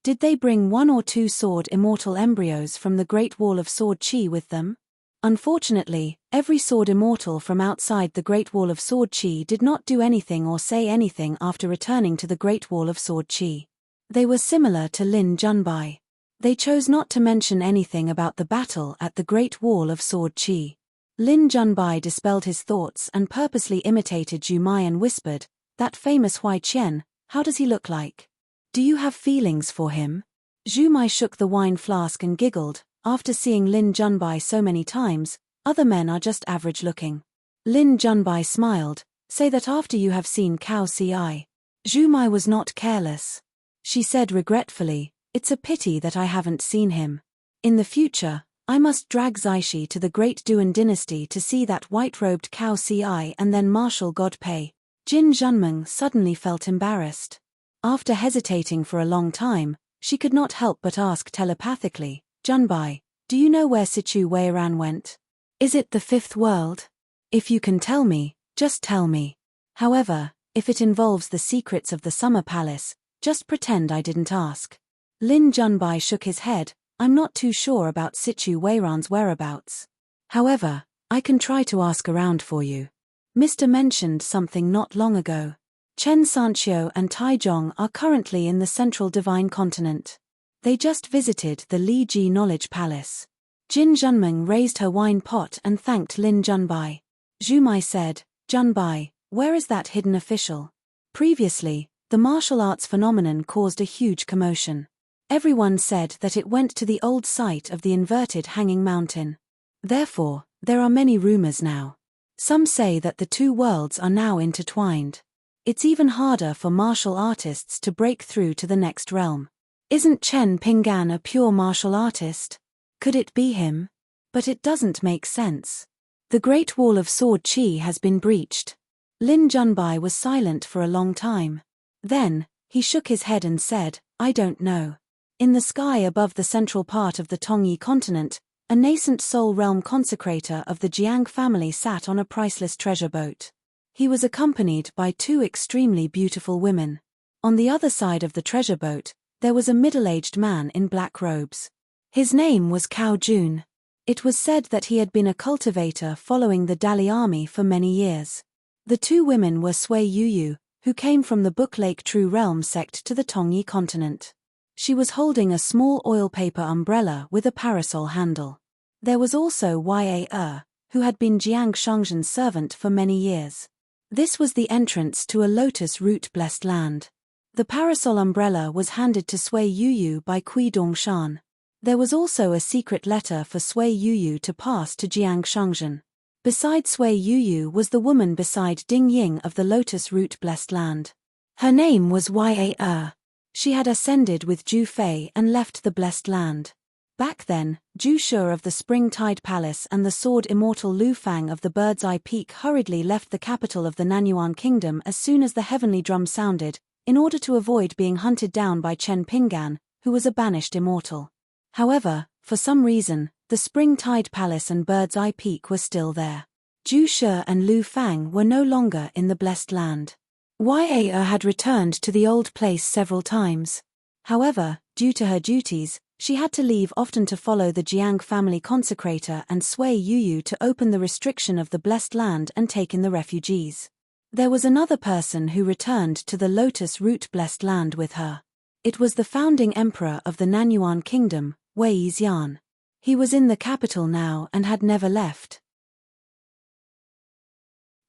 Did they bring 1 or 2 sword immortal embryos from the Great Wall of Sword Qi with them? Unfortunately, every sword immortal from outside the Great Wall of Sword Qi did not do anything or say anything after returning to the Great Wall of Sword Qi. They were similar to Lin Junbai. They chose not to mention anything about the battle at the Great Wall of Sword Qi. Lin Junbai dispelled his thoughts and purposely imitated Zhu Mai and whispered, "That famous Huai Qian, how does he look like? Do you have feelings for him?" Zhu Mai shook the wine flask and giggled. After seeing Lin Junbai so many times, other men are just average looking. Lin Junbai smiled, "Say that after you have seen Cao Ci." Zhu Mai was not careless. She said regretfully, "It's a pity that I haven't seen him. In the future, I must drag Zaishi to the Great Duan dynasty to see that white-robed Cao Ci and then marshal God Pei." Jin Junmeng suddenly felt embarrassed. After hesitating for a long time, she could not help but ask telepathically, "Junbai, do you know where Sichu Weiran went? Is it the 5th world? If you can tell me, just tell me. However, if it involves the secrets of the Summer Palace, just pretend I didn't ask." Lin Junbai shook his head, "I'm not too sure about Sichu Weiran's whereabouts. However, I can try to ask around for you. Mr. mentioned something not long ago." Chen Sanxiu and Taizhong are currently in the central divine continent. They just visited the Li Ji Knowledge Palace. Jin Junmeng raised her wine pot and thanked Lin Junbai. Zhu Mai said, Junbai, where is that hidden official? Previously, the martial arts phenomenon caused a huge commotion. Everyone said that it went to the old site of the inverted hanging mountain. Therefore, there are many rumors now. Some say that the two worlds are now intertwined. It's even harder for martial artists to break through to the next realm. Isn't Chen Pinggan a pure martial artist? Could it be him? But it doesn't make sense. The Great Wall of Sword Qi has been breached. Lin Junbai was silent for a long time. Then, he shook his head and said, I don't know. In the sky above the central part of the Tongyi continent, a nascent soul realm consecrator of the Jiang family sat on a priceless treasure boat. He was accompanied by two extremely beautiful women. On the other side of the treasure boat, there was a middle-aged man in black robes. His name was Cao Jun. It was said that he had been a cultivator following the Dali army for many years. The two women were Sui Yuyu, who came from the Book Lake True Realm sect to the Tongyi continent. She was holding a small oil paper umbrella with a parasol handle. There was also Ya, who had been Jiang Shangzhen's servant for many years. This was the entrance to a lotus root blessed land. The parasol umbrella was handed to Sui Yuyu by Kui Dongshan. There was also a secret letter for Sui Yuyu to pass to Jiang Shangzhen. Beside Sui Yuyu was the woman beside Ding Ying of the lotus root blessed land. Her name was Ya. She had ascended with Zhu Fei and left the blessed land. Back then, Zhu Shi of the Spring Tide Palace and the sword immortal Lu Fang of the Bird's Eye Peak hurriedly left the capital of the Nanyuan Kingdom as soon as the heavenly drum sounded, in order to avoid being hunted down by Chen Pinggan, who was a banished immortal. However, for some reason, the Spring Tide Palace and Bird's Eye Peak were still there. Zhu Shi and Lu Fang were no longer in the blessed land. Ya had returned to the old place several times. However, due to her duties, she had to leave often to follow the Jiang family consecrator and Sui Yuyu to open the restriction of the blessed land and take in the refugees. There was another person who returned to the lotus root blessed land with her. It was the founding emperor of the Nanyuan Kingdom, Wei Xian. He was in the capital now and had never left.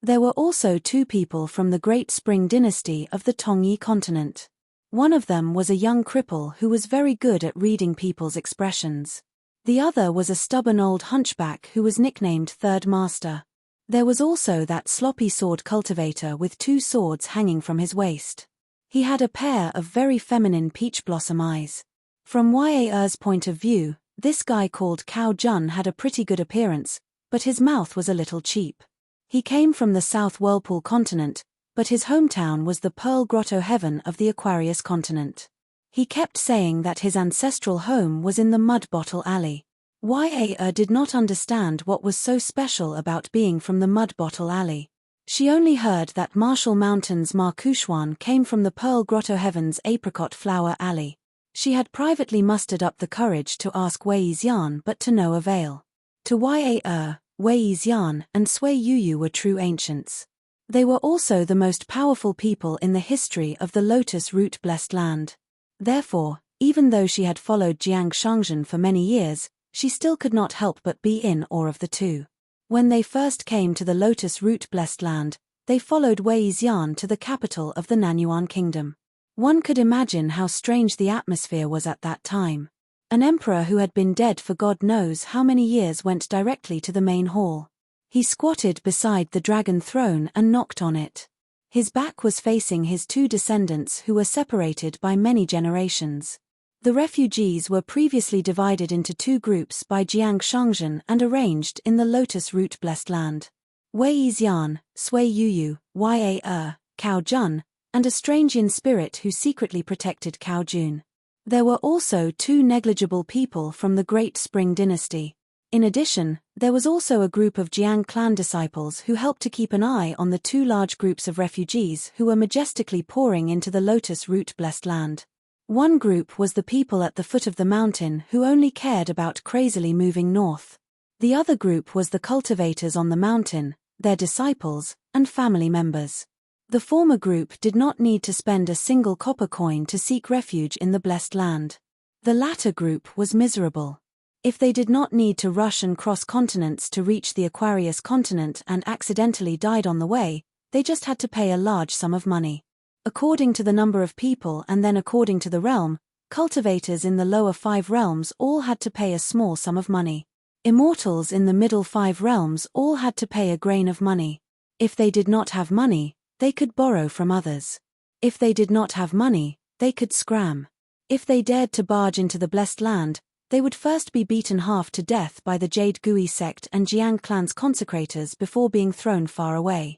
There were also two people from the Great Spring dynasty of the Tongyi continent. One of them was a young cripple who was very good at reading people's expressions. The other was a stubborn old hunchback who was nicknamed Third Master. There was also that sloppy sword cultivator with two swords hanging from his waist. He had a pair of very feminine peach blossom eyes. From Ya's point of view, this guy called Cao Jun had a pretty good appearance, but his mouth was a little cheap. He came from the South Whirlpool continent, but his hometown was the Pearl Grotto heaven of the Aquarius continent. He kept saying that his ancestral home was in the Mud Bottle Alley. Ya did not understand what was so special about being from the Mud Bottle Alley. She only heard that Marshall Mountain's Ma Kushuan came from the Pearl Grotto heaven's Apricot Flower Alley. She had privately mustered up the courage to ask Wei Xian but to no avail. To Ya, Wei Xian and Sui Yuyu were true ancients. They were also the most powerful people in the history of the Lotus Root Blessed Land. Therefore, even though she had followed Jiang Shangzhen for many years, she still could not help but be in awe of the two. When they first came to the Lotus Root Blessed Land, they followed Wei Xian to the capital of the Nanyuan Kingdom. One could imagine how strange the atmosphere was at that time. An emperor who had been dead for God knows how many years went directly to the main hall. He squatted beside the dragon throne and knocked on it. His back was facing his two descendants who were separated by many generations. The refugees were previously divided into two groups by Jiang Shangzhen and arranged in the Lotus Root Blessed Land. Wei Xian, Sui Yuyu, Ya, Cao Jun, and a Strangian spirit who secretly protected Cao Jun. There were also two negligible people from the Great Spring dynasty. In addition, there was also a group of Jiang clan disciples who helped to keep an eye on the two large groups of refugees who were majestically pouring into the Lotus Root Blessed Land. One group was the people at the foot of the mountain who only cared about crazily moving north. The other group was the cultivators on the mountain, their disciples, and family members. The former group did not need to spend a single copper coin to seek refuge in the blessed land. The latter group was miserable. If they did not need to rush and cross continents to reach the Aquarius continent and accidentally died on the way, they just had to pay a large sum of money. According to the number of people and then according to the realm, cultivators in the lower 5 realms all had to pay a small sum of money. Immortals in the middle 5 realms all had to pay a grain of money. If they did not have money, they could borrow from others. If they did not have money, they could scram. If they dared to barge into the blessed land, they would first be beaten half to death by the Jade Gui sect and Jiang clan's consecrators before being thrown far away.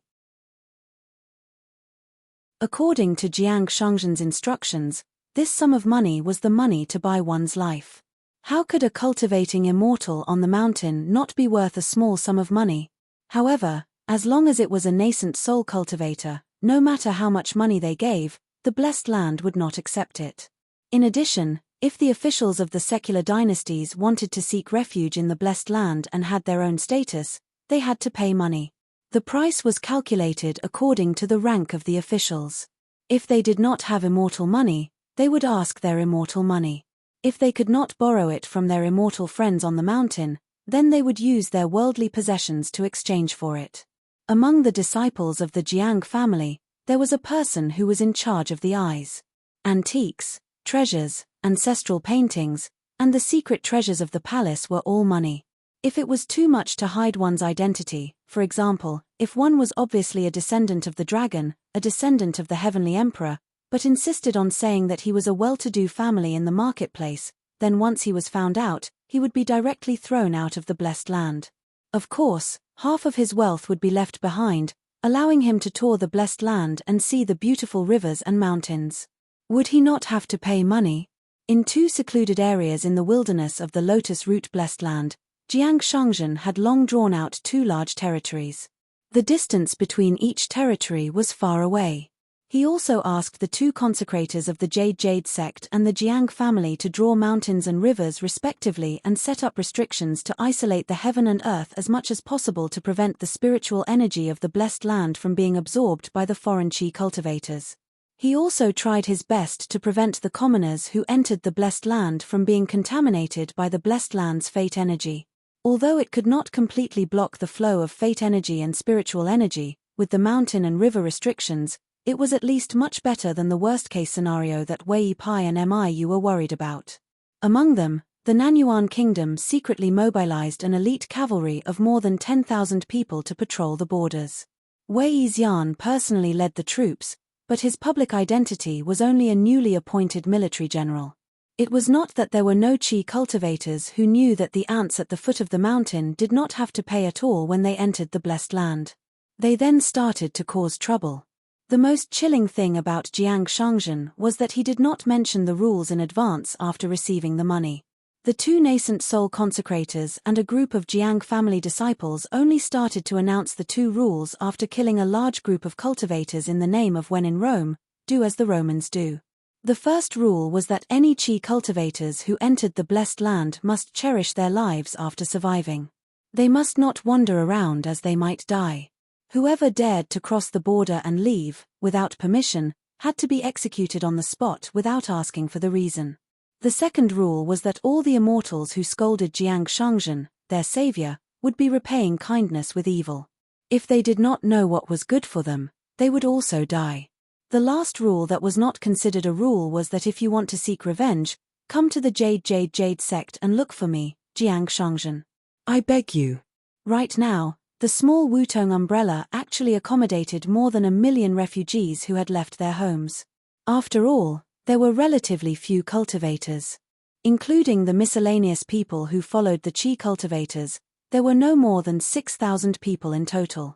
According to Jiang Shangzhen's instructions, this sum of money was the money to buy one's life. How could a cultivating immortal on the mountain not be worth a small sum of money? However, as long as it was a nascent soul cultivator, no matter how much money they gave, the blessed land would not accept it. In addition, if the officials of the secular dynasties wanted to seek refuge in the blessed land and had their own status, they had to pay money. The price was calculated according to the rank of the officials. If they did not have immortal money, they would ask their immortal money. If they could not borrow it from their immortal friends on the mountain, then they would use their worldly possessions to exchange for it. Among the disciples of the Jiang family, there was a person who was in charge of the eyes. Antiques, treasures, ancestral paintings, and the secret treasures of the palace were all money. If it was too much to hide one's identity, for example, if one was obviously a descendant of the dragon, a descendant of the heavenly emperor, but insisted on saying that he was a well-to-do family in the marketplace, then once he was found out, he would be directly thrown out of the blessed land. Of course, half of his wealth would be left behind, allowing him to tour the blessed land and see the beautiful rivers and mountains. Would he not have to pay money? In 2 secluded areas in the wilderness of the Lotus Root blessed land, Jiang Shangzhen had long drawn out 2 large territories. The distance between each territory was far away. He also asked the 2 consecrators of the Jade sect and the Jiang family to draw mountains and rivers respectively and set up restrictions to isolate the heaven and earth as much as possible to prevent the spiritual energy of the blessed land from being absorbed by the foreign qi cultivators. He also tried his best to prevent the commoners who entered the blessed land from being contaminated by the blessed land's fate energy. Although it could not completely block the flow of fate energy and spiritual energy, with the mountain and river restrictions, it was at least much better than the worst-case scenario that Wei Pai and Miu were worried about. Among them, the Nanyuan kingdom secretly mobilized an elite cavalry of more than 10,000 people to patrol the borders. Wei Xian personally led the troops, but his public identity was only a newly appointed military general. It was not that there were no qi cultivators who knew that the ants at the foot of the mountain did not have to pay at all when they entered the blessed land. They then started to cause trouble. The most chilling thing about Jiang Shangzhen was that he did not mention the rules in advance after receiving the money. The 2 nascent soul consecrators and a group of Jiang family disciples only started to announce the 2 rules after killing a large group of cultivators in the name of when in Rome, do as the Romans do. The first rule was that any qi cultivators who entered the blessed land must cherish their lives after surviving. They must not wander around as they might die. Whoever dared to cross the border and leave, without permission, had to be executed on the spot without asking for the reason. The second rule was that all the immortals who scolded Jiang Shangzhen, their savior, would be repaying kindness with evil. If they did not know what was good for them, they would also die. The last rule that was not considered a rule was that if you want to seek revenge, come to the Jade sect and look for me, Jiang Shangzhen. I beg you. Right now, the small Wutong umbrella actually accommodated more than 1 million refugees who had left their homes. After all, there were relatively few cultivators. Including the miscellaneous people who followed the qi cultivators, there were no more than 6,000 people in total.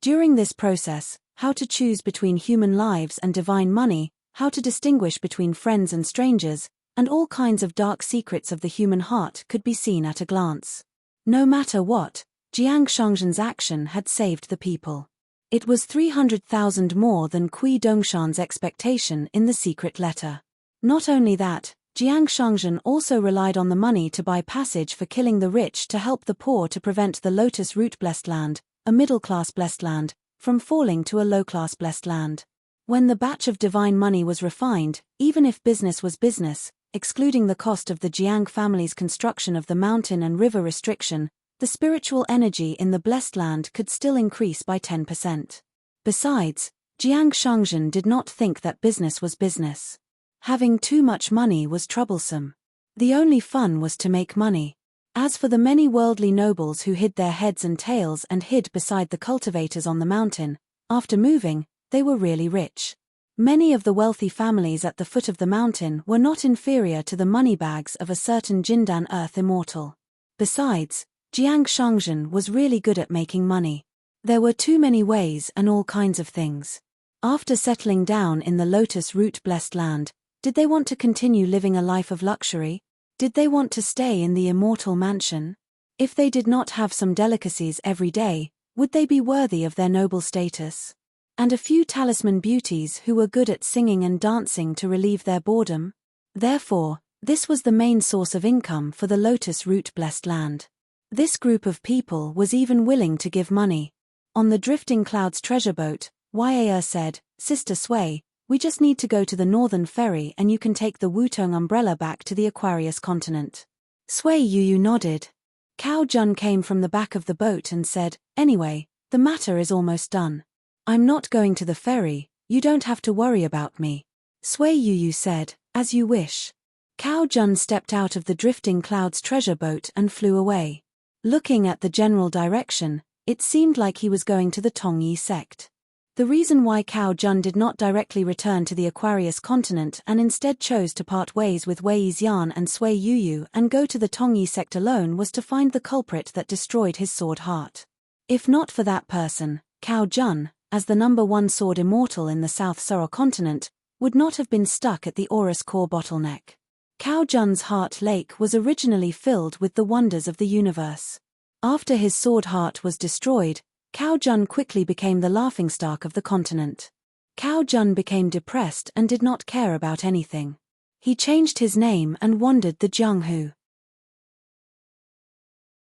During this process, how to choose between human lives and divine money, how to distinguish between friends and strangers, and all kinds of dark secrets of the human heart could be seen at a glance. No matter what, Jiang Shangzhen's action had saved the people. It was 300,000 more than Kui Dongshan's expectation in the secret letter. Not only that, Jiang Shangzhen also relied on the money to buy passage for killing the rich to help the poor to prevent the Lotus Root blessed land, a middle-class blessed land, from falling to a low-class blessed land. When the batch of divine money was refined, even if business was business, excluding the cost of the Jiang family's construction of the mountain and river restriction, the spiritual energy in the blessed land could still increase by 10%. Besides, Jiang Shangzhen did not think that business was business. Having too much money was troublesome. The only fun was to make money. As for the many worldly nobles who hid their heads and tails and hid beside the cultivators on the mountain, after moving, they were really rich. Many of the wealthy families at the foot of the mountain were not inferior to the moneybags of a certain Jindan Earth Immortal. Besides, Jiang Shangzhen was really good at making money. There were too many ways and all kinds of things. After settling down in the Lotus Root blessed land, did they want to continue living a life of luxury? Did they want to stay in the immortal mansion? If they did not have some delicacies every day, would they be worthy of their noble status? And a few talisman beauties who were good at singing and dancing to relieve their boredom? Therefore, this was the main source of income for the Lotus Root blessed land. This group of people was even willing to give money. On the Drifting Clouds treasure boat, Yao said, "Sister Sui, we just need to go to the northern ferry and you can take the Wutong umbrella back to the Aquarius continent." Sui Yu nodded. Cao Jun came from the back of the boat and said, "Anyway, the matter is almost done. I'm not going to the ferry, you don't have to worry about me." Sui Yu said, "As you wish." Cao Jun stepped out of the Drifting Clouds treasure boat and flew away. Looking at the general direction, it seemed like he was going to the Tongyi sect. The reason why Cao Jun did not directly return to the Aquarius continent and instead chose to part ways with Wei Xian and Sui Yu and go to the Tongyi sect alone was to find the culprit that destroyed his sword heart. If not for that person, Cao Jun, as the #1 sword immortal in the South Soro continent, would not have been stuck at the Aurus core bottleneck. Cao Jun's heart lake was originally filled with the wonders of the universe. After his sword heart was destroyed, Cao Jun quickly became the laughingstock of the continent. Cao Jun became depressed and did not care about anything. He changed his name and wandered the Jianghu.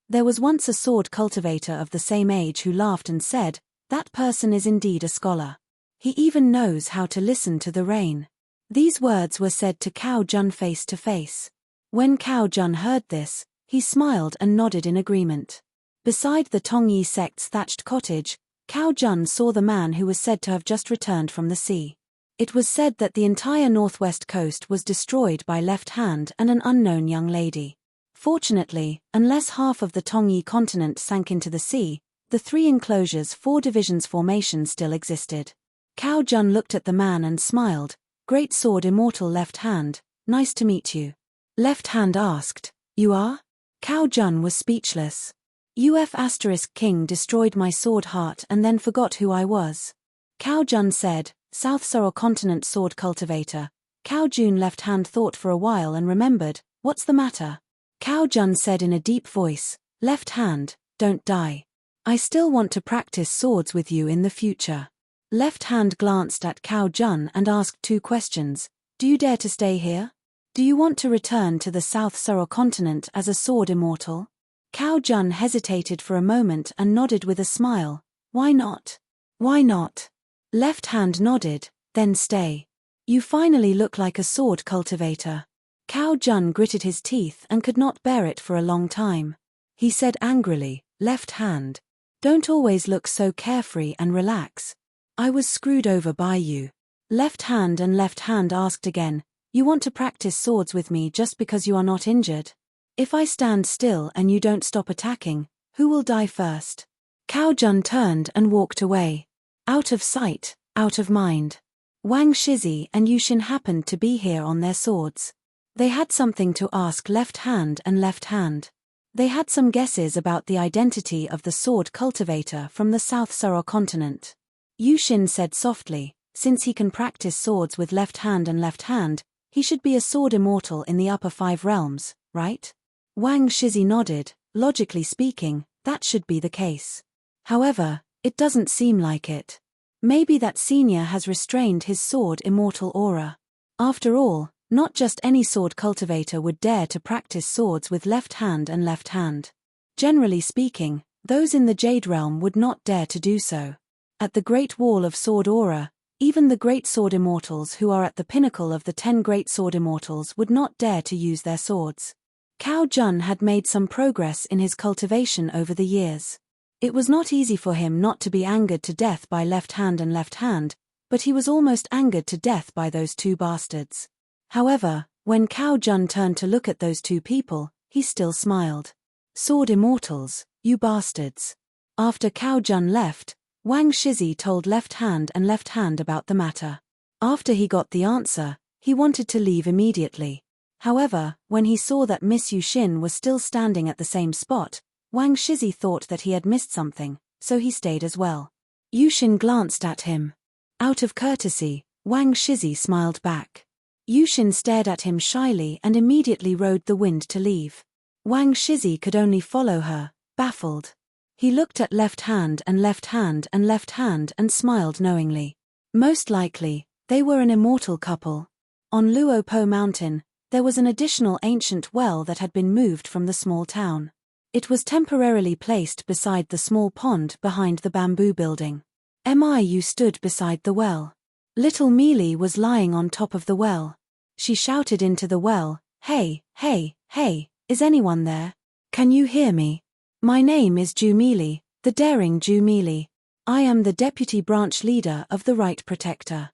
There was once a sword cultivator of the same age who laughed and said, "That person is indeed a scholar. He even knows how to listen to the rain." These words were said to Cao Jun face to face. When Cao Jun heard this, he smiled and nodded in agreement. Beside the Tongyi sect's thatched cottage, Cao Jun saw the man who was said to have just returned from the sea. It was said that the entire northwest coast was destroyed by Left Hand and an unknown young lady. Fortunately, unless half of the Tongyi continent sank into the sea, the 3 enclosures 4 divisions formation still existed. Cao Jun looked at the man and smiled. "Great sword immortal Left Hand, nice to meet you." Left Hand asked, "You are?" Cao Jun was speechless. King destroyed my sword heart and then forgot who I was. Cao Jun said, "South Soro continent sword cultivator." Cao Jun Left Hand thought for a while and remembered, "What's the matter?" Cao Jun said in a deep voice, "Left Hand, don't die. I still want to practice swords with you in the future." Left Hand glanced at Cao Jun and asked 2 questions. "Do you dare to stay here? Do you want to return to the South Soro continent as a sword immortal?" Cao Jun hesitated for a moment and nodded with a smile. "Why not? Why not?" Left Hand nodded, "Then stay. You finally look like a sword cultivator." Cao Jun gritted his teeth and could not bear it for a long time. He said angrily, "Left Hand, don't always look so carefree and relax. I was screwed over by you." Left Hand and Left Hand asked again, "You want to practice swords with me just because you are not injured? If I stand still and you don't stop attacking, who will die first?" Cao Jun turned and walked away. Out of sight, out of mind. Wang Shizi and Yushin happened to be here on their swords. They had something to ask Left Hand and Left Hand. They had some guesses about the identity of the sword cultivator from the South Soro continent. Yushin said softly, "Since he can practice swords with Left Hand and Left Hand, he should be a sword immortal in the upper 5 realms, right?" Wang Shizi nodded. "Logically speaking, that should be the case. However, it doesn't seem like it. Maybe that senior has restrained his sword immortal aura. After all, not just any sword cultivator would dare to practice swords with Left Hand and Left Hand. Generally speaking, Those in the Jade Realm would not dare to do so. At the Great Wall of Sword Aura, even the Great Sword Immortals who are at the pinnacle of the 10 Great Sword Immortals would not dare to use their swords. Cao Jun had made some progress in his cultivation over the years. It was not easy for him not to be angered to death by Left Hand, but he was almost angered to death by those two bastards. However, when Cao Jun turned to look at those two people, he still smiled. Sword Immortals, you bastards. After Cao Jun left, Wang Shizi told Left Hand about the matter. After he got the answer, he wanted to leave immediately. However, when he saw that Miss Yuxin was still standing at the same spot, Wang Shizi thought that he had missed something, so he stayed as well. Yuxin glanced at him. Out of courtesy, Wang Shizi smiled back. Yuxin stared at him shyly and immediately rode the wind to leave. Wang Shizi could only follow her, baffled. He looked at Left Hand and smiled knowingly. Most likely, they were an immortal couple. On Luopo Mountain, there was an additional ancient well that had been moved from the small town. It was temporarily placed beside the small pond behind the bamboo building. Miu stood beside the well. Little Mealy was lying on top of the well. She shouted into the well, "Hey, hey, hey, is anyone there? Can you hear me? My name is Ju Mealy, the daring Ju Mealy. I am the deputy branch leader of the Right Protector.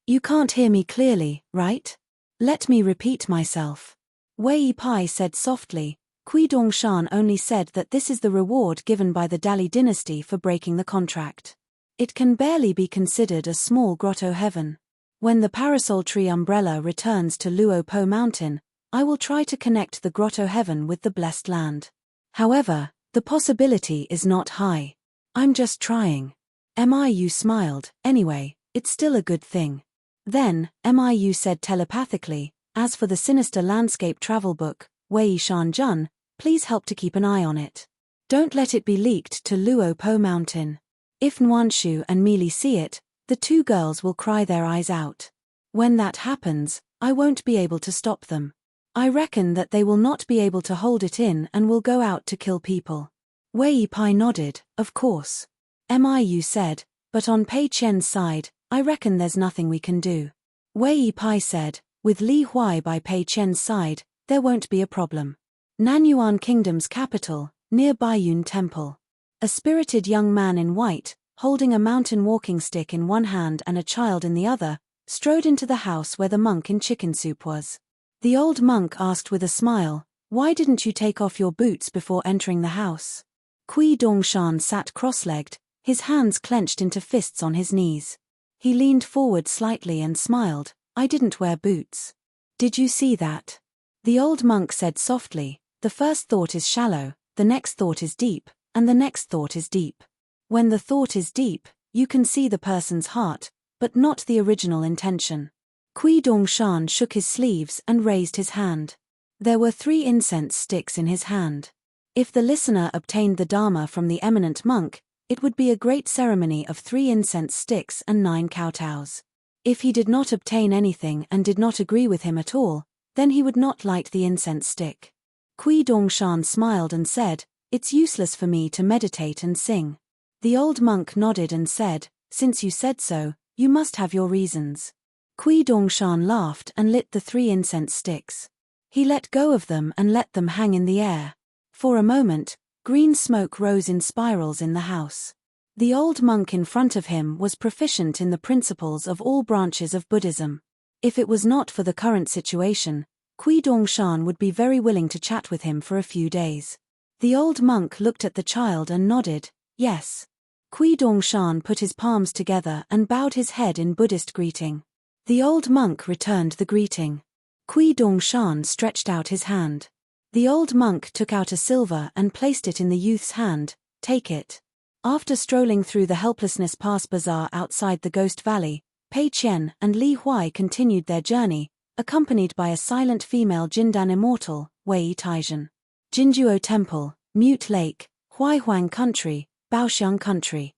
You can't hear me clearly, right? Let me repeat myself." Wei Pai said softly. Kui Dongshan only said that this is the reward given by the Dali dynasty for breaking the contract. It can barely be considered a small grotto heaven. When the parasol tree umbrella returns to Luopo Mountain, I will try to connect the grotto heaven with the blessed land. However, the possibility is not high. I'm just trying. Miu smiled. Anyway, it's still a good thing. Then, Miu said telepathically, as for the sinister landscape travel book, Wei Shanjun, please help to keep an eye on it. Don't let it be leaked to Luopo Mountain. If Nuanshu and Mealy see it, the two girls will cry their eyes out. When that happens, I won't be able to stop them. I reckon that they will not be able to hold it in and will go out to kill people. Wei Pai nodded, of course. Miu said, but on Pei Qian's side, I reckon there's nothing we can do. Wei Pai said, with Li Huai by Pei Qian's side, there won't be a problem. Nanyuan Kingdom's capital, near Baiyun Temple. A spirited young man in white, holding a mountain walking stick in one hand and a child in the other, strode into the house where the monk in chicken soup was. The old monk asked with a smile, "Why didn't you take off your boots before entering the house?" Kui Dongshan sat cross-legged, his hands clenched into fists on his knees. He leaned forward slightly and smiled, "I didn't wear boots. Did you see that?" The old monk said softly, "The first thought is shallow, the next thought is deep, and the next thought is deep. When the thought is deep, you can see the person's heart, but not the original intention." Kui Dongshan shook his sleeves and raised his hand. There were 3 incense sticks in his hand. If the listener obtained the Dharma from the eminent monk, it would be a great ceremony of 3 incense sticks and 9 kowtows. If he did not obtain anything and did not agree with him at all, then he would not light the incense stick. Kui Dongshan smiled and said, "It's useless for me to meditate and sing." The old monk nodded and said, "Since you said so, you must have your reasons." Kui Dongshan laughed and lit the 3 incense sticks. He let go of them and let them hang in the air. For a moment, green smoke rose in spirals in the house. The old monk in front of him was proficient in the principles of all branches of Buddhism. If it was not for the current situation, Kui Dongshan would be very willing to chat with him for a few days. The old monk looked at the child and nodded, "Yes." Kui Dongshan put his palms together and bowed his head in Buddhist greeting. The old monk returned the greeting. Kui Dongshan stretched out his hand. The old monk took out a silver and placed it in the youth's hand, "Take it." After strolling through the Helplessness Pass Bazaar outside the Ghost Valley, Pei Qian and Li Huai continued their journey, accompanied by a silent female Jindan immortal, Wei Taizhen. Jinjuo Temple, Mute Lake, Huaihuang Country, Baoxiang Country.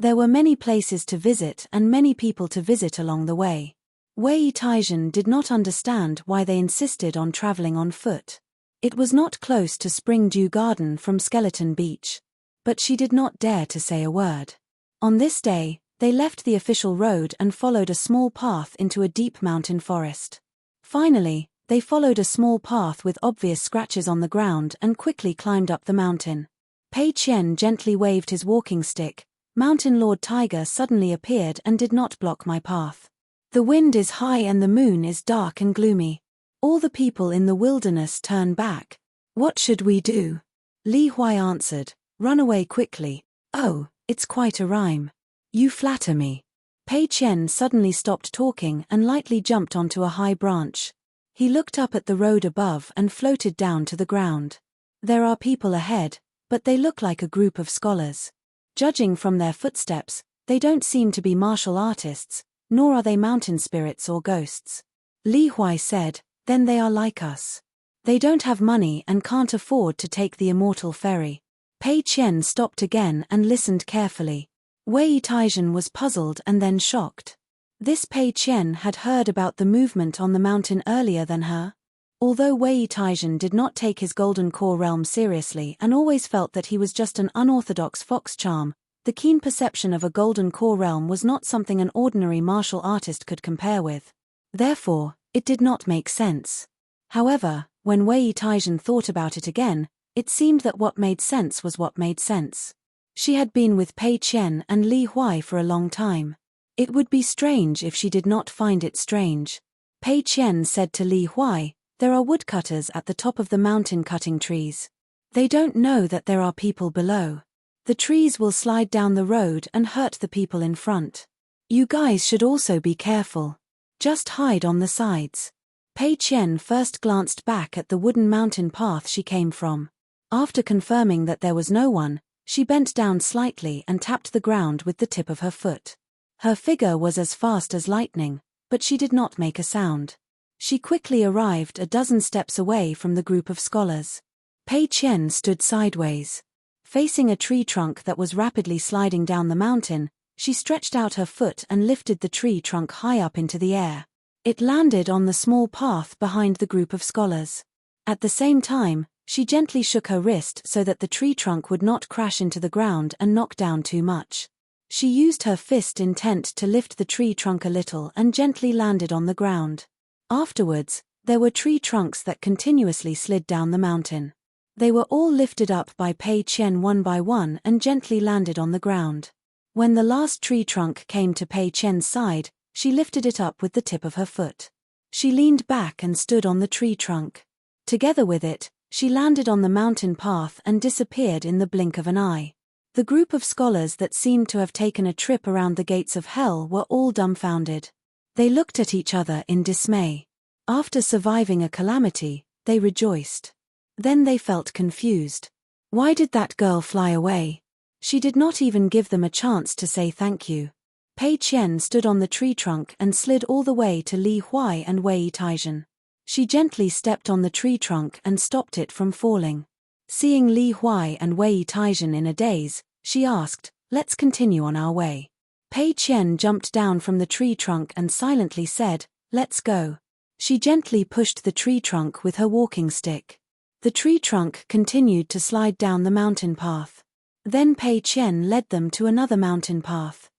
There were many places to visit and many people to visit along the way. Wei Taizhen did not understand why they insisted on traveling on foot. It was not close to Spring Dew Garden from Skeleton Beach. But she did not dare to say a word. On this day, they left the official road and followed a small path into a deep mountain forest. Finally, they followed a small path with obvious scratches on the ground and quickly climbed up the mountain. Pei Qian gently waved his walking stick. Mountain Lord Tiger suddenly appeared and did not block my path. The wind is high and the moon is dark and gloomy. All the people in the wilderness turn back. What should we do? Li Huai answered, run away quickly. Oh, it's quite a rhyme. You flatter me. Pei Qian suddenly stopped talking and lightly jumped onto a high branch. He looked up at the road above and floated down to the ground. There are people ahead, but they look like a group of scholars. Judging from their footsteps, they don't seem to be martial artists, nor are they mountain spirits or ghosts. Li Huai said, then they are like us. They don't have money and can't afford to take the immortal ferry. Pei Qian stopped again and listened carefully. Wei Taizhen was puzzled and then shocked. This Pei Qian had heard about the movement on the mountain earlier than her. Although Wei Taizhen did not take his Golden Core realm seriously and always felt that he was just an unorthodox fox charm, the keen perception of a Golden Core realm was not something an ordinary martial artist could compare with. Therefore, it did not make sense. However, when Wei Taizhen thought about it again, it seemed that what made sense was what made sense. She had been with Pei Qian and Li Huai for a long time. It would be strange if she did not find it strange. Pei Qian said to Li Huai, there are woodcutters at the top of the mountain cutting trees. They don't know that there are people below. The trees will slide down the road and hurt the people in front. You guys should also be careful. Just hide on the sides. Pei Qian first glanced back at the wooden mountain path she came from. After confirming that there was no one, she bent down slightly and tapped the ground with the tip of her foot. Her figure was as fast as lightning, but she did not make a sound. She quickly arrived a dozen steps away from the group of scholars. Pei Qian stood sideways. Facing a tree trunk that was rapidly sliding down the mountain, she stretched out her foot and lifted the tree trunk high up into the air. It landed on the small path behind the group of scholars. At the same time, she gently shook her wrist so that the tree trunk would not crash into the ground and knock down too much. She used her fist intent to lift the tree trunk a little and gently landed on the ground. Afterwards, there were tree trunks that continuously slid down the mountain. They were all lifted up by Pei Qian one by one and gently landed on the ground. When the last tree trunk came to Pei Qian's side, she lifted it up with the tip of her foot. She leaned back and stood on the tree trunk. Together with it, she landed on the mountain path and disappeared in the blink of an eye. The group of scholars that seemed to have taken a trip around the gates of hell were all dumbfounded. They looked at each other in dismay. After surviving a calamity, they rejoiced. Then they felt confused. Why did that girl fly away? She did not even give them a chance to say thank you. Pei Qian stood on the tree trunk and slid all the way to Li Huai and Wei Taizhen. She gently stepped on the tree trunk and stopped it from falling. Seeing Li Huai and Wei Taizhen in a daze, she asked, let's continue on our way. Pei Qian jumped down from the tree trunk and silently said, let's go. She gently pushed the tree trunk with her walking stick. The tree trunk continued to slide down the mountain path. Then Pei Qian led them to another mountain path.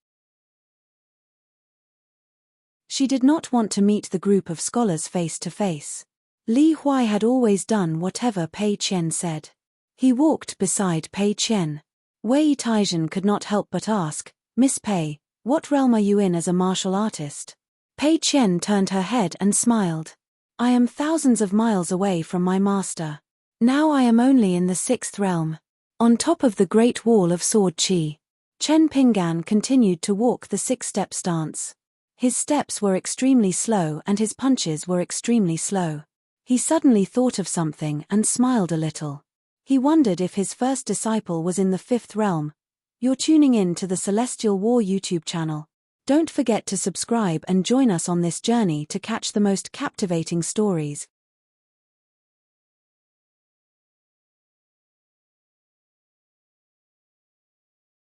She did not want to meet the group of scholars face to face. Li Huai had always done whatever Pei Qian said. He walked beside Pei Qian. Wei Taizhen could not help but ask, Miss Pei, what realm are you in as a martial artist? Pei Qian turned her head and smiled. I am thousands of miles away from my master. Now I am only in the 6th realm. On top of the Great Wall of Sword Qi. Chen Pinggan continued to walk the 6-step stance. His steps were extremely slow and his punches were extremely slow. He suddenly thought of something and smiled a little. He wondered if his first disciple was in the 5th realm. You're tuning in to the Celestial War YouTube channel. Don't forget to subscribe and join us on this journey to catch the most captivating stories.